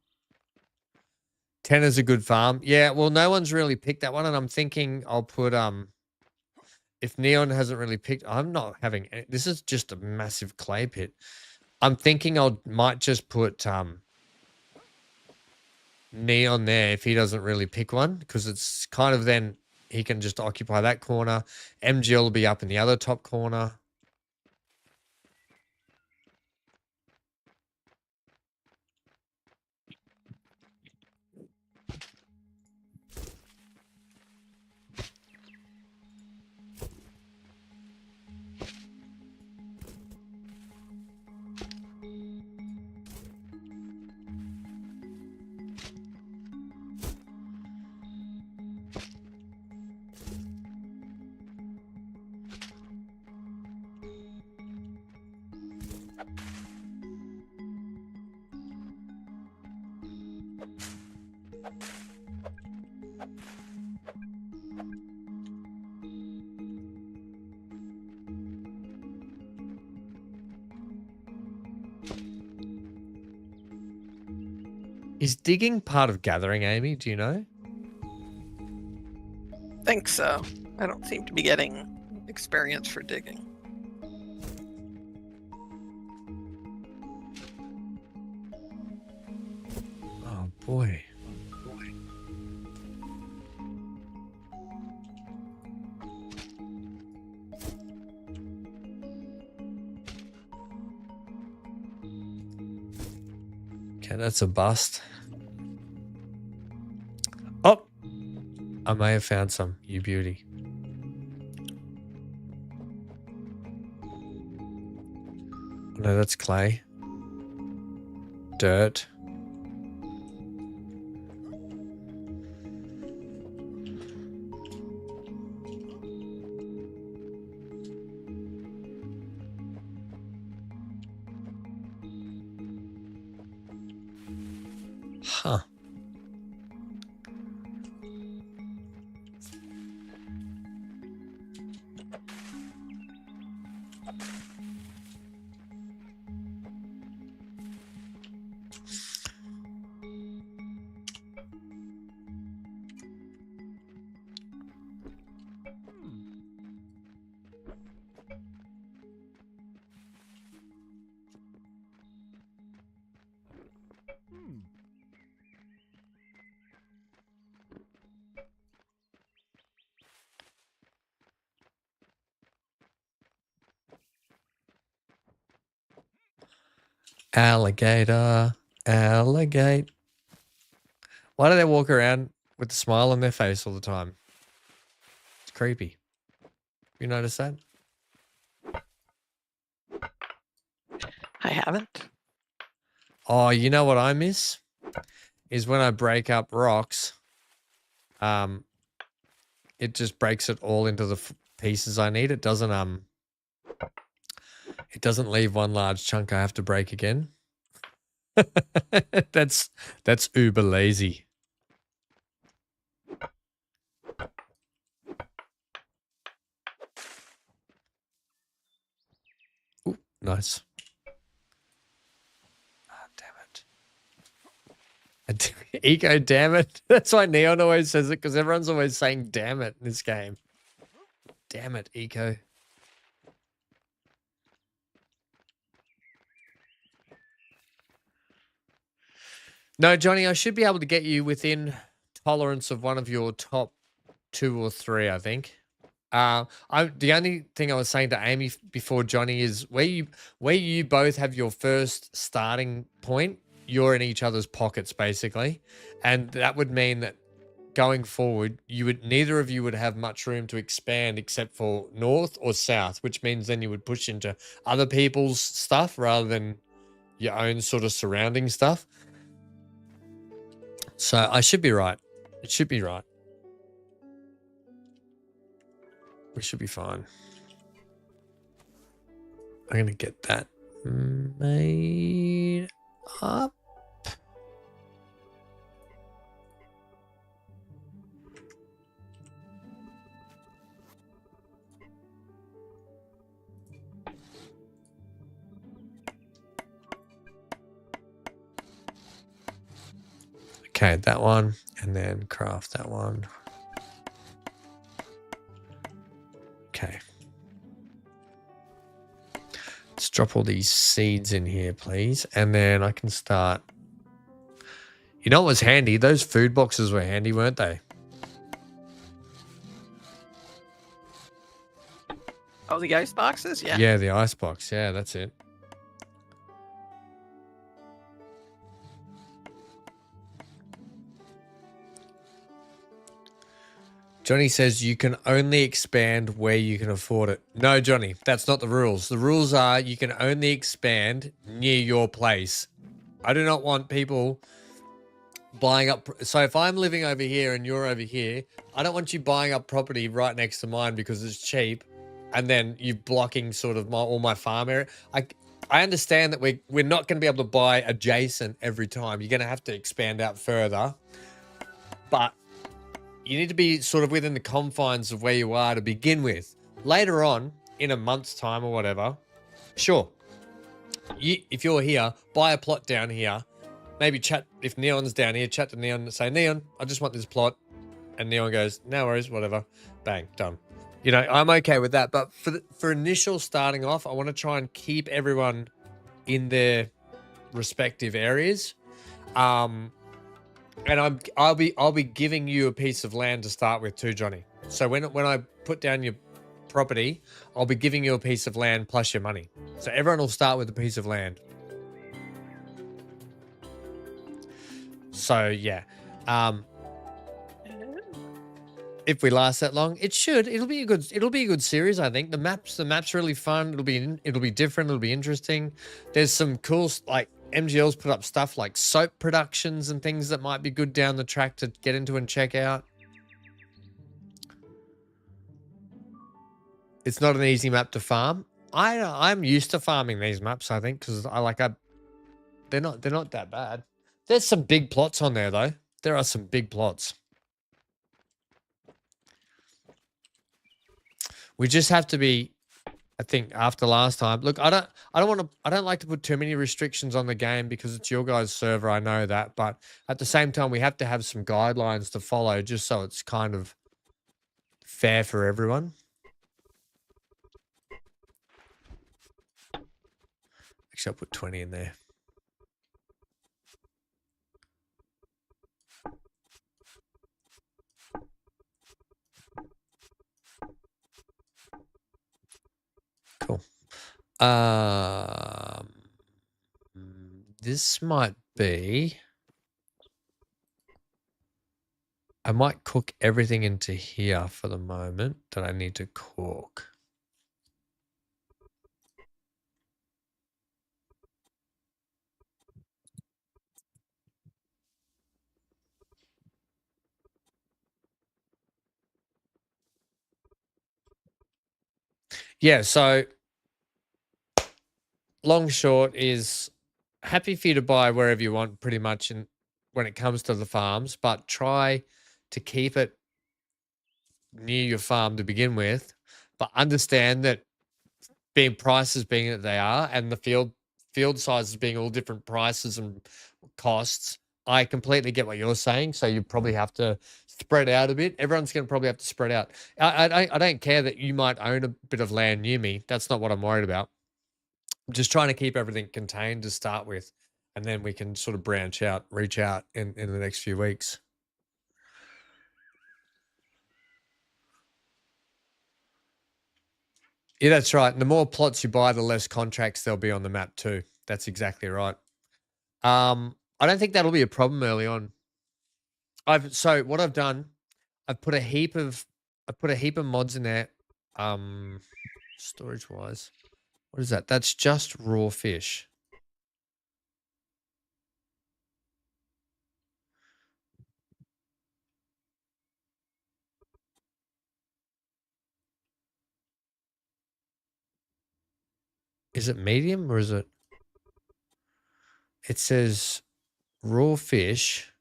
Speaker 1: 10 is a good farm. Yeah, well, no one's really picked that one, and I'm thinking I'll put if Neon hasn't really picked, I'm not having. This is just a massive clay pit. I'm thinking might just put Neon there if he doesn't really pick one, because it's kind of then he can just occupy that corner. MGL will be up in the other top corner. Is digging part of gathering, Amy? Do you know?
Speaker 3: Think so. I don't seem to be getting experience for digging.
Speaker 1: Oh boy. Okay, that's a bust. Oh, I may have found some, you beauty. No, that's clay. Dirt. Huh. Alligator, alligate. Why do they walk around with a smile on their face all the time? It's creepy. You notice that?
Speaker 3: I haven't.
Speaker 1: Oh, you know what I miss? Is when I break up rocks, it just breaks it all into the pieces I need. It doesn't leave one large chunk I have to break again. That's uber lazy. Ooh, nice. Ah, damn it. Eco, damn it. That's why Neon always says it, because everyone's always saying damn it in this game. Damn it, Eco. No, Johnny, I should be able to get you within tolerance of one of your top 2 or 3, I think. The only thing I was saying to Amy before Johnny is where you both have your first starting point, you're in each other's pockets basically, and that would mean that going forward, neither of you would have much room to expand except for north or south, which means then you would push into other people's stuff rather than your own sort of surrounding stuff. So I should be right. It should be right. We should be fine. I'm going to get that made up. Okay, that one, and then craft that one. Okay. Let's drop all these seeds in here, please. And then I can start. You know what was handy? Those food boxes were handy, weren't they?
Speaker 3: Oh, the ice boxes? Yeah.
Speaker 1: Yeah, the ice box. Yeah, that's it. Johnny says you can only expand where you can afford it. No, Johnny, that's not the rules. The rules are you can only expand near your place. I do not want people buying up. So if I'm living over here and you're over here, I don't want you buying up property right next to mine because it's cheap, and then you blocking sort of all my farm area. I understand that we're not going to be able to buy adjacent every time. You're going to have to expand out further, but you need to be sort of within the confines of where you are to begin with. Later on, in a month's time or whatever, sure. If you're here, buy a plot down here. Maybe chat, if Neon's down here, chat to Neon and say, Neon, I just want this plot. And Neon goes, no worries, whatever. Bang, done. You know, I'm okay with that. But for initial starting off, I want to try and keep everyone in their respective areas. And I'll be giving you a piece of land to start with too, Johnny. So when I put down your property, I'll be giving you a piece of land plus your money. So everyone will start with a piece of land. So yeah, if we last that long, it'll be a good series. I think the map's really fun. It'll be different. It'll be interesting. There's some cool like MGL's put up stuff like soap productions and things that might be good down the track to get into and check out. It's not an easy map to farm. I'm used to farming these maps, I think, because they're not that bad. There's some big plots on there though. There are some big plots. We just have to be, I think, after last time. Look, I don't like to put too many restrictions on the game because it's your guys' server. I know that, but at the same time, we have to have some guidelines to follow just so it's kind of fair for everyone. Actually, I'll put 20 in there. Cool. this might be. I might cook everything into here for the moment that I need to cook. Yeah, so long short is happy for you to buy wherever you want pretty much when it comes to the farms, but try to keep it near your farm to begin with, but understand that prices being that they are and the field sizes being all different prices and costs, I completely get what you're saying. So you probably have to spread out a bit. Everyone's going to probably have to spread out. I don't care that you might own a bit of land near me. That's not what I'm worried about. I'm just trying to keep everything contained to start with, and then we can sort of branch out, reach out in the next few weeks. Yeah, that's right. And the more plots you buy, the less contracts there'll be on the map too. That's exactly right. I don't think that'll be a problem early on. So what I've done, I've put a heap of mods in there. Storage wise, what is that? That's just raw fish. Is it medium or is it? It says raw fish.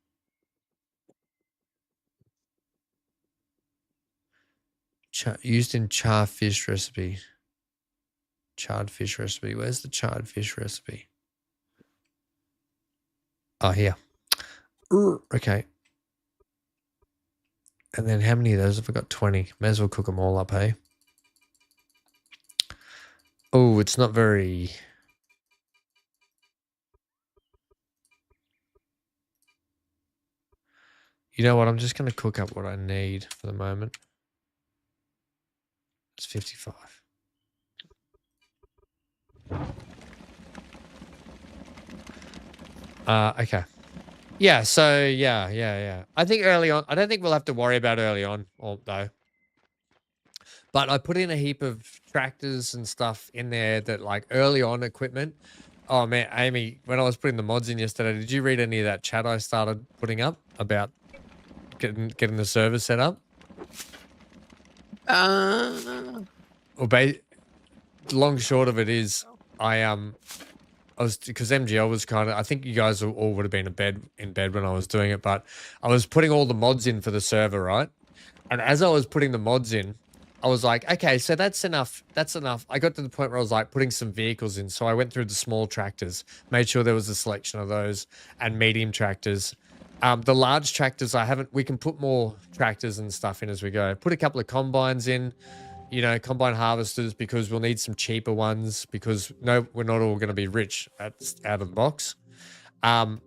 Speaker 1: Used in charred fish recipe. Charred fish recipe. Where's the charred fish recipe? Oh, here. Okay. And then how many of those have I got? 20. May as well cook them all up, hey? Oh, it's not very... You know what? I'm just going to cook up what I need for the moment. It's 55. Okay. Yeah, so yeah. I think early on, I don't think we'll have to worry about early on, though. But I put in a heap of tractors and stuff in there that like early on equipment. Oh man, Amy, when I was putting the mods in yesterday, did you read any of that chat I started putting up about getting the server set up?
Speaker 3: Uh,
Speaker 1: Well, long short of it is, I was, because MGL was kind of, I think you guys all would have been in bed when I was doing it, but I was putting all the mods in for the server, right? And as I was putting the mods in, I was like, okay, so that's enough. That's enough. I got to the point where I was like putting some vehicles in. So I went through the small tractors, made sure there was a selection of those, and medium tractors. The large tractors, we can put more tractors and stuff in as we go. Put a couple of combines in, combine harvesters, because we'll need some cheaper ones, because no, we're not all going to be rich out of the box. And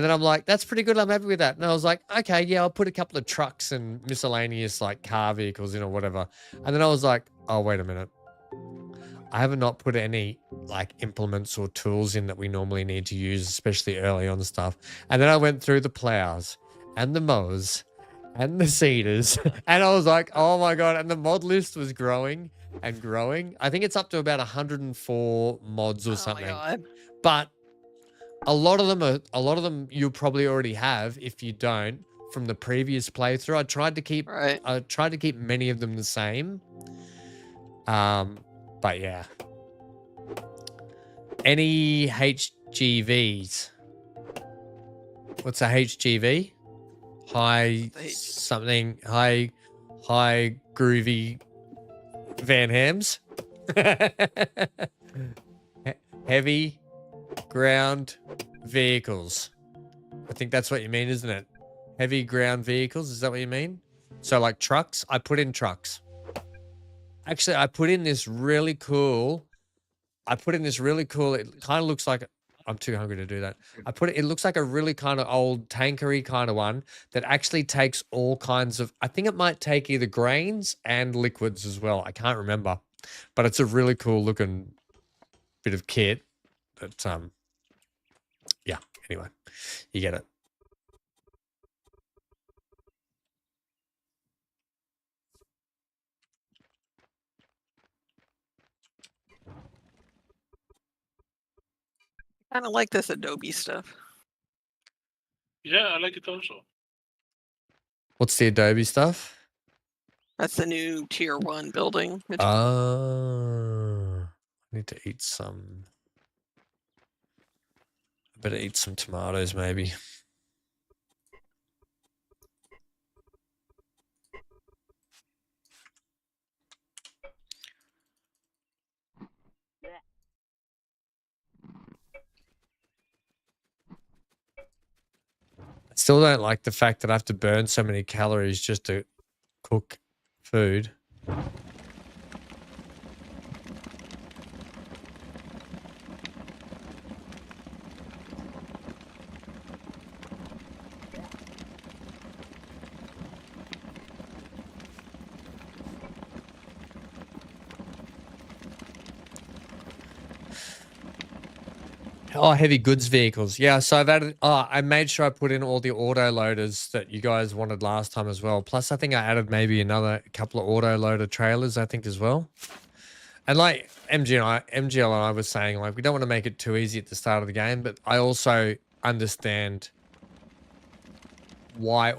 Speaker 1: then I'm like, that's pretty good. I'm happy with that. And I was like, okay, yeah, I'll put a couple of trucks and miscellaneous like car vehicles in or whatever. And then I was like, oh, wait a minute. I have not put any like implements or tools in that we normally need to use, especially early on stuff. And then I went through the plows and the mowers and the seeders. And I was like, oh my God. And the mod list was growing and growing. I think it's up to about 104 mods or something.
Speaker 3: Oh my God.
Speaker 1: But a lot of them you'll probably already have if you don't from the previous playthrough. I tried to keep many of them the same. But yeah. Any HGVs? What's a HGV? High groovy VanHams. Heavy ground vehicles. I think that's what you mean, isn't it? Heavy ground vehicles, is that what you mean? So like trucks, I put in trucks. Actually, I put in this really cool, it kind of looks like, I'm too hungry to do that. It looks like a really kind of old tankery kind of one that actually takes all kinds of, I think it might take either grains and liquids as well. I can't remember, but it's a really cool looking bit of kit that Anyway, you get it.
Speaker 3: Kind of like this Adobe stuff.
Speaker 2: Yeah, I like it also.
Speaker 1: What's the Adobe stuff?
Speaker 3: That's the new tier 1 building.
Speaker 1: I need to eat some. I better eat some tomatoes, maybe. I still don't like the fact that I have to burn so many calories just to cook food. Oh, heavy goods vehicles. Yeah, so I've added, I made sure I put in all the auto loaders that you guys wanted last time as well. Plus, I think I added maybe another couple of auto loader trailers, I think, as well. And like MGL and I was saying, like, we don't want to make it too easy at the start of the game, but I also understand why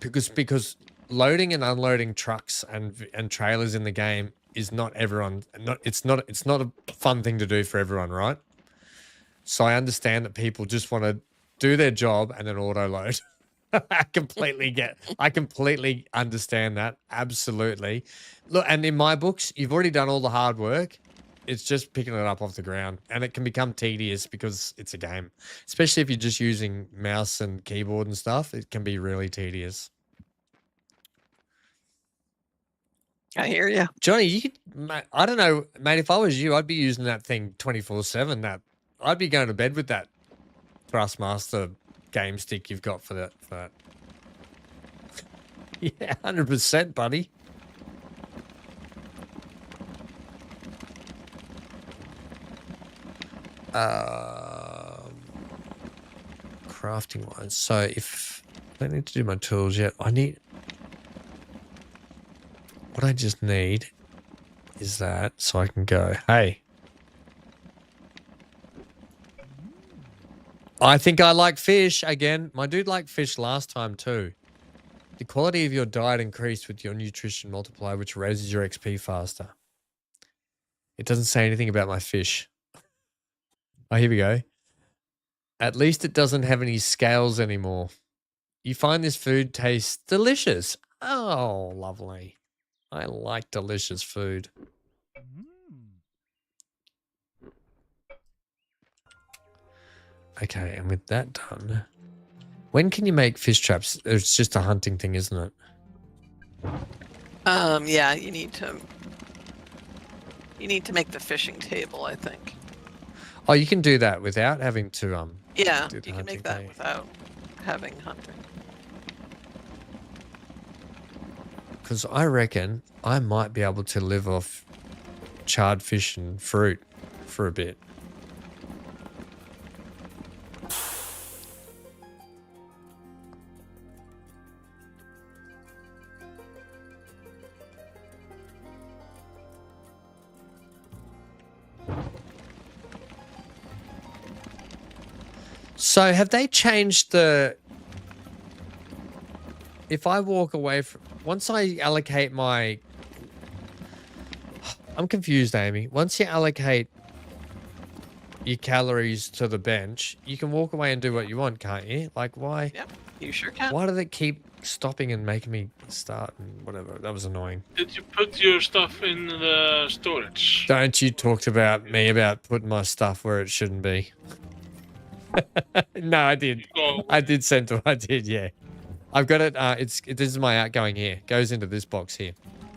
Speaker 1: because loading and unloading trucks and trailers in the game is not everyone. It's not a fun thing to do for everyone, right? So I understand that people just want to do their job and then auto load. I completely understand that. Absolutely. Look, and in my books, you've already done all the hard work. It's just picking it up off the ground, and it can become tedious because it's a game, especially if you're just using mouse and keyboard and stuff. It can be really tedious.
Speaker 3: I hear you.
Speaker 1: Johnny, you could, I don't know, mate, if I was you, I'd be using that thing 24/7. I'd be going to bed with that Thrustmaster game stick you've got for that. Yeah, 100%, buddy. Crafting wise, so if I don't need to do my tools yet, what I just need is that so I can go, hey, I think I like fish again. My dude liked fish last time too. The quality of your diet increased with your nutrition multiplier, which raises your XP faster. It doesn't say anything about my fish. Oh, here we go. At least it doesn't have any scales anymore. You find this food tastes delicious. Oh, lovely. I like delicious food. Okay, and with that done, when can you make fish traps? It's just a hunting thing, isn't it?
Speaker 3: Yeah, you need to make the fishing table, I think.
Speaker 1: Oh, you can do that without having to
Speaker 3: Yeah,
Speaker 1: do
Speaker 3: you
Speaker 1: the
Speaker 3: can make
Speaker 1: hunting
Speaker 3: that
Speaker 1: thing.
Speaker 3: without having hunting.
Speaker 1: Because I reckon I might be able to live off charred fish and fruit for a bit. So have they changed the... If I walk away from... Once I allocate my... I'm confused, Amy. Once you allocate your calories to the bench, you can walk away and do what you want, can't you? Like, why?
Speaker 3: Yep, you sure can.
Speaker 1: Why do they keep stopping and making me start and whatever? That was annoying.
Speaker 2: Did you put your stuff in the storage?
Speaker 1: Don't you talk about me about putting my stuff where it shouldn't be. No, I did. I did send to. I did, yeah. I've got it. This is my outgoing here. Goes into this box here.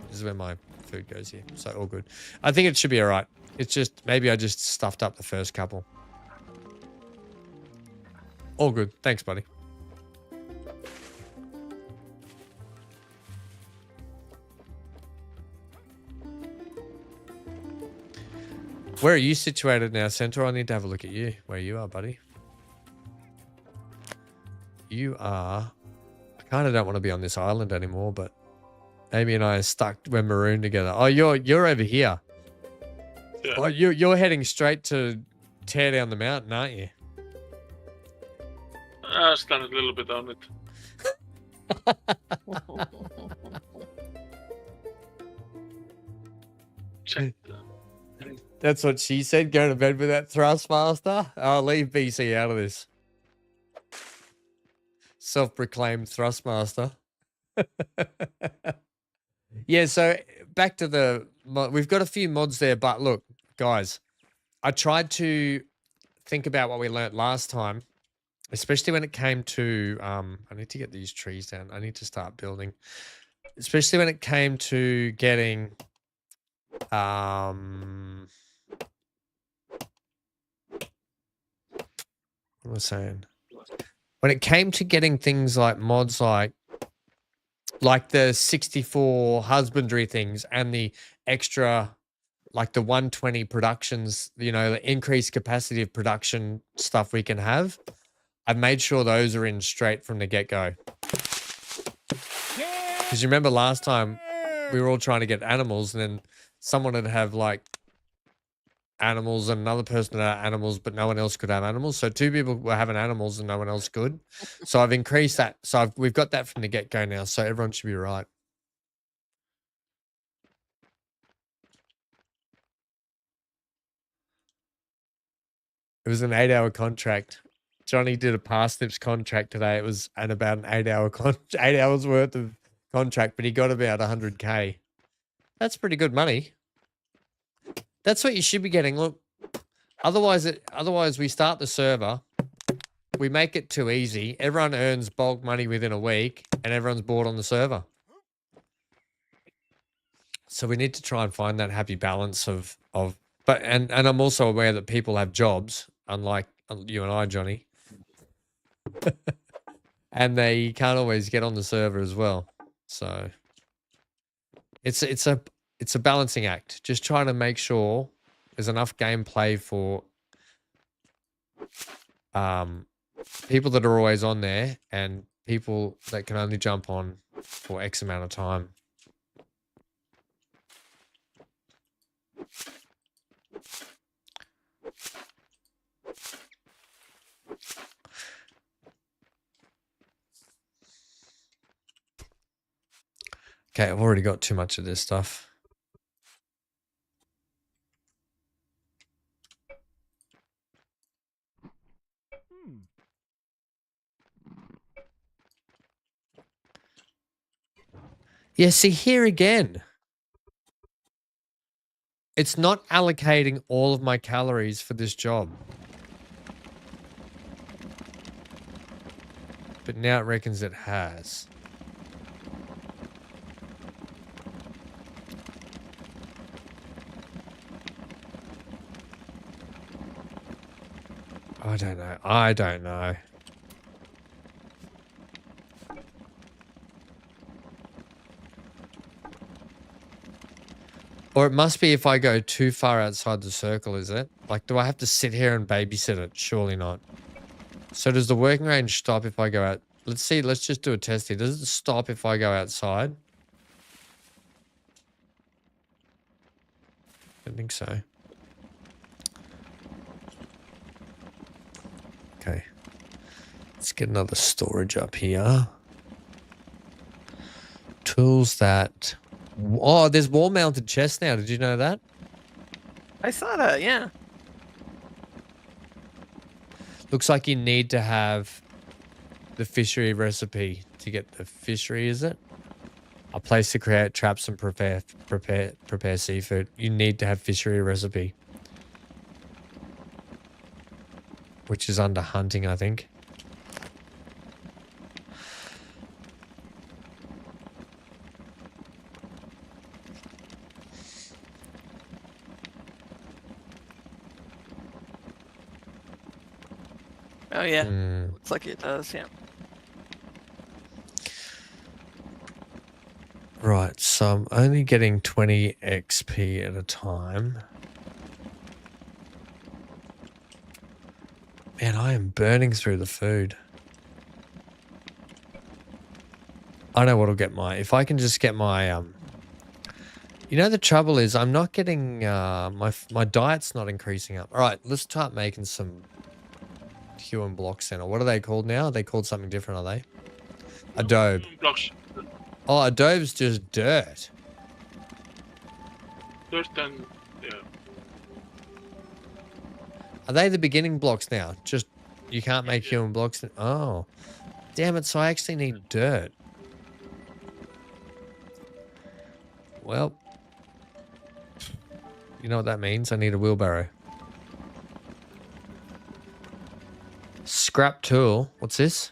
Speaker 1: This is where my food goes here. So all good. I think it should be all right. It's just maybe I just stuffed up the first couple. All good. Thanks, buddy. Where are you situated now, Centaur? I need to have a look at you. Where you are, buddy. you are... I kind of don't want to be on this island anymore, but Amy and I are stuck. We're marooned together. Oh, you're over here.
Speaker 2: Yeah.
Speaker 1: Oh, you're heading straight to tear down the mountain, aren't you?
Speaker 2: I stand a little bit on it. Check that.
Speaker 1: That's what she said. Go to bed with that Thrustmaster. I'll leave BC out of this. Self-proclaimed Thrustmaster. Yeah, so back to the... We've got a few mods there, but look, guys, I tried to think about what we learnt last time, especially when it came to... I need to get these trees down. I need to start building. Especially when it came to getting... What was I saying? When it came to getting things like mods like the 64 husbandry things and the extra, like the 120 productions, you know, the increased capacity of production stuff we can have, I've made sure those are in straight from the get-go. Because you remember last time we were all trying to get animals and then someone would have like animals and another person would have animals, but no one else could have animals. So two people were having animals and no one else could. So I've increased that. So we've got that from the get-go now. So everyone should be right. It was an 8-hour contract. Johnny did a parsnips contract today. It was about an 8 hours worth of contract, but he got about 100K. That's pretty good money. That's what you should be getting. Look, otherwise we start the server, we make it too easy. Everyone earns bulk money within a week, and everyone's bored on the server. So we need to try and find that happy balance but I'm also aware that people have jobs, unlike you and I, Johnny, and they can't always get on the server as well. So it's a balancing act. Just trying to make sure there's enough gameplay for people that are always on there and people that can only jump on for X amount of time. Okay, I've already got too much of this stuff. Yeah, see here again. It's not allocating all of my calories for this job. But now it reckons it has. I don't know. I don't know. Or it must be if I go too far outside the circle, is it? Like, do I have to sit here and babysit it? Surely not. So does the working range stop if I go out? Let's see. Let's just do a test here. Does it stop if I go outside? I don't think so. Okay. Let's get another storage up here. Tools that... Oh, there's wall-mounted chests now. Did you know that?
Speaker 3: I saw that, yeah.
Speaker 1: Looks like you need to have the fishery recipe to get the fishery, is it? A place to create traps and prepare seafood. You need to have fishery recipe. Which is under hunting, I think.
Speaker 3: Oh, yeah. Looks like it does, yeah.
Speaker 1: Right, so I'm only getting 20 XP at a time. Man, I am burning through the food. I know what'll get my... If I can just get my... You know, the trouble is I'm not getting... my diet's not increasing up. All right, let's start making some hue and blocks then. Or what are they called now? Are they called something different, are they? Adobe.
Speaker 2: Blocks.
Speaker 1: Oh, Adobe's just dirt.
Speaker 2: Dirt and yeah.
Speaker 1: Are they the beginning blocks now? Just... You can't make hue and blocks... Oh. Damn it, so I actually need dirt. Well... You know what that means? I need a wheelbarrow. Scrap tool. What's this?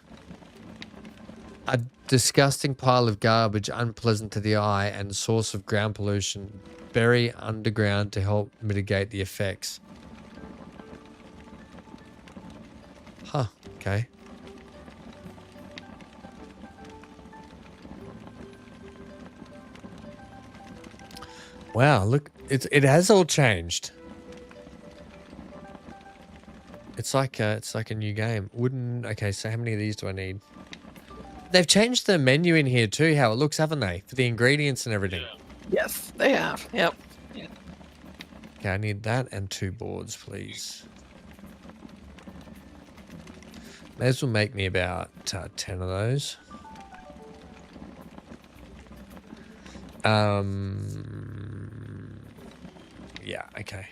Speaker 1: A disgusting pile of garbage, unpleasant to the eye, and source of ground pollution. Bury underground to help mitigate the effects. Huh. Okay. Wow, look, it has all changed. It's like a new game. Wooden. Okay, so how many of these do I need? They've changed the menu in here too, how it looks, haven't they? For the ingredients and everything.
Speaker 2: Yeah.
Speaker 3: Yes, they have. Yep.
Speaker 1: Okay, I need that and 2 boards, please. May as well make me about 10 of those. Yeah, okay.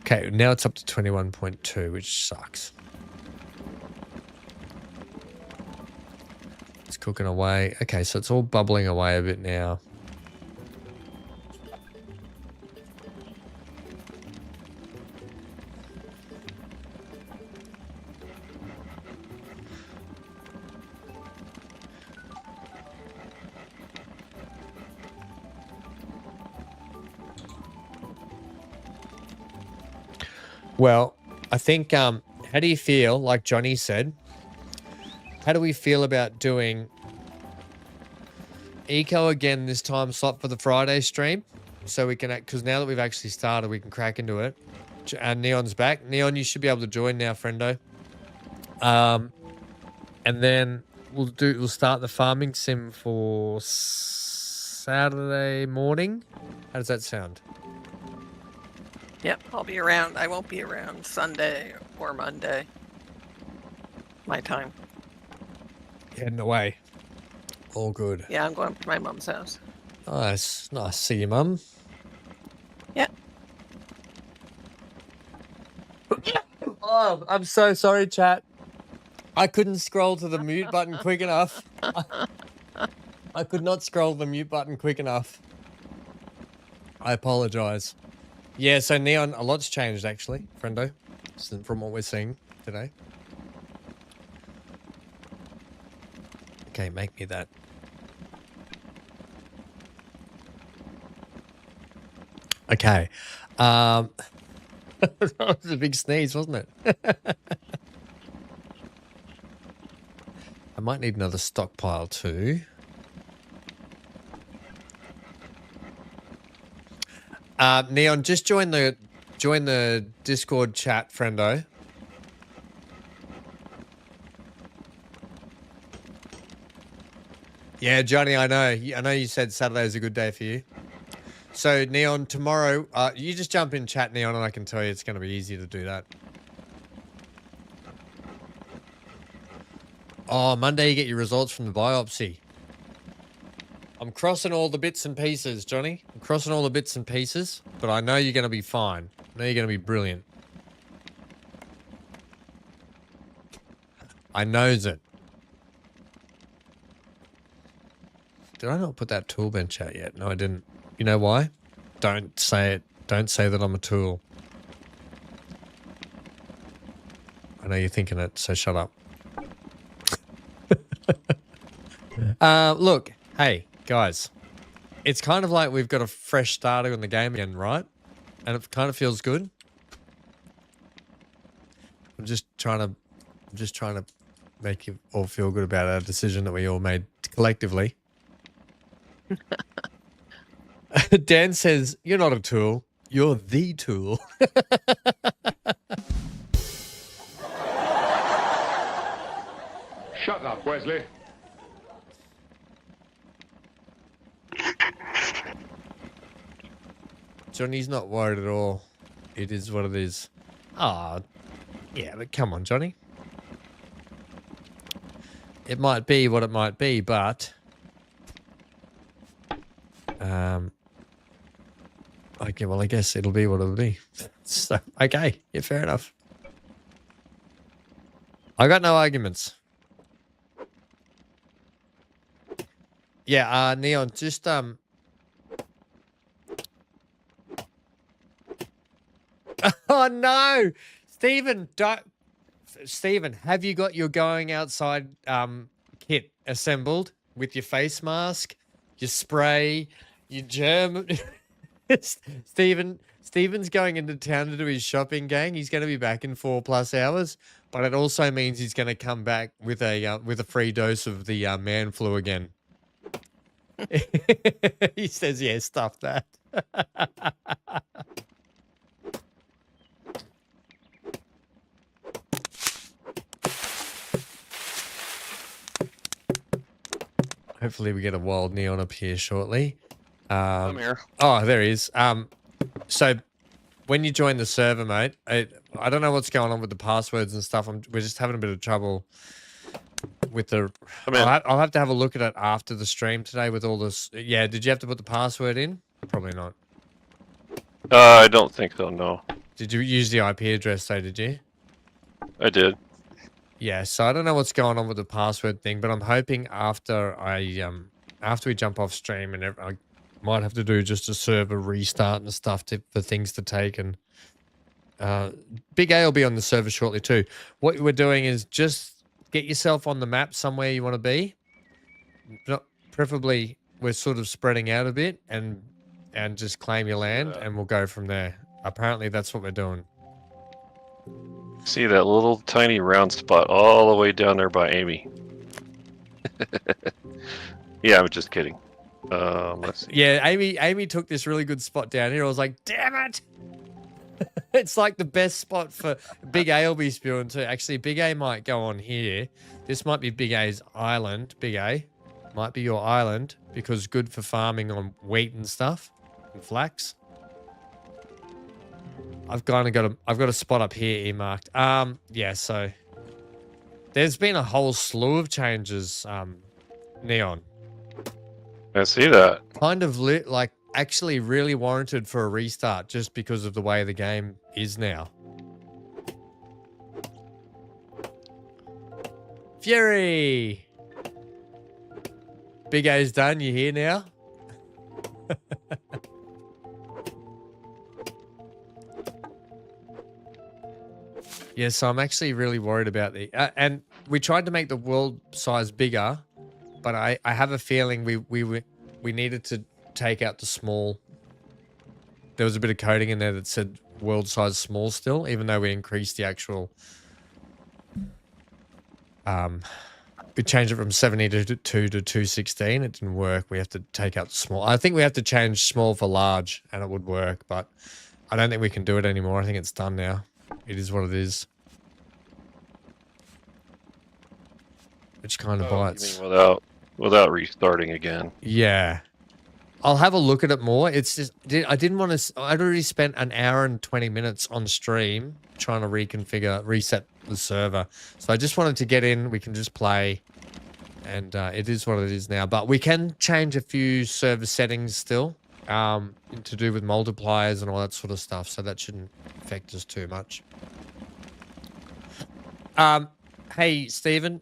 Speaker 1: Okay, now it's up to 21.2, which sucks. It's cooking away. Okay, so it's all bubbling away a bit now. Well, I think, how do you feel, like Johnny said, how do we feel about doing eco again this time slot for the Friday stream? So we can, because now that we've actually started, we can crack into it. And Neon's back. Neon, you should be able to join now, friendo. And then we'll start the farming sim for Saturday morning. How does that sound?
Speaker 3: Yep, I'll be around. I won't be around Sunday or Monday. My time.
Speaker 1: Heading away. All good.
Speaker 3: Yeah, I'm going up to my mum's house.
Speaker 1: Nice. Nice to see you, Mum.
Speaker 3: Yeah.
Speaker 1: Oh, I'm so sorry, chat. I couldn't scroll to the mute button quick enough. I could not scroll the mute button quick enough. I apologize. Yeah, so Neon, a lot's changed actually, friendo, from what we're seeing today. Okay, make me that. Okay. That was a big sneeze, wasn't it? I might need another stockpile too. Neon, just join the Discord chat, friendo. Yeah, Johnny, I know you said Saturday's a good day for you. So, Neon, tomorrow, you just jump in chat, Neon, and I can tell you it's going to be easy to do that. Oh, Monday you get your results from the biopsy. I'm crossing all the bits and pieces, Johnny. I'm crossing all the bits and pieces, but I know you're going to be fine. I know you're going to be brilliant. I knows it. Did I not put that tool bench out yet? No, I didn't. You know why? Don't say it. Don't say that I'm a tool. I know you're thinking it, so shut up. Look, hey, guys. It's kind of like we've got a fresh starter in the game again, right? And it kind of feels good. I'm just trying to make you all feel good about our decision that we all made collectively. Dan says, "You're not a tool. You're the tool."
Speaker 5: Shut up, Wesley.
Speaker 1: Johnny's not worried at all. It is what it is. Ah, yeah, but come on, Johnny. It might be what it might be, but okay, well, I guess it'll be what it'll be. So, okay, yeah, fair enough. I got no arguments. Yeah, Neon, just oh no, Stephen, don't. Stephen, have you got your going outside kit assembled with your face mask, your spray, your germ? Stephen's going into town to do his shopping, gang. He's going to be back in 4+ hours, but it also means he's going to come back with a free dose of the man flu again. He says, "Yeah, stuff that." Hopefully we get a wild Neon up here shortly.
Speaker 6: I'm here.
Speaker 1: Oh, there he is. So when you join the server, mate, I don't know what's going on with the passwords and stuff. We're just having a bit of trouble with the... I'll have to have a look at it after the stream today with all this. Yeah, did you have to put the password in? Probably not.
Speaker 6: I don't think so, no.
Speaker 1: Did you use the IP address though, did you?
Speaker 6: I did.
Speaker 1: Yeah, so I don't know what's going on with the password thing, but I'm hoping after we jump off stream and I might have to do just a server restart and stuff for things to take, and Big A will be on the server shortly too. What we're doing is just get yourself on the map somewhere you want to be. Preferably we're sort of spreading out a bit and just claim your land and we'll go from there. Apparently that's what we're doing.
Speaker 6: See that little tiny round spot all the way down there by Amy. Yeah, I'm just kidding. Let's see.
Speaker 1: Yeah, Amy took this really good spot down here. I was like, damn it! It's like the best spot for Big A will be spewing too. Actually, Big A might go on here. This might be Big A's island. Big A might be your island because good for farming on wheat and stuff and flax. I've got a spot up here earmarked. Yeah, so there's been a whole slew of changes, Neon.
Speaker 6: I see that.
Speaker 1: Kind of like actually really warranted for a restart just because of the way the game is now. Fury! Big A's done, you here now? Yeah, so I'm actually really worried about the... and we tried to make the world size bigger, but I have a feeling we needed to take out the small. There was a bit of coding in there that said world size small still, even though we increased the actual... we changed it from 72 to 216. It didn't work. We have to take out the small. I think we have to change small for large, and it would work, but I don't think we can do it anymore. I think it's done now. It is what it is. Which kind of bites.
Speaker 6: You mean without restarting again?
Speaker 1: Yeah. I'll have a look at it more. It's just I didn't want to. I'd already spent an hour and 20 minutes on stream trying to reset the server. So I just wanted to get in. We can just play, and it is what it is now. But we can change a few server settings still, to do with multipliers and all that sort of stuff. So that shouldn't affect us too much. Hey Stephen,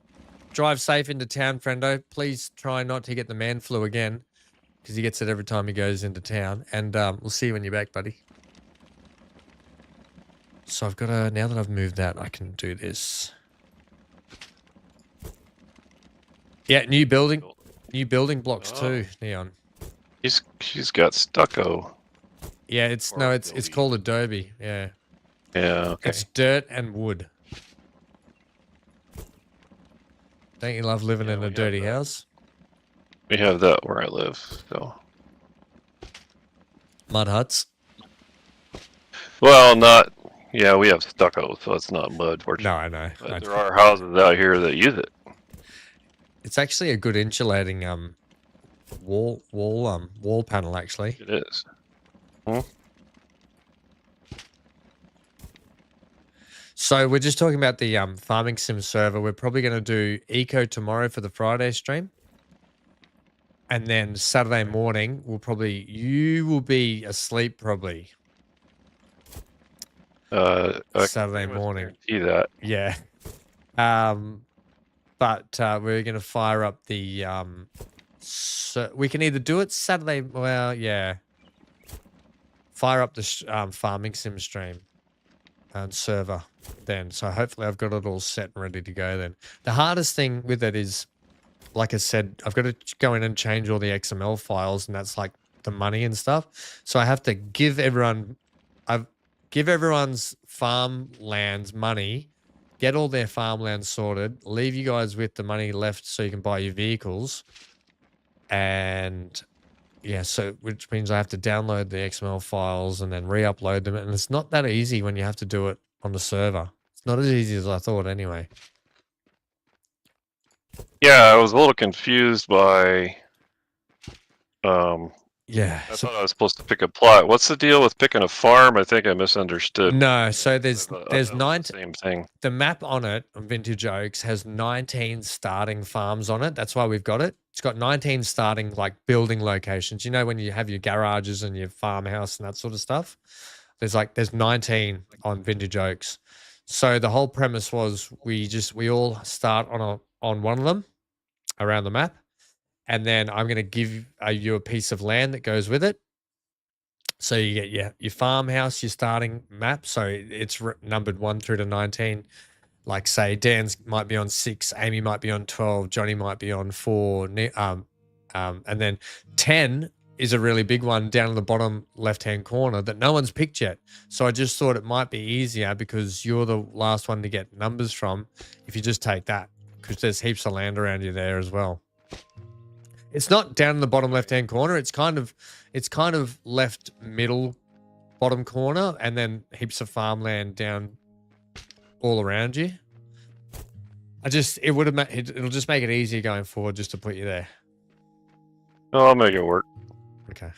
Speaker 1: drive safe into town, friendo. Please try not to get the man flu again, because he gets it every time he goes into town. And we'll see you when you're back, buddy. So I've got to, now that I've moved that, I can do this. Yeah, new building blocks too, Neon.
Speaker 6: She's got stucco.
Speaker 1: Yeah, it's called Adobe. Yeah.
Speaker 6: Yeah. Okay.
Speaker 1: It's dirt and wood. Don't you love living in a dirty house?
Speaker 6: We have that where I live. So.
Speaker 1: Mud huts.
Speaker 6: Well, not. Yeah, we have stucco, so it's not mud.
Speaker 1: No, I know.
Speaker 6: But there are houses out here that use it.
Speaker 1: It's actually a good insulating wall panel actually.
Speaker 6: It is.
Speaker 1: So we're just talking about the farming sim server. We're probably going to do eco tomorrow for the Friday stream. And then Saturday morning, you will be asleep probably.
Speaker 6: I
Speaker 1: Saturday
Speaker 6: can almost
Speaker 1: morning.
Speaker 6: guarantee that.
Speaker 1: Yeah. But we're going to fire up the, so we can either do it Saturday. Well, yeah. Fire up the farming sim stream and server then. So hopefully I've got it all set and ready to go then. The hardest thing with it is, like I said, I've got to go in and change all the XML files, and that's like the money and stuff. So I have to give everyone's farmlands money, get all their farmlands sorted, leave you guys with the money left so you can buy your vehicles. And yeah, so which means I have to download the XML files and then re-upload them. And it's not that easy when you have to do it on the server. It's not as easy as I thought anyway.
Speaker 6: Yeah, I was a little confused by.
Speaker 1: Yeah.
Speaker 6: I thought I was supposed to pick a plot. What's the deal with picking a farm? I think I misunderstood.
Speaker 1: No, so
Speaker 6: I
Speaker 1: there's
Speaker 6: thought that was the
Speaker 1: 19.
Speaker 6: same thing.
Speaker 1: The map on it, on Vintage Oaks, has 19 starting farms on it. That's why we've got it. It's got 19 starting like building locations. You know when you have your garages and your farmhouse and that sort of stuff? There's 19 on Vintage Oaks. So the whole premise was we all start on one of them around the map. And then I'm going to give you a piece of land that goes with it. So you get your farmhouse, your starting map. So it's numbered 1 through to 19. Like say Dan's might be on 6, Amy might be on 12, Johnny might be on 4. And then 10 is a really big one down in the bottom left-hand corner that no one's picked yet. So I just thought it might be easier because you're the last one to get numbers from if you just take that, because there's heaps of land around you there as well. It's not down in the bottom left-hand corner. It's kind of left middle bottom corner, and then heaps of farmland down all around you. It'll just make it easier going forward just to put you there.
Speaker 6: Oh, I'll make it work.
Speaker 1: Okay.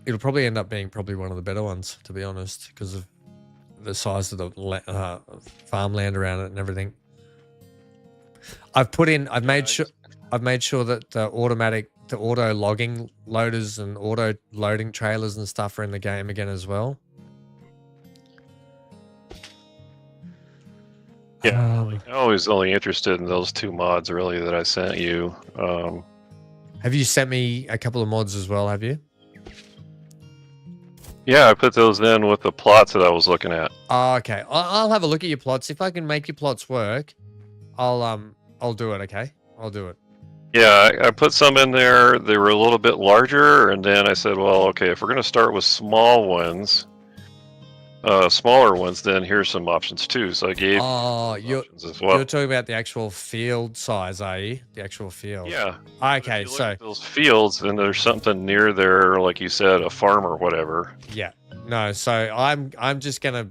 Speaker 1: It'll probably end up being one of the better ones, to be honest, because of the size of the farmland around it and everything. I've made sure that the auto logging loaders and auto loading trailers and stuff are in the game again as well.
Speaker 6: Yeah, I'm always only interested in those 2 mods really that I sent you.
Speaker 1: Have you sent me a couple of mods as well? Have you?
Speaker 6: Yeah, I put those in with the plots that I was looking at.
Speaker 1: Oh, okay. I'll have a look at your plots. If I can make your plots work, I'll do it. Okay, I'll do it.
Speaker 6: Yeah, I put some in there. They were a little bit larger, and then I said, well, okay, if we're going to start with smaller ones, then here's some options too. So I gave options as well.
Speaker 1: You're talking about the actual field size, are you? The actual field.
Speaker 6: Yeah.
Speaker 1: Okay,
Speaker 6: so at those fields, and there's something near there, like you said, a farm or whatever.
Speaker 1: Yeah. No, so I'm just gonna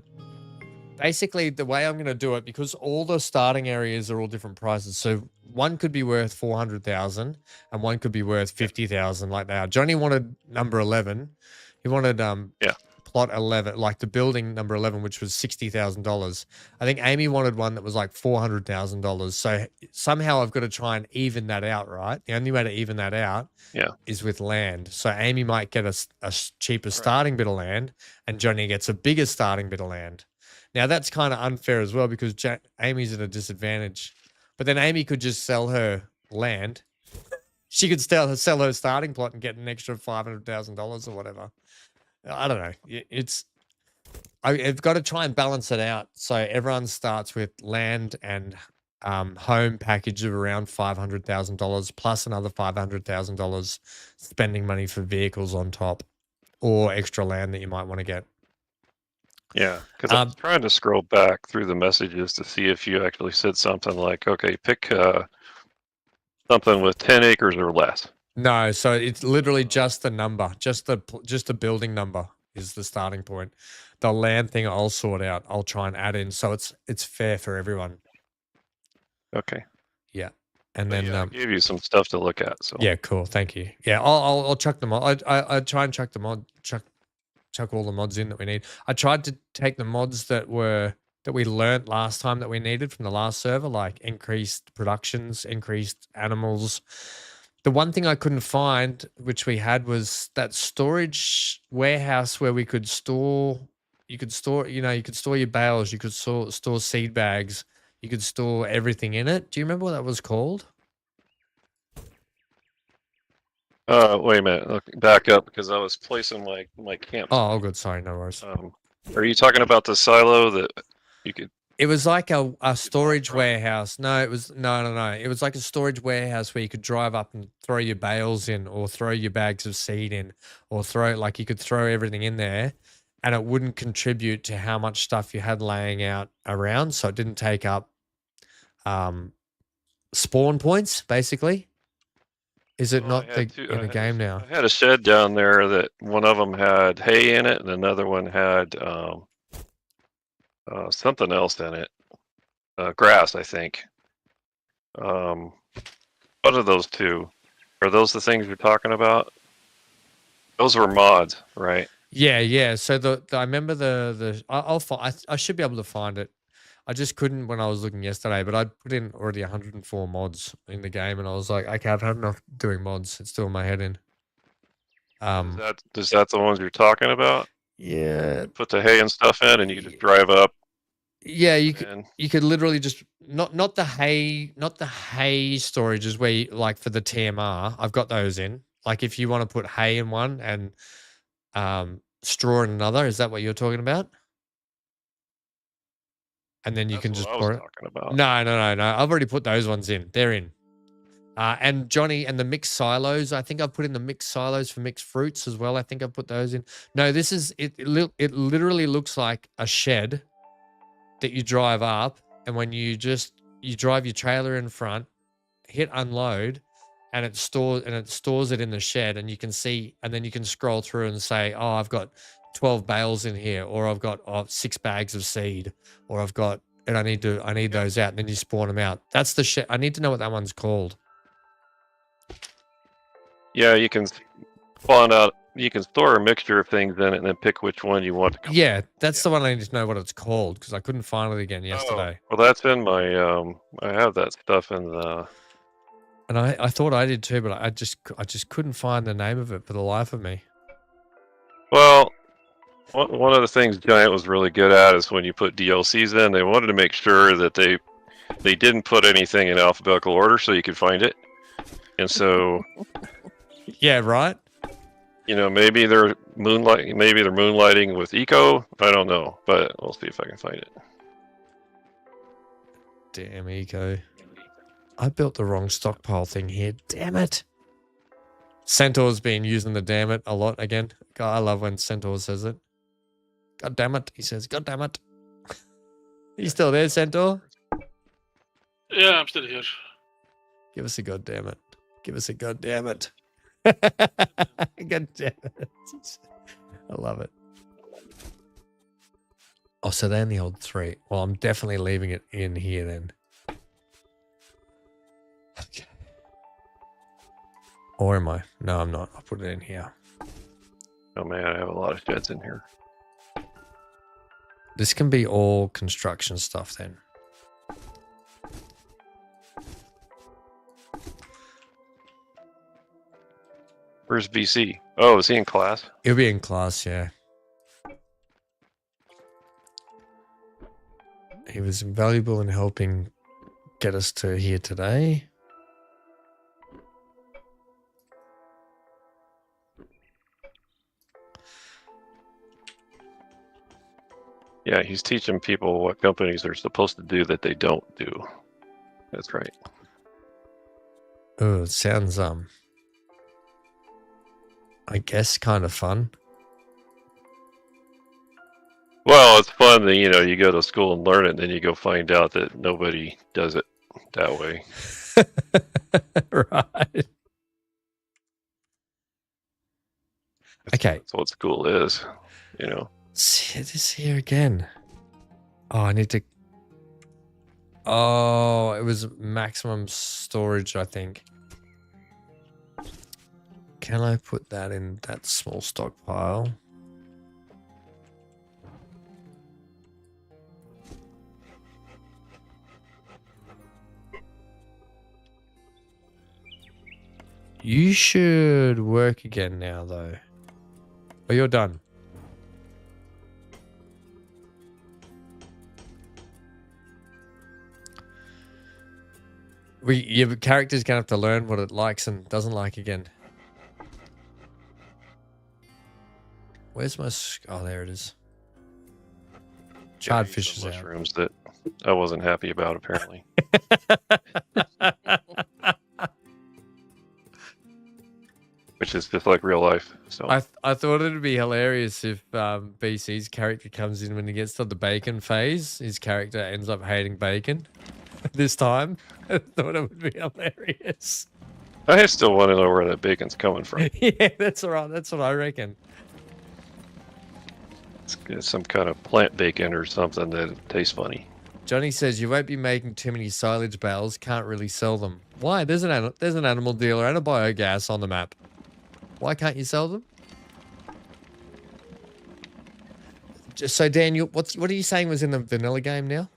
Speaker 1: basically the way I'm gonna do it, because all the starting areas are all different prices. So one could be worth 400,000 and one could be worth 50,000 like now. Johnny wanted number 11. He wanted plot 11, like the building number 11, which was $60,000. I think Amy wanted one that was like $400,000. So somehow I've got to try and even that out, right? The only way to even that out is with land. So Amy might get a cheaper starting bit of land and Johnny gets a bigger starting bit of land. Now that's kind of unfair as well because Amy's at a disadvantage. But then Amy could just sell her land. She could sell her starting plot and get an extra $500,000 or whatever. I don't know. I've got to try and balance it out. So everyone starts with land and home package of around $500,000 plus another $500,000 spending money for vehicles on top or extra land that you might want to get.
Speaker 6: Yeah, because I was trying to scroll back through the messages to see if you actually said something like, okay, pick something with 10 acres or less.
Speaker 1: No, so it's literally just the number, just the building number is the starting point. the land thing I'll sort out. I'll try and add in so it's fair for everyone.
Speaker 6: Okay.
Speaker 1: Yeah. And
Speaker 6: But
Speaker 1: then
Speaker 6: yeah, I gave you some stuff to look at. So
Speaker 1: yeah, cool. Thank you. Yeah, I'll chuck them on. I try and chuck all the mods in that we need. I tried to take the mods that we learnt last time that we needed from the last server, like increased productions, increased animals. The one thing I couldn't find, which we had, was that storage warehouse where we could store. You could store your bales. You could store seed bags. You could store everything in it. Do you remember what that was called?
Speaker 6: wait a minute. Look, back up because I was placing my camp.
Speaker 1: Oh, good. Sorry, no worries.
Speaker 6: Are you talking about the silo that you could?
Speaker 1: It was like a storage warehouse. No, it was no. It was like a storage warehouse where you could drive up and throw your bales in, or throw your bags of seed in, or you could throw everything in there, and it wouldn't contribute to how much stuff you had laying out around, so it didn't take up spawn points, basically. Is it not in the game now?
Speaker 6: I had a shed down there that one of them had hay in it, and another one had something else in it, grass, I think. What are those two? Are those the things you're talking about? Those were mods, right?
Speaker 1: Yeah. So I remember I should be able to find it. I just couldn't when I was looking yesterday, but I'd put in already 104 mods in the game, and I was like, okay, I've had enough doing mods. It's doing my head in.
Speaker 6: Is that the ones you're talking about?
Speaker 1: Yeah.
Speaker 6: Put the hay and stuff in, and you can just drive up.
Speaker 1: Yeah, you could literally just not the hay storages where you, like for the TMR. I've got those in. Like if you want to put hay in one and straw in another, is that what you're talking about? And then you
Speaker 6: That's
Speaker 1: can
Speaker 6: what
Speaker 1: just
Speaker 6: I was
Speaker 1: pour it.
Speaker 6: talking about.
Speaker 1: No. I've already put those ones in. They're in. And Johnny, and the mixed silos. I think I've put in the mixed silos for mixed fruits as well. I think I've put those in. No, this is it. It literally looks like a shed that you drive up, and when you drive your trailer in front, hit unload, and it stores it in the shed, and you can see, and then you can scroll through and say, oh, I've got 12 bales in here, or I've got 6 bags of seed, or I need those out, and then you spawn them out. That's the shed. I need to know what that one's called.
Speaker 6: Yeah, you can spawn out. You can store a mixture of things in it, and then pick which one you want to come.
Speaker 1: Yeah, that's the one I need to know what it's called, because I couldn't find it again yesterday.
Speaker 6: Oh, well, that's in my. I have that stuff in the.
Speaker 1: And I thought I did too, but I just couldn't find the name of it for the life of me.
Speaker 6: Well, one of the things Giant was really good at is when you put DLCs in, they wanted to make sure that they didn't put anything in alphabetical order so you could find it. And so
Speaker 1: yeah, right.
Speaker 6: You know, maybe they're moonlighting with eco. I don't know, but we'll see if I can find it.
Speaker 1: Damn eco. I built the wrong stockpile thing here. Damn it. Centaur's been using the damn it a lot again. God, I love when Centaur says it. God damn it. He says, God damn it. Are you still there, Centaur?
Speaker 2: Yeah, I'm still here.
Speaker 1: Give us a god damn it. Give us a god damn it. God damn it. I love it. Oh, so they only hold 3. Well, I'm definitely leaving it in here then. Okay. Or am I? No, I'm not. I'll put it in here.
Speaker 6: Oh man, I have a lot of sheds in here.
Speaker 1: This can be all construction stuff then.
Speaker 6: Where's BC? Oh, is he in class?
Speaker 1: He'll be in class, yeah. He was invaluable in helping get us to here today.
Speaker 6: Yeah, he's teaching people what companies are supposed to do that they don't do. That's right.
Speaker 1: Oh, it sounds I guess kind of fun.
Speaker 6: Well, it's fun that, you know, you go to school and learn it, and then you go find out that nobody does it that way.
Speaker 1: Right. Okay.
Speaker 6: That's what school is, you know.
Speaker 1: See this here again. Oh, I need to. Oh, it was maximum storage, I think. Can I put that in that small stockpile? You should work again now, though. Oh, you're done. Your character's gonna have to learn what it likes and doesn't like again. Where's my... Oh, there it is. Charred
Speaker 6: Yeah,
Speaker 1: fish is
Speaker 6: some
Speaker 1: out.
Speaker 6: mushrooms that I wasn't happy about, apparently. Which is just like real life. So
Speaker 1: I thought it'd be hilarious if BC's character comes in when he gets to the bacon phase. His character ends up hating bacon this time. I thought it would be hilarious.
Speaker 6: I still want to know where that bacon's coming from.
Speaker 1: Yeah, that's all right. That's what I reckon.
Speaker 6: It's some kind of plant bacon or something that tastes funny.
Speaker 1: Johnny says you won't be making too many silage bales. Can't really sell them. Why? There's an animal dealer and a biogas on the map. Why can't you sell them? Just so Daniel, what are you saying was in the vanilla game now?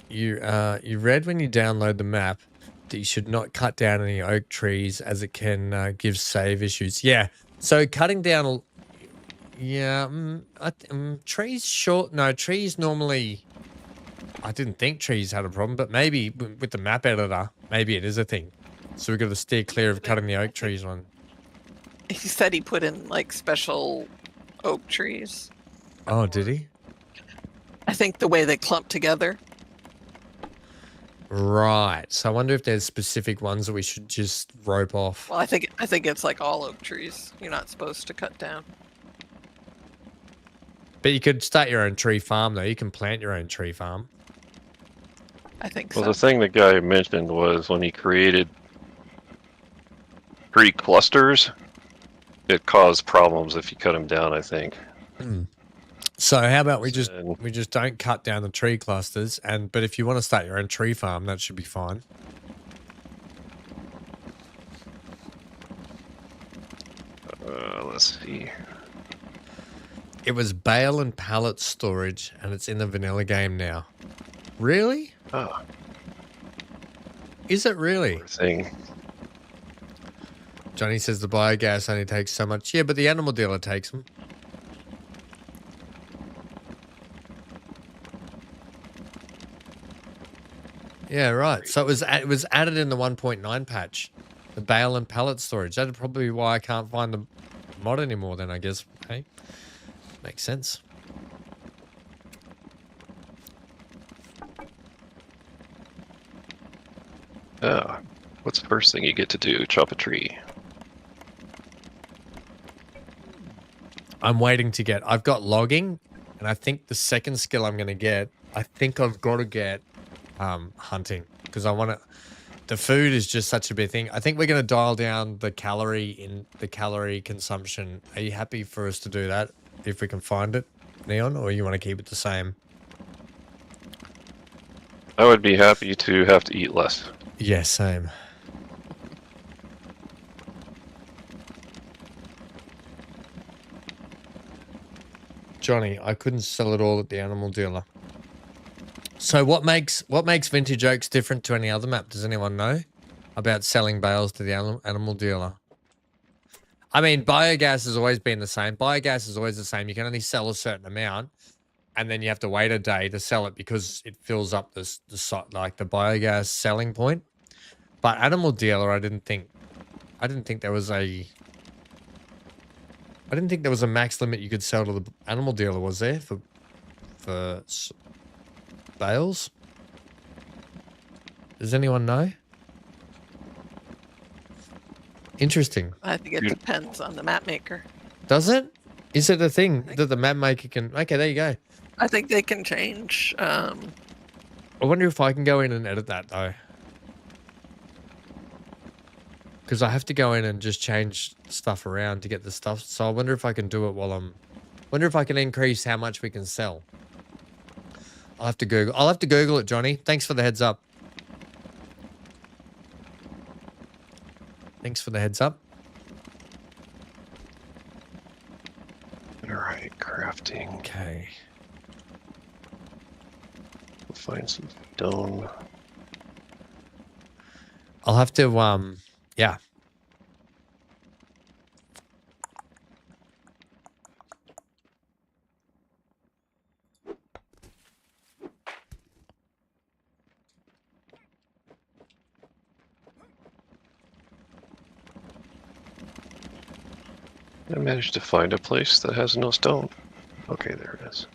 Speaker 1: You read when you download the map that you should not cut down any oak trees as it can give save issues. Yeah, so cutting down, yeah, trees short. No, trees normally. I didn't think trees had a problem, but maybe with the map editor, maybe it is a thing. So we've got to steer clear of cutting the oak trees on.
Speaker 3: He said he put in like special oak trees.
Speaker 1: Oh, did he?
Speaker 3: I think the way they clump together.
Speaker 1: Right. So I wonder if there's specific ones that we should just rope off.
Speaker 3: Well, I think it's like all oak trees. You're not supposed to cut down.
Speaker 1: But you could start your own tree farm, though. You can plant your own tree farm.
Speaker 3: I think
Speaker 6: Well,
Speaker 3: so.
Speaker 6: the thing the guy mentioned was when he created tree clusters, it caused problems if you cut them down, I think.
Speaker 1: So how about we just
Speaker 6: And
Speaker 1: don't cut down the tree clusters, but if you want to start your own tree farm, that should be fine.
Speaker 6: let's see.
Speaker 1: It was bale and pallet storage, and it's in the vanilla game now. Really?
Speaker 6: Oh,
Speaker 1: Is it really?
Speaker 6: poor thing.
Speaker 1: Johnny says the biogas only takes so much. Yeah, but the animal dealer takes them. Yeah, right. So it was added in the 1.9 patch, the bale and pallet storage. That's probably why I can't find the mod anymore. Then I guess, hey, makes sense.
Speaker 6: What's the first thing you get to do? Chop a tree.
Speaker 1: I'm waiting to get. I've got logging, and I think the second skill I'm going to get. I think I've got to get hunting because I want to. The food is just such a big thing. I think we're going to dial down the calorie consumption. Are you happy for us to do that if we can find it, Neon, or you want to keep it the same?
Speaker 6: I would be happy to have to eat less.
Speaker 1: Yeah, same. Johnny, I couldn't sell it all at the animal dealer. So what makes Vintage Oaks different to any other map? Does anyone know about selling bales to the animal dealer? I mean, biogas has always been the same. Biogas is always the same. You can only sell a certain amount, and then you have to wait a day to sell it because it fills up the biogas selling point. But animal dealer, I didn't think there was a max limit you could sell to the animal dealer, was there, for bales? Does anyone know? Interesting.
Speaker 3: I think it depends on the map maker.
Speaker 1: Does it? Is it a thing that the map maker can... Okay, there you go.
Speaker 3: I think they can change.
Speaker 1: I wonder if I can go in and edit that, though. because I have to go in and just change stuff around to get the stuff. So I wonder if I can do it while I'm. Wonder if I can increase how much we can sell. I'll have to Google. I'll have to Google it, Johnny. Thanks for the heads up. Thanks for the heads up.
Speaker 6: All right, crafting.
Speaker 1: Okay.
Speaker 6: We'll find some stone.
Speaker 1: I'll have to, yeah.
Speaker 6: I managed to find a place that has no stone. Okay, there it is.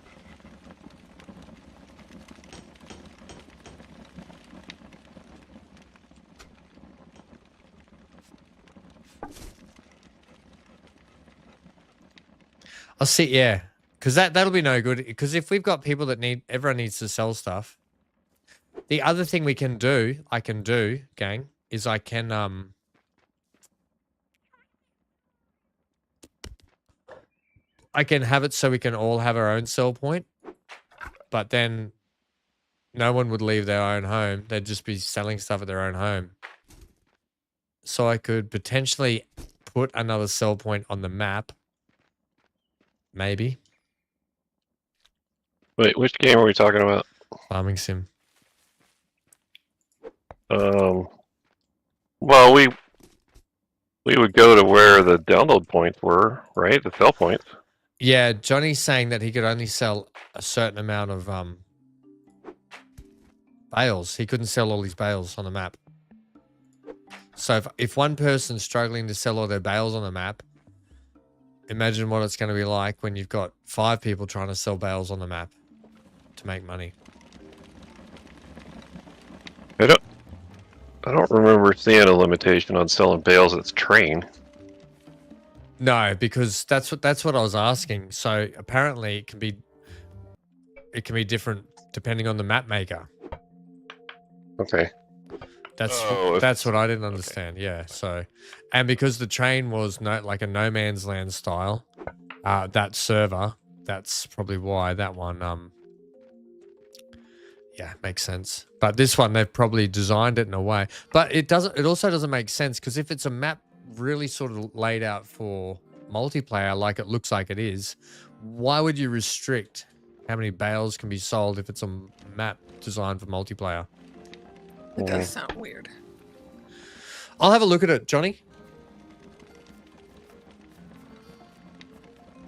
Speaker 1: I'll see, yeah. Because that'll be no good. Because if we've got people that everyone needs to sell stuff. The other thing I can do, gang, is I can, I can have it so we can all have our own sell point. But then no one would leave their own home. They'd just be selling stuff at their own home. So I could potentially put another sell point on the map. Maybe.
Speaker 6: Wait, which game are we talking about?
Speaker 1: Farming sim.
Speaker 6: Well, we would go to where the download points were, right? The sell points.
Speaker 1: Yeah, Johnny's saying that he could only sell a certain amount of bales. He couldn't sell all his bales on the map. So if one person's struggling to sell all their bales on the map, imagine what it's going to be like when you've got 5 people trying to sell bales on the map to make money.
Speaker 6: I don't remember seeing a limitation on selling bales that's train.
Speaker 1: No, because that's what I was asking. So apparently it can be different depending on the map maker.
Speaker 6: Okay.
Speaker 1: That's what I didn't understand. Yeah. So, and because the train was like a no man's land style, that server, that's probably why that one. Yeah, makes sense. But this one, they've probably designed it in a way. But it doesn't. It also doesn't make sense because if it's a map really sort of laid out for multiplayer, like it looks like it is, why would you restrict how many bales can be sold if it's a map designed for multiplayer?
Speaker 3: It does sound weird.
Speaker 1: I'll have a look at it, Johnny.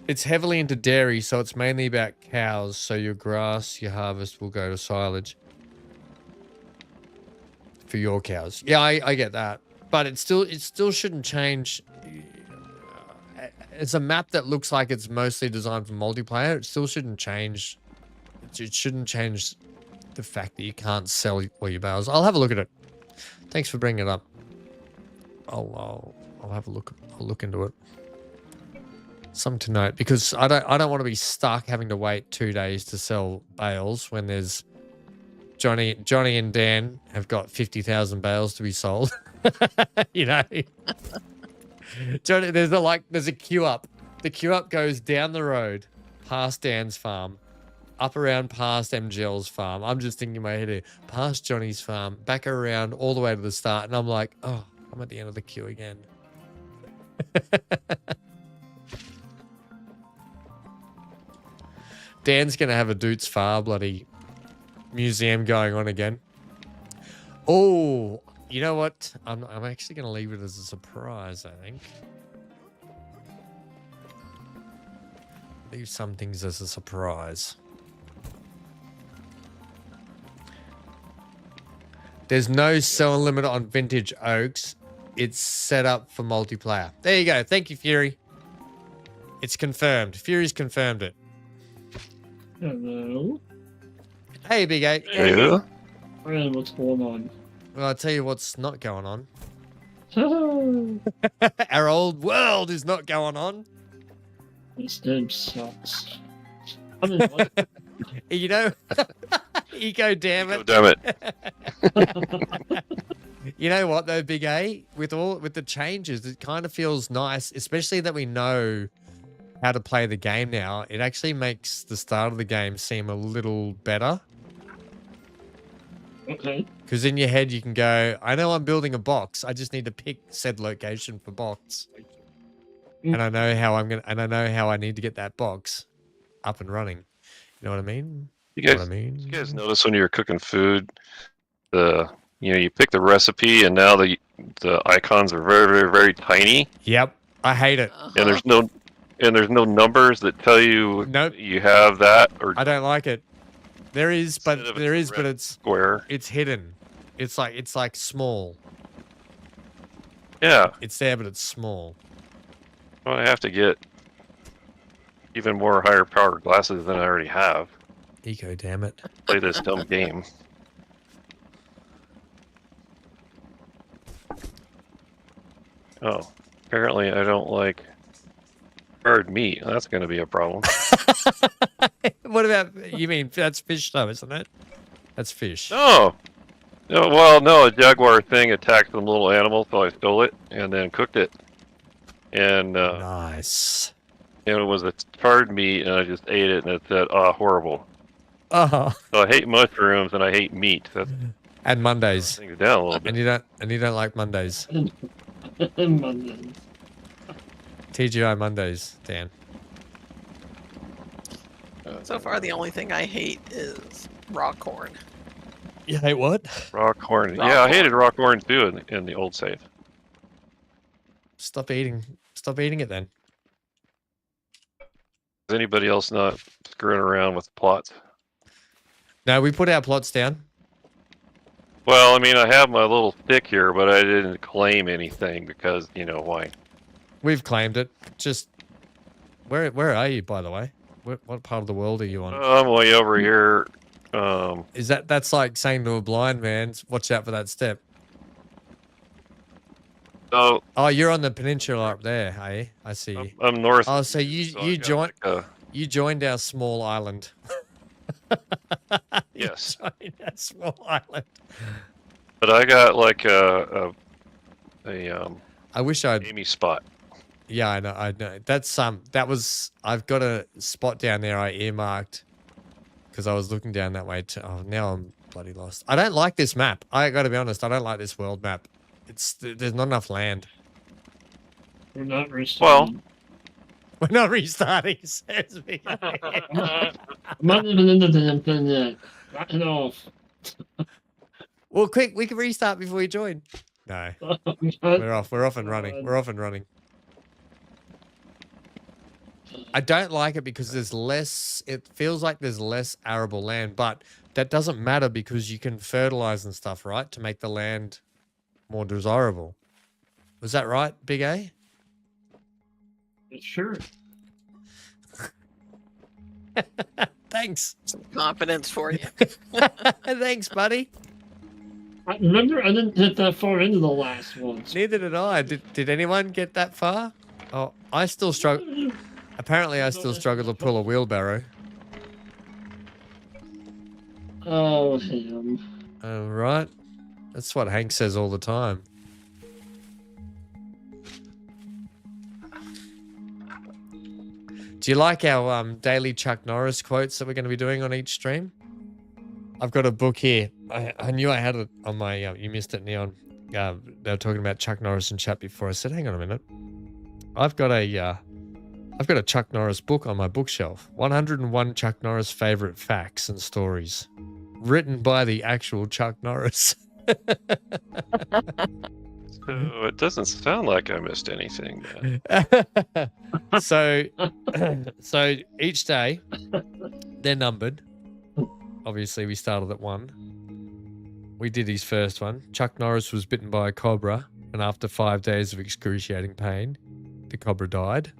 Speaker 1: It's heavily into dairy, so it's mainly about cows. So your grass, your harvest will go to silage for your cows. Yeah, I get that, but it still shouldn't change. It's a map that looks like it's mostly designed for multiplayer. It still shouldn't change. It shouldn't change the fact that you can't sell all your bales. I'll have a look at it. Thanks for bringing it up. I'll have a look. I'll look into it. Something to note, because I don't want to be stuck having to wait 2 days to sell bales when there's Johnny and Dan have got 50,000 bales to be sold. You know, Johnny, there's a queue up. The queue up goes down the road past Dan's farm, up around past MGL's farm. I'm just thinking in my head here, past Johnny's farm, back around all the way to the start, and I'm like, oh, I'm at the end of the queue again. Dan's going to have a Doots Far bloody museum going on again. Oh, you know what? I'm actually going to leave it as a surprise, I think. Leave some things as a surprise. There's no sell limit on vintage oaks. It's set up for multiplayer. There you go. Thank you, Fury. It's confirmed. Fury's confirmed it.
Speaker 7: Hello.
Speaker 1: Hey, Big 8.
Speaker 6: Yeah.
Speaker 7: Hey, what's going on?
Speaker 1: Well, I'll tell you what's not going on.
Speaker 7: This
Speaker 1: Our old world is not going on.
Speaker 7: game sucks. I mean, what?
Speaker 1: You know, Eco, damn
Speaker 6: Oh,
Speaker 1: it.
Speaker 6: damn it.
Speaker 1: You know what though, Big A? With the changes, it kind of feels nice, especially that we know how to play the game now. It actually makes the start of the game seem a little better.
Speaker 7: Okay.
Speaker 1: Because in your head you can go, I know I'm building a box. I just need to pick said location for box. And I know how I know how I need to get that box up and running. You know what I mean?
Speaker 6: You
Speaker 1: Know
Speaker 6: guys,
Speaker 1: what I mean?
Speaker 6: you guys notice when you're cooking food, you pick the recipe and now the icons are very, very, very tiny,
Speaker 1: Yep. I hate it.
Speaker 3: Uh-huh.
Speaker 6: and there's no numbers that tell you
Speaker 1: Nope.
Speaker 6: you have that or
Speaker 1: I don't like it. There is, but
Speaker 6: Instead of
Speaker 1: there
Speaker 6: a
Speaker 1: is, but
Speaker 6: red
Speaker 1: it's
Speaker 6: square.
Speaker 1: hidden. It's like small.
Speaker 6: Yeah,
Speaker 1: It's there, but it's small.
Speaker 6: well, I have to get even more higher powered glasses than I already have.
Speaker 1: Eco, damn it.
Speaker 6: Play this dumb game. Oh, apparently I don't like hard meat. That's going to be a problem.
Speaker 1: What about, you mean that's fish though, isn't it? That's fish.
Speaker 6: No. No, well, no, a jaguar thing attacked some little animal, so I stole it and then cooked it. And
Speaker 1: Nice.
Speaker 6: it was a charred meat, and I just ate it, and it said, horrible.
Speaker 1: Oh,
Speaker 6: So I hate mushrooms, and I hate meat. That's
Speaker 1: and Mondays.
Speaker 6: things down a little bit.
Speaker 1: And you don't like Mondays.
Speaker 7: Mondays.
Speaker 1: TGI Mondays, Dan.
Speaker 3: So far, the only thing I hate is raw corn.
Speaker 1: You hate what?
Speaker 6: Raw corn.
Speaker 3: Raw
Speaker 6: Yeah, I
Speaker 3: corn.
Speaker 6: hated raw corn, too, in the old save.
Speaker 1: Stop eating it then.
Speaker 6: Is anybody else not screwing around with plots?
Speaker 1: No, we put our plots down.
Speaker 6: Well, I mean, I have my little stick here, but I didn't claim anything because, why?
Speaker 1: We've claimed it. Just where are you, by the way? What part of the world are you on?
Speaker 6: I'm way over here.
Speaker 1: Is that's like saying to a blind man, watch out for that step.
Speaker 6: So
Speaker 1: Oh, you're on the peninsula up there, hey? I see you.
Speaker 6: I'm north.
Speaker 1: Oh, so you
Speaker 6: I got
Speaker 1: joined
Speaker 6: like
Speaker 1: you joined our small island. You
Speaker 6: Yes.
Speaker 1: joined our small island.
Speaker 6: but I got like a
Speaker 1: I wish I'd.
Speaker 6: Amy spot.
Speaker 1: Yeah, I know. That's I've got a spot down there I earmarked because I was looking down that way too. Oh, now I'm bloody lost. I don't like this map. I got to be honest. I don't like this world map. There's not enough land.
Speaker 7: We're not restarting.
Speaker 1: We're not restarting, says me.
Speaker 7: I'm not even into the damn thing yet. Knock it off.
Speaker 1: Well, quick, we can restart before you join. No, we're off. We're off and running. We're off and running. I don't like it because there's less. It feels like there's less arable land, but that doesn't matter because you can fertilize and stuff, right, to make the land more desirable. Was that right, Big A?
Speaker 7: Sure.
Speaker 1: Thanks.
Speaker 3: Some confidence for you.
Speaker 1: Thanks, buddy.
Speaker 7: I remember I didn't get that far into the last one.
Speaker 1: Neither did I. Did anyone get that far? Oh, I still struggle. Apparently, I still struggle to pull a wheelbarrow.
Speaker 7: Oh, him.
Speaker 1: Oh, right. That's what Hank says all the time. Do you like our daily Chuck Norris quotes that we're going to be doing on each stream? I've got a book here. I knew I had it on my... you missed it, Neon. They were talking about Chuck Norris in chat before. I said, hang on a minute. I've got a Chuck Norris book on my bookshelf. 101 Chuck Norris favorite facts and stories. Written by the actual Chuck Norris.
Speaker 6: So it doesn't sound like I missed anything.
Speaker 1: So each day, they're numbered. Obviously, we started at 1. We did his first one. Chuck Norris was bitten by a cobra, and after 5 days of excruciating pain, the cobra died.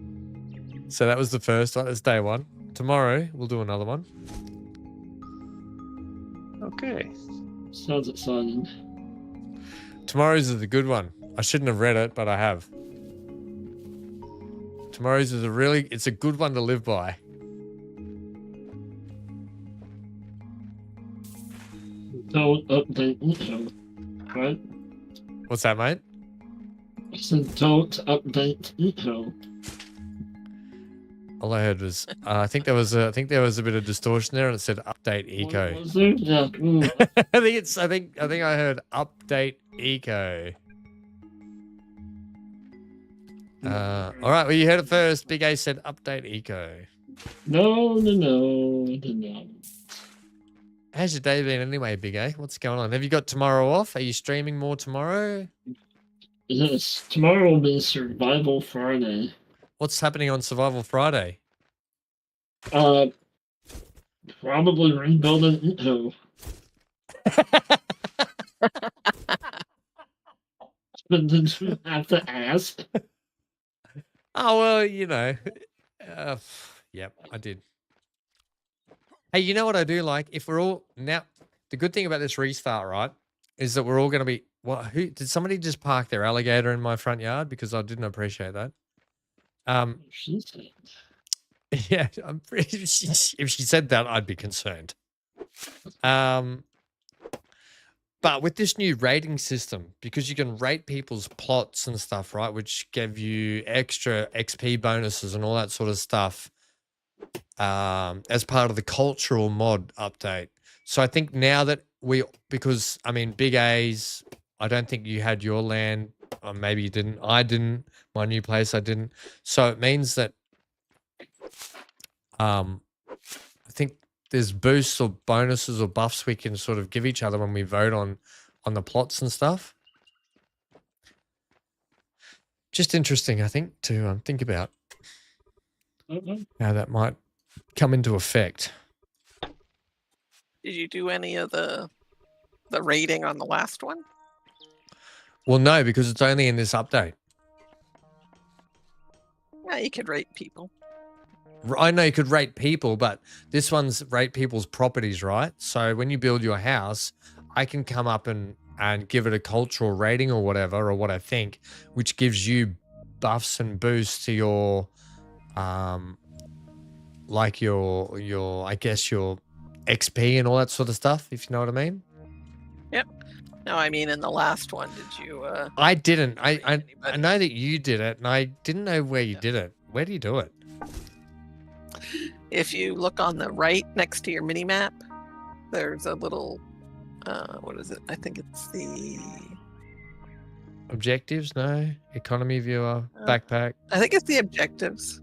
Speaker 1: So that was the first one. That's day 1. Tomorrow, we'll do another one.
Speaker 6: Okay.
Speaker 7: Sounds exciting.
Speaker 1: Tomorrow's is the good one. I shouldn't have read it, but I have. Tomorrow's is it's a good one to live by.
Speaker 7: Don't update the show, right?
Speaker 1: What's that, mate?
Speaker 7: I said don't update eco.
Speaker 1: All I heard was I think there was a bit of distortion there, and it said update eco.
Speaker 7: Was there? Yeah.
Speaker 1: I think I heard update eco. All right, well, you heard it first. Big A said update eco.
Speaker 7: No, I did not.
Speaker 1: How's your day been anyway, Big A? What's going on? Have you got tomorrow off? Are you streaming more tomorrow?
Speaker 7: Yes, tomorrow will be Survival Friday.
Speaker 1: What's happening on Survival Friday?
Speaker 7: Probably rebuilding eco. But did you have to ask?
Speaker 1: Oh, well, yep, I did. Hey, you know what I do like? If we're all now, the good thing about this restart, right, is that we're all going to be. What? Who did somebody just park their alligator in my front yard? Because I didn't appreciate that.
Speaker 7: She said.
Speaker 1: Yeah, I'm pretty. If she said that, I'd be concerned. But with this new rating system, because you can rate people's plots and stuff, right, which give you extra XP bonuses and all that sort of stuff, as part of the cultural mod update. So I think now that because I mean, Big A's, I don't think you had your land, or maybe you didn't. I didn't. My new place, I didn't. So it means that, I think there's boosts or bonuses or buffs we can sort of give each other when we vote on the plots and stuff. Just interesting, I think, to think about how that might come into effect.
Speaker 3: Did you do any of the rating on the last one?
Speaker 1: Well, no, because it's only in this update.
Speaker 3: Yeah, you could rate people.
Speaker 1: I know you could rate people, but this one's rate people's properties, right? So when you build your house, I can come up and give it a cultural rating or whatever, or what I think, which gives you buffs and boosts to your, like your I guess your XP and all that sort of stuff, if you know what I mean.
Speaker 3: Yep. No, I mean in the last one, did you?
Speaker 1: I didn't. I
Speaker 3: anybody?
Speaker 1: know that you did it, and I didn't know where you did it. Where do you do it?
Speaker 3: If you look on the right next to your mini map, there's a little, what is it? I think it's the.
Speaker 1: Objectives? No. Economy viewer. Backpack.
Speaker 3: I think it's the objectives.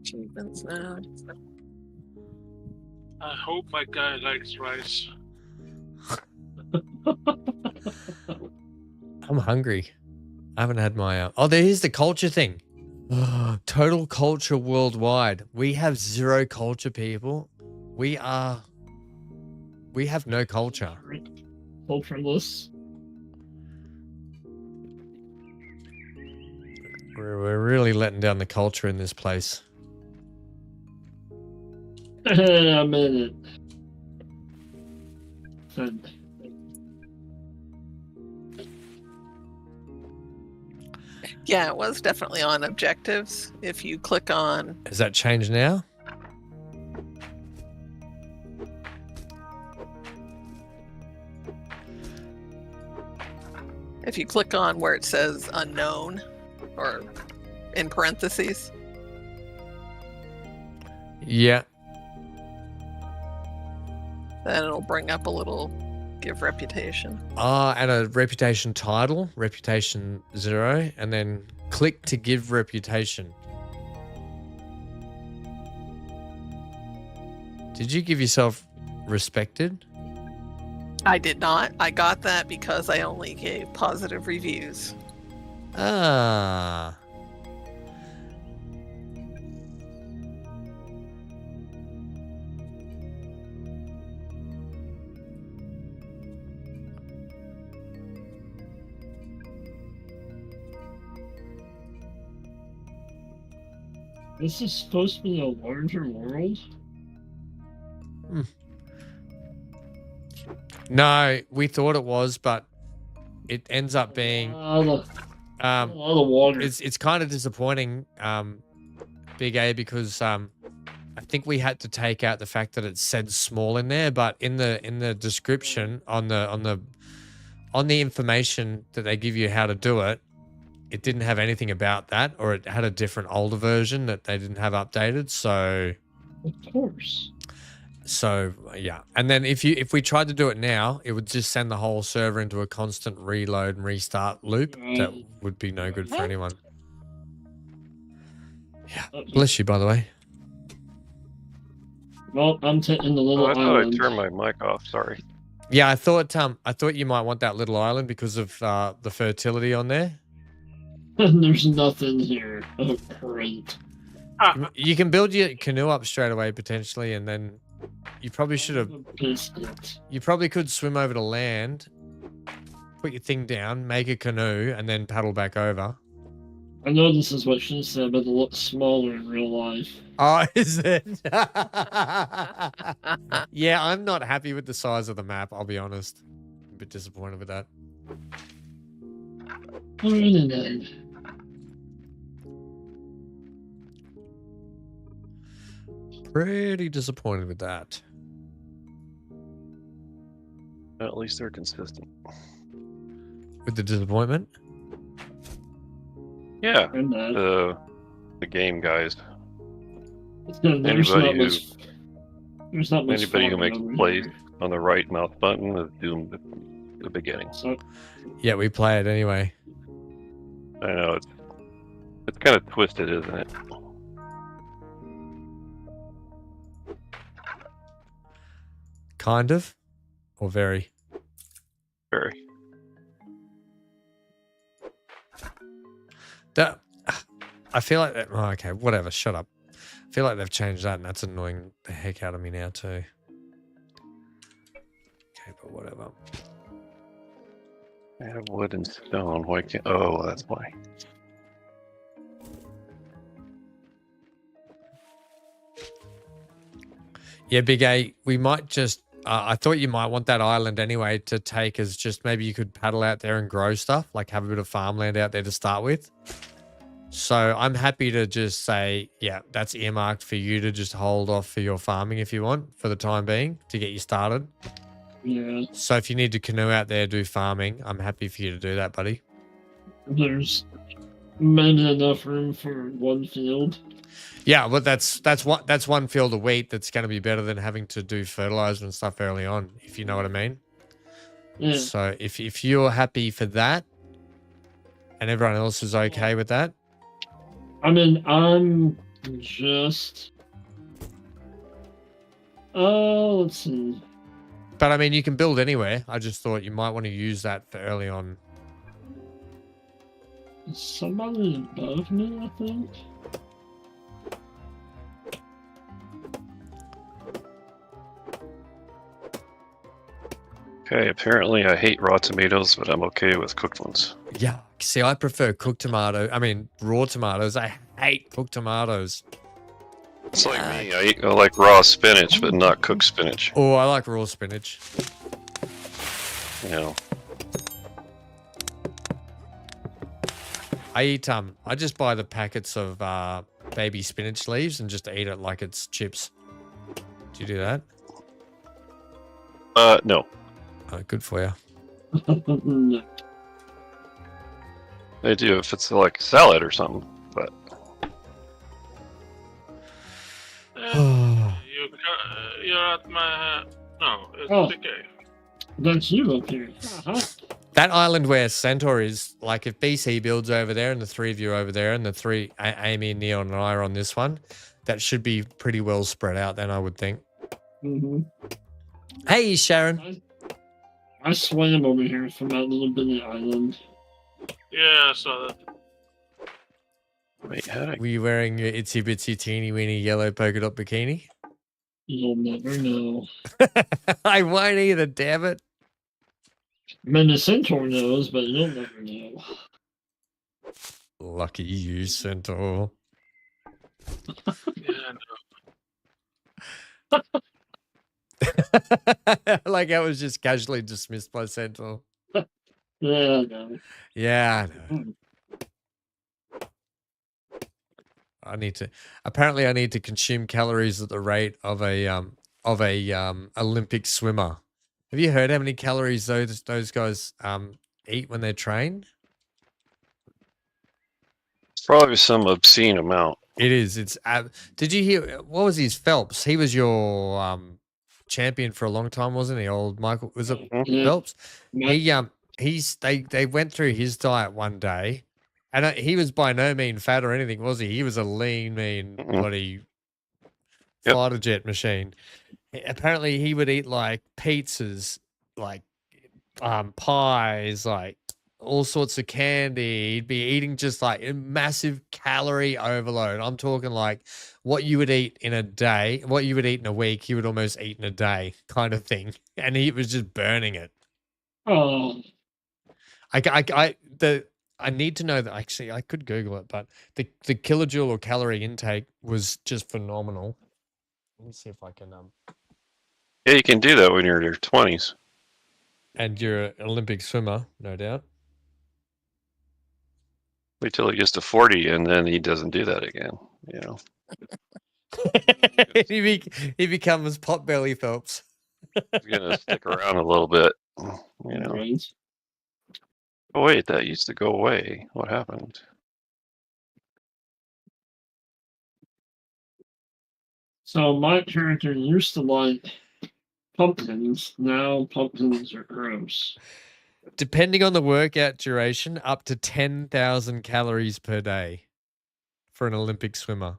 Speaker 3: Achievements now.
Speaker 2: I hope my guy likes rice.
Speaker 1: I'm hungry. I haven't had my. Oh, there's the culture thing. Total culture worldwide. We have 0 culture, people. We have no culture.
Speaker 7: Cultureless.
Speaker 1: We're really letting down the culture in this place.
Speaker 7: I'm in it.
Speaker 3: Yeah, it was definitely on objectives. If you click on,
Speaker 1: Has that changed now?
Speaker 3: where it says unknown, or in parentheses,
Speaker 1: Yeah.
Speaker 3: then it'll bring up a little give reputation.
Speaker 1: And a reputation title, reputation 0, and then click to give reputation. Did you give yourself respected?
Speaker 3: I did not. I got that because I only gave positive reviews.
Speaker 1: Ah.
Speaker 7: This is supposed to be a larger world?
Speaker 1: No, we thought it was, but it ends up being
Speaker 7: A lot of water.
Speaker 1: it's kind of disappointing, Big A, because I think we had to take out the fact that it said small in there, but in the description on the information that they give you how to do it, it didn't have anything about that, or it had a different older version that they didn't have updated. So
Speaker 7: Of course.
Speaker 1: yeah, and then if we tried to do it now, it would just send the whole server into a constant reload and restart loop. That would be no good for anyone. Yeah, bless you, by the way.
Speaker 7: Well, I'm taking the little
Speaker 6: Oh, I thought I
Speaker 7: island.
Speaker 6: turned my mic off. Sorry.
Speaker 1: Yeah, I thought you might want that little island because of the fertility on there.
Speaker 7: And there's nothing here. Oh, great.
Speaker 1: You can build your canoe up straight away potentially, and then you probably should have.
Speaker 7: Biscuit.
Speaker 1: You probably could swim over to land, put your thing down, make a canoe, and then paddle back over.
Speaker 7: I know this is what she said, but it looks smaller in real life.
Speaker 1: Oh, is it? Yeah, I'm not happy with the size of the map, I'll be honest. I'm a bit disappointed with that.
Speaker 7: Alrighty then.
Speaker 1: Pretty disappointed with that.
Speaker 6: At least they're consistent.
Speaker 1: With the disappointment?
Speaker 6: Yeah,
Speaker 7: I'm mad.
Speaker 6: the game guys.
Speaker 7: There's not much
Speaker 6: Anybody who
Speaker 7: farming
Speaker 6: makes
Speaker 7: over
Speaker 6: plays
Speaker 7: here.
Speaker 6: on the right mouse button is doomed at the beginning.
Speaker 7: So,
Speaker 1: Yeah, we play it anyway.
Speaker 6: I know it's kind of twisted, isn't it?
Speaker 1: Kind of? Or very?
Speaker 6: Very.
Speaker 1: That, I feel like that. Oh, okay, whatever. Shut up. I feel like they've changed that, and that's annoying the heck out of me now too. Okay, but whatever.
Speaker 6: I have wood and stone. Why can't? Oh, that's why.
Speaker 1: Yeah, Big A. We might just. I thought you might want that island anyway to take as just maybe you could paddle out there and grow stuff, like have a bit of farmland out there to start with. So I'm happy to just say, yeah, that's earmarked for you to just hold off for your farming if you want for the time being to get you started.
Speaker 7: yeah,
Speaker 1: So if you need to canoe out there, do farming, I'm happy for you to do that, buddy.
Speaker 7: there's maybe enough room for one field.
Speaker 1: Yeah, but that's one field of wheat that's going to be better than having to do fertilizer and stuff early on, if you know what I mean.
Speaker 7: Yeah,
Speaker 1: So if you're happy for that, and everyone else is okay with that,
Speaker 7: I mean, I'm just. Oh, let's see.
Speaker 1: but I mean you can build anywhere. I just thought you might want to use that for early on.
Speaker 7: Somebody above me, I think.
Speaker 6: Okay, apparently I hate raw tomatoes, but I'm okay with cooked ones.
Speaker 1: Yeah, see, I prefer cooked tomato. I mean raw tomatoes. I hate cooked tomatoes.
Speaker 6: It's like me. I like raw spinach, but not cooked spinach.
Speaker 1: Oh, I like raw spinach.
Speaker 6: You know.
Speaker 1: I just buy the packets of baby spinach leaves and just eat it like it's chips. Do you do that?
Speaker 6: No.
Speaker 1: Oh, good for you.
Speaker 7: No.
Speaker 6: I do if it's like salad or something, but
Speaker 2: You're at my. No, it's
Speaker 7: Oh.
Speaker 2: okay.
Speaker 7: That's you up here. Uh-huh.
Speaker 1: That island where Centaur is, like if BC builds over there and the three of you are over there and the three, Amy, Neon and I are on this one, that should be pretty well spread out then, I would think.
Speaker 7: Mm-hmm.
Speaker 1: Hey, Sharon.
Speaker 7: I swam over here from that little bitty island.
Speaker 2: Yeah, I saw that.
Speaker 6: wait, how did I?
Speaker 1: Were you wearing your itsy bitsy teeny weeny yellow polka dot bikini?
Speaker 7: You'll never know.
Speaker 1: I won't either, damn it.
Speaker 7: I mean, the centaur knows, but you'll never know.
Speaker 1: Lucky you, Centaur.
Speaker 2: Yeah,
Speaker 1: Like I was just casually dismissed by Centaur.
Speaker 7: Yeah, I know.
Speaker 1: Yeah, I know. I need to. Apparently, I need to consume calories at the rate of a Olympic swimmer. Have you heard how many calories those guys eat when they train?
Speaker 6: It's probably some obscene amount.
Speaker 1: It is. It's. Did you hear? What was his Phelps? He was your champion for a long time, wasn't he? Old Michael, was it
Speaker 7: Yeah.
Speaker 1: Phelps?
Speaker 7: My-
Speaker 1: They went through his diet one day, and he was by no mean fat or anything, was he? He was a lean, mean,
Speaker 6: Mm-mm.
Speaker 1: bloody
Speaker 6: Yep.
Speaker 1: fighter jet machine. Apparently, he would eat like pizzas, like pies, like all sorts of candy. He'd be eating just like a massive calorie overload. I'm talking like what you would eat in a day, what you would eat in a week, he would almost eat in a day, kind of thing. And he was just burning it.
Speaker 7: Oh,
Speaker 1: I need to know that. Actually, I could Google it, but the kilojoule or calorie intake was just phenomenal. Let me see if I can
Speaker 6: Yeah, you can do that when you're in your 20s.
Speaker 1: And you're an Olympic swimmer, no doubt.
Speaker 6: Wait till he gets to 40, and then he doesn't do that again. You know.
Speaker 1: he becomes Potbelly Phelps.
Speaker 6: He's gonna stick around a little bit. You know.
Speaker 7: right.
Speaker 6: Oh wait, that used to go away. What happened?
Speaker 7: So my character used to like pumpkins. Now pumpkins are gross.
Speaker 1: Depending on the workout duration, up to 10,000 calories per day for an Olympic swimmer.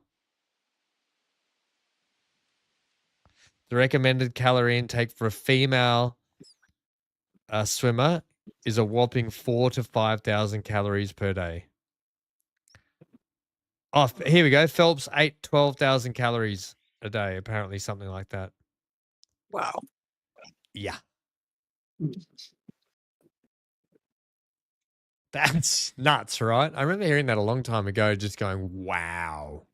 Speaker 1: The recommended calorie intake for a female swimmer is a whopping 4,000 to 5,000 calories per day. Oh, here we go. Phelps ate 12,000 calories a day, apparently something like that.
Speaker 3: Wow.
Speaker 1: Yeah. That's nuts, right? I remember hearing that a long time ago, just going, wow.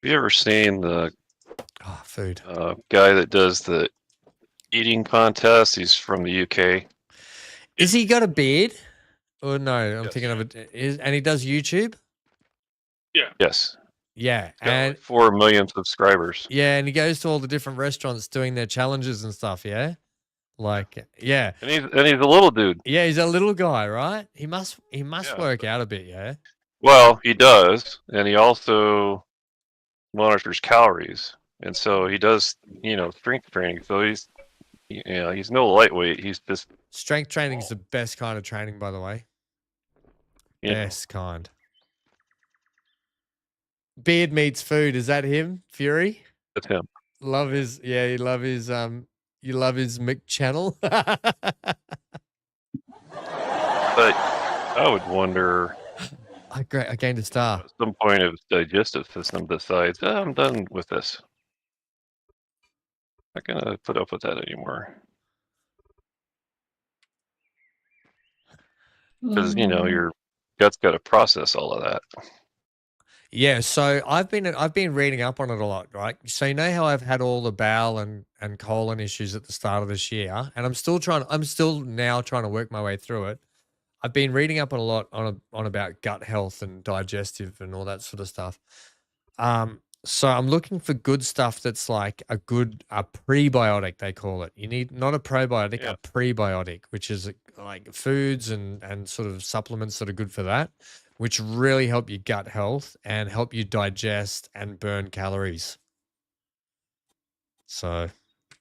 Speaker 6: Have you ever seen the
Speaker 1: Oh, food.
Speaker 6: guy that does the eating contest? He's from the UK.
Speaker 1: Is he got a beard? Oh, no, I'm
Speaker 6: Yes.
Speaker 1: thinking of it. And he does YouTube?
Speaker 6: Yes.
Speaker 1: Yeah.
Speaker 6: He's got
Speaker 1: And
Speaker 6: like 4 million subscribers.
Speaker 1: yeah, and he goes to all the different restaurants doing their challenges and stuff, yeah? Like, yeah.
Speaker 6: And he's a little dude.
Speaker 1: Yeah, he's a little guy, right? He must
Speaker 6: Yeah.
Speaker 1: work out a bit, yeah?
Speaker 6: Well, he does, and he also monitors calories, and so he does, strength training. So he's no lightweight. He's just
Speaker 1: Strength training is the best kind of training, by the way.
Speaker 6: you know,
Speaker 1: Best kind. Beard meets food. Is that him, Fury?
Speaker 6: that's him.
Speaker 1: Love his, yeah. You love his Mick channel.
Speaker 6: But I would wonder
Speaker 1: I gained a star.
Speaker 6: at some point if his digestive system decides, I'm done with this. Not gonna put up with that anymore. Because your gut's got to process all of that.
Speaker 1: Yeah, so I've been reading up on it a lot, right? So you know how I've had all the bowel and colon issues at the start of this year, and I'm still now trying to work my way through it. I've been reading up on a lot on about gut health and digestive and all that sort of stuff. So I'm looking for good stuff that's like a prebiotic, they call it. You need not a probiotic,
Speaker 6: Yeah.
Speaker 1: a prebiotic, which is like foods and sort of supplements that are good for that, which really help your gut health and help you digest and burn calories. So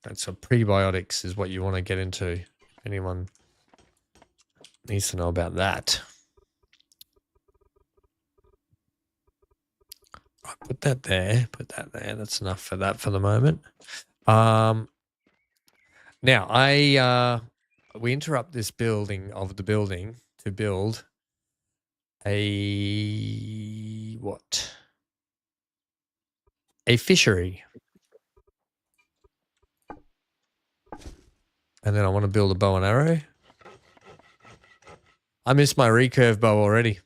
Speaker 1: that's what prebiotics is, what you want to get into. Anyone needs to know about that. Right, put that there. That's enough for that for the moment. Now we interrupt this building to build a fishery. And then I want to build a bow and arrow. I missed my recurve bow already.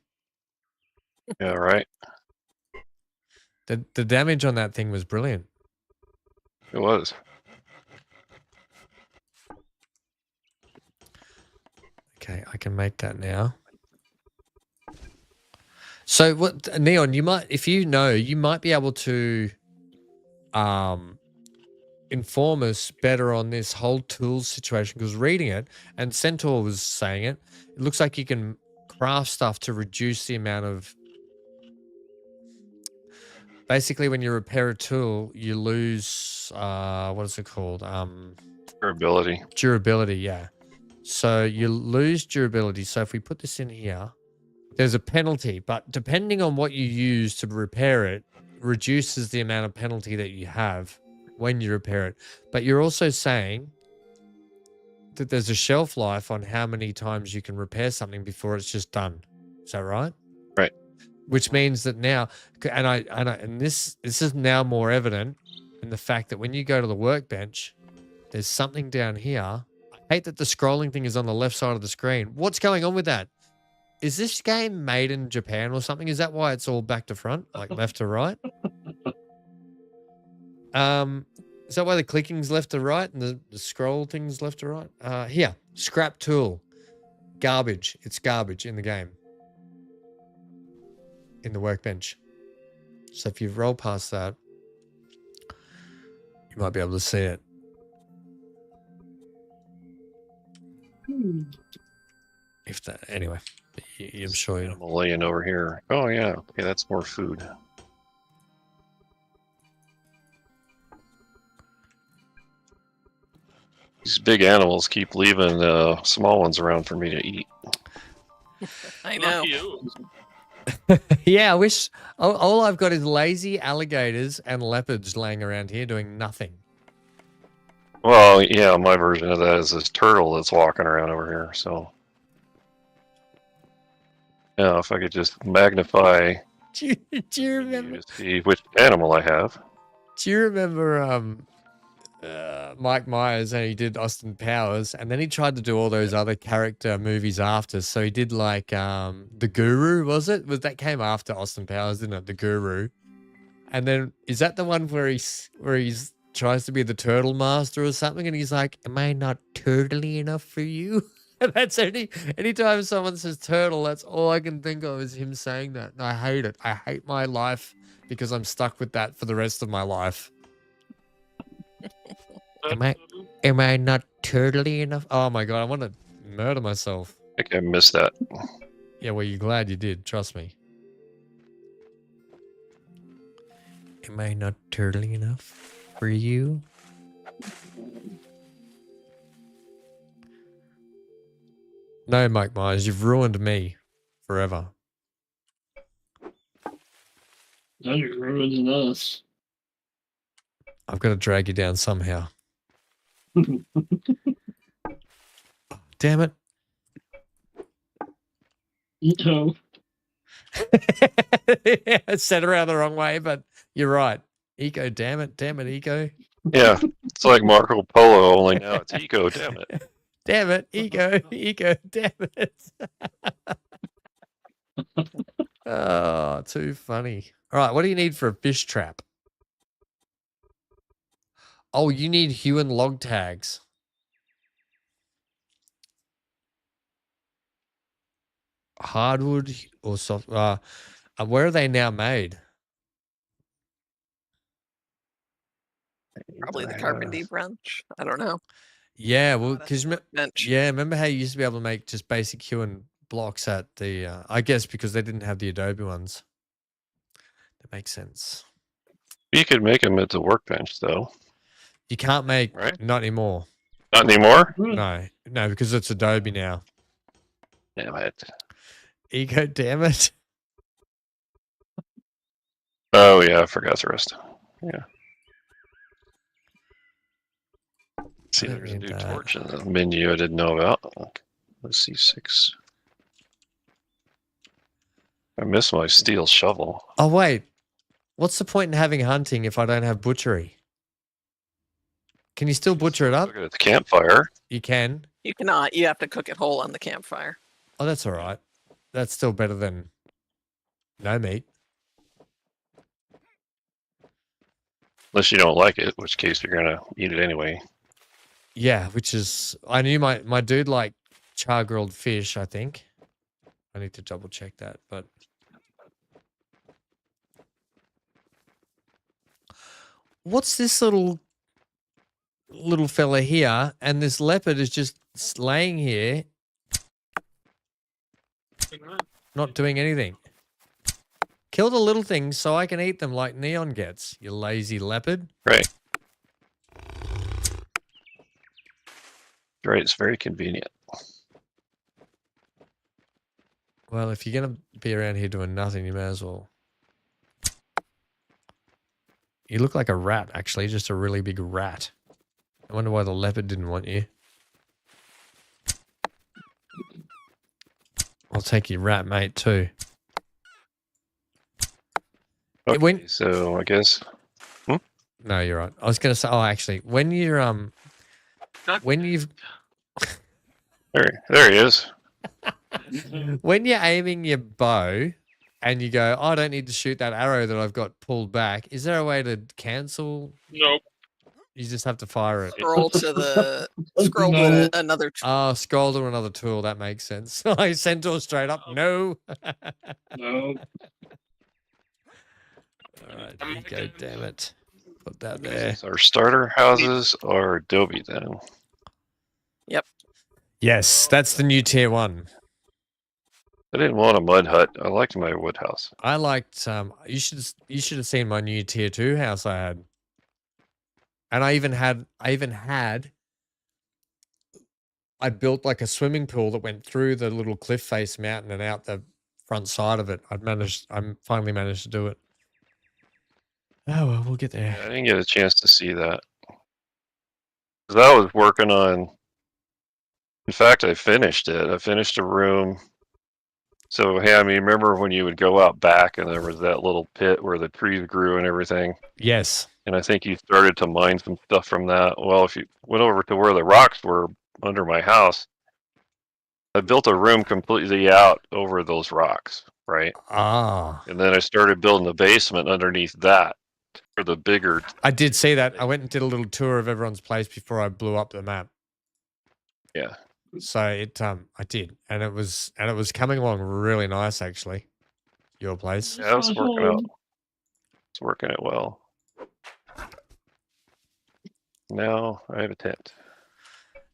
Speaker 6: Yeah, right.
Speaker 1: The damage on that thing was brilliant.
Speaker 6: It was.
Speaker 1: Okay, I can make that now. So what, Neon? You might, if you know, you might be able to inform us better on this whole tools situation, because reading it, and Centaur was saying it, it looks like you can craft stuff to reduce the amount of, basically when you repair a tool, you lose, what is it called?
Speaker 6: Durability.
Speaker 1: Durability, yeah. So you lose durability. So if we put this in here, there's a penalty, but depending on what you use to repair it, reduces the amount of penalty that you have when you repair it. But you're also saying that there's a shelf life on how many times you can repair something before it's just done. Is that right?
Speaker 6: Right.
Speaker 1: Which means that now, and this is now more evident in the fact that when you go to the workbench, there's something down here. I hate that the scrolling thing is on the left side of the screen. What's going on with that? Is this game made in Japan or something? Is that why it's all back to front, like left to right? Is that why the clicking's left to right and the scroll thing's left to right? Here, scrap tool, garbage. It's garbage in the game, in the workbench. So if you roll past that, you might be able to see it. If that, anyway, I'm sure you.
Speaker 6: Animal laying over here. Oh yeah, okay, that's more food. These big animals keep leaving small ones around for me to eat.
Speaker 3: I know.
Speaker 2: Lucky you.
Speaker 1: Yeah, I wish all I've got is lazy alligators and leopards laying around here doing nothing.
Speaker 6: Well, yeah, my version of that is this turtle that's walking around over here. So, yeah, if I could just magnify
Speaker 1: Do you remember?
Speaker 6: to see which animal I have.
Speaker 1: Do you remember Mike Myers, and he did Austin Powers, and then he tried to do all those other character movies after. So he did like The Guru, was it? Was that came after Austin Powers, didn't it? The Guru. And then is that the one where he's tries to be the turtle master or something, and he's like, "Am I not turtly enough for you?" And that's anytime someone says turtle, that's all I can think of is him saying that. And I hate it. I hate my life because I'm stuck with that for the rest of my life. Am I not turtly enough? Oh my god, I want to murder myself.
Speaker 6: I think I missed that.
Speaker 1: Yeah, well, you're glad you did. Trust me. Am I not turtly enough for you? No, Mike Myers, you've ruined me forever.
Speaker 7: Now you're ruining us.
Speaker 1: I've got to drag you down somehow. Damn it.
Speaker 7: No.
Speaker 1: Yeah, I said around the wrong way, but you're right. Eco, damn it, Eco.
Speaker 6: Yeah, it's like Marco Polo, only now it's Eco, damn it.
Speaker 1: Damn it, Eco, damn it. Oh, too funny. All right, what do you need for a fish trap? Oh, you need hue and log tags. Hardwood or soft? Where are they now made?
Speaker 3: Probably the Carpentry branch. I don't know.
Speaker 1: Yeah, well, because
Speaker 3: Bench.
Speaker 1: yeah, remember how you used to be able to make just basic hue and blocks at the? I guess because they didn't have the Adobe ones. That makes sense.
Speaker 6: You could make them at the workbench, though.
Speaker 1: You can't make
Speaker 6: Right?
Speaker 1: not anymore.
Speaker 6: Not anymore?
Speaker 1: No, because it's Adobe now.
Speaker 6: Damn it.
Speaker 1: Eco, damn it.
Speaker 6: Oh, yeah, I forgot the rest. Yeah. See,
Speaker 1: I don't
Speaker 6: there's a
Speaker 1: need
Speaker 6: new
Speaker 1: that.
Speaker 6: torch in the menu I didn't know about. Okay. Let's see, 6. I miss my steel shovel.
Speaker 1: Oh wait, what's the point in having hunting if I don't have butchery? Can you still butcher it up?
Speaker 6: Look at the campfire.
Speaker 1: You can.
Speaker 3: You cannot. You have to cook it whole on the campfire.
Speaker 1: Oh, that's all right. That's still better than no meat.
Speaker 6: Unless you don't like it, in which case you're going to eat it anyway.
Speaker 1: Yeah, which is I knew my dude liked char grilled fish. I think I need to double check that, but what's this little fella here? And this leopard is just laying here, not doing anything. Kill the little things so I can eat them like Neon gets, you lazy leopard.
Speaker 6: Right. Right, it's very convenient.
Speaker 1: Well, if you're going to be around here doing nothing, you may as well. You look like a rat, actually, just a really big rat. I wonder why the leopard didn't want you. I'll take your rat, mate, too.
Speaker 6: Okay,
Speaker 1: When-
Speaker 6: so I guess
Speaker 1: No, you're right. I was going to say, oh, actually, when you're, when you've,
Speaker 6: there he is.
Speaker 1: when you're aiming your bow and you go, oh, I don't need to shoot that arrow that I've got pulled back, is there a way to cancel?
Speaker 2: Nope.
Speaker 1: You just have to fire it.
Speaker 3: Scroll to the scroll
Speaker 7: No.
Speaker 3: to another.
Speaker 1: Oh, scroll to another tool. That makes sense. I centaur straight up. No.
Speaker 7: No.
Speaker 1: All right,
Speaker 2: I'm
Speaker 1: Nico,
Speaker 2: looking-
Speaker 1: damn it. Put that there.
Speaker 6: Our starter houses are Adobe then.
Speaker 1: Yes, that's the new tier 1.
Speaker 6: I didn't want a mud hut. I liked my wood house.
Speaker 1: I liked you should have seen my new tier 2 house I had. And I built like a swimming pool that went through the little cliff face mountain and out the front side of it. I finally managed to do it. Oh well, we'll get there.
Speaker 6: I didn't get a chance to see that. 'Cause I was working on. In fact, I finished it. I finished a room. So, hey, I mean, remember when you would go out back and there was that little pit where the trees grew and everything?
Speaker 1: Yes.
Speaker 6: And I think you started to mine some stuff from that. Well, if you went over to where the rocks were under my house, I built a room completely out over those rocks, right?
Speaker 1: Ah.
Speaker 6: And then I started building the basement underneath that for the bigger.
Speaker 1: I did see that. I went and did a little tour of everyone's place before I blew up the map.
Speaker 6: Yeah.
Speaker 1: So I did. And it was coming along really nice actually. Your place.
Speaker 6: Yeah, it was working out. It's working out well. Now I have a tent.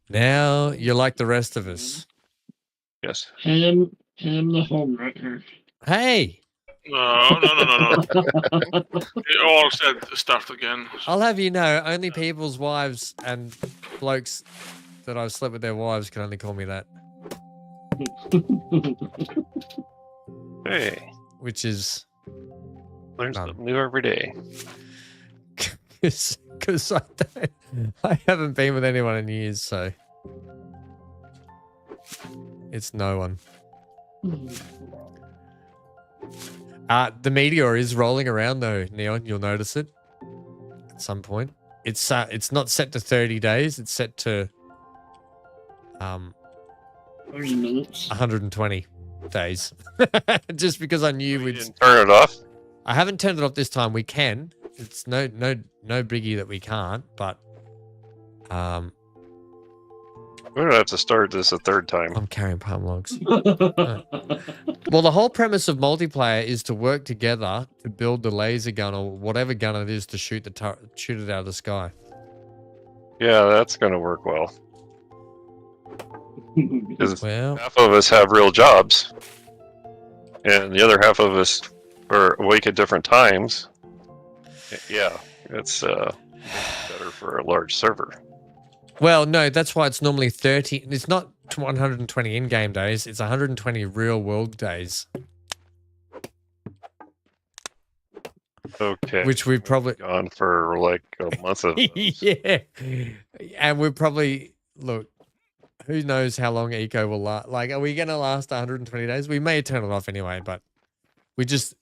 Speaker 1: Now you're like the rest of us.
Speaker 6: Yes.
Speaker 7: Ham the homewrecker.
Speaker 1: Hey,
Speaker 2: No. It all said stuff again.
Speaker 1: I'll have you know, only people's wives and blokes that I've slept with their wives can only call me that.
Speaker 6: Hey,
Speaker 1: Which is
Speaker 6: learn
Speaker 1: None.
Speaker 6: something new every day.
Speaker 1: because I haven't been with anyone in years, so it's no one. The Meteor is rolling around though, Neon. You'll notice it at some point. It's not set to 30 days. It's set to
Speaker 7: 30 minutes.
Speaker 1: 120 days. Just because I knew
Speaker 6: You
Speaker 1: we'd.
Speaker 6: didn't turn it off.
Speaker 1: I haven't turned it off this time. We can. It's no biggie that we can't. But
Speaker 6: We're gonna have to start this a third time.
Speaker 1: I'm carrying palm logs. Well, the whole premise of multiplayer is to work together to build the laser gun or whatever gun it is to shoot it out of the sky.
Speaker 6: Yeah, that's gonna work well. Because
Speaker 1: Well,
Speaker 6: half of us have real jobs, and the other half of us are awake at different times. Yeah, it's better for a large server.
Speaker 1: well, no, that's why it's normally 30. It's not 120 in-game days. It's 120 real-world days,
Speaker 6: Okay.
Speaker 1: which we've probably
Speaker 6: Gone for like a month of those.
Speaker 1: yeah, and we're probably look. Who knows how long eco will last? Like, are we going to last 120 days? We may turn it off anyway, but we just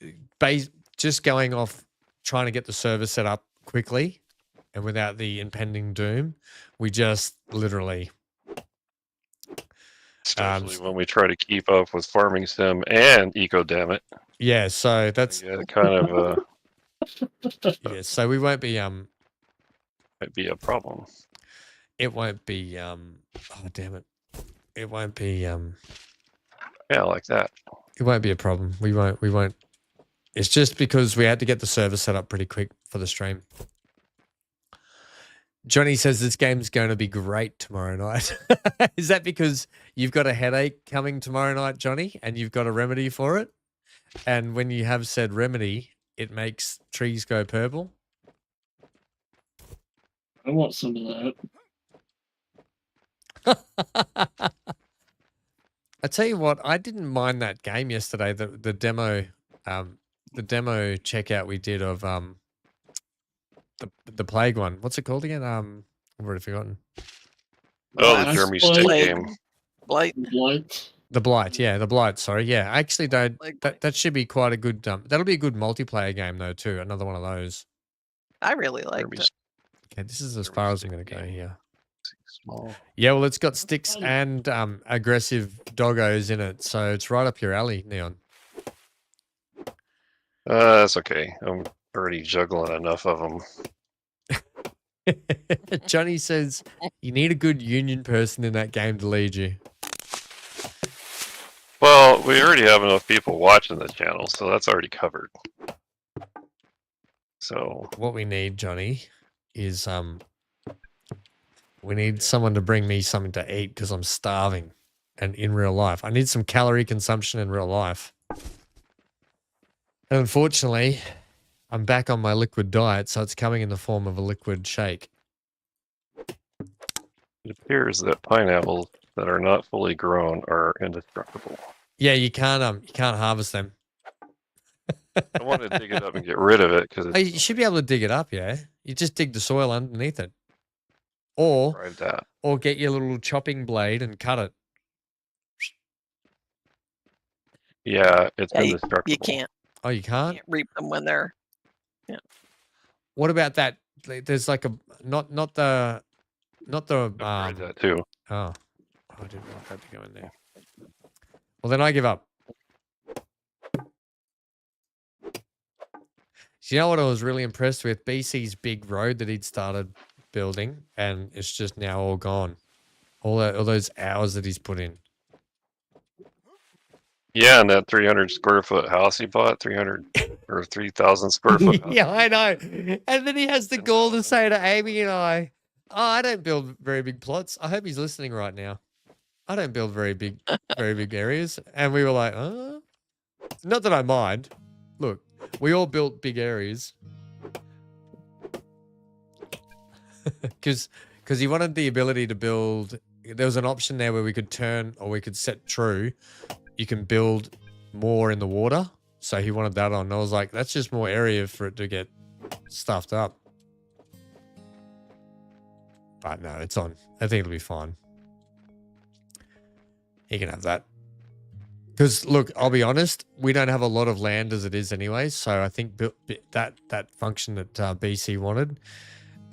Speaker 1: going off trying to get the server set up quickly and without the impending doom. We just literally.
Speaker 6: Especially when we try to keep up with Farming Sim and Eco, damn it.
Speaker 1: Yeah, so that's
Speaker 6: Yeah, kind of
Speaker 1: yeah. So we won't be
Speaker 6: might be a problem.
Speaker 1: It won't be oh damn it. It won't be
Speaker 6: Yeah, like that.
Speaker 1: It won't be a problem. We won't. It's just because we had to get the server set up pretty quick for the stream. Johnny says this game's going to be great tomorrow night. Is that because you've got a headache coming tomorrow night, Johnny, and you've got a remedy for it? And when you have said remedy, it makes trees go purple?
Speaker 7: I want some of that.
Speaker 1: I tell you what, I didn't mind that game yesterday. The demo checkout we did of the plague one. What's it called again? I've already forgotten.
Speaker 6: Oh, the
Speaker 3: Last
Speaker 6: Jeremy
Speaker 7: Blight.
Speaker 6: Stick
Speaker 3: Plague.
Speaker 6: game.
Speaker 3: Blight.
Speaker 7: Blight.
Speaker 1: The Blight, yeah, the Blight. Sorry, yeah. I actually don't.
Speaker 3: Plague
Speaker 1: That should be quite a good. That'll be a good multiplayer game though too. Another one of those.
Speaker 3: I really liked
Speaker 6: Jeremy
Speaker 3: it.
Speaker 1: Okay, this is as
Speaker 6: Jeremy
Speaker 1: far as I'm
Speaker 6: Stick
Speaker 1: going to go
Speaker 6: game.
Speaker 1: here.
Speaker 6: Small.
Speaker 1: Yeah, well, it's got sticks and aggressive doggos in it, so it's right up your alley, Neon.
Speaker 6: That's okay. I'm already juggling enough of them.
Speaker 1: Johnny says you need a good union person in that game to lead you.
Speaker 6: Well, we already have enough people watching the channel, so that's already covered. So
Speaker 1: What we need, Johnny, is we need someone to bring me something to eat because I'm starving, and in real life, I need some calorie consumption in real life. And unfortunately, I'm back on my liquid diet, so it's coming in the form of a liquid shake.
Speaker 6: it appears that pineapples that are not fully grown are indestructible.
Speaker 1: Yeah, you can't harvest them.
Speaker 6: I want to dig it up and get rid of it because
Speaker 1: Oh, you should be able to dig it up, yeah. You just dig the soil underneath it. Or
Speaker 6: tried that.
Speaker 1: get your little chopping blade and cut it.
Speaker 6: Yeah, it's
Speaker 3: Yeah,
Speaker 6: indestructible.
Speaker 3: you can't,
Speaker 1: Oh, you can't?
Speaker 3: reap them when they're.
Speaker 1: What about that? There's like a not the
Speaker 6: I've tried that too.
Speaker 1: oh, I didn't want that to go in there. Well, then I give up. Do you know what I was really impressed with? BC's big road that he'd started building, and it's just now all gone. All those hours that he's put in.
Speaker 6: Yeah, and that 300 square foot house he bought, 300 or 3,000 square foot house.
Speaker 1: Yeah, I know. And then he has the gall to say to Amy and I, "Oh, I don't build very big plots." I hope he's listening right now. I don't build very big areas. And we were like, not that I mind. Look, we all built big areas. Because he wanted the ability to build. There was an option there where we could turn, or we could set true. You can build more in the water. So he wanted that on. And I was like, that's just more area for it to get stuffed up. But no, it's on. I think it'll be fine. He can have that. Because, look, I'll be honest, we don't have a lot of land as it is anyway. So I think that function that BC wanted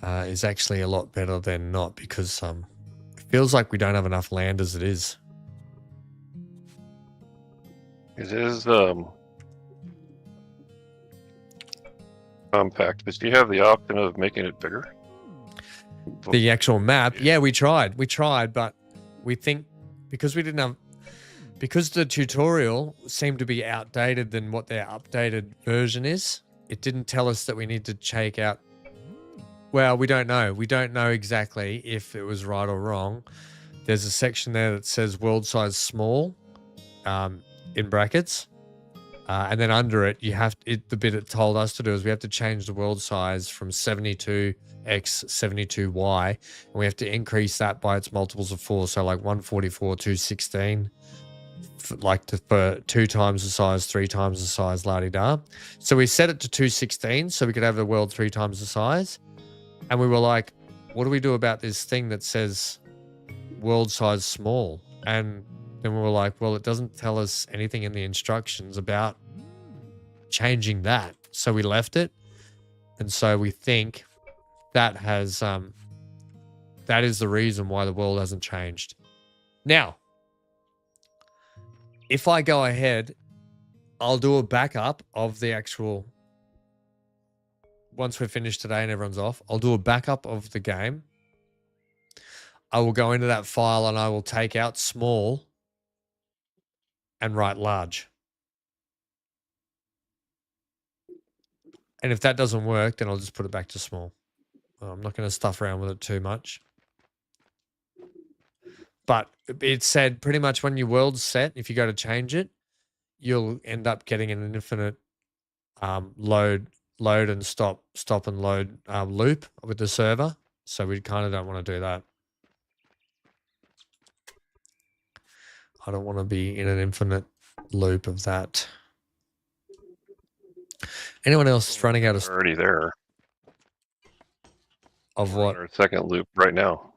Speaker 1: is actually a lot better than not, because it feels like we don't have enough land as it is.
Speaker 6: It is compact, but do you have the option of making it bigger?
Speaker 1: The actual map, yeah, we tried, but we think because the tutorial seemed to be outdated than what their updated version is. It didn't tell us that we need to check out. Well, we don't know. We don't know exactly if it was right or wrong. There's a section there that says world size small, in brackets. And then under it, the bit it told us to do is we have to change the world size from 72x, 72y, and we have to increase that by its multiples of 4. So like 144, 216, for 2 times the size, 3 times the size, la-di-da. So we set it to 216 so we could have the world 3 times the size. And we were like, what do we do about this thing that says world size small? And then we were like, well, it doesn't tell us anything in the instructions about changing that. So we left it. And so we think that has that is the reason why the world hasn't changed. Now, if I go ahead, I'll do a backup of the actual, once we're finished today and everyone's off, I'll do a backup of the game. I will go into that file and I will take out small and write large. And if that doesn't work, then I'll just put it back to small. I'm not going to stuff around with it too much. But it said pretty much when your world's set, if you go to change it, you'll end up getting an infinite load and stop and load loop with the server. So we kind of don't want to do that. I don't want to be in an infinite loop of that. Anyone else running out of
Speaker 6: We're already there.
Speaker 1: of
Speaker 6: We're in
Speaker 1: what?
Speaker 6: our second loop right now.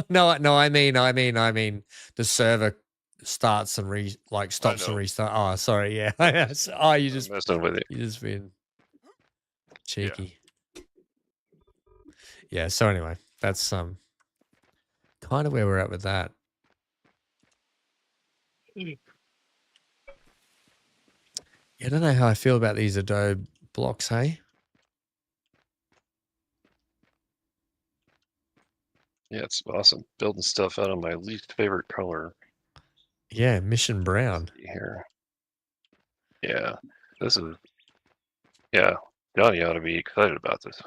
Speaker 1: no, I mean the server starts and stops and
Speaker 6: know.
Speaker 1: restarts. Oh, sorry, yeah. Oh, you
Speaker 6: I'm
Speaker 1: just
Speaker 6: messing with it.
Speaker 1: you just been cheeky. Yeah. So anyway, that's kind of where we're at with that. Yeah, I don't know how I feel about these Adobe blocks, hey?
Speaker 6: Yeah, it's awesome. Building stuff out of my least favorite color.
Speaker 1: Yeah, Mission Brown.
Speaker 6: Here. Yeah, this is. Yeah, Johnny ought to be excited about this.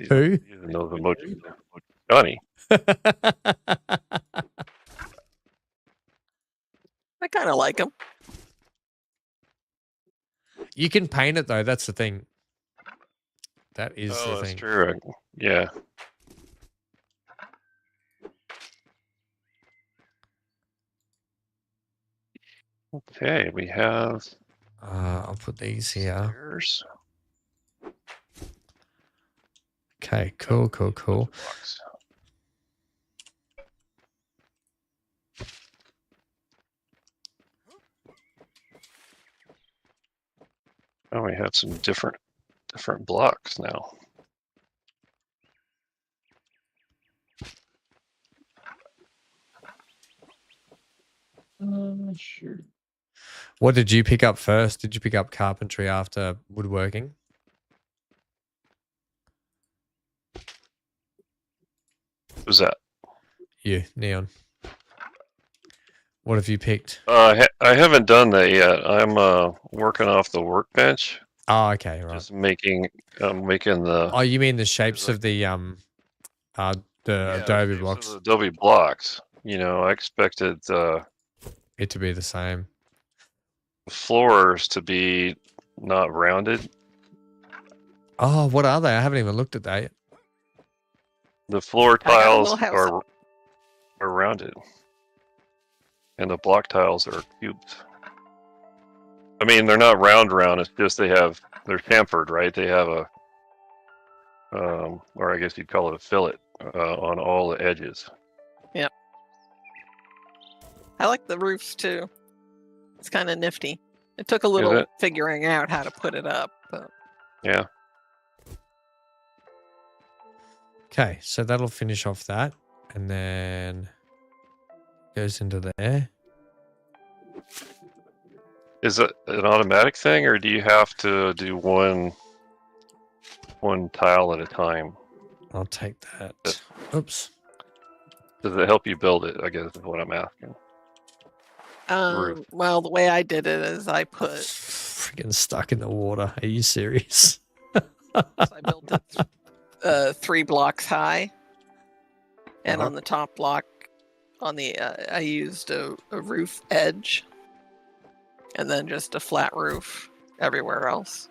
Speaker 1: Who?
Speaker 6: Using those emojis. Johnny.
Speaker 3: I kind of like them.
Speaker 1: You can paint it though. That's the thing. That is the
Speaker 6: That's
Speaker 1: thing.
Speaker 6: true. Yeah. Okay, we have
Speaker 1: I'll put these here.
Speaker 6: stairs.
Speaker 1: Okay, cool.
Speaker 6: Blocks. Oh, we have some different blocks now.
Speaker 7: Sure.
Speaker 1: What did you pick up first? Did you pick up carpentry after woodworking?
Speaker 6: Who's that?
Speaker 1: You, Neon. What have you picked?
Speaker 6: I haven't done that yet. I'm working off the workbench.
Speaker 1: Oh, okay, right.
Speaker 6: Just making the.
Speaker 1: Oh, you mean the shapes of the Adobe blocks?
Speaker 6: The Adobe blocks. You know, I expected
Speaker 1: It to be the same.
Speaker 6: floors to be not rounded.
Speaker 1: Oh, what are they? I haven't even looked at that yet.
Speaker 6: The floor
Speaker 3: I got a
Speaker 6: tiles
Speaker 3: little house.
Speaker 6: are rounded, and the block tiles are cubes. I mean, they're not round. It's just they're chamfered, right? They have a, or I guess you'd call it a fillet on all the edges.
Speaker 3: Yep. I like the roofs too. It's kind of nifty. It took a little figuring out how to put it up, but
Speaker 6: Yeah.
Speaker 1: Okay, so that'll finish off that, and then goes into there.
Speaker 6: Is it an automatic thing, or do you have to do one tile at a time?
Speaker 1: I'll take that. Oops.
Speaker 6: Does it help you build it? I guess is what I'm asking. Roof.
Speaker 3: well, the way I did it is I put.
Speaker 1: Freaking stuck in the water. Are you serious?
Speaker 3: So I built it 3 blocks high, and on the top block, I used a roof edge, and then just a flat roof everywhere else.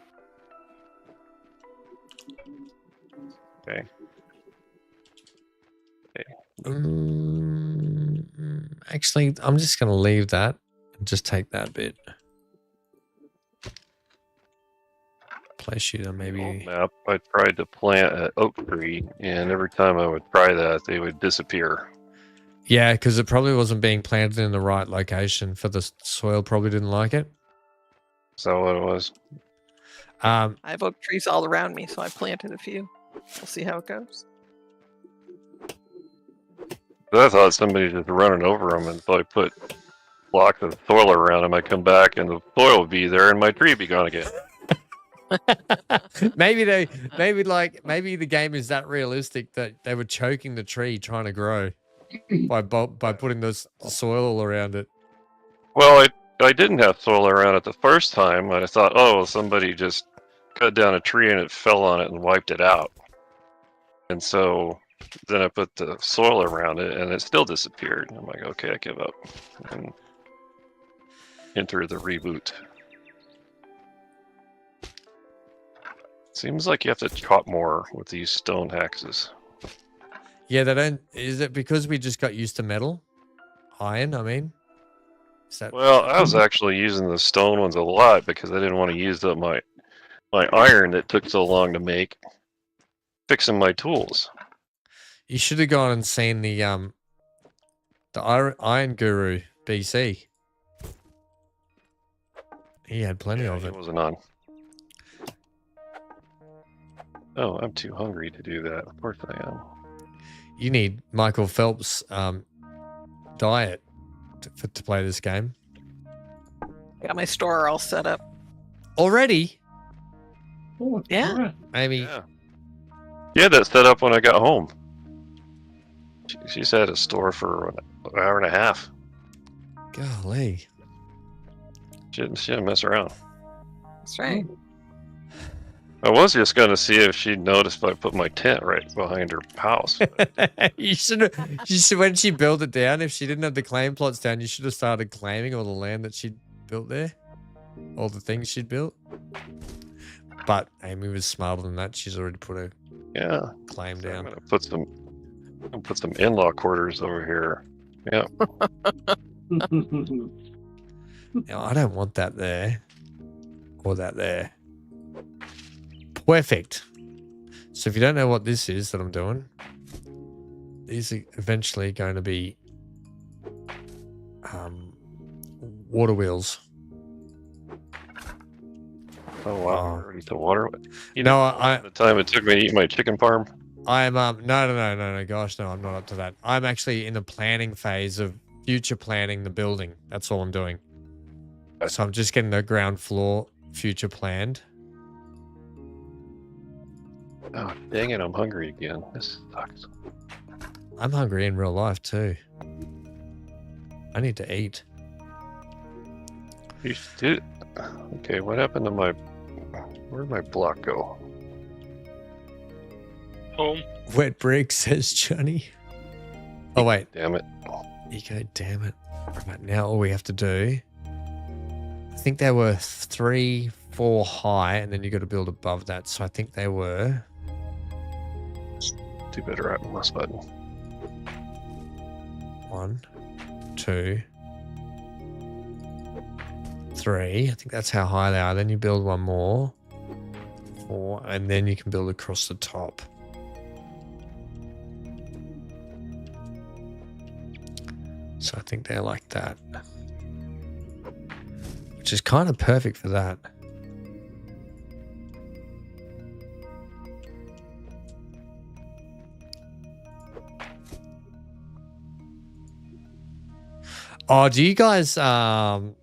Speaker 6: Okay.
Speaker 1: Actually, I'm just going to leave that and just take that bit. Place shooter, maybe.
Speaker 6: Map. I tried to plant an oak tree, and every time I would try that, they would disappear.
Speaker 1: Yeah, because it probably wasn't being planted in the right location for the soil. Probably didn't like it.
Speaker 6: Is that what it was?
Speaker 3: I have oak trees all around me, so I planted a few. We'll see how it goes.
Speaker 6: I thought somebody just running over them, and so I put blocks of soil around them. I come back, and the soil would be there, and my tree would be gone again.
Speaker 1: maybe the game is that realistic that they were choking the tree trying to grow by putting the soil all around it.
Speaker 6: Well, I didn't have soil around it the first time. I thought, oh, somebody just cut down a tree and it fell on it and wiped it out. And so then I put the soil around it and it still disappeared. I'm like, okay, I give up. And enter the reboot. Seems like you have to chop more with these stone axes.
Speaker 1: Yeah, they don't. Is it because we just got used to metal? Iron, I mean? Is that
Speaker 6: Well, I was actually using the stone ones a lot because I didn't want to use up my iron that took so long to make fixing my tools.
Speaker 1: You should have gone and seen the Iron Guru BC. He had plenty of
Speaker 6: It
Speaker 1: it.
Speaker 6: wasn't on. Oh, I'm too hungry to do that. Of course I am.
Speaker 1: You need Michael Phelps' diet to play this game.
Speaker 3: Got my store all set up.
Speaker 1: Already?
Speaker 7: Oh,
Speaker 3: Yeah.
Speaker 7: crap.
Speaker 1: Maybe.
Speaker 6: Yeah. Yeah, that set up when I got home. She's had a store for an hour and a half.
Speaker 1: Golly.
Speaker 6: She didn't mess around.
Speaker 3: That's right.
Speaker 6: I was just going to see if she'd noticed if I put my tent right behind her house.
Speaker 1: You should when she built it down, if she didn't have the claim plots down, you should have started claiming all the land that she'd built there. All the things she'd built. But Amy was smarter than that. She's already put a
Speaker 6: Yeah.
Speaker 1: claim
Speaker 6: So I'm
Speaker 1: down.
Speaker 6: going to put some in-law quarters over here. Yeah.
Speaker 1: Now, I don't want that there. Or that there. Perfect. So if you don't know what this is that I'm doing, these are eventually going to be water wheels.
Speaker 6: Oh, wow.
Speaker 1: Oh.
Speaker 6: We're ready to water. You
Speaker 1: No,
Speaker 6: know, the time it took me to eat my chicken parm.
Speaker 1: I'm no, gosh, no, I'm not up to that. I'm actually in the planning phase of future planning the building. That's all I'm doing. So I'm just getting the ground floor future planned.
Speaker 6: Oh, dang it. I'm hungry again. This sucks.
Speaker 1: I'm hungry in real life too. I need to eat.
Speaker 6: You did. Okay, what happened to my... Where'd my block go?
Speaker 2: Home.
Speaker 1: Wet brick, says Johnny. Oh wait,
Speaker 6: Damn it.
Speaker 1: Eco, damn it. Right, now all we have to do, I think they were 3, 4 high, and then you got to build above that. So I think they were
Speaker 6: Too bad I hit my button.
Speaker 1: 1, 2, 3. I think that's how high they are. Then you build one more, 4, and then you can build across the top. So I think they're like that, which is kind of perfect for that. Oh, do you guys I'll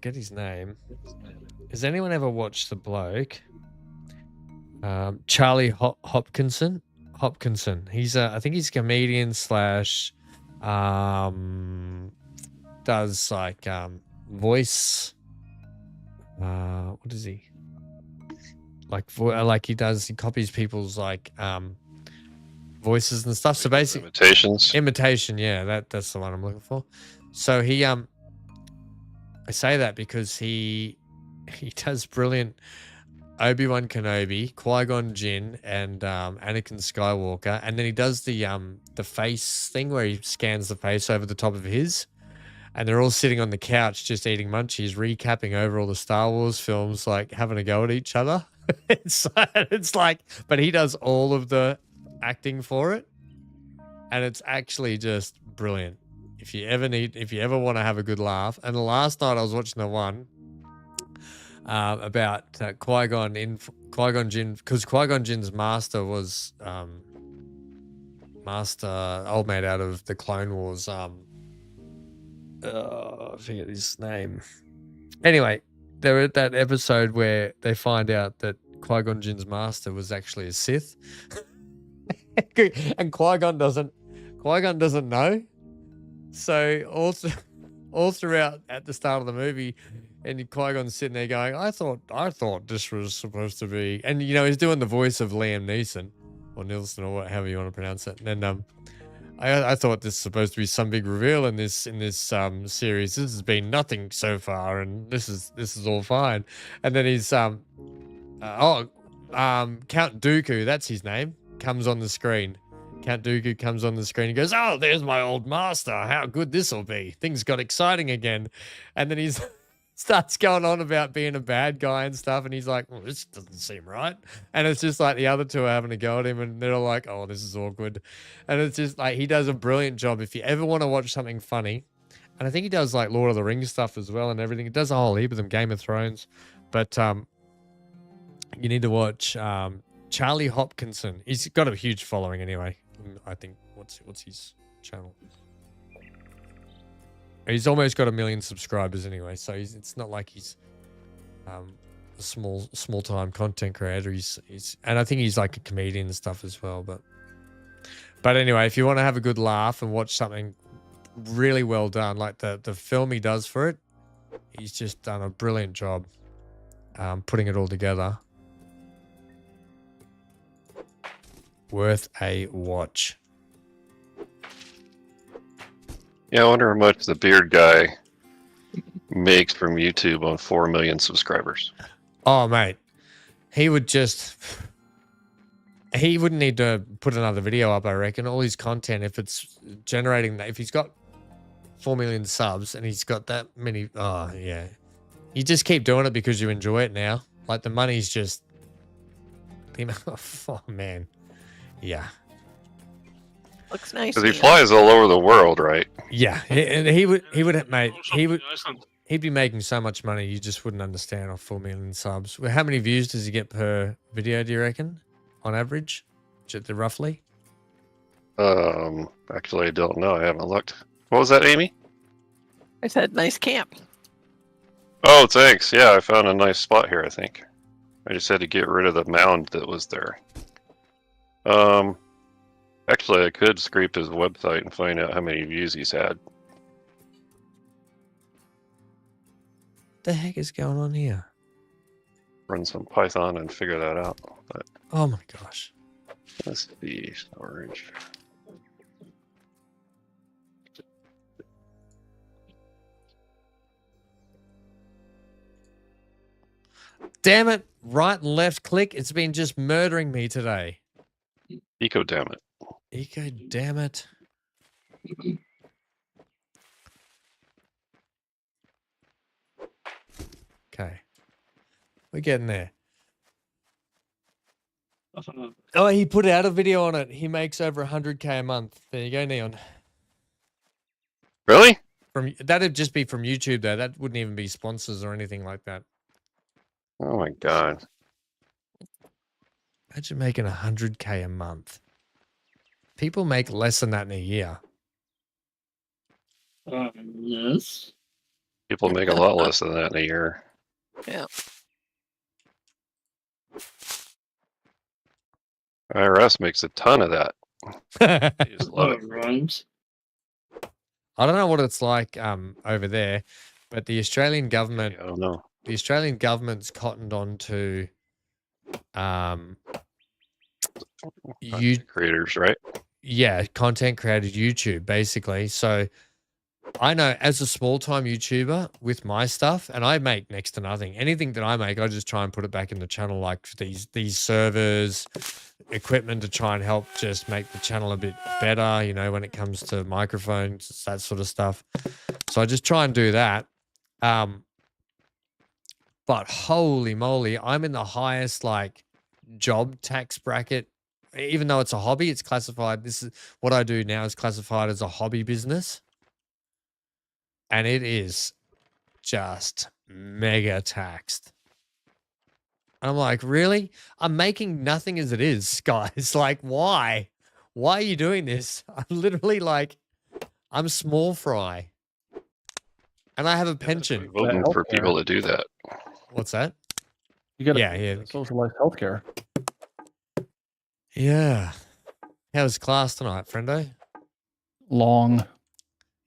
Speaker 1: get his name. Has anyone ever watched the bloke? Charlie Hopkinson. He's I think he's a comedian slash does like voice what is he? Like he copies people's like voices and stuff. So basically
Speaker 6: Imitations.
Speaker 1: yeah, that's the one I'm looking for. So he I say that because he does brilliant Obi-Wan Kenobi, Qui-Gon Jinn, and Anakin Skywalker, and then he does the face thing where he scans the face over the top of his, and they're all sitting on the couch just eating munchies, recapping over all the Star Wars films, like having a go at each other. It's like, but he does all of the acting for it, and it's actually just brilliant. If you ever want to have a good laugh. And last night I was watching the one about Qui-Gon Jinn, because Qui-Gon Jinn's master was old mate out of the Clone Wars. I forget his name. Anyway, they're at that episode where they find out that Qui-Gon Jinn's master was actually a Sith, and Qui-Gon doesn't know. So all throughout at the start of the movie, And Qui-Gon's sitting there going, I thought this was supposed to be, and you know, he's doing the voice of Liam Neeson or Nielsen or whatever you want to pronounce it. And then I thought this was supposed to be some big reveal in this series. This has been nothing so far, and this is all fine. And then he's Count Dooku, that's his name, comes on the screen. Count Dooku comes on the screen. He goes, "Oh, there's my old master. How good this'll be. Things got exciting again." And then he's starts going on about being a bad guy and stuff, and he's like, "Well, this doesn't seem right." And it's just like the other two are having a go at him, and they're all like, "Oh, this is awkward." And it's just like he does a brilliant job. If you ever want to watch something funny, and I think he does like Lord of the Rings stuff as well and everything. He does a whole heap of them, Game of Thrones. But you need to watch Charlie Hopkinson. He's got a huge following anyway. I think what's his channel? He's almost got 1 million subscribers anyway, so it's not like he's a small time content creator. He's and I think he's like a comedian and stuff as well. But anyway, if you want to have a good laugh and watch something really well done, like the film he does for it, he's just done a brilliant job putting it all together. Worth a watch.
Speaker 6: Yeah, I wonder how much the beard guy makes from YouTube on 4 million subscribers.
Speaker 1: Oh, mate. He wouldn't need to put another video up, I reckon. All his content, if it's generating that, if he's got 4 million subs and he's got that many, oh, yeah. You just keep doing it because you enjoy it now. Like, the money's just, oh, man. Yeah.
Speaker 3: Looks nice.
Speaker 6: Because he flies all over the world, right?
Speaker 1: Yeah, and he would, mate,
Speaker 2: Something in Iceland.
Speaker 1: he'd be making so much money you just wouldn't understand off 4 million subs. Well, how many views does he get per video, do you reckon, on average? Roughly?
Speaker 6: Actually, I don't know. I haven't looked. What was that, Amy?
Speaker 3: I said nice camp.
Speaker 6: Oh, thanks. Yeah, I found a nice spot here, I think. I just had to get rid of the mound that was there. Actually, I could scrape his website and find out how many views he's had.
Speaker 1: The heck is going on here?
Speaker 6: Run some Python and figure that out. But
Speaker 1: Oh my gosh.
Speaker 6: let's see, storage.
Speaker 1: Damn it. Right and left click. It's been just murdering me today.
Speaker 6: Eco, damn it.
Speaker 1: Eco, damn it. Okay. We're getting there. Oh, he put out a video on it. He makes over 100K a month. There you go, Neon.
Speaker 6: Really?
Speaker 1: That'd just be from YouTube, though. That wouldn't even be sponsors or anything like that.
Speaker 6: Oh my god.
Speaker 1: Imagine making 100K a month. People make less than that in a year.
Speaker 7: Yes.
Speaker 6: People make a lot less than that in a year.
Speaker 3: Yeah.
Speaker 6: IRS makes a ton of that.
Speaker 1: I
Speaker 6: They just love it.
Speaker 7: Rhymes.
Speaker 1: don't know what it's like over there, but the Australian government,
Speaker 6: I don't know.
Speaker 1: the Australian government's cottoned on to
Speaker 6: Creators, right?
Speaker 1: content creators, YouTube, basically. So I know as a small time YouTuber with my stuff, and I make next to nothing. Anything that I make, I just try and put it back in the channel, like these servers, equipment to try and help just make the channel a bit better, you know, when it comes to microphones, that sort of stuff. So I just try and do that. But holy moly, I'm in the highest like job tax bracket. Even though it's a hobby, it's classified. This is what I do now is classified as a hobby business. And it is just mega taxed. I'm like, really? I'm making nothing as it is, guys. Like, why? Why are you doing this? I'm literally like, I'm small fry. And I have a pension.
Speaker 6: Voting for people to do that.
Speaker 1: What's that?
Speaker 4: You got
Speaker 1: Yeah.
Speaker 4: socialized healthcare.
Speaker 1: Yeah. How was class tonight, friendo?
Speaker 4: Long.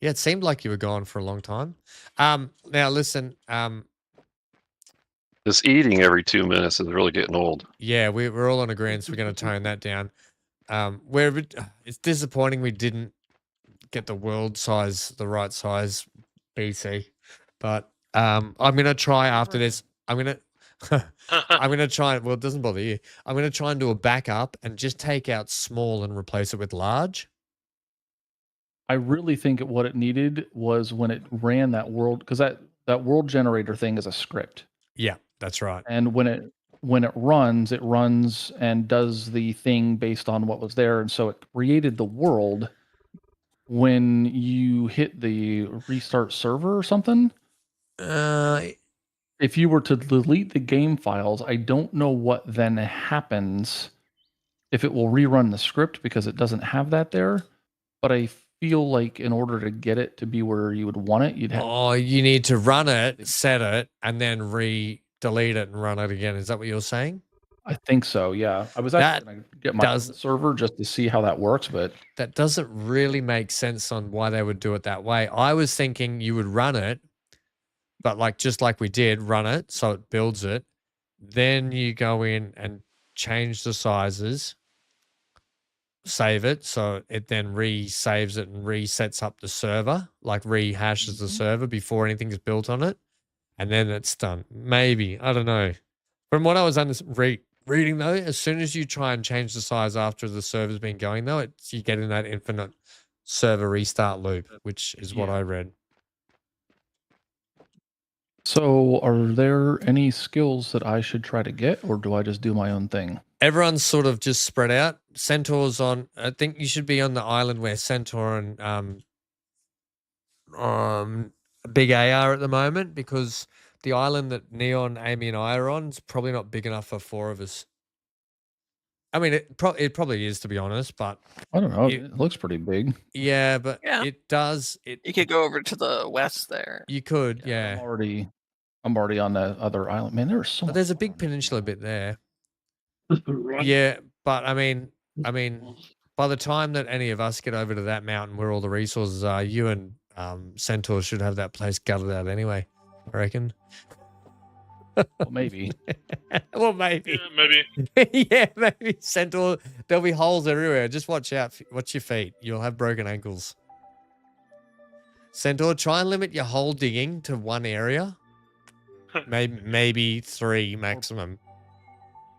Speaker 1: Yeah, it seemed like you were gone for a long time. Now listen,
Speaker 6: This eating every 2 minutes is really getting old.
Speaker 1: Yeah, we're all on agreement. So we're going to tone that down. It's disappointing we didn't get the world size, the right size BC, but I'm going to try after this. I'm going to try. Well, it doesn't bother you. I'm going to try and do a backup and just take out small and replace it with large.
Speaker 4: I really think what it needed was when it ran that world, because that world generator thing is a script.
Speaker 1: Yeah, that's right.
Speaker 4: And when it runs and does the thing based on what was there. And so it created the world when you hit the restart server or something. If you were to delete the game files, I don't know what then happens, if it will rerun the script because it doesn't have that there. But I feel like in order to get it to be where you would want it, you'd have.
Speaker 1: Oh, you need to run it, set it, and then delete it and run it again. Is that what you're saying?
Speaker 4: I think so, yeah. I was actually going to get my server just to see how that works, but
Speaker 1: that doesn't really make sense on why they would do it that way. I was thinking you would run it, but like just like we did, run it so it builds it. Then you go in and change the sizes, save it, so it then re-saves it and resets up the server, like rehashes the server before anything's built on it, and then it's done. Maybe, I don't know. From what I was reading though, as soon as you try and change the size after the server's been going though, you get in that infinite server restart loop, which is what I read.
Speaker 4: So are there any skills that I should try to get, or do I just do my own thing?
Speaker 1: Everyone's sort of just spread out. Centaur's on, I think you should be on the island where Centaur and Big A are at the moment, because the island that Neon, Amy, and I are on is probably not big enough for 4 of us. I mean, it probably is, to be honest, but
Speaker 4: I don't know. It looks pretty big.
Speaker 1: Yeah, but
Speaker 3: Yeah.
Speaker 1: it does.
Speaker 3: You could go over to the west there.
Speaker 1: You could, yeah.
Speaker 4: I'm already on the other island. Man, there's so much.
Speaker 1: There's a big peninsula bit there.
Speaker 7: Right.
Speaker 1: Yeah, but I mean, by the time that any of us get over to that mountain where all the resources are, you and Centaur should have that place gutted out anyway, I reckon.
Speaker 4: Well, maybe.
Speaker 1: Well, maybe.
Speaker 2: Yeah, maybe.
Speaker 1: Yeah, maybe. Centaur, there'll be holes everywhere. Just watch out. Watch your feet. You'll have broken ankles. Centaur, try and limit your hole digging to 1 area. Maybe 3 maximum.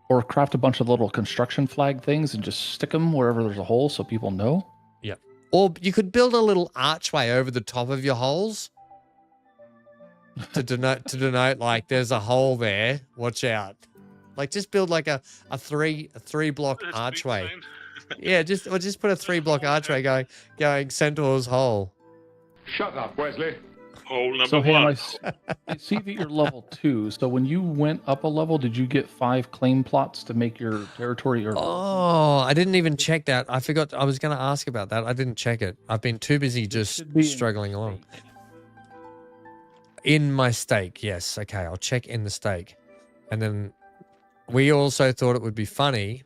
Speaker 4: Or craft a bunch of little construction flag things and just stick them wherever there's a hole so people know.
Speaker 1: Yeah. Or you could build a little archway over the top of your holes to denote like there's a hole there. Watch out. Like just build like a 3 block archway. Yeah, just put a 3 block archway going Centaur's hole.
Speaker 5: Shut up, Wesley.
Speaker 2: Hole number
Speaker 4: So,
Speaker 2: 1.
Speaker 4: I see that you're level 2. So when you went up a level, did you get 5 claim plots to make your territory? Or
Speaker 1: Oh, I didn't even check that. I forgot. I was going to ask about that. I didn't check it. I've been too busy just struggling along. In my stake, yes. Okay, I'll check in the stake. And then we also thought it would be funny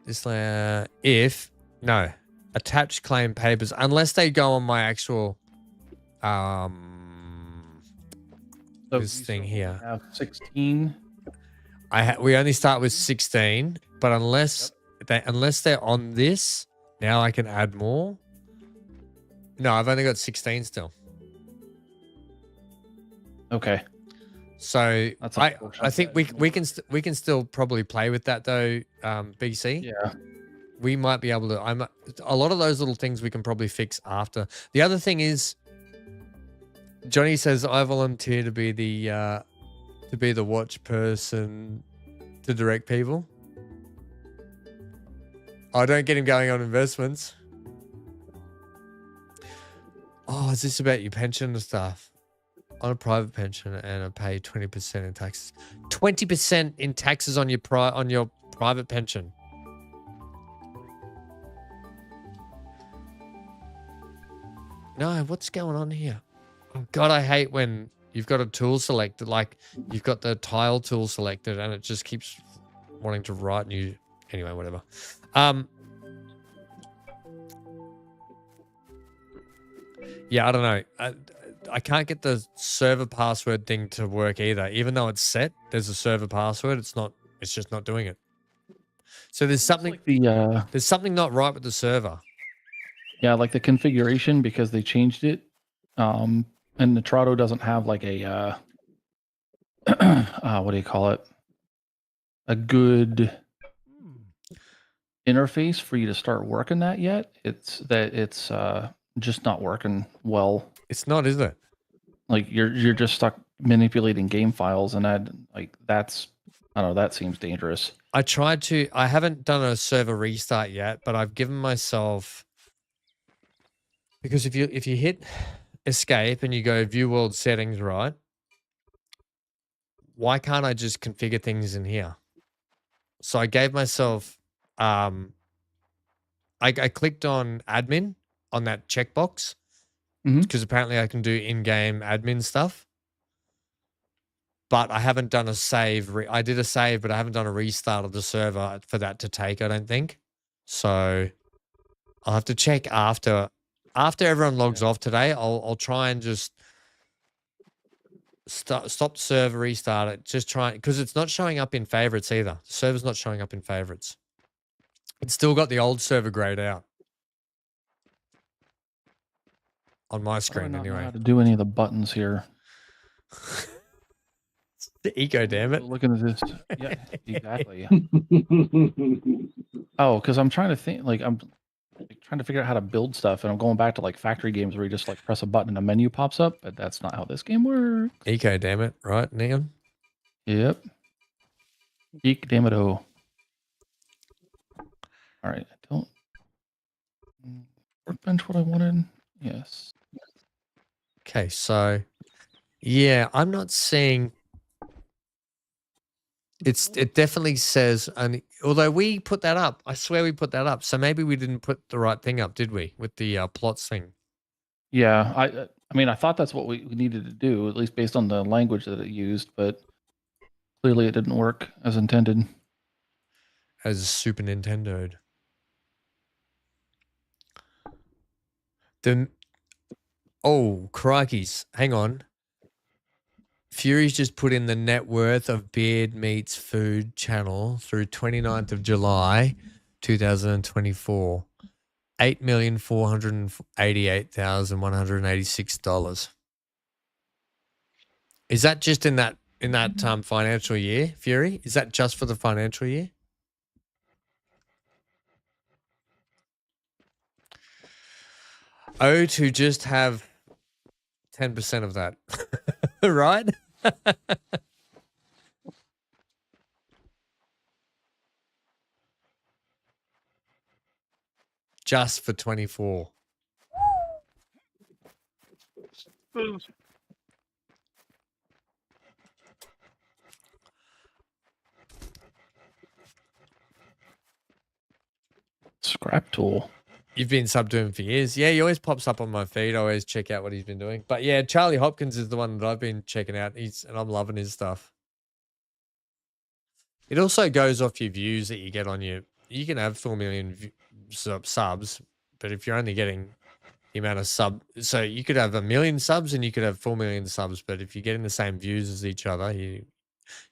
Speaker 1: if attached claim papers, unless they go on my actual this thing here.
Speaker 4: Have 16.
Speaker 1: We only start with 16, but unless they're on this, now I can add more. No, I've only got 16 still.
Speaker 4: Okay.
Speaker 1: So I think we can still probably play with that though, BC.
Speaker 4: Yeah.
Speaker 1: We might be able to. A lot of those little things we can probably fix after. The other thing is, Johnny says I volunteer to be the watch person to direct people. Oh, don't get him going on investments. Oh, is this about your pension and stuff? On a private pension, and I pay 20% in taxes. 20% in taxes on your private pension. No, what's going on here? Oh God, I hate when you've got a tool selected, like you've got the tile tool selected, and it just keeps wanting to write new. Anyway, whatever. Yeah, I don't know. I can't get the server password thing to work either. Even though it's set, there's a server password. It's just not doing it. So there's something
Speaker 4: Like the
Speaker 1: there's something not right with the server.
Speaker 4: yeah, like the configuration because they changed it. And the Trado doesn't have like a what do you call it? A good interface for you to start working that yet. It's just not working well.
Speaker 1: It's not, is it?
Speaker 4: Like you're just stuck manipulating game files, and I don't know, that seems dangerous.
Speaker 1: I haven't done a server restart yet, but I've given myself, because if you hit escape and you go view world settings, right? Why can't I just configure things in here? So I gave myself, I clicked on admin on that checkbox because apparently I can do in-game admin stuff. But I haven't done a save. I did a save, but I haven't done a restart of the server for that to take, I don't think. So I'll have to check after everyone logs off today. I'll try and just stop the server, restart it. Just try, because it's not showing up in favorites either. The server's not showing up in favorites. It's still got the old server grayed out on my screen
Speaker 4: Know
Speaker 1: anyway.
Speaker 4: how to do any of the buttons here?
Speaker 1: The eco, damn it.
Speaker 4: Looking at this, yeah, exactly. Oh, because I'm trying to think, like I'm trying to figure out how to build stuff, and I'm going back to like factory games where you just like press a button and a menu pops up, but that's not how this game works.
Speaker 1: Eco, damn it, right, Neon?
Speaker 4: Yep. Eek, damn it, oh. All right, I don't workbench what I wanted. Yes.
Speaker 1: Okay, so yeah, I'm not seeing. It definitely says, and although we put that up, I swear we put that up. So maybe we didn't put the right thing up, did we? With the plots thing.
Speaker 4: Yeah, I mean, I thought that's what we needed to do, at least based on the language that it used, but clearly it didn't work as intended.
Speaker 1: As Super Nintendo'd. Oh, crikeys. Hang on. Fury's just put in the net worth of Beard Meats Food channel through 29th of July, 2024. $8,488,186. Is that just in that financial year, Fury? Is that just for the financial year? Oh, to just have 10% of that, right? Just for 24.
Speaker 4: Scrap tool.
Speaker 1: You've been subbed to him for years. Yeah, he always pops up on my feed. I always check out what he's been doing. But yeah, Charlie Hopkins is the one that I've been checking out. And I'm loving his stuff. It also goes off your views that you get on your. You can have 4 million subs, but if you're only getting the amount of so you could have 1 million subs and you could have 4 million subs, but if you're getting the same views as each other, you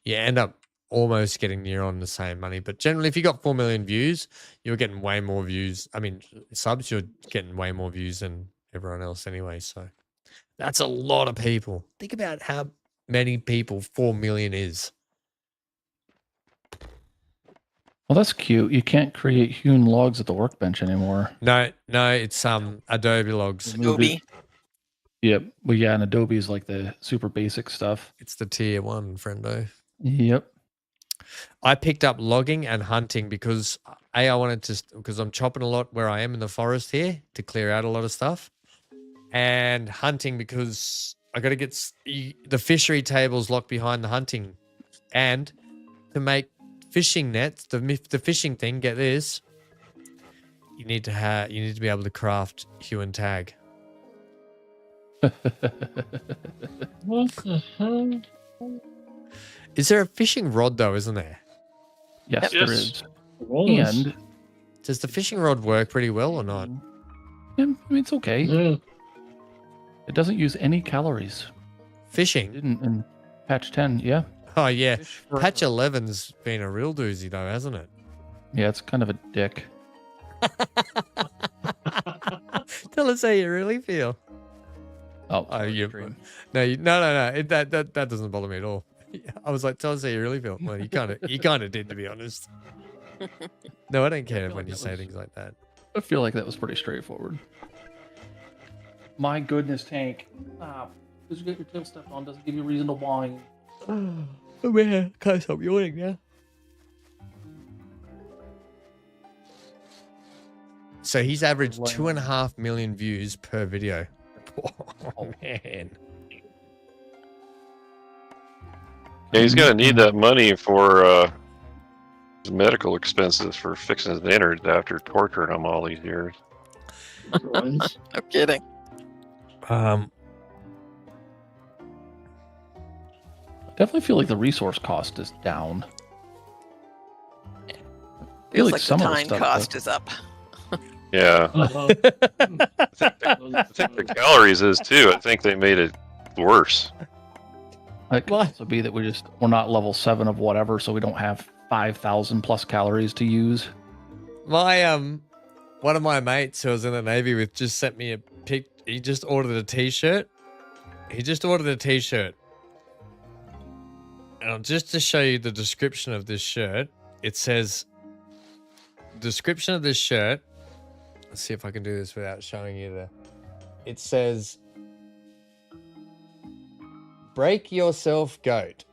Speaker 1: end up almost getting near on the same money. But generally, if you got 4 million views, you're getting way more views. I mean, subs, you're getting way more views than everyone else anyway. So that's a lot of people. Think about how many people 4 million is.
Speaker 4: Well, that's cute. You can't create hewn logs at the workbench anymore.
Speaker 1: No, it's Adobe logs.
Speaker 3: Adobe.
Speaker 4: Yep. Well, yeah, and Adobe is like the super basic stuff.
Speaker 1: It's the tier 1, friendo.
Speaker 4: Yep.
Speaker 1: I picked up logging and hunting because because I'm chopping a lot where I am in the forest here to clear out a lot of stuff, and hunting because I got to get the fishery tables locked behind the hunting, and to make fishing nets, the fishing thing. Get this, you need to be able to craft hue and tag.
Speaker 7: What the hell?
Speaker 1: Is there a fishing rod though? Isn't there?
Speaker 4: Yes,
Speaker 2: Yes.
Speaker 4: there is.
Speaker 7: Was.
Speaker 4: And
Speaker 1: Does the fishing rod work pretty well or not?
Speaker 4: I mean, it's okay.
Speaker 7: Yeah.
Speaker 4: It doesn't use any calories. It
Speaker 1: Fishing.
Speaker 4: didn't in patch 10. Yeah.
Speaker 1: Oh yeah.
Speaker 4: Fish forever.
Speaker 1: Patch 11's been a real doozy though, hasn't it?
Speaker 4: Yeah, it's kind of a dick.
Speaker 1: Tell us how you really feel.
Speaker 4: Oh,
Speaker 1: Oh, you.
Speaker 4: stream.
Speaker 1: No, that doesn't bother me at all. I was like, tell us how you really feel. Well, you kind of did, to be honest. No, I don't care
Speaker 4: feel
Speaker 1: when
Speaker 4: like
Speaker 1: you
Speaker 4: that
Speaker 1: say
Speaker 4: was-
Speaker 1: things like that.
Speaker 4: I feel like that was pretty straightforward. My goodness, Tank. Stop. Because you get your tail stepped on doesn't give you a reason to whine.
Speaker 1: Oh man, can't stop yawning now. So he's averaged 2.5 million views per video. Oh man.
Speaker 6: Yeah, he's gonna need that money for his medical expenses for fixing his innards after torturing him all these years.
Speaker 7: Right.
Speaker 3: No kidding.
Speaker 4: I definitely feel like the resource cost is down. I feel
Speaker 3: Feels like the
Speaker 4: some of
Speaker 3: time
Speaker 4: stuff,
Speaker 3: cost is up.
Speaker 6: Yeah,
Speaker 7: Uh-huh.
Speaker 6: I think the calories is too. I think they made it worse.
Speaker 4: It could
Speaker 1: What?
Speaker 4: also be that we're not level 7 of whatever, so we don't have 5,000 plus calories to use.
Speaker 1: My one of my mates who I was in the Navy with just sent me a pic. He just ordered a t-shirt. And just to show you the description of this shirt, it says, description of this shirt. Let's see if I can do this without showing you the. It says, break yourself goat.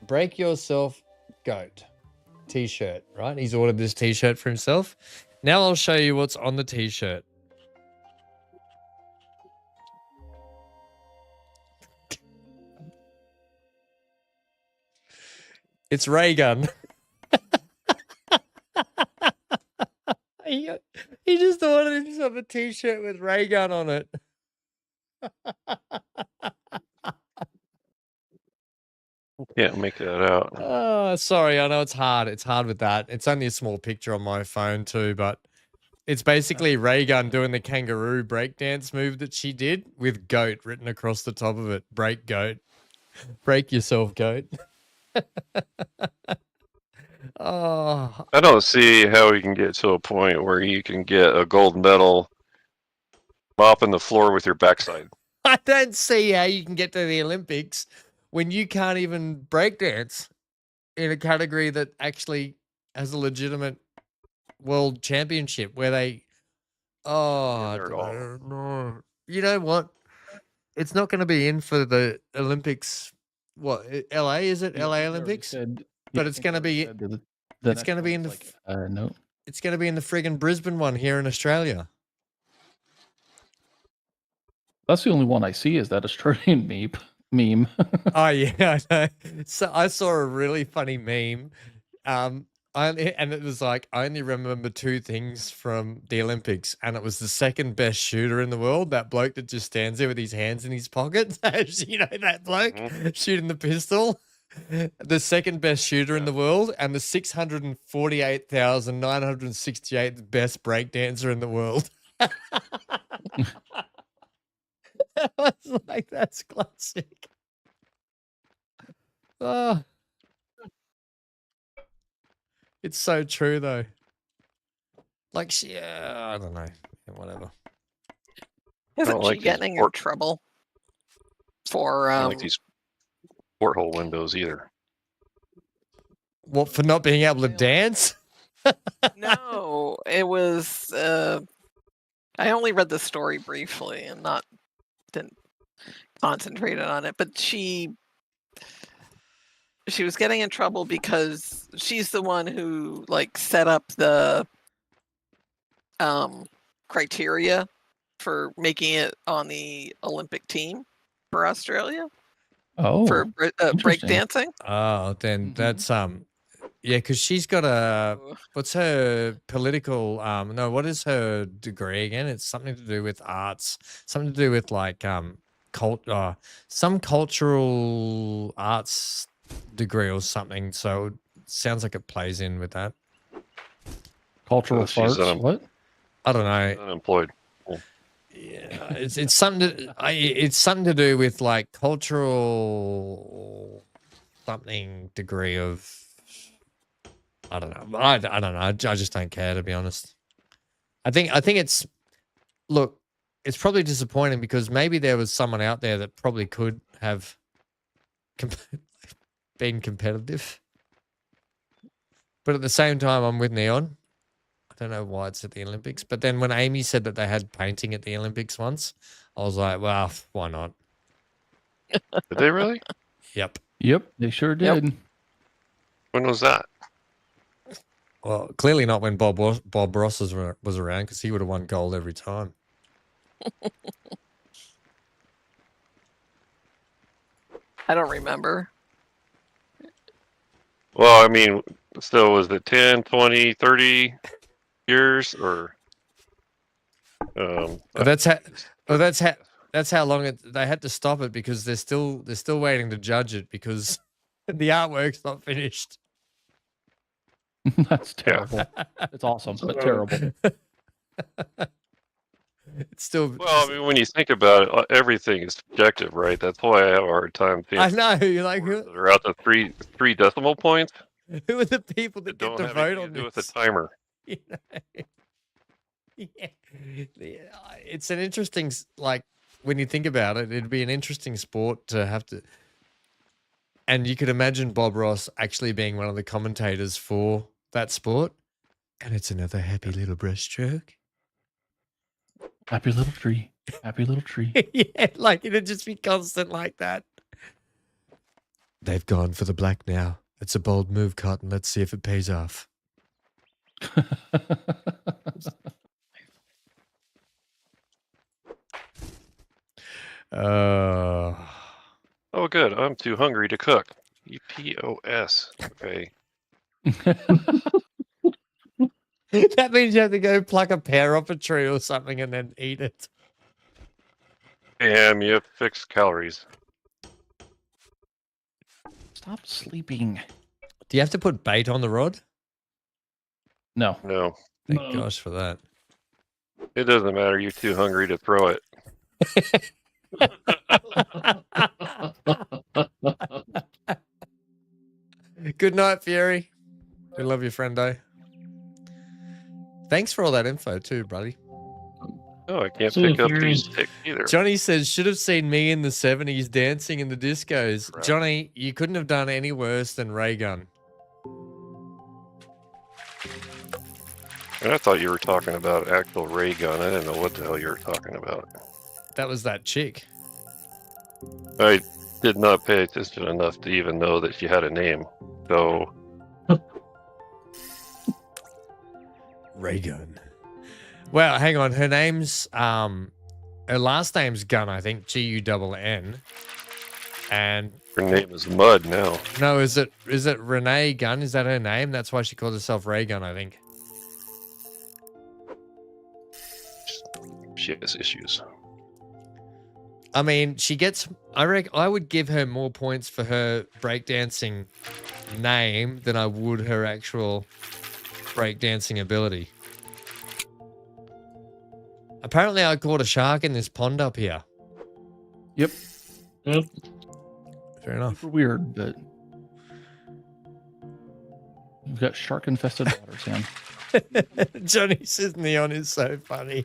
Speaker 1: Break yourself goat. T-shirt, right? He's ordered this t-shirt for himself. Now I'll show you what's on the t-shirt. It's ray gun. he just ordered himself a t-shirt with ray gun on it.
Speaker 6: Can't make that out.
Speaker 1: Oh, sorry. I know it's hard. It's hard with that. It's only a small picture on my phone too, but it's basically ray gun doing the kangaroo breakdance move that she did with goat written across the top of it. Break goat. Break yourself, goat. Oh,
Speaker 6: I don't see how we can get to a point where you can get a gold medal mopping the floor with your backside.
Speaker 1: I don't see how you can get to the Olympics when you can't even breakdance in a category that actually has a legitimate world championship where they. Oh, I
Speaker 6: they're all-
Speaker 1: don't know. You know what? It's not going to be in for the Olympics. What, LA? Is it LA Olympics? But it's gonna be- it's gonna be in the
Speaker 4: no.
Speaker 1: It's going to be in the friggin' Brisbane one here in Australia.
Speaker 4: That's the only one I see is that Australian meme.
Speaker 1: Oh yeah, I know. So I saw a really funny meme, and it was like, I only remember two things from the Olympics, and it was the second best shooter in the world, that bloke that just stands there with his hands in his pockets. You know that bloke shooting the pistol. The second best shooter in the world, and the 648,968th best breakdancer in the world. I was like, that's classic. Oh. It's so true though. Like, I don't know. Yeah, whatever.
Speaker 3: Isn't
Speaker 6: don't
Speaker 3: she
Speaker 6: like these
Speaker 3: getting in
Speaker 6: port-
Speaker 3: trouble for
Speaker 6: I don't like these porthole windows either.
Speaker 1: What, for not being able to dance?
Speaker 3: No, it was I only read the story briefly and didn't concentrate on it, but she was getting in trouble because she's the one who like set up the criteria for making it on the Olympic team for Australia
Speaker 4: Oh,
Speaker 3: for
Speaker 4: interesting.
Speaker 3: breakdancing.
Speaker 1: Oh, then
Speaker 4: Mhm.
Speaker 1: that's yeah, because she's got a,
Speaker 3: So,
Speaker 1: what's her political no, what is her degree again? It's something to do with arts, something to do with like some cultural arts degree or something. So it sounds like it plays in with that.
Speaker 4: Cultural
Speaker 6: She's
Speaker 4: farts. What?
Speaker 1: I don't know.
Speaker 6: Unemployed.
Speaker 1: Yeah, it's something it's something to do with like cultural something degree of I don't know. I don't know. I just don't care, to be honest. I think it's look, it's probably disappointing because maybe there was someone out there that probably could have been competitive. But at the same time, I'm with Neon. I don't know why it's at the Olympics. But then when Amy said that they had painting at the Olympics once, I was like, well, why not?
Speaker 6: Did they really?
Speaker 1: Yep.
Speaker 4: Yep, they sure
Speaker 3: Yep.
Speaker 4: did.
Speaker 6: When was that?
Speaker 1: Well, clearly not when Bob Ross was around because he would have won gold every time.
Speaker 3: I don't remember.
Speaker 6: Well, I mean, so was it 10, 20, 30 years or?
Speaker 1: But that's how long they had to stop it because they're still waiting to judge it because the artwork's not finished.
Speaker 4: That's terrible. It's awesome, but terrible.
Speaker 1: It's still.
Speaker 6: Well, I mean, when you think about it, everything is subjective, right? That's why I have a hard time
Speaker 1: I
Speaker 6: thinking.
Speaker 1: know. You're like, who
Speaker 6: They're out to three decimal points.
Speaker 1: are the people that
Speaker 6: That
Speaker 1: get
Speaker 6: don't
Speaker 1: to
Speaker 6: have
Speaker 1: vote
Speaker 6: anything
Speaker 1: on
Speaker 6: to do with
Speaker 1: this?
Speaker 6: the timer.
Speaker 1: You know? Yeah. It's an interesting, like, when you think about it, it'd be an interesting sport to have to. And you could imagine Bob Ross actually being one of the commentators for that sport. And it's another happy little breaststroke.
Speaker 4: Happy little tree. Happy little tree.
Speaker 1: Yeah, like it'd just be constant like that. They've gone for the black now. It's a bold move, Cotton. Let's see if it pays off. Uh,
Speaker 6: Oh, good. I'm too hungry to cook. EPOS. Okay.
Speaker 1: that means you have to go pluck a pear off a tree or something and then eat it.
Speaker 6: Damn, you have fixed calories.
Speaker 4: Stop sleeping.
Speaker 1: Do you have to put bait on the rod?
Speaker 4: No.
Speaker 6: No,
Speaker 1: Thank
Speaker 7: No.
Speaker 1: gosh for that.
Speaker 6: it doesn't matter. You're too hungry to throw it.
Speaker 1: Good night, Fury. We love you, friendo. Thanks for all that info too, buddy.
Speaker 6: Oh, I can't
Speaker 7: See you,
Speaker 6: pick up
Speaker 7: Fury.
Speaker 6: these ticks either.
Speaker 1: Johnny says, should have seen me in the 70s dancing in the discos.
Speaker 6: Right.
Speaker 1: Johnny, you couldn't have done any worse than Ray Gun.
Speaker 6: And I thought you were talking about actual ray gun. I didn't know what the hell you were talking about.
Speaker 1: That was that chick.
Speaker 6: I did not pay attention enough to even know that she had a name. So,
Speaker 1: Ray Gun. Well, hang on. Her name's her last name's Gun, I think. Gunn. And
Speaker 6: her name is Mud now.
Speaker 1: no, is it Renee Gunn? Is that her name? That's why she calls herself Ray Gun, I think.
Speaker 6: She has issues.
Speaker 1: I mean, she gets. I would give her more points for her breakdancing name than I would her actual breakdancing ability. Apparently, I caught a shark in this pond up here.
Speaker 4: Yep.
Speaker 7: Yep.
Speaker 1: Fair enough.
Speaker 4: Super weird, but we've got shark infested water, Sam.
Speaker 1: Johnny says Neon is so funny.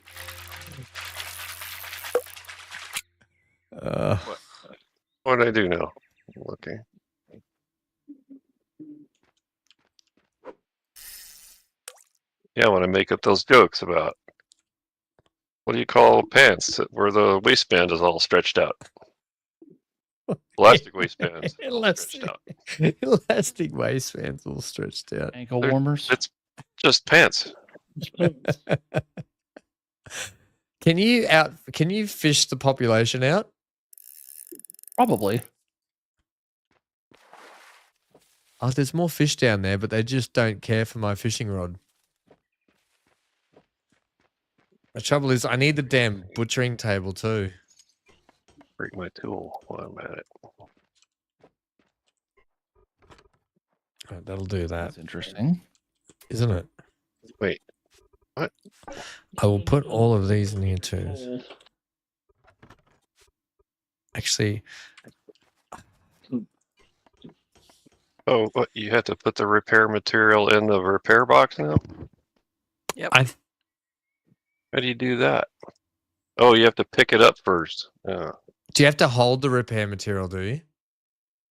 Speaker 6: What did I do now? Okay. Yeah, I want to make up those jokes about what do you call pants where the waistband is all stretched out? Elastic waistbands. all stretched out.
Speaker 1: Elastic waistbands all stretched out.
Speaker 4: Ankle
Speaker 6: They're-
Speaker 4: warmers.
Speaker 6: It's just pants.
Speaker 1: Can you fish the population out?
Speaker 4: Probably.
Speaker 1: Oh, there's more fish down there, but they just don't care for my fishing rod. The trouble is, I need the damn butchering table too.
Speaker 6: Break my tool while I'm at it.
Speaker 1: Right, that'll do that,
Speaker 4: That's interesting.
Speaker 1: isn't it?
Speaker 6: Wait. What?
Speaker 1: I will put all of these in here too. Actually,
Speaker 6: Oh, what? You have to put the repair material in the repair box now?
Speaker 1: I
Speaker 6: How do you do that? Oh, you have to pick it up first. Yeah.
Speaker 1: do you have to hold the repair material? Do you?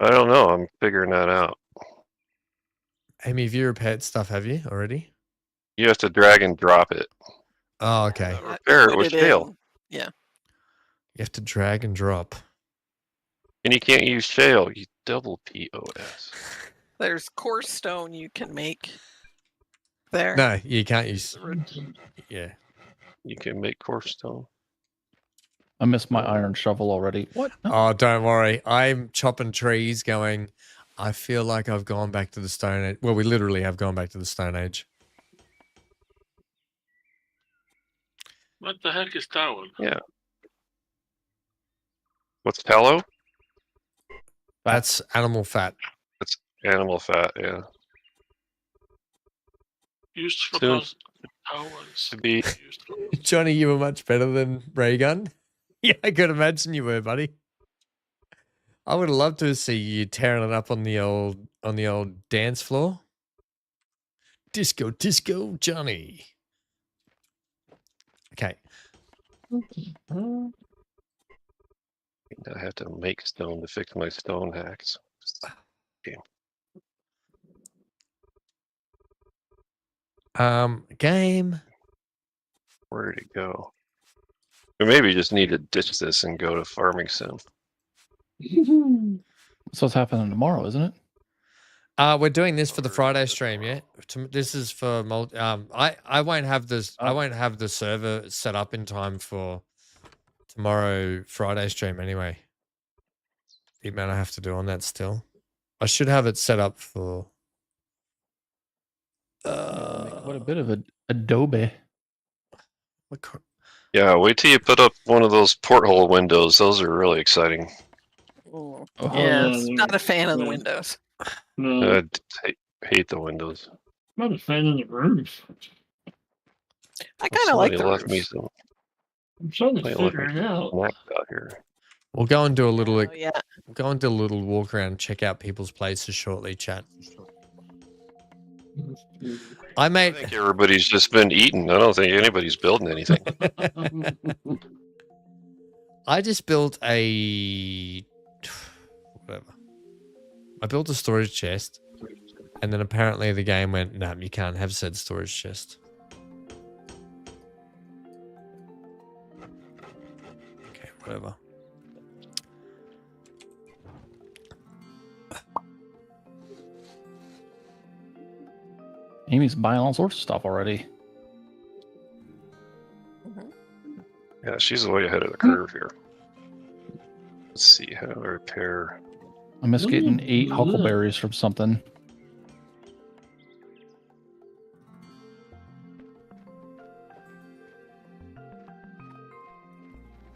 Speaker 6: I don't know. I'm figuring that out.
Speaker 1: Amy, have you repaired stuff? Have you already?
Speaker 6: You have to drag and drop it.
Speaker 1: Oh, okay.
Speaker 6: Repair it
Speaker 3: Put
Speaker 6: with shale.
Speaker 3: in. Yeah.
Speaker 1: You have to drag and drop.
Speaker 6: And you can't use shale. You double POS.
Speaker 3: There's coarse stone you can make there.
Speaker 1: No, you can't use. Yeah.
Speaker 6: You can make coarse stone.
Speaker 4: I missed my iron shovel already. What? No.
Speaker 1: Oh, don't worry. I'm chopping trees going, I feel like I've gone back to the Stone Age. Well, we literally have gone back to the Stone Age.
Speaker 2: What the heck is tallow?
Speaker 6: Yeah. What's tallow?
Speaker 1: That's animal fat.
Speaker 6: It's animal fat, yeah.
Speaker 2: Used for
Speaker 6: Soon
Speaker 2: cause towels.
Speaker 6: to be
Speaker 2: Used for
Speaker 1: Johnny, you were much better than Raygun. Yeah, I could imagine you were, buddy. I would have loved to see you tearing it up on the old dance floor. Disco, disco, Johnny. Okay.
Speaker 6: I have to make stone to fix my stone hacks.
Speaker 1: Game.
Speaker 6: Where'd it go? We maybe just need to ditch this and go to farming sim.
Speaker 4: So it's happening tomorrow, isn't it?
Speaker 1: We're doing this for the Friday stream, yeah. This is for I won't have this. I won't have the server set up in time for tomorrow Friday stream anyway. The amount I have to do on that still. I should have it set up for.
Speaker 4: What a bit of a Adobe.
Speaker 6: Yeah, wait till you put up one of those porthole windows. Those are really exciting.
Speaker 3: Ooh.
Speaker 4: Oh,
Speaker 3: Yeah,
Speaker 7: yeah,
Speaker 3: not a fan of the
Speaker 7: yeah.
Speaker 3: windows.
Speaker 7: No,
Speaker 6: Hate the windows.
Speaker 7: I'm not a fan of the roof.
Speaker 3: I kind of like
Speaker 6: Somebody
Speaker 3: the
Speaker 6: left
Speaker 3: roof.
Speaker 6: me some
Speaker 7: I'm trying to
Speaker 6: Somebody left
Speaker 7: figure
Speaker 6: me
Speaker 7: it out.
Speaker 6: snacks out here.
Speaker 1: We'll go and do a little.
Speaker 3: Oh, yeah.
Speaker 1: We'll go and do a little walk around and check out people's places shortly. Chat. I
Speaker 6: I
Speaker 1: made.
Speaker 6: think everybody's just been eating. I don't think anybody's building anything.
Speaker 1: I just built a whatever. I built a storage chest, and then apparently the game went, "No, you can't have said storage chest." Okay, whatever.
Speaker 4: Amy's buying all sorts of stuff already.
Speaker 6: Yeah, she's way ahead of the curve here. Let's see how to repair.
Speaker 4: I miss getting 8 huckleberries from something.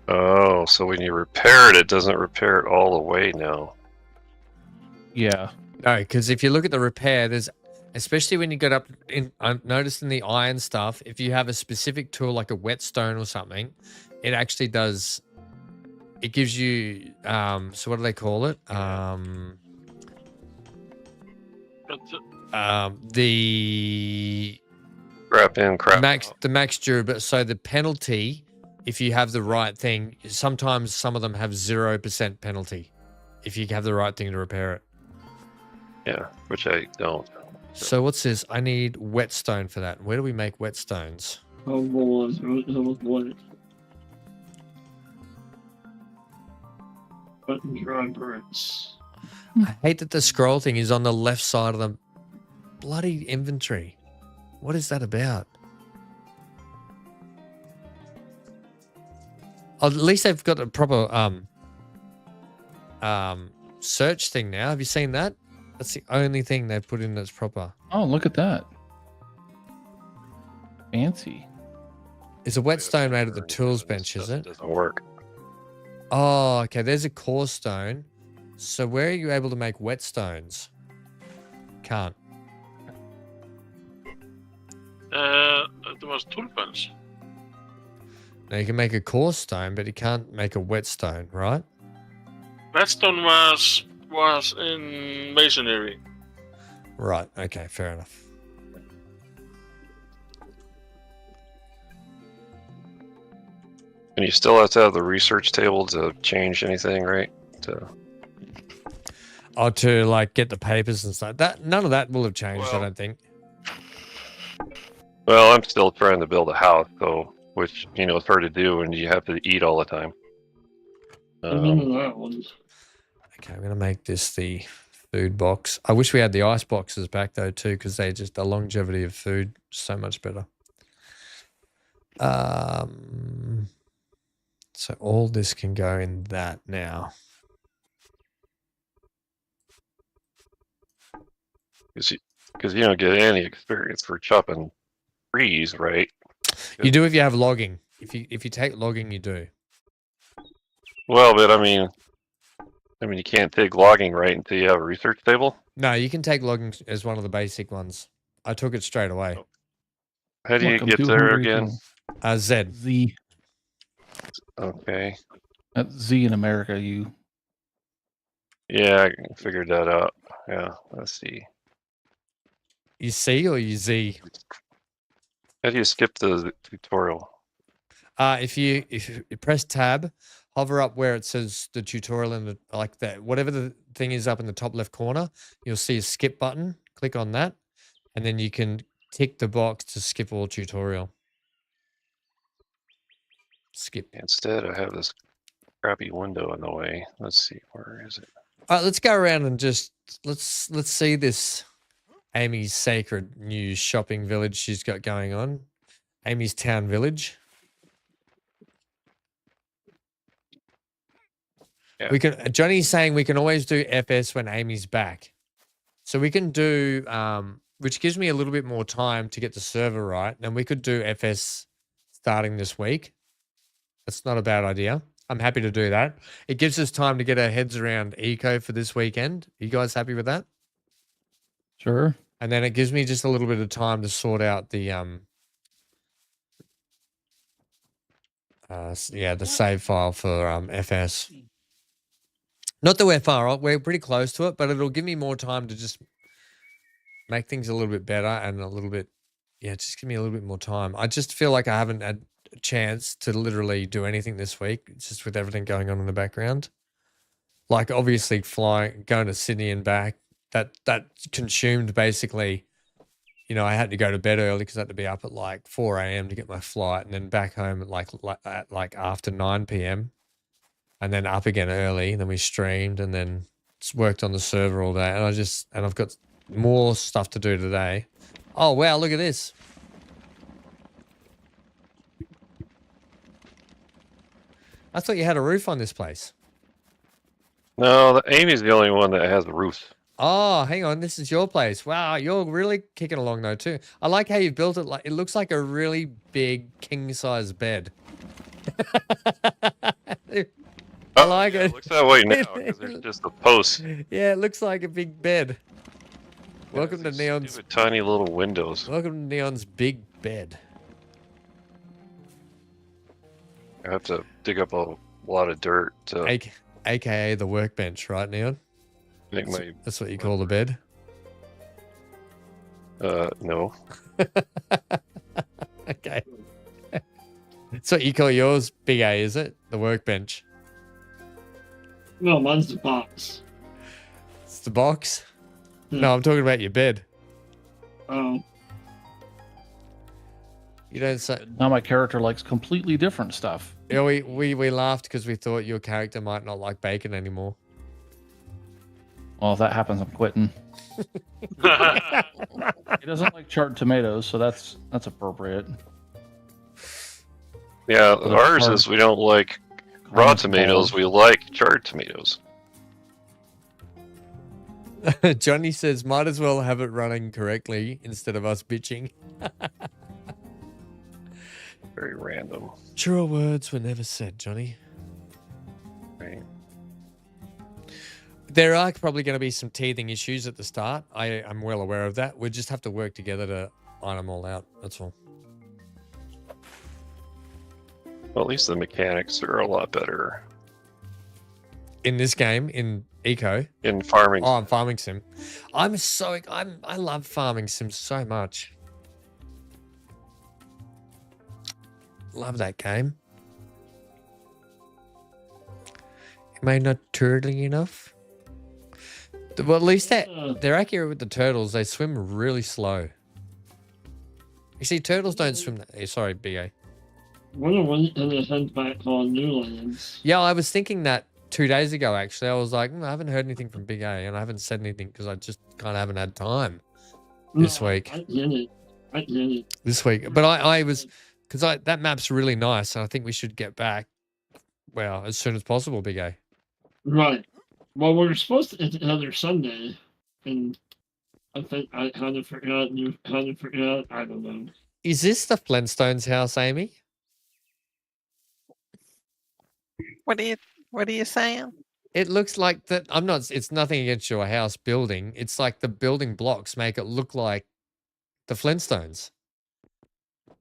Speaker 6: Oh, so when you repair it, it doesn't repair it all the way now.
Speaker 4: Yeah.
Speaker 1: No, because if you look at the repair, there's especially when you get up in. I'm noticing the iron stuff. If you have a specific tool like a whetstone or something, it actually does. It gives you. So what do they call it?
Speaker 2: but
Speaker 1: The
Speaker 6: Crap in, crap
Speaker 1: max
Speaker 6: out.
Speaker 1: the max durability. So the penalty, if you have the right thing, sometimes some of them have 0% penalty, if you have the right thing to repair it.
Speaker 6: Yeah, which I don't.
Speaker 1: So what's this? I need whetstone for that. Where do we make whetstones?
Speaker 7: Oh, boy. What? Button dry bricks.
Speaker 1: I hate that the scroll thing is on the left side of the bloody inventory. What is that about? Oh, at least they've got a proper search thing now. Have you seen that? That's the only thing they've put in that's proper.
Speaker 4: Oh, look at that. Fancy.
Speaker 1: It's a whetstone made of the tools bench, is it?
Speaker 6: Doesn't work.
Speaker 1: Oh, okay. There's a core stone. So where are you able to make whetstones? Can't.
Speaker 2: the was tulpans.
Speaker 1: Now you can make a coarse stone, but you can't make a wet stone, right?
Speaker 2: Redstone was in masonry.
Speaker 1: Right. Okay. Fair enough.
Speaker 6: And you still have to have the research table to change anything, right?
Speaker 1: Or to like get the papers and stuff. That none of that will have changed. I
Speaker 6: Well-
Speaker 1: don't think.
Speaker 6: Well, I'm still trying to build a house, so which it's hard to do when you have to eat all the time.
Speaker 7: I'm into that one.
Speaker 1: Okay, I'm gonna make this the food box. I wish we had the ice boxes back though too, because the longevity of food is so much better. So all this can go in that now.
Speaker 6: Because you don't get any experience for chopping trees, right?
Speaker 1: You do if you have logging. If you take logging, you do.
Speaker 6: Well, but I mean, you can't take logging right until you have a research table.
Speaker 1: No, you can take logging as one of the basic ones. I took it straight away.
Speaker 6: How do you
Speaker 4: Look, I'm
Speaker 6: get
Speaker 4: too
Speaker 6: there
Speaker 4: hungry
Speaker 6: again?
Speaker 1: Z.
Speaker 4: to- Z.
Speaker 6: Okay.
Speaker 4: At Z in America, you.
Speaker 6: Yeah, I figured that out. Yeah, let's see.
Speaker 1: You C or you Z?
Speaker 6: How do you skip the tutorial?
Speaker 1: If you press tab, hover up where it says the tutorial and whatever the thing is up in the top left corner, you'll see a skip button. Click on that, and then you can tick the box to skip all tutorial. Skip.
Speaker 6: Instead, I have this crappy window in the way. Let's see, where is it?
Speaker 1: All right, let's go around and just let's see this Amy's sacred new shopping village she's got going on. Amy's town village.
Speaker 6: Yeah.
Speaker 1: We can. Johnny's saying we can always do FS when Amy's back, so we can do which gives me a little bit more time to get the server right. And we could do FS starting this week. That's not a bad idea. I'm happy to do that. It gives us time to get our heads around eco for this weekend. Are you guys happy with that?
Speaker 4: Sure.
Speaker 1: And then it gives me just a little bit of time to sort out the the save file for FS. Not that we're far off, we're pretty close to it, but it'll give me more time to just make things a little bit better and a little bit, just give me a little bit more time. I just feel like I haven't had a chance to literally do anything this week, just with everything going on in the background. Like obviously going to Sydney and back, that consumed basically, I had to go to bed early because I had to be up at like 4 a.m. to get my flight, and then back home at like after 9 p.m. and then up again early. Then we streamed and then worked on the server all day. And I've got more stuff to do today. Oh wow, look at this. I thought you had a roof on this place.
Speaker 6: No, Amy's the only one that has a roof.
Speaker 1: Oh, hang on. This is your place. Wow, you're really kicking along though too. I like how you built it. Like it looks like a really big king size bed. I like
Speaker 6: yeah,
Speaker 1: it.
Speaker 6: It looks that way now because there's just a post.
Speaker 1: Yeah, it looks like a big bed.
Speaker 6: Yeah,
Speaker 1: Welcome to
Speaker 6: these
Speaker 1: Neon's.
Speaker 6: stupid tiny little windows.
Speaker 1: Welcome to Neon's big bed.
Speaker 6: I have to dig up a lot of dirt to
Speaker 1: AKA the workbench, right, Neon?
Speaker 6: make my.
Speaker 1: That's what you call the bed.
Speaker 6: No.
Speaker 1: Okay. That's what you call yours, big A, is it? The workbench.
Speaker 7: No, mine's the box.
Speaker 1: It's the box.
Speaker 7: Hmm.
Speaker 1: No, I'm talking about your bed.
Speaker 7: Oh,
Speaker 1: You don't say.
Speaker 4: Now my character likes completely different stuff.
Speaker 1: Yeah, we laughed because we thought your character might not like bacon anymore.
Speaker 4: Well, if that happens, I'm quitting. He doesn't like charred tomatoes, so that's appropriate.
Speaker 6: Yeah,
Speaker 4: So
Speaker 6: ours
Speaker 4: hard-
Speaker 6: is we don't like raw
Speaker 4: Hard
Speaker 6: tomatoes.
Speaker 4: balls.
Speaker 6: We like charred tomatoes.
Speaker 1: Johnny says, might as well have it running correctly instead of us bitching.
Speaker 6: Very random.
Speaker 1: Truer words were never said, Johnny.
Speaker 6: Right.
Speaker 1: There are probably going to be some teething issues at the start. I'm well aware of that. We just have to work together to iron them all out. That's all.
Speaker 6: Well, at least the mechanics are a lot better
Speaker 1: In this game, in Eco.
Speaker 6: in farming.
Speaker 1: Oh, Farming Sim. I love Farming Sim so much. Love that game. Am I not turtly enough? Well, at least they're accurate with the turtles. They swim really slow. You see, turtles don't swim. Sorry, BA.
Speaker 7: Wonder when they head back on Newlands.
Speaker 1: Yeah, I was thinking that 2 days ago, actually. I was like, I haven't heard anything from Big A, and I haven't said anything because I just kind of haven't had time this week.
Speaker 7: I get it.
Speaker 1: This week. But I was, because that map's really nice, and I think we should get back, well, as soon as possible, Big A.
Speaker 7: Right. Well, we were supposed to hit another Sunday, and I think I kind of forgot. You kind of forgot. I don't know.
Speaker 1: Is this the Flintstones house, Amy?
Speaker 3: What are you saying?
Speaker 1: It looks like that. It's nothing against your house building. It's like the building blocks make it look like the Flintstones.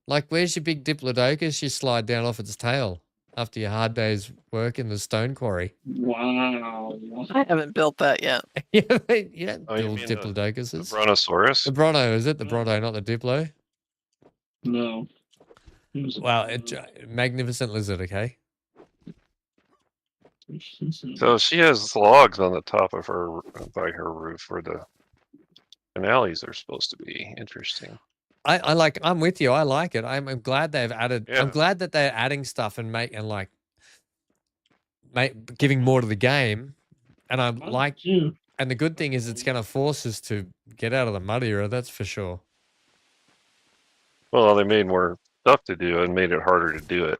Speaker 1: Like, where's your big Diplodocus you slide down off its tail after your hard day's work in the stone quarry?
Speaker 7: Wow.
Speaker 3: I haven't built that yet.
Speaker 1: You don't build
Speaker 6: Oh, you mean the
Speaker 1: Diplodocuses.
Speaker 6: Brontosaurus?
Speaker 1: The Bronto, is it? The Bronto, not the Diplo?
Speaker 7: No.
Speaker 1: Wow, magnificent lizard, okay?
Speaker 6: So she has logs on the top of her by her roof where the finales are supposed to be. Interesting.
Speaker 1: I'm with you. I like it. I'm glad they've added.
Speaker 6: Yeah.
Speaker 1: I'm glad that they're adding stuff and giving more to the game. And I'm like, and the good thing is it's going to force us to get out of the mud era. That's for sure.
Speaker 6: Well, they made more stuff to do and made it harder to do it.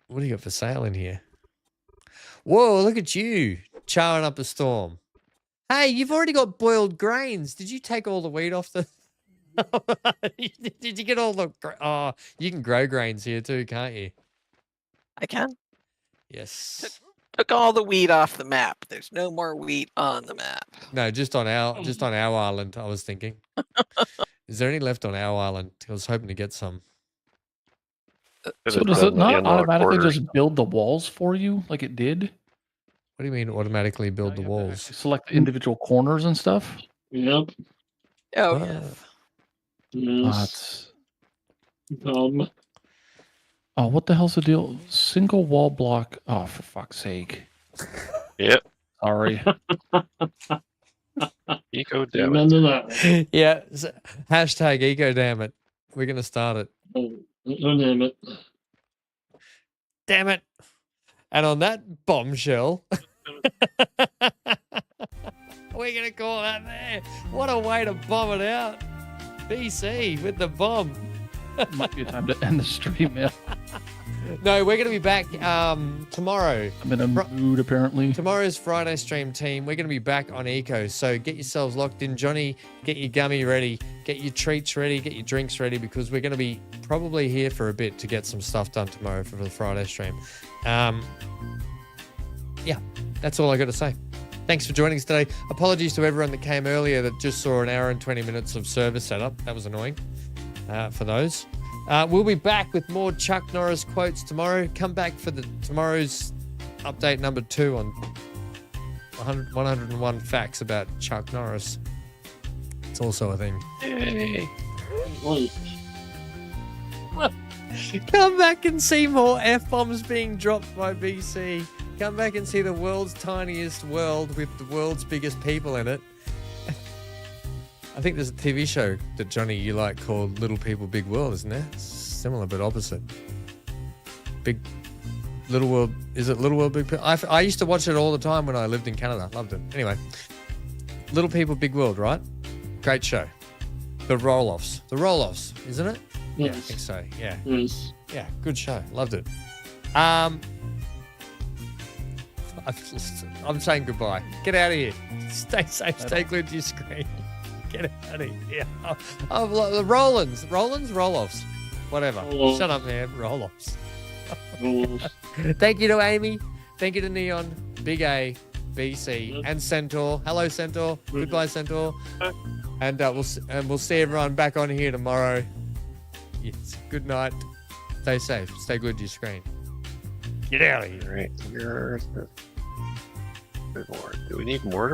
Speaker 1: What do you got for sale in here? Whoa, look at you charring up a storm. Hey, you've already got boiled grains. Did you take all the wheat off the... Did you get all the... Oh, you can grow grains here too, can't you?
Speaker 3: I can.
Speaker 1: Yes.
Speaker 3: Took all the wheat off the map. There's no more wheat on the map.
Speaker 1: No, just on our island, I was thinking. Is there any left on our island? I was hoping to get some.
Speaker 4: So does it not automatically just build the walls for you like it did?
Speaker 1: What do you mean automatically build the
Speaker 4: Now you have to
Speaker 1: walls?
Speaker 4: actually select the individual corners and stuff.
Speaker 7: Yep.
Speaker 3: Oh,
Speaker 1: Ah.
Speaker 3: yes.
Speaker 7: Yes.
Speaker 4: Oh, what the hell's the deal? Single wall block. Oh, for fuck's sake.
Speaker 6: Yep.
Speaker 4: Sorry.
Speaker 6: Eco damage.
Speaker 7: Remember that.
Speaker 1: Yeah. Hashtag eco damn it. We're going to start it.
Speaker 7: Oh, damn it.
Speaker 1: Damn it. And on that bombshell, we're going to call that there. What a way to bomb it out. BC with the bomb.
Speaker 4: Might be a time to end the stream, yeah.
Speaker 1: No, we're going to be back tomorrow.
Speaker 4: I'm in a mood, apparently.
Speaker 1: Tomorrow's Friday stream, team. We're going to be back on Eco. So get yourselves locked in. Johnny, get your gummy ready. Get your treats ready. Get your drinks ready because we're going to be probably here for a bit to get some stuff done tomorrow for the Friday stream. Yeah, that's all I got to say. Thanks for joining us today. Apologies to everyone that came earlier that just saw an hour and 20 minutes of server setup. That was annoying for those. We'll be back with more Chuck Norris quotes tomorrow. Come back for tomorrow's update number 2 on 101 facts about Chuck Norris. It's also a thing.
Speaker 6: Yay.
Speaker 7: Wait.
Speaker 1: Come back and see more F-bombs being dropped by BC. Come back and see the world's tiniest world with the world's biggest people in it. I think there's a TV show that Johnny you like called Little People Big World, isn't there? Similar but opposite. Little World, is it Little World Big People? I used to watch it all the time when I lived in Canada. Loved it. Anyway, Little People Big World, right? Great show. The roll-offs, isn't it?
Speaker 7: Yes.
Speaker 1: I think so. Yeah.
Speaker 7: Yes.
Speaker 1: Yeah, good show. Loved it. I'm saying goodbye. Get out of here. Stay safe. Stay glued to your screen. Get out of here. The Rollins, roll-offs. Whatever.
Speaker 7: Roll-offs.
Speaker 1: Shut up, man. Roll-offs.
Speaker 7: Roll-offs.
Speaker 1: Thank you to Amy. Thank you to Neon, Big A, BC,
Speaker 7: Yep.
Speaker 1: and Centaur. Hello, Centaur. Goodbye, Centaur. And we'll see everyone back on here tomorrow. Yes. Good night. Take Stay safe. Stay glued to your screen. Get out of here.
Speaker 6: All right. Good Lord. Do we need more